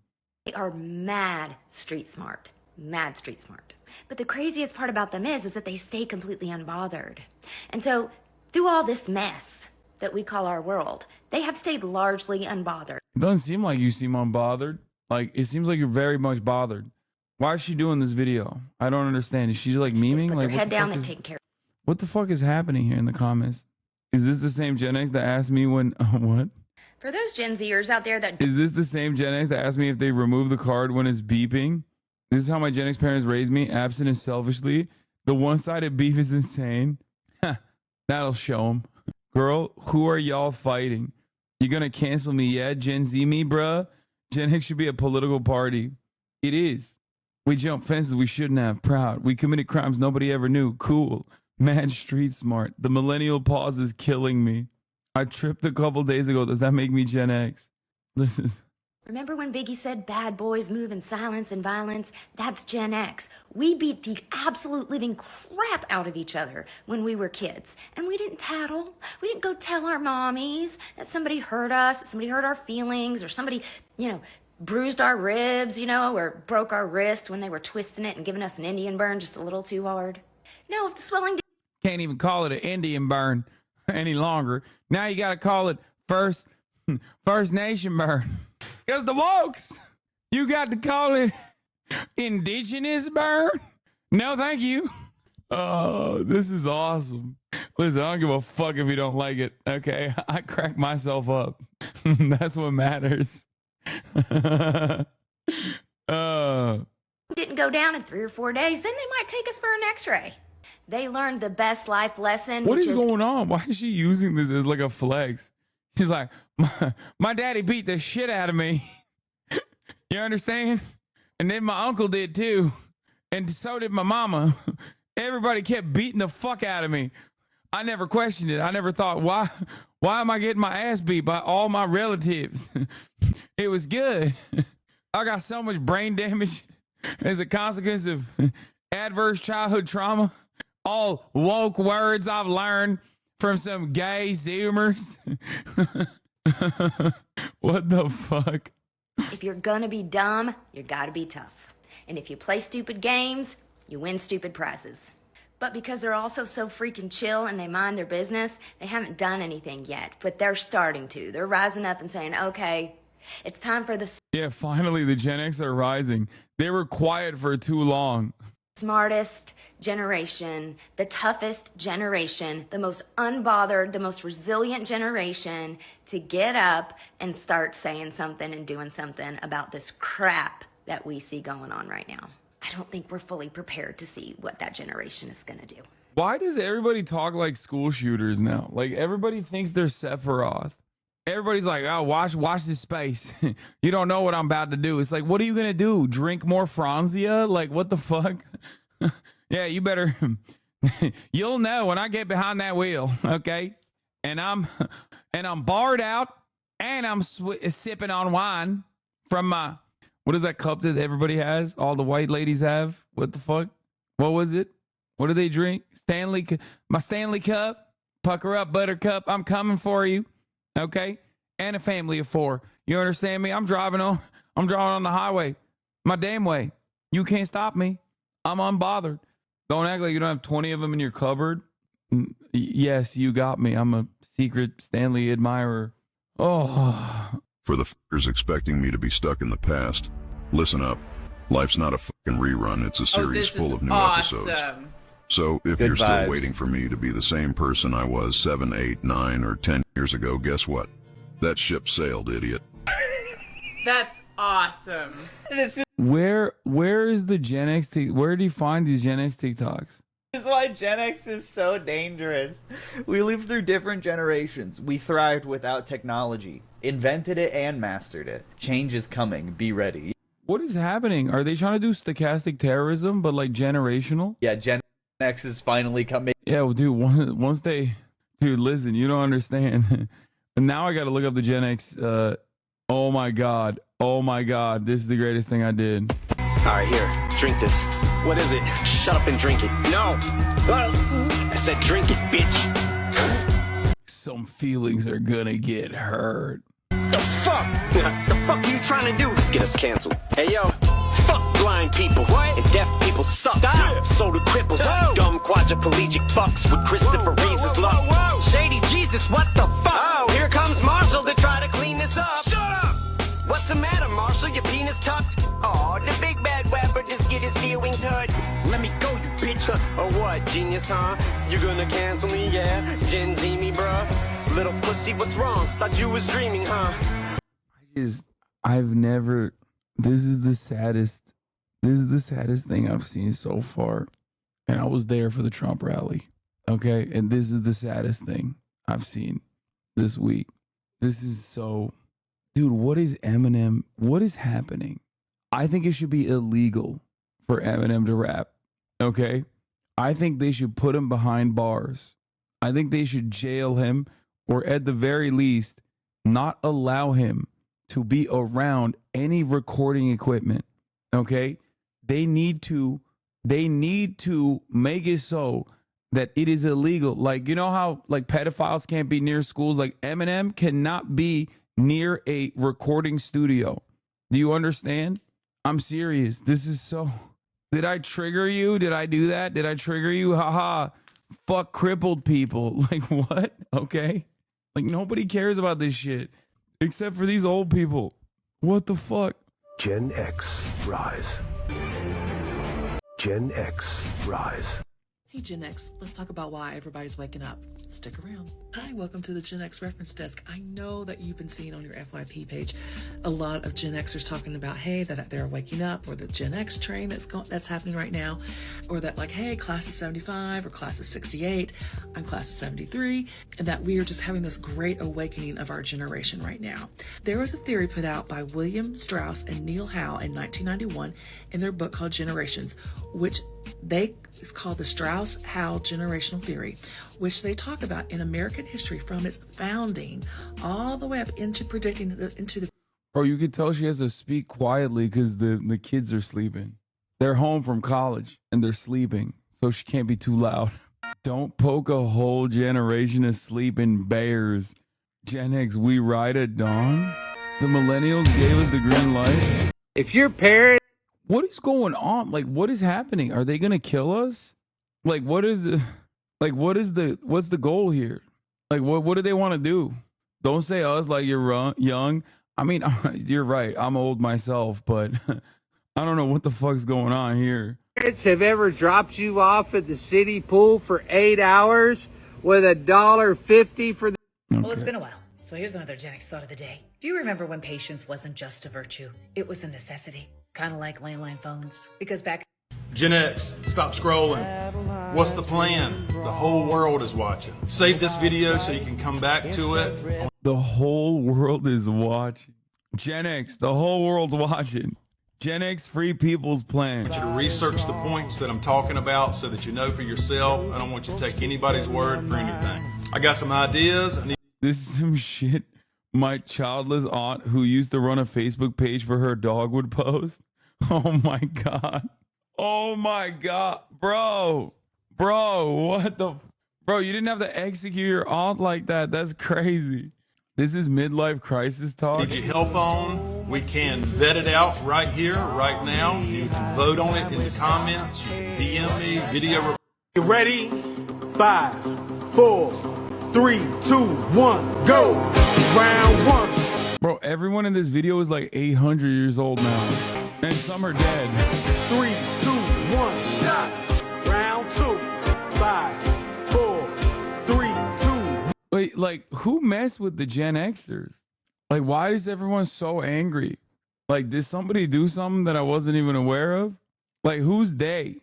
They are mad street smart. Mad street smart. But the craziest part about them is that they stay completely unbothered. And so through all this mess that we call our world, they have stayed largely unbothered. It doesn't seem like you seem unbothered. Like, it seems like you're very much bothered. Why is she doing this video? I don't understand. Is she like memeing? Put like, their head down and take care. What the fuck is happening here in the comments? Is this the same Gen X that asked me when what? For those Gen Zers out there that Is this the same Gen X that asked me if they remove the card when it's beeping? This is how my Gen X parents raised me, absent and selfishly. The one-sided beef is insane. That'll show them. Girl, who are y'all fighting? You gonna cancel me, yeah? Gen Z me, bruh? Gen X should be a political party. It is. We jumped fences we shouldn't have. Proud. We committed crimes nobody ever knew. Cool. Mad street smart. The millennial pause is killing me. I tripped a couple days ago. Does that make me Gen X? Listen. Remember when Biggie said bad boys move in silence and violence? That's Gen X. We beat the absolute living crap out of each other when we were kids. And we didn't tattle. We didn't go tell our mommies that somebody hurt us, that somebody hurt our feelings, or somebody, you know, bruised our ribs, you know, or broke our wrist when they were twisting it and giving us an Indian burn just a little too hard. No, if the swelling... Can't even call it an Indian burn any longer. Now you got to call it First Nation burn. Because the wokes, you got to call it indigenous burn? No, thank you. Oh, this is awesome. Listen, I don't give a fuck if you don't like it, okay? I crack myself up. That's what matters. Didn't go down in 3 or 4 days, then they might take us for an x-ray. They learned the best life lesson. What is going on? Why is she using this as like a flex? She's like, my daddy beat the shit out of me. You understand? And then my uncle did too. And so did my mama. Everybody kept beating the fuck out of me. I never questioned it. I never thought, why am I getting my ass beat by all my relatives? It was good. I got so much brain damage as a consequence of adverse childhood trauma. All woke words I've learned from some gay Zoomers. What the fuck? If you're gonna be dumb, you gotta be tough. And if you play stupid games, you win stupid prizes. But because they're also so freaking chill and they mind their business, they haven't done anything yet, but they're starting to. They're rising up and saying, okay, it's time for the Yeah, finally the Gen X are rising. They were quiet for too long. smartest generation, the toughest generation, the most unbothered, the most resilient generation to get up and start saying something and doing something about this crap that we see going on right now. I don't think we're fully prepared to see what that generation is going to do. Why does everybody talk like school shooters now? Like everybody thinks they're Sephiroth. Everybody's like, oh, watch this space. You don't know what I'm about to do. It's like, what are you going to do? Drink more Franzia? Like, what the fuck? Yeah, you better, you'll know when I get behind that wheel, okay? And I'm barred out and I'm sipping on wine from my, what is that cup that everybody has? All the white ladies have? What the fuck? What was it? What do they drink? My Stanley cup. Pucker up, buttercup. I'm coming for you. Okay? And a family of 4. You understand me? I'm driving on the highway. My damn way. You can't stop me. I'm unbothered. Don't act like you don't have 20 of them in your cupboard. Yes, you got me. I'm a secret Stanley admirer. Oh. For the fuckers expecting me to be stuck in the past, listen up. Life's not a fucking rerun. It's a series full of new episodes. So if you're still waiting for me to be the same person I was 7, 8, 9, or 10 years ago, guess what? That ship sailed, idiot. That's awesome. Where is the Gen X? Where do you find these Gen X TikToks? This is why Gen X is so dangerous. We lived through different generations. We thrived without technology. Invented it and mastered it. Change is coming. Be ready. What is happening? Are they trying to do stochastic terrorism, but like generational? Yeah, Gen X is finally coming. Yeah, well, dude, once they... Dude, listen, you don't understand. And now I got to look up the Gen X... Oh my God. Oh my God. This is the greatest thing I did. All right, here. Drink this. What is it? Shut up and drink it. No. I said drink it, bitch. Some feelings are gonna get hurt. The fuck? The fuck are you trying to do? Get us canceled. Hey, yo. Fuck blind people. What? And deaf people suck. Stop. So do cripples. Whoa. Dumb quadriplegic fucks with Christopher Reeves' luck. Whoa. Shady Jesus, what the fuck? Oh, here comes Marshall to try to clean this up. Shut up! What's the matter, Marshall? Your penis tucked? Oh, the big bad rapper just get his feelings hurt. Let me go, you bitch. Or what, genius, huh? You gonna cancel me, yeah? Gen Z me, bruh? Little pussy, what's wrong? Thought you was dreaming, huh? I've never... This is the saddest thing I've seen so far. And I was there for the Trump rally. Okay? And this is the saddest thing I've seen this week. This is so... Dude, what is Eminem? What is happening? I think it should be illegal for Eminem to rap. Okay? I think they should put him behind bars. I think they should jail him, or at the very least, not allow him to be around any recording equipment. Okay? They need to make it so that it is illegal. Like, you know how like pedophiles can't be near schools? Like Eminem cannot be near a recording studio. Do you understand? I'm serious. This is so... Did I trigger you? Did I do that? Did I trigger you? Haha. Fuck crippled people. Like what? Okay. Like nobody cares about this shit except for these old people. What the fuck? Gen X rise. Gen X rise. Hey Gen X, let's talk about why everybody's waking up. Stick around. Hi, welcome to the Gen X Reference Desk. I know that you've been seeing on your FYP page a lot of Gen Xers talking about, hey, that they're waking up, or the Gen X train that's happening right now, or that like, hey, class of 75 or class of 68, I'm class of 73, and that we are just having this great awakening of our generation right now. There was a theory put out by William Strauss and Neil Howe in 1991 in their book called Generations, which it's called the Strauss-Howe generational theory, which they talk about in American history from its founding all the way up into predicting into the. Bro, you can tell she has to speak quietly because the kids are sleeping. They're home from college and they're sleeping, so she can't be too loud. Don't poke a whole generation of sleeping bears. Gen X, we ride at dawn. The millennials gave us the green light. If your parents. What is going on? Like, what is happening? Are they gonna kill us? Like, what's the goal here? Like, what do they want to do? Don't say us like you're young. I mean, you're right. I'm old myself, but I don't know what the fuck's going on here. Parents have ever dropped you off at the city pool for 8 hours with $1.50 for the. Okay. Well, it's been a while. So here's another Gen X thought of the day. Do you remember when patience wasn't just a virtue? It was a necessity. Kind of like landline phones. Because back... Gen X, stop scrolling. What's the plan? The whole world is watching. Save this video so you can come back to it. The whole world is watching. Gen X, the whole world's watching. Gen X Free People's Plan. I want you to research the points that I'm talking about so that you know for yourself. I don't want you to take anybody's word for anything. I got some ideas. This is some shit my childless aunt who used to run a Facebook page for her dog would post. Oh my God. Oh my God. Bro, what the... Bro, you didn't have to execute your aunt like that. That's crazy. This is midlife crisis talk. Need your help on? We can vet it out right here, right now. You can vote on it in the comments. You can DM me, video... You ready? 5, 4, 3, 2, 1, go! Round 1. Bro, everyone in this video is like 800 years old now. And some are dead. 3, 2, 1, shot! Round 2. 5, 4, 3, 2. Wait, like, who messed with the Gen Xers? Like, why is everyone so angry? Like, did somebody do something that I wasn't even aware of? Like, who's they?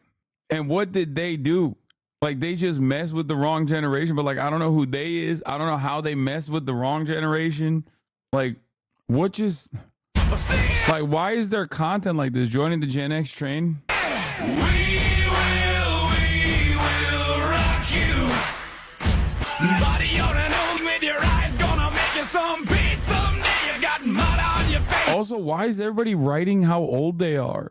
And what did they do? Like, they just messed with the wrong generation, but like, I don't know who they is. I don't know how they messed with the wrong generation. Like, what just... Like, why is there content like this? Joining the Gen X train? We will rock you. Body on and on with your eyes, gonna make you some peace someday. You got mud on your face. Also, why is everybody writing how old they are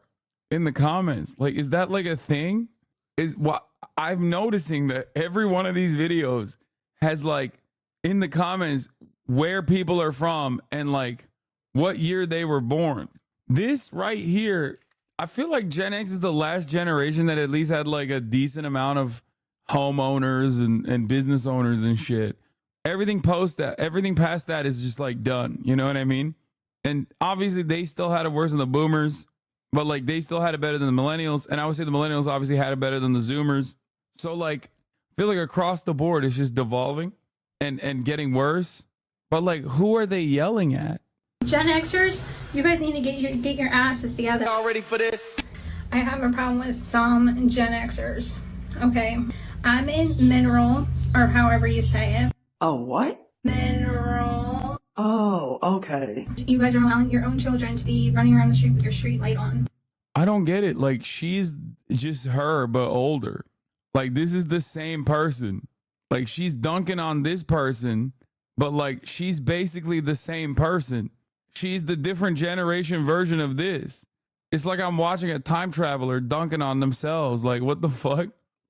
in the comments? Like, is that like a thing? Is what I'm noticing that every one of these videos has like in the comments where people are from and like what year they were born. This right here, I feel like Gen X is the last generation that at least had like a decent amount of homeowners and business owners and shit. Everything past that is just like done. You know what I mean? And obviously they still had it worse than the boomers, but like they still had it better than the millennials. And I would say the millennials obviously had it better than the zoomers. So like, I feel like across the board, it's just devolving and getting worse. But like, who are they yelling at? Gen Xers, you guys need to get your asses together. Y'all ready for this? I have a problem with some Gen Xers. Okay, I'm in mineral, or however you say it. Oh, what? Mineral. Oh, okay. You guys are allowing your own children to be running around the street with your street light on. I don't get it. Like, she's just her, but older. Like, this is the same person. Like, she's dunking on this person, but like, she's basically the same person. She's the different generation version of this. It's like I'm watching a time traveler dunking on themselves. Like, what the fuck?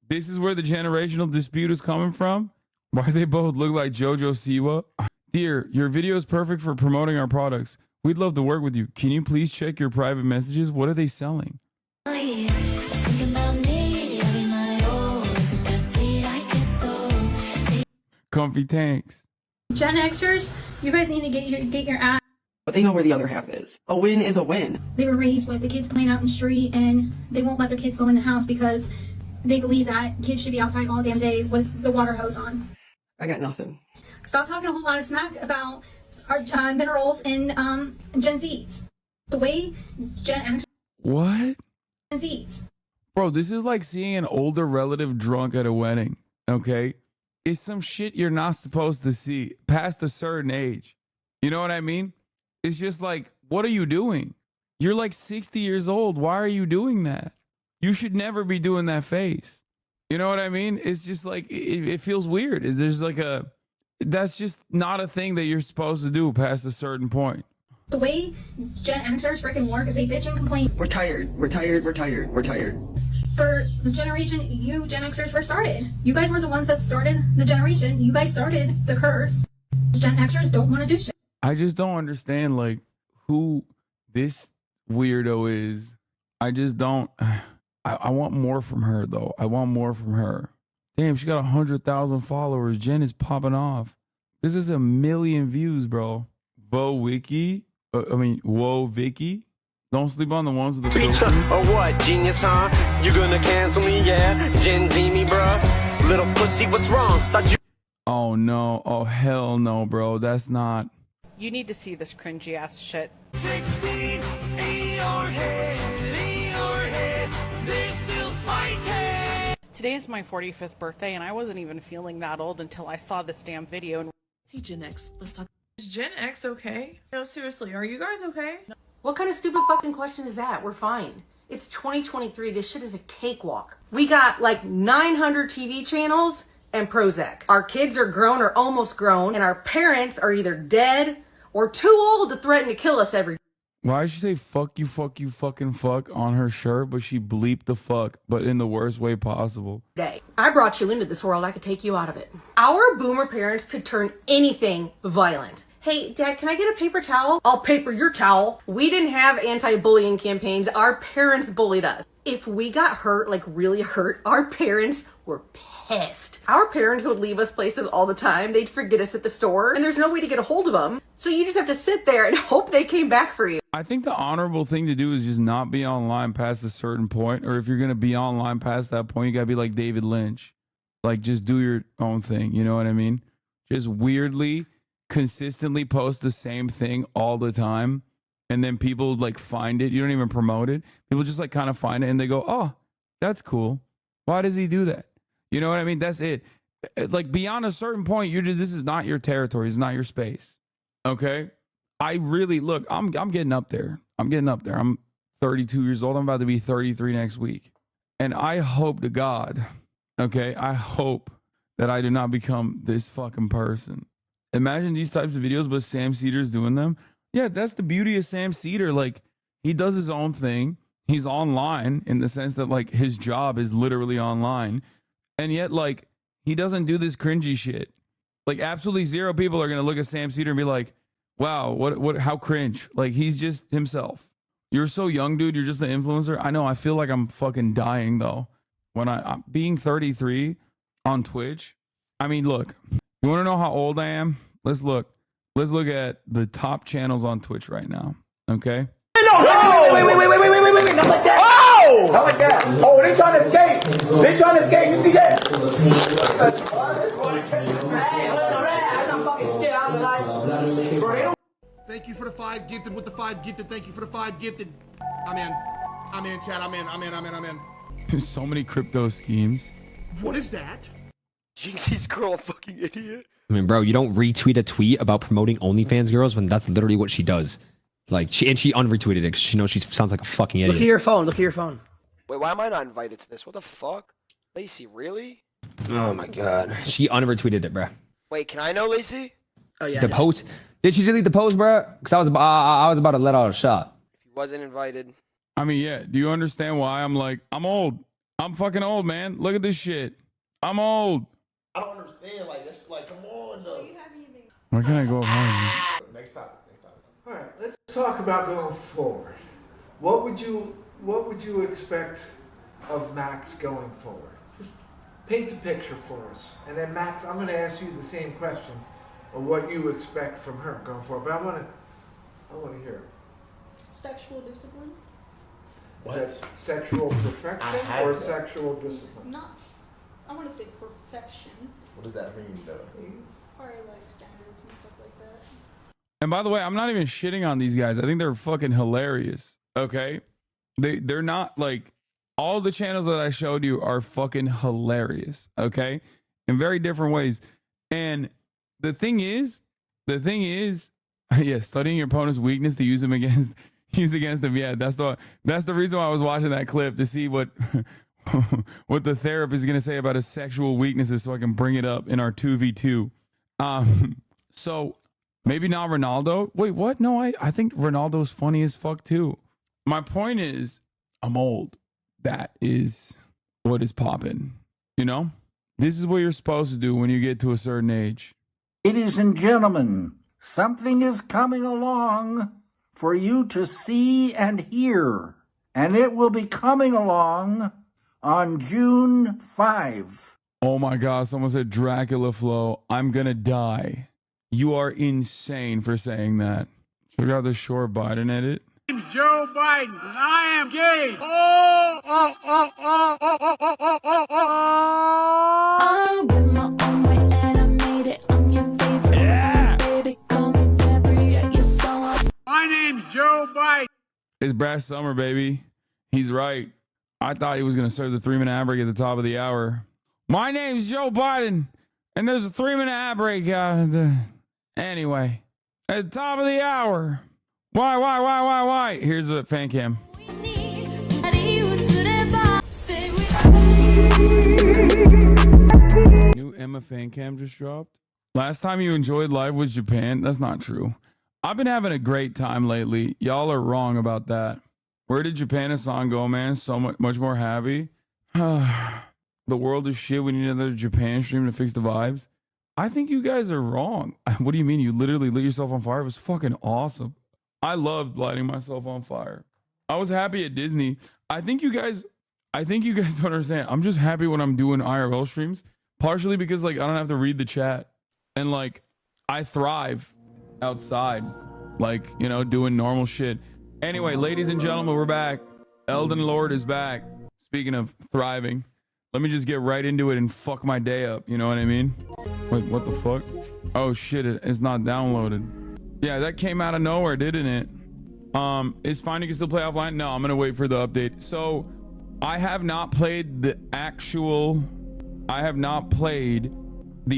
This is where the generational dispute is coming from? Why they both look like JoJo Siwa? Dear, your video is perfect for promoting our products. We'd love to work with you. Can you please check your private messages? What are they selling? Comfy tanks. Gen Xers, you guys need to get your ass. But they know where the other half is. A win is a win. They were raised with the kids playing out in the street, and they won't let their kids go in the house because they believe that kids should be outside all damn day with the water hose on. I got nothing. Stop talking a whole lot of smack about our minerals and Gen Zs. The way Gen X. What? Gen Zs. Bro, this is like seeing an older relative drunk at a wedding, okay? It's some shit you're not supposed to see past a certain age. You know what I mean? It's just like, what are you doing? You're like 60 years old. Why are you doing that? You should never be doing that face. You know what I mean? It's just like, it feels weird. There's like that's just not a thing that you're supposed to do past a certain point. The way Gen Xers freaking work, they bitch and complain. We're tired. We're tired. We're tired. We're tired. For the generation you Gen Xers first started. You guys were the ones that started the generation. You guys started the curse. Gen Xers don't want to do shit. I just don't understand like who this weirdo is. I just don't. I want more from her though. I want more from her. Damn, she got 100,000 followers. Jen is popping off. This is 1 million views, bro. Whoa Vicky. Don't sleep on the ones with the filters. Or what, genius, huh? You gonna cancel me, yeah? Gen Z me, bruh. Little pussy, what's wrong? Thought you. Oh no. Oh hell no, bro. That's not. You need to see this cringy ass shit. 16 in your head, they're still fighting. Today is my 45th birthday, and I wasn't even feeling that old until I saw this damn video. And Hey Gen X, let's talk. Is Gen X okay? No, seriously, are you guys okay? What kind of stupid fucking question is that? We're fine. It's 2023. This shit is a cakewalk. We got like 900 TV channels and Prozac. Our kids are grown or almost grown, and our parents are either dead or too old to threaten to kill us every day. Why did she say fuck you, fucking fuck on her shirt, but she bleeped the fuck, but in the worst way possible? I brought you into this world. I could take you out of it. Our boomer parents could turn anything violent. Hey, Dad, can I get a paper towel? I'll paper your towel. We didn't have anti-bullying campaigns. Our parents bullied us. If we got hurt, like really hurt, our parents were pissed. Our parents would leave us places all the time. They'd forget us at the store, and there's no way to get a hold of them. So you just have to sit there and hope they came back for you. I think the honorable thing to do is just not be online past a certain point, or if you're going to be online past that point, you got to be like David Lynch. Like, just do your own thing, you know what I mean? Just weirdly, consistently post the same thing all the time, and then people like find it. You don't even promote it. People just like kind of find it, and they go, oh, that's cool. Why does he do that? You know what I mean? That's it. Like, beyond a certain point, you're just, this is not your territory. It's not your space. Okay? I really, look, I'm getting up there. I'm getting up there. I'm 32 years old. I'm about to be 33 next week. And I hope to God, okay, I hope that I do not become this fucking person. Imagine these types of videos, but Sam Cedar's doing them. Yeah, that's the beauty of Sam Cedar. Like, he does his own thing. He's online in the sense that, like, his job is literally online. And yet, like, he doesn't do this cringy shit. Like, absolutely zero people are going to look at Sam Cedar and be like, wow, what, how cringe. Like, he's just himself. You're so young, dude. You're just an influencer. I know. I feel like I'm fucking dying, though. When I'm being 33 on Twitch. I mean, look, you want to know how old I am? Let's look at the top channels on Twitch right now. Okay? No! Wait, not like that! Oh! Not like that! Oh, they trying to escape! They trying to escape! You see that? Thank you for the 5 gifted with the 5 gifted. Thank you for the 5 gifted. I'm in, chat. I'm in. There's so many crypto schemes. What is that? Jinxie's girl, fucking idiot. I mean, bro, you don't retweet a tweet about promoting OnlyFans girls when that's literally what she does. Like, she unretweeted it because she knows she sounds like a fucking idiot. Look at your phone. Look at your phone. Wait, why am I not invited to this? What the fuck? Lacey, really? Oh my god. She unretweeted it, bro. Wait, can I know Lacey? Oh yeah. The post? Did she delete the post, bro? Because I was about to let out a shot. If he wasn't invited. I mean, yeah. Do you understand why I'm like, I'm old. I'm fucking old, man. Look at this shit. I'm old. I don't understand. Like, that's like, come on, though. Why can't I go home? Next topic. All right, let's talk about going forward. What would you expect of Max going forward? Just paint the picture for us. And then Max, I'm going to ask you the same question of what you expect from her going forward. But I want to hear it. Sexual discipline. Is that sexual perfection or sexual discipline? Not, I want to say perfection. What does that mean, though? Probably like standards and stuff like that. And by the way, I'm not even shitting on these guys. I think they're fucking hilarious. Okay, they're not like all the channels that I showed you are fucking hilarious. Okay, in very different ways. And the thing is, yeah, studying your opponent's weakness to use against them. Yeah, that's the reason why I was watching that clip, to see what what the therapist is gonna say about his sexual weaknesses, so I can bring it up in our 2v2. So maybe not Ronaldo. Wait, what? No, I think Ronaldo's funny as fuck too. My point is, I'm old. That is what is popping. You know, this is what you're supposed to do when you get to a certain age. Ladies and gentlemen, something is coming along for you to see and hear, and it will be coming along on June 5. Oh my God, someone said Dracula Flow. I'm gonna die. You are insane for saying that. Check out the short Biden edit. My name's Joe Biden, and I am gay. Oh, oh, oh, oh, oh, oh, oh, oh, oh, oh. I went my own way and I made it. I'm your favorite. Yeah. Baby, call me Debbie. You're so awesome. My name's Joe Biden. It's Brad Summer, baby. He's right. I thought he was going to serve the 3-minute ad break at the top of the hour. My name's Joe Biden, and there's a 3-minute ad break. Anyway, at the top of the hour. Why? Here's the fan cam. New Emma fan cam just dropped. Last time you enjoyed live was Japan. That's not true. I've been having a great time lately. Y'all are wrong about that. Where did Japan-san go, man? So much more happy. The world is shit. We need another Japan stream to fix the vibes. I think you guys are wrong. What do you mean? You literally lit yourself on fire? It was fucking awesome. I loved lighting myself on fire. I was happy at Disney. I think you guys don't understand. I'm just happy when I'm doing IRL streams, partially because like I don't have to read the chat, and like I thrive outside, like, you know, doing normal shit. Anyway, ladies and gentlemen, we're back. Elden Lord is back. Speaking of thriving, let me just get right into it and fuck my day up. You know what I mean? Wait, what the fuck? Oh shit, it's not downloaded. Yeah, that came out of nowhere, didn't it? It's fine, you can still play offline. No, I'm gonna wait for the update. So I have not played the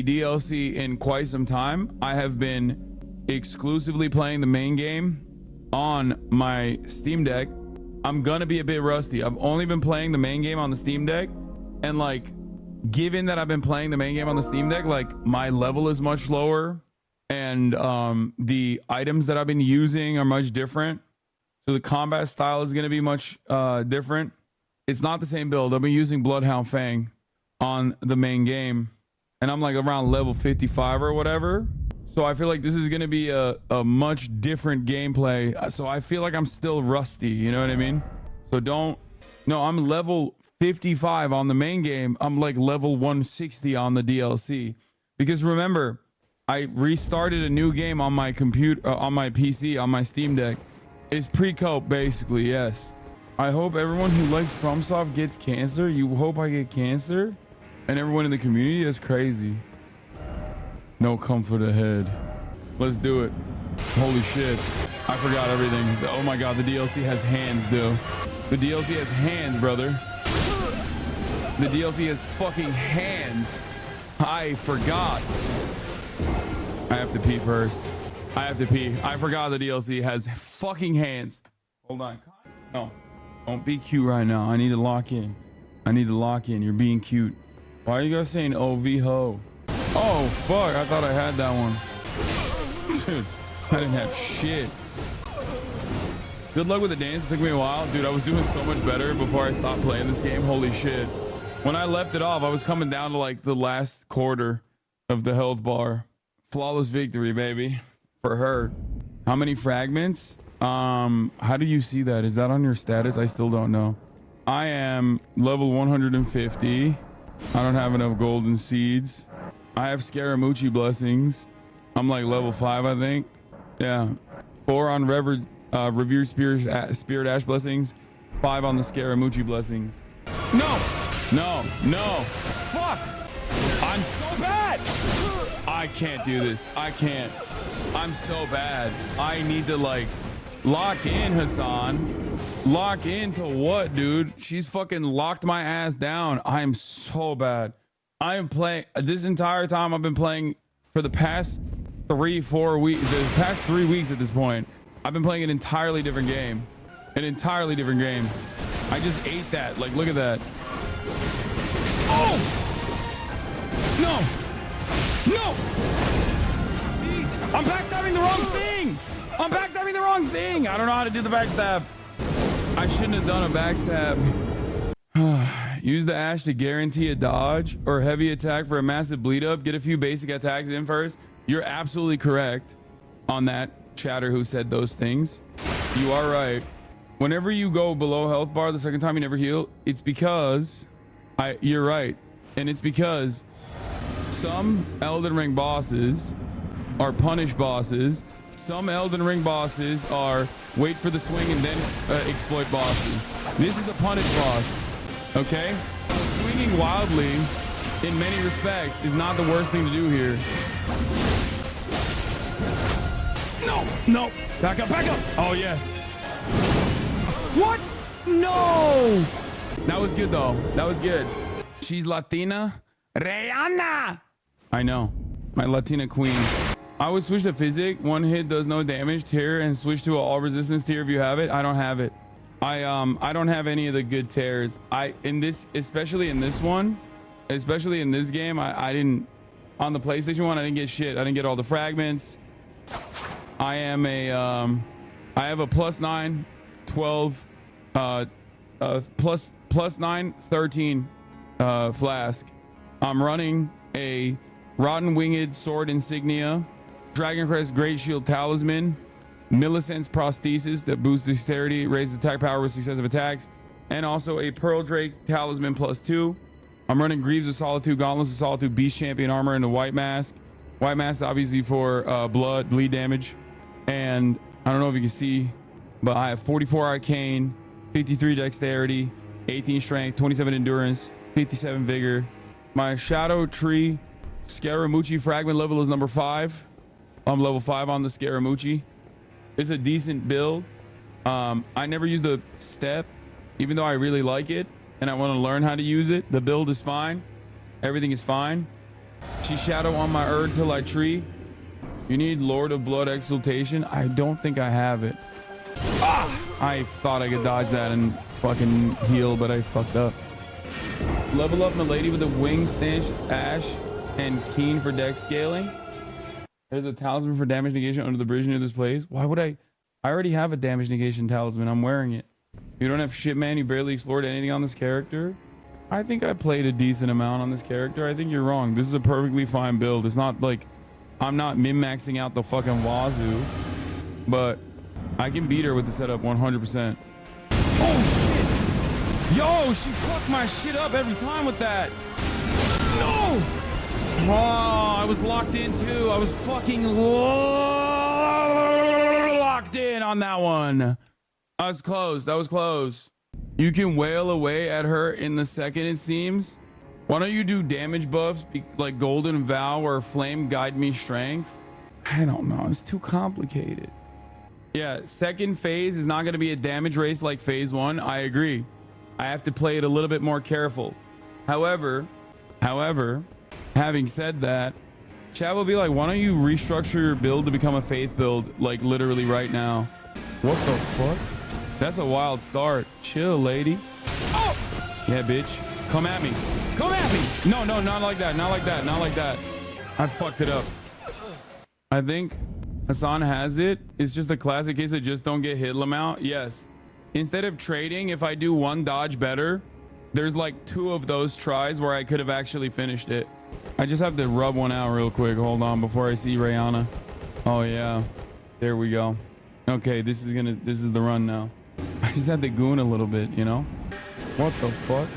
DLC in quite some time. I have been exclusively playing the main game on my Steam Deck. I'm gonna be a bit rusty. I've only been playing the main game on the Steam Deck, and like, given that I've been playing the main game on the Steam Deck, like my level is much lower, and the items that I've been using are much different. So the combat style is gonna be much different. It's not the same build. I've been using Bloodhound Fang on the main game, and I'm like around level 55 or whatever. So I feel like this is gonna be a much different gameplay. So I feel like I'm still rusty, you know what I mean? So I'm level 55 on the main game. I'm like level 160 on the DLC. Because remember, I restarted a new game on my computer, on my PC, on my Steam Deck. It's pre-cope basically, yes. I hope everyone who likes FromSoft gets cancer. You hope I get cancer? And everyone in the community? That's crazy. No comfort ahead. Let's do it. Holy shit. I forgot everything. Oh my god, the DLC has hands, dude. The DLC has hands, brother. The DLC has fucking hands. I forgot. I have to pee first. I have to pee. I forgot the DLC has fucking hands. Hold on. No. Don't be cute right now. I need to lock in. You're being cute. Why are you guys saying OV ho? Oh, fuck. I thought I had that one. Dude, I didn't have shit. Good luck with the dance. It took me a while. Dude, I was doing so much better before I stopped playing this game. Holy shit. When I left it off, I was coming down to like the last quarter of the health bar. Flawless victory, baby. For her. How many fragments? How do you see that? Is that on your status? I still don't know. I am level 150. I don't have enough golden seeds. I have Scaramucci blessings. I'm like level 5, I think. Yeah. 4 on Revered Spirit Ash blessings. 5 on the Scaramucci blessings. No, no, no. Fuck. I'm so bad. I can't do this. I can't. I'm so bad. I need to like lock in, Hasan. Lock into what, dude? She's fucking locked my ass down. I am so bad. I am playing this entire time. I've been playing for the past 3-4 weeks. The past 3 weeks at this point. I've been playing an entirely different game. An entirely different game. I just ate that. Like, look at that. Oh! No! No! See? I'm backstabbing the wrong thing! I'm backstabbing the wrong thing! I don't know how to do the backstab. I shouldn't have done a backstab. Use the Ash to guarantee a dodge or heavy attack for a massive bleed up. Get a few basic attacks in first. You're absolutely correct on that, chatter who said those things. You are right. Whenever you go below health bar the second time you never heal, it's because you're right. And it's because some Elden Ring bosses are punish bosses. Some Elden Ring bosses are wait for the swing and then exploit bosses. This is a punish boss. Okay? So swinging wildly in many respects is not the worst thing to do here. No, no. Back up, back up. Oh, yes. What? No. That was good, though. That was good. She's Latina. Rihanna. I know. My Latina queen. I would switch to Physic. One hit does no damage tier and switch to an all resistance tier if you have it. I don't have it. I don't have any of the good tears. Especially in this one, especially in this game, I didn't, on the PlayStation one, I didn't get shit. I didn't get all the fragments. I have a +9, 12, +9, 13 flask. I'm running a Rotten Winged Sword Insignia, Dragon Crest Great Shield Talisman, Millicent's Prosthesis that boosts dexterity, raises attack power with successive attacks, and also a Pearl Drake Talisman +2. I'm running Greaves of Solitude, Gauntlets of Solitude, Beast Champion Armor, and a White Mask. White Mask obviously for bleed damage. And I don't know if you can see, but I have 44 Arcane, 53 Dexterity, 18 Strength, 27 Endurance, 57 Vigor. My Shadow Tree Scaramucci fragment level is number 5. I'm level 5 on the Scaramucci. It's a decent build. I never use the step, even though I really like it and I want to learn how to use it. The build is fine. Everything is fine. She shadow on my Urd till I tree. You need Lord of Blood Exaltation. I don't think I have it. Ah! I thought I could dodge that and fucking heal, but I fucked up. Level up Milady with a Wing Stench, Ash, and Keen for dex scaling. There's a talisman for damage negation under the bridge near this place. Why would I already have a damage negation talisman. I'm wearing it. You don't have shit, man. You barely explored anything on this character. I think I played a decent amount on this character. I think you're wrong. This is a perfectly fine build. It's not like I'm not min-maxing out the fucking wazoo, but I can beat her with the setup 100%. Oh shit! Yo, she fucked my shit up every time with that. No! Oh, I was locked in too. I was fucking locked in on that one. I was close. That was close. You can wail away at her in the second, it seems. Why don't you do damage buffs like Golden Vow or Flame Guide Me Strength? I don't know. It's too complicated. Yeah, second phase is not going to be a damage race like phase 1. I agree. I have to play it a little bit more careful. However, having said that, chat will be like, why don't you restructure your build to become a faith build like literally right now? What the fuck? That's a wild start. Chill, lady. Oh! Yeah, bitch. Come at me. Come at me. No, not like that. Not like that. Not like that. I fucked it up. I think Hasan has it. It's just a classic case of just don't get hit out. Yes. Instead of trading, if I do one dodge better, there's like 2 of those tries where I could have actually finished it. I just have to rub one out real quick. Hold on before I see Rihanna. Oh yeah. There we go. Okay, this is the run now. I just had to goon a little bit, you know? What the fuck?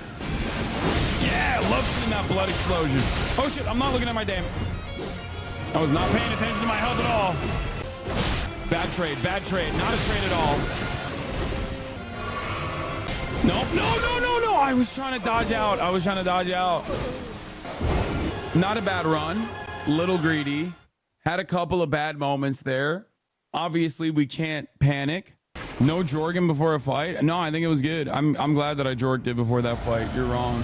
Yeah, love seeing that blood explosion. Oh shit, I'm not looking at my damage. I was not paying attention to my health at all. Bad trade, not a trade at all. No. I was trying to dodge out. Not a bad run. Little greedy. Had a couple of bad moments there. Obviously, we can't panic. No Jorgen before a fight. No, I think it was good. I'm glad that I jorked it before that fight. You're wrong.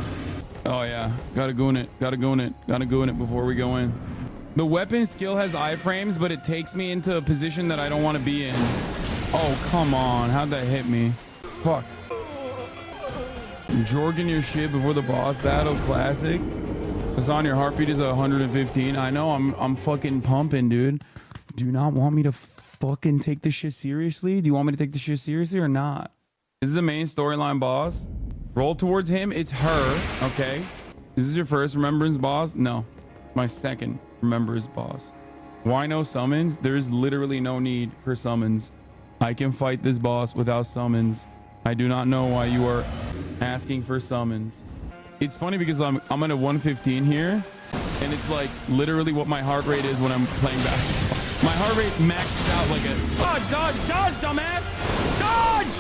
Oh, yeah. Gotta goon it before we go in. The weapon skill has iframes, but it takes me into a position that I don't want to be in. Oh, come on. How'd that hit me? Fuck. Jorgen your shit before the boss battle. Classic. Hasan, your heartbeat is 115. I know. I'm fucking pumping, dude. Do you not want me to fucking take this shit seriously? Do you want me to take this shit seriously or not? This is the main storyline boss. Roll towards him. It's her. Okay. Is this your first remembrance boss? No. My second remembrance boss. Why no summons? There's literally no need for summons. I can fight this boss without summons. I do not know why you are asking for summons. It's funny because I'm at a 115 here, and it's like literally what my heart rate is when I'm playing basketball. My heart rate maxes out like a dodge, dumbass, dodge.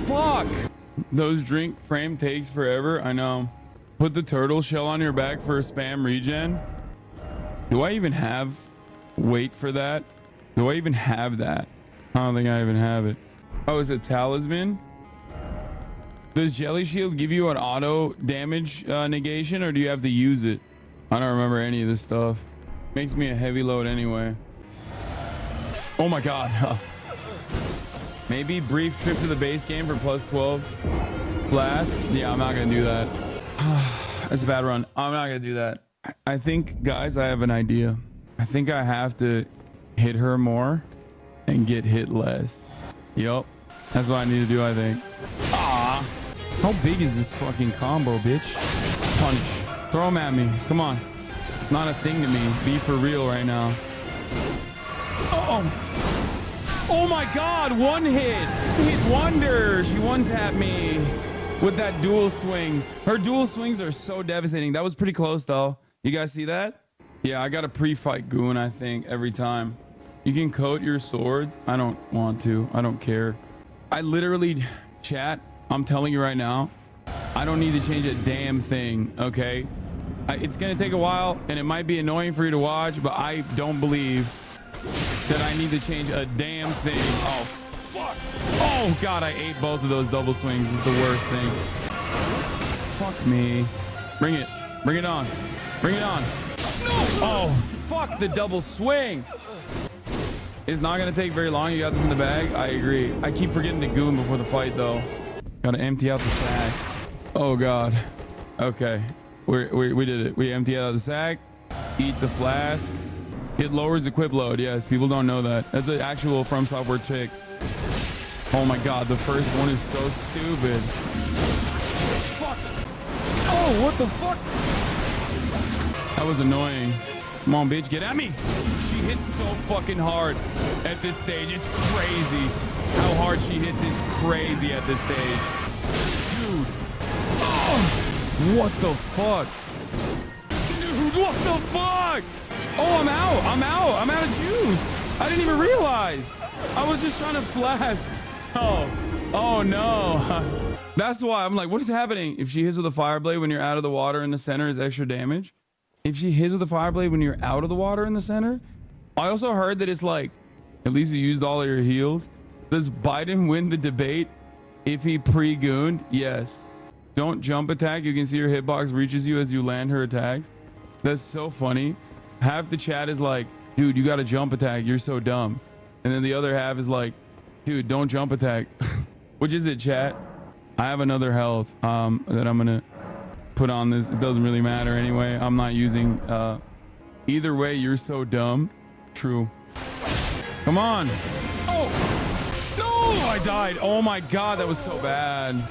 Fuck. Those drink frame takes forever. I know. Put the turtle shell on your back for a spam regen. Do I even have weight for that? Do I even have that? I don't think I even have it. Oh, is it talisman? Does Jelly Shield give you an auto damage negation, or do you have to use it? I don't remember any of this stuff. Makes me a heavy load anyway. Oh my god. Maybe brief trip to the base game for plus 12 flask. Yeah, I'm not gonna do that. That's a bad run. I'm not gonna do that. I think, guys, I have an idea. I think I have to hit her more and get hit less. Yup. That's what I need to do, I think. Ah. How big is this fucking combo, bitch? Punish. Throw him at me. Come on. Not a thing to me. Be for real right now. Oh my god, one hit. Hit wonder. She one-tapped me with that dual swing. Her dual swings are so devastating. That was pretty close though. You guys see that? Yeah, I got a pre-fight goon, I think, every time. You can coat your swords. I don't want to. I don't care. I literally, chat, I'm telling you right now, I don't need to change a damn thing, okay? It's gonna take a while and it might be annoying for you to watch, but I don't believe that I need to change a damn thing. Oh, fuck. Oh, God, I ate both of those double swings. It's the worst thing. Fuck me. Bring it. Bring it on. Bring it on. No! Oh, fuck the double swing. It's not going to take very long. You got this in the bag. I agree. I keep forgetting to goon before the fight, though. Got to empty out the sack. Oh, God. Okay. We did it. We empty out the sack. Eat the flask. It lowers equip load. Yes, people don't know that. That's an actual From Software trick. Oh my god, the first one is so stupid. Fuck. Oh, what the fuck? That was annoying. Come on, bitch, get at me. She hits so fucking hard at this stage. It's crazy. How hard she hits is crazy at this stage. Dude. Oh, what the fuck? Dude, what the fuck? Oh, I'm out of juice. I didn't even realize. I was just trying to flash. Oh no. That's why I'm like, what is happening? If she hits with a fire blade when you're out of the water in the center is extra damage. If she hits with a fire blade when you're out of the water in the center. I also heard that it's like, at least you used all of your heals. Does Biden win the debate if he pre-gooned? Yes. Don't jump attack. You can see her hitbox reaches you as you land her attacks. That's so funny. Half the chat is like, dude, you got to jump attack. You're so dumb. And then the other half is like, dude, don't jump attack. Which is it, chat? I have another health that I'm going to put on this. It doesn't really matter anyway. I'm not using... either way, you're so dumb. True. Come on. Oh! No! I died. Oh my god, that was so bad.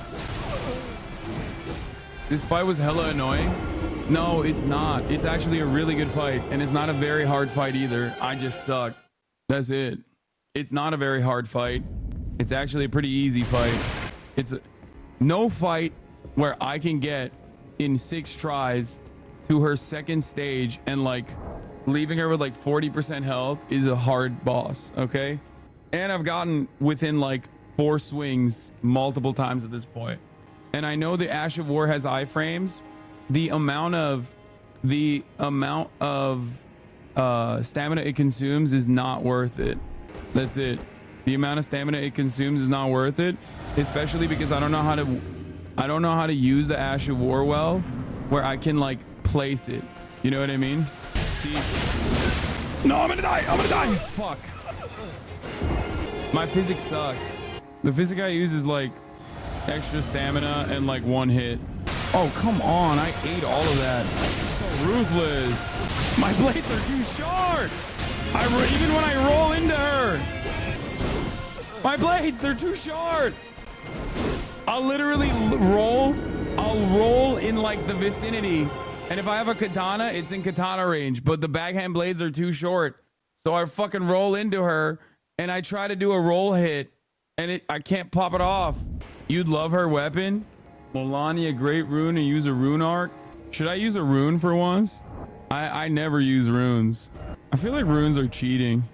This fight was hella annoying. No, it's not. It's actually a really good fight, and it's not a very hard fight either. I just suck. That's it. It's not a very hard fight. It's actually a pretty easy fight. It's no fight where I can get in 6 tries to her second stage and like leaving her with like 40% health is a hard boss, okay? And I've gotten within like 4 swings multiple times at this point. And I know the Ash of War has iframes. The amount of stamina it consumes is not worth it. That's it. The amount of stamina it consumes is not worth it, especially because I don't know how to use the Ash of War well, where I can like place it. You know what I mean? See? No, I'm gonna die. I'm gonna die. Fuck. My physics sucks. The physics I use is like extra stamina and like 1 hit. Oh, come on. I ate all of that. So ruthless. My blades are too short. Even when I roll into her. My blades, they're too short. I'll literally roll. I'll roll in like the vicinity. And if I have a katana, it's in katana range. But the backhand blades are too short. So I fucking roll into her. And I try to do a roll hit. And I can't pop it off. You'd love her weapon? Melania, great rune, and use a rune arc. Should I use a rune for once? I never use runes. I feel like runes are cheating,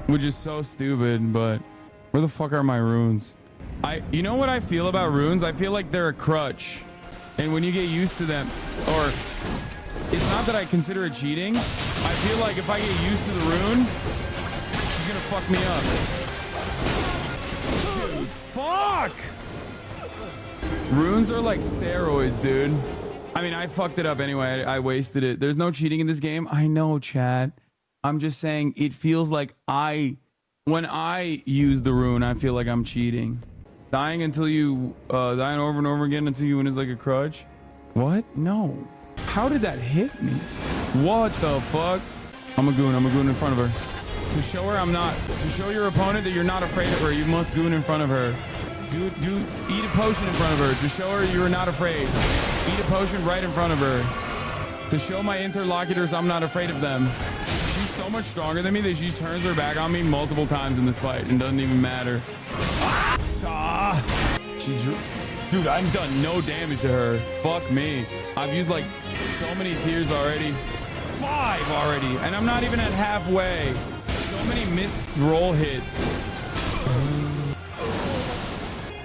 which is so stupid, but where the fuck are my runes? You know what I feel about runes? I feel like they're a crutch. And when you get used to them, or it's not that I consider it cheating. I feel like if I get used to the rune, she's gonna fuck me up. Dude, fuck! Runes are like steroids, dude. I mean, I fucked it up anyway. I wasted it. There's no cheating in this game. I know, chat. I'm just saying it feels like when I use the rune, I feel like I'm cheating. Dying until you, dying over and over again until you win is like a crutch. What? No. How did that hit me? What the fuck? I'm a goon in front of her. To show her to show your opponent that you're not afraid of her, you must goon in front of her. Eat a potion in front of her to show her you're not afraid. Eat a potion right in front of her to show my interlocutors I'm not afraid of them. She's so much stronger than me that she turns her back on me multiple times in this fight and doesn't even matter. Dude, I've done no damage to her. Fuck me. I've used like so many tears already. 5 already, and I'm not even at halfway. So many missed roll hits.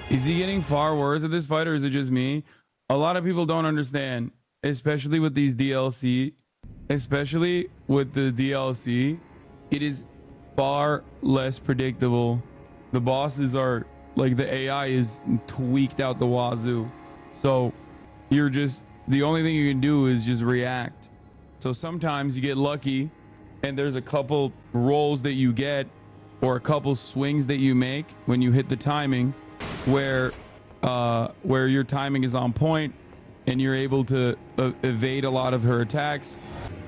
Is he getting far worse at this fight, or is it just me? A lot of people don't understand, especially with these DLC. Especially with the DLC, it is far less predictable. The bosses are like, the AI is tweaked out the wazoo. So the only thing you can do is just react. So sometimes you get lucky and there's a couple rolls that you get or a couple swings that you make when you hit the timing where your timing is on point and you're able to evade a lot of her attacks.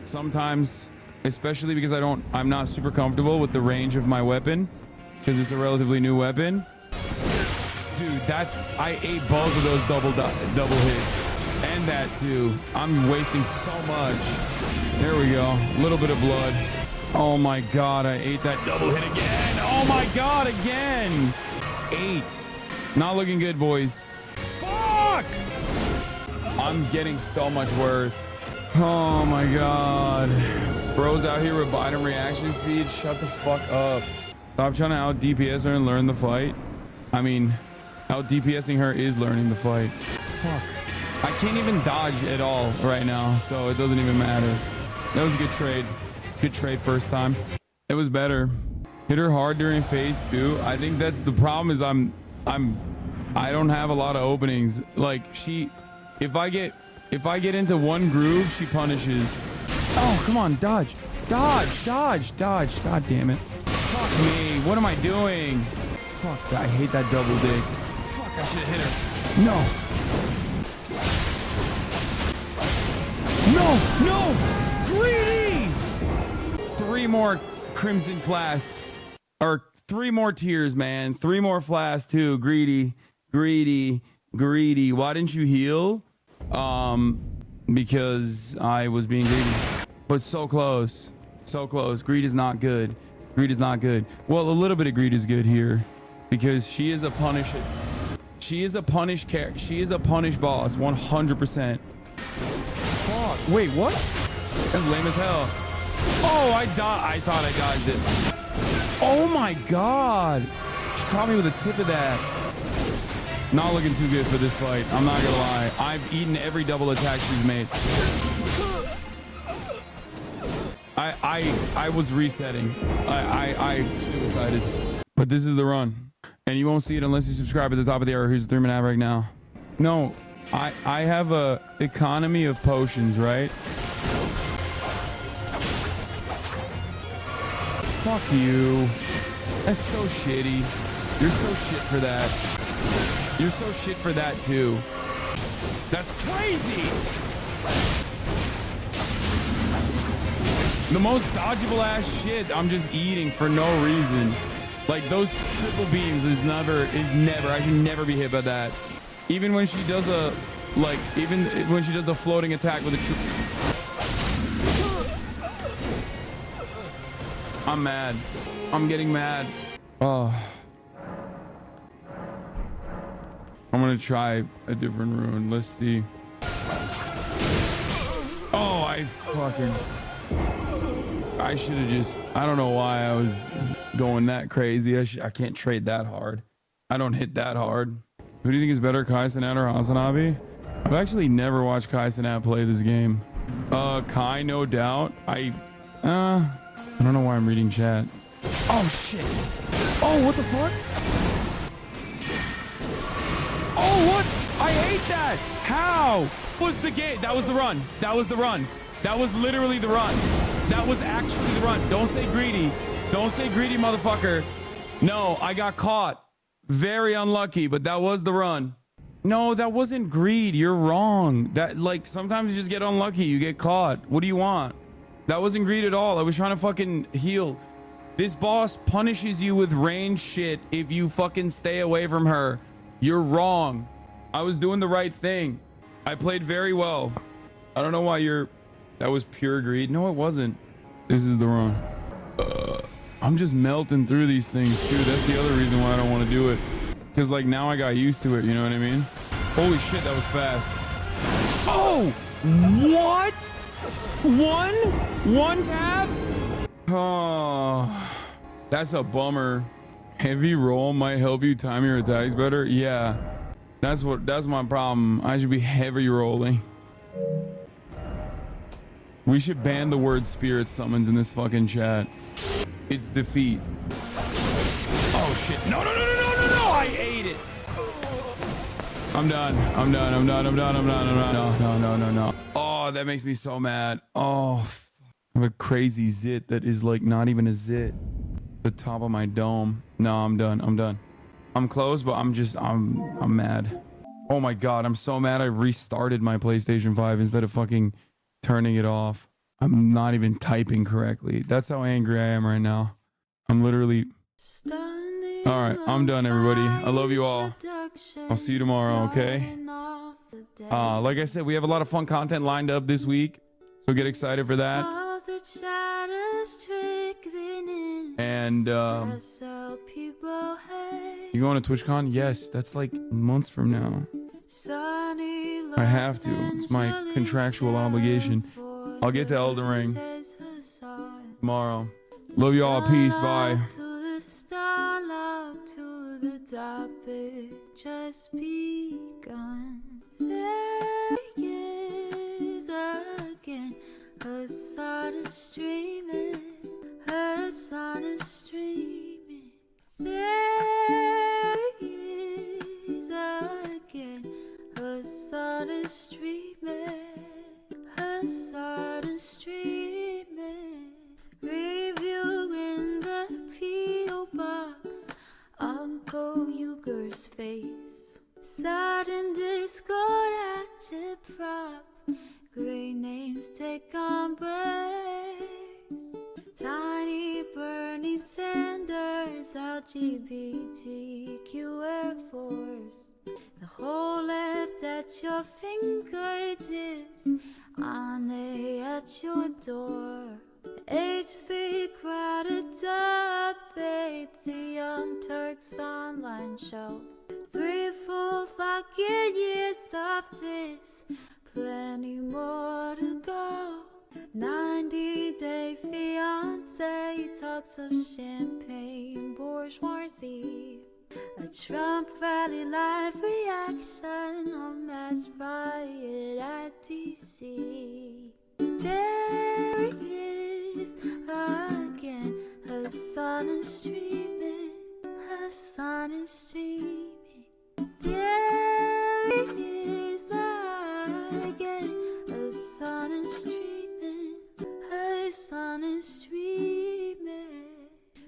Sometimes, especially because I'm not super comfortable with the range of my weapon because it's a relatively new weapon. Dude, I ate both of those double hits and that too. I'm wasting so much. There we go. A little bit of blood. Oh my God, I ate that double hit again. Oh my God, again. 8. Not looking good, boys. Fuck! I'm getting so much worse. Oh my God. Bros out here with bottom reaction speed. Shut the fuck up. Stop trying to out DPS her and learn the fight. I mean, out DPSing her is learning the fight. Fuck. I can't even dodge at all right now, so it doesn't even matter. That was a good trade. Good trade first time. It was better. Hit her hard during phase 2. I think that's the problem is I don't have a lot of openings. Like if I get into one groove, she punishes. Oh, come on, dodge. Dodge. God damn it. Fuck me. What am I doing? Fuck, I hate that double dig. Fuck, I should have hit her. No. Greedy. 3 more crimson flasks. Or 3 more tears, man. 3 more flasks too. Greedy. Why didn't you heal? Because I was being greedy. But so close. Greed is not good. Well, a little bit of greed is good here because she is a punish boss 100%. Fuck. Wait, what? That's lame as hell. Oh, I thought I dodged it. Oh my God. She caught me with a tip of that. Not looking too good for this fight. I'm not gonna lie. I've eaten every double attack she's made. I was resetting. I suicided. But this is the run. And you won't see it unless you subscribe at the top of the hour. Here's the 3-minute ad right now. No, I have a economy of potions, right? Fuck you. That's so shitty. You're so shit for that. You're so shit for that too. That's crazy. The most dodgeable ass shit I'm just eating for no reason. Like those triple beams is never, I should never be hit by that. Even when she does a, like, even when she does the floating attack with a I'm mad. I'm getting mad. Oh. I'm gonna try a different rune. Let's see. Oh, I should have just, I don't know why I was going that crazy. I can't trade that hard. I don't hit that hard. Who do you think is better, HasanAbi or HasanAbi? I've actually never watched HasanAbi play this game. Kai, no doubt. I don't know why I'm reading chat. Oh shit. Oh, what the fuck? Oh, what? I hate that. How? Was the game? That was the run. That was the run. That was literally the run. That was actually the run. Don't say greedy. Don't say greedy, motherfucker. No, I got caught. Very unlucky, but that was the run. No, that wasn't greed. You're wrong. That, like, sometimes you just get unlucky. You get caught. What do you want? That wasn't greed at all. I was trying to fucking heal. This boss punishes you with range shit if you fucking stay away from her. You're wrong. I was doing the right thing. I played very well. I don't know why you're... That was pure greed. No, it wasn't. This is the run. I'm just melting through these things too. That's the other reason why I don't want to do it. Because like now I got used to it. You know what I mean? Holy shit, that was fast. Oh! What? One tab? Oh, that's a bummer. Heavy roll might help you time your attacks better. Yeah, that's my problem. I should be heavy rolling. We should ban the word spirit summons in this fucking chat. It's defeat. Oh shit. No. I ate it. I'm done. No. Oh, that makes me so mad. Oh, I have a crazy zit that is like not even a zit. The top of my dome. No, I'm done. I'm close, but I'm mad. Oh my God, I'm so mad I restarted my PlayStation 5 instead of fucking turning it off. I'm not even typing correctly. That's how angry I am right now. I'm literally... All right, I'm done, everybody. I love you all. I'll see you tomorrow, okay? Like I said, we have a lot of fun content lined up this week, so get excited for that. And you going to TwitchCon? Yes, that's like months from now. I have to. It's my contractual obligation. I'll get to Elden Ring tomorrow. Love you all. Peace. Bye. To the topic just begun. There is again a sun is streaming, a sun is streaming. There is again a sun is streaming, a sun is streaming. Review in the P.O. box. Uncle Uger's face. Sudden discord at your prop. Great names take embrace. Tiny Bernie Sanders, LGBTQ Air Force. The whole left at your fingertips. Ane at your door. H3 crowded up, the Young Turks online show. 3 full fucking years of this, plenty more to go. 90-day fiance, talks of champagne, bourgeoisie. A Trump rally live reaction, a mass riot at DC. There he is again, Hasan is streaming, Hasan is streaming. There he is again, Hasan is streaming, Hasan is streaming.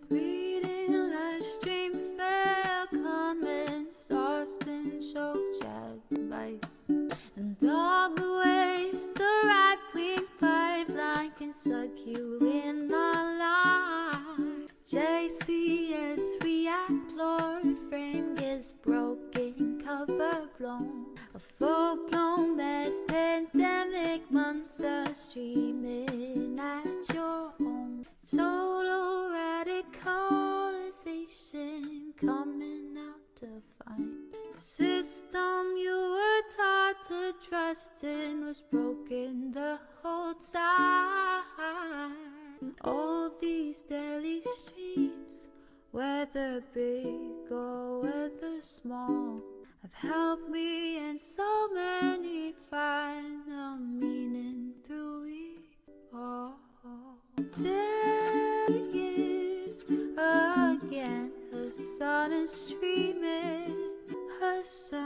Reading a live stream, fair comments, Austin show chat advice, and all the ways the right-wing pipeline can suck you in online. JCS react, Lord frame gets broken, cover blown. A full-blown mass pandemic, monster streaming at your home. Total radicalization coming out to find. The system you were taught to trust in was broken the whole time. All these daily streams, whether big or whether small, have helped me and so many find the meaning through it all. There he is again, Hasan is streaming, Hasan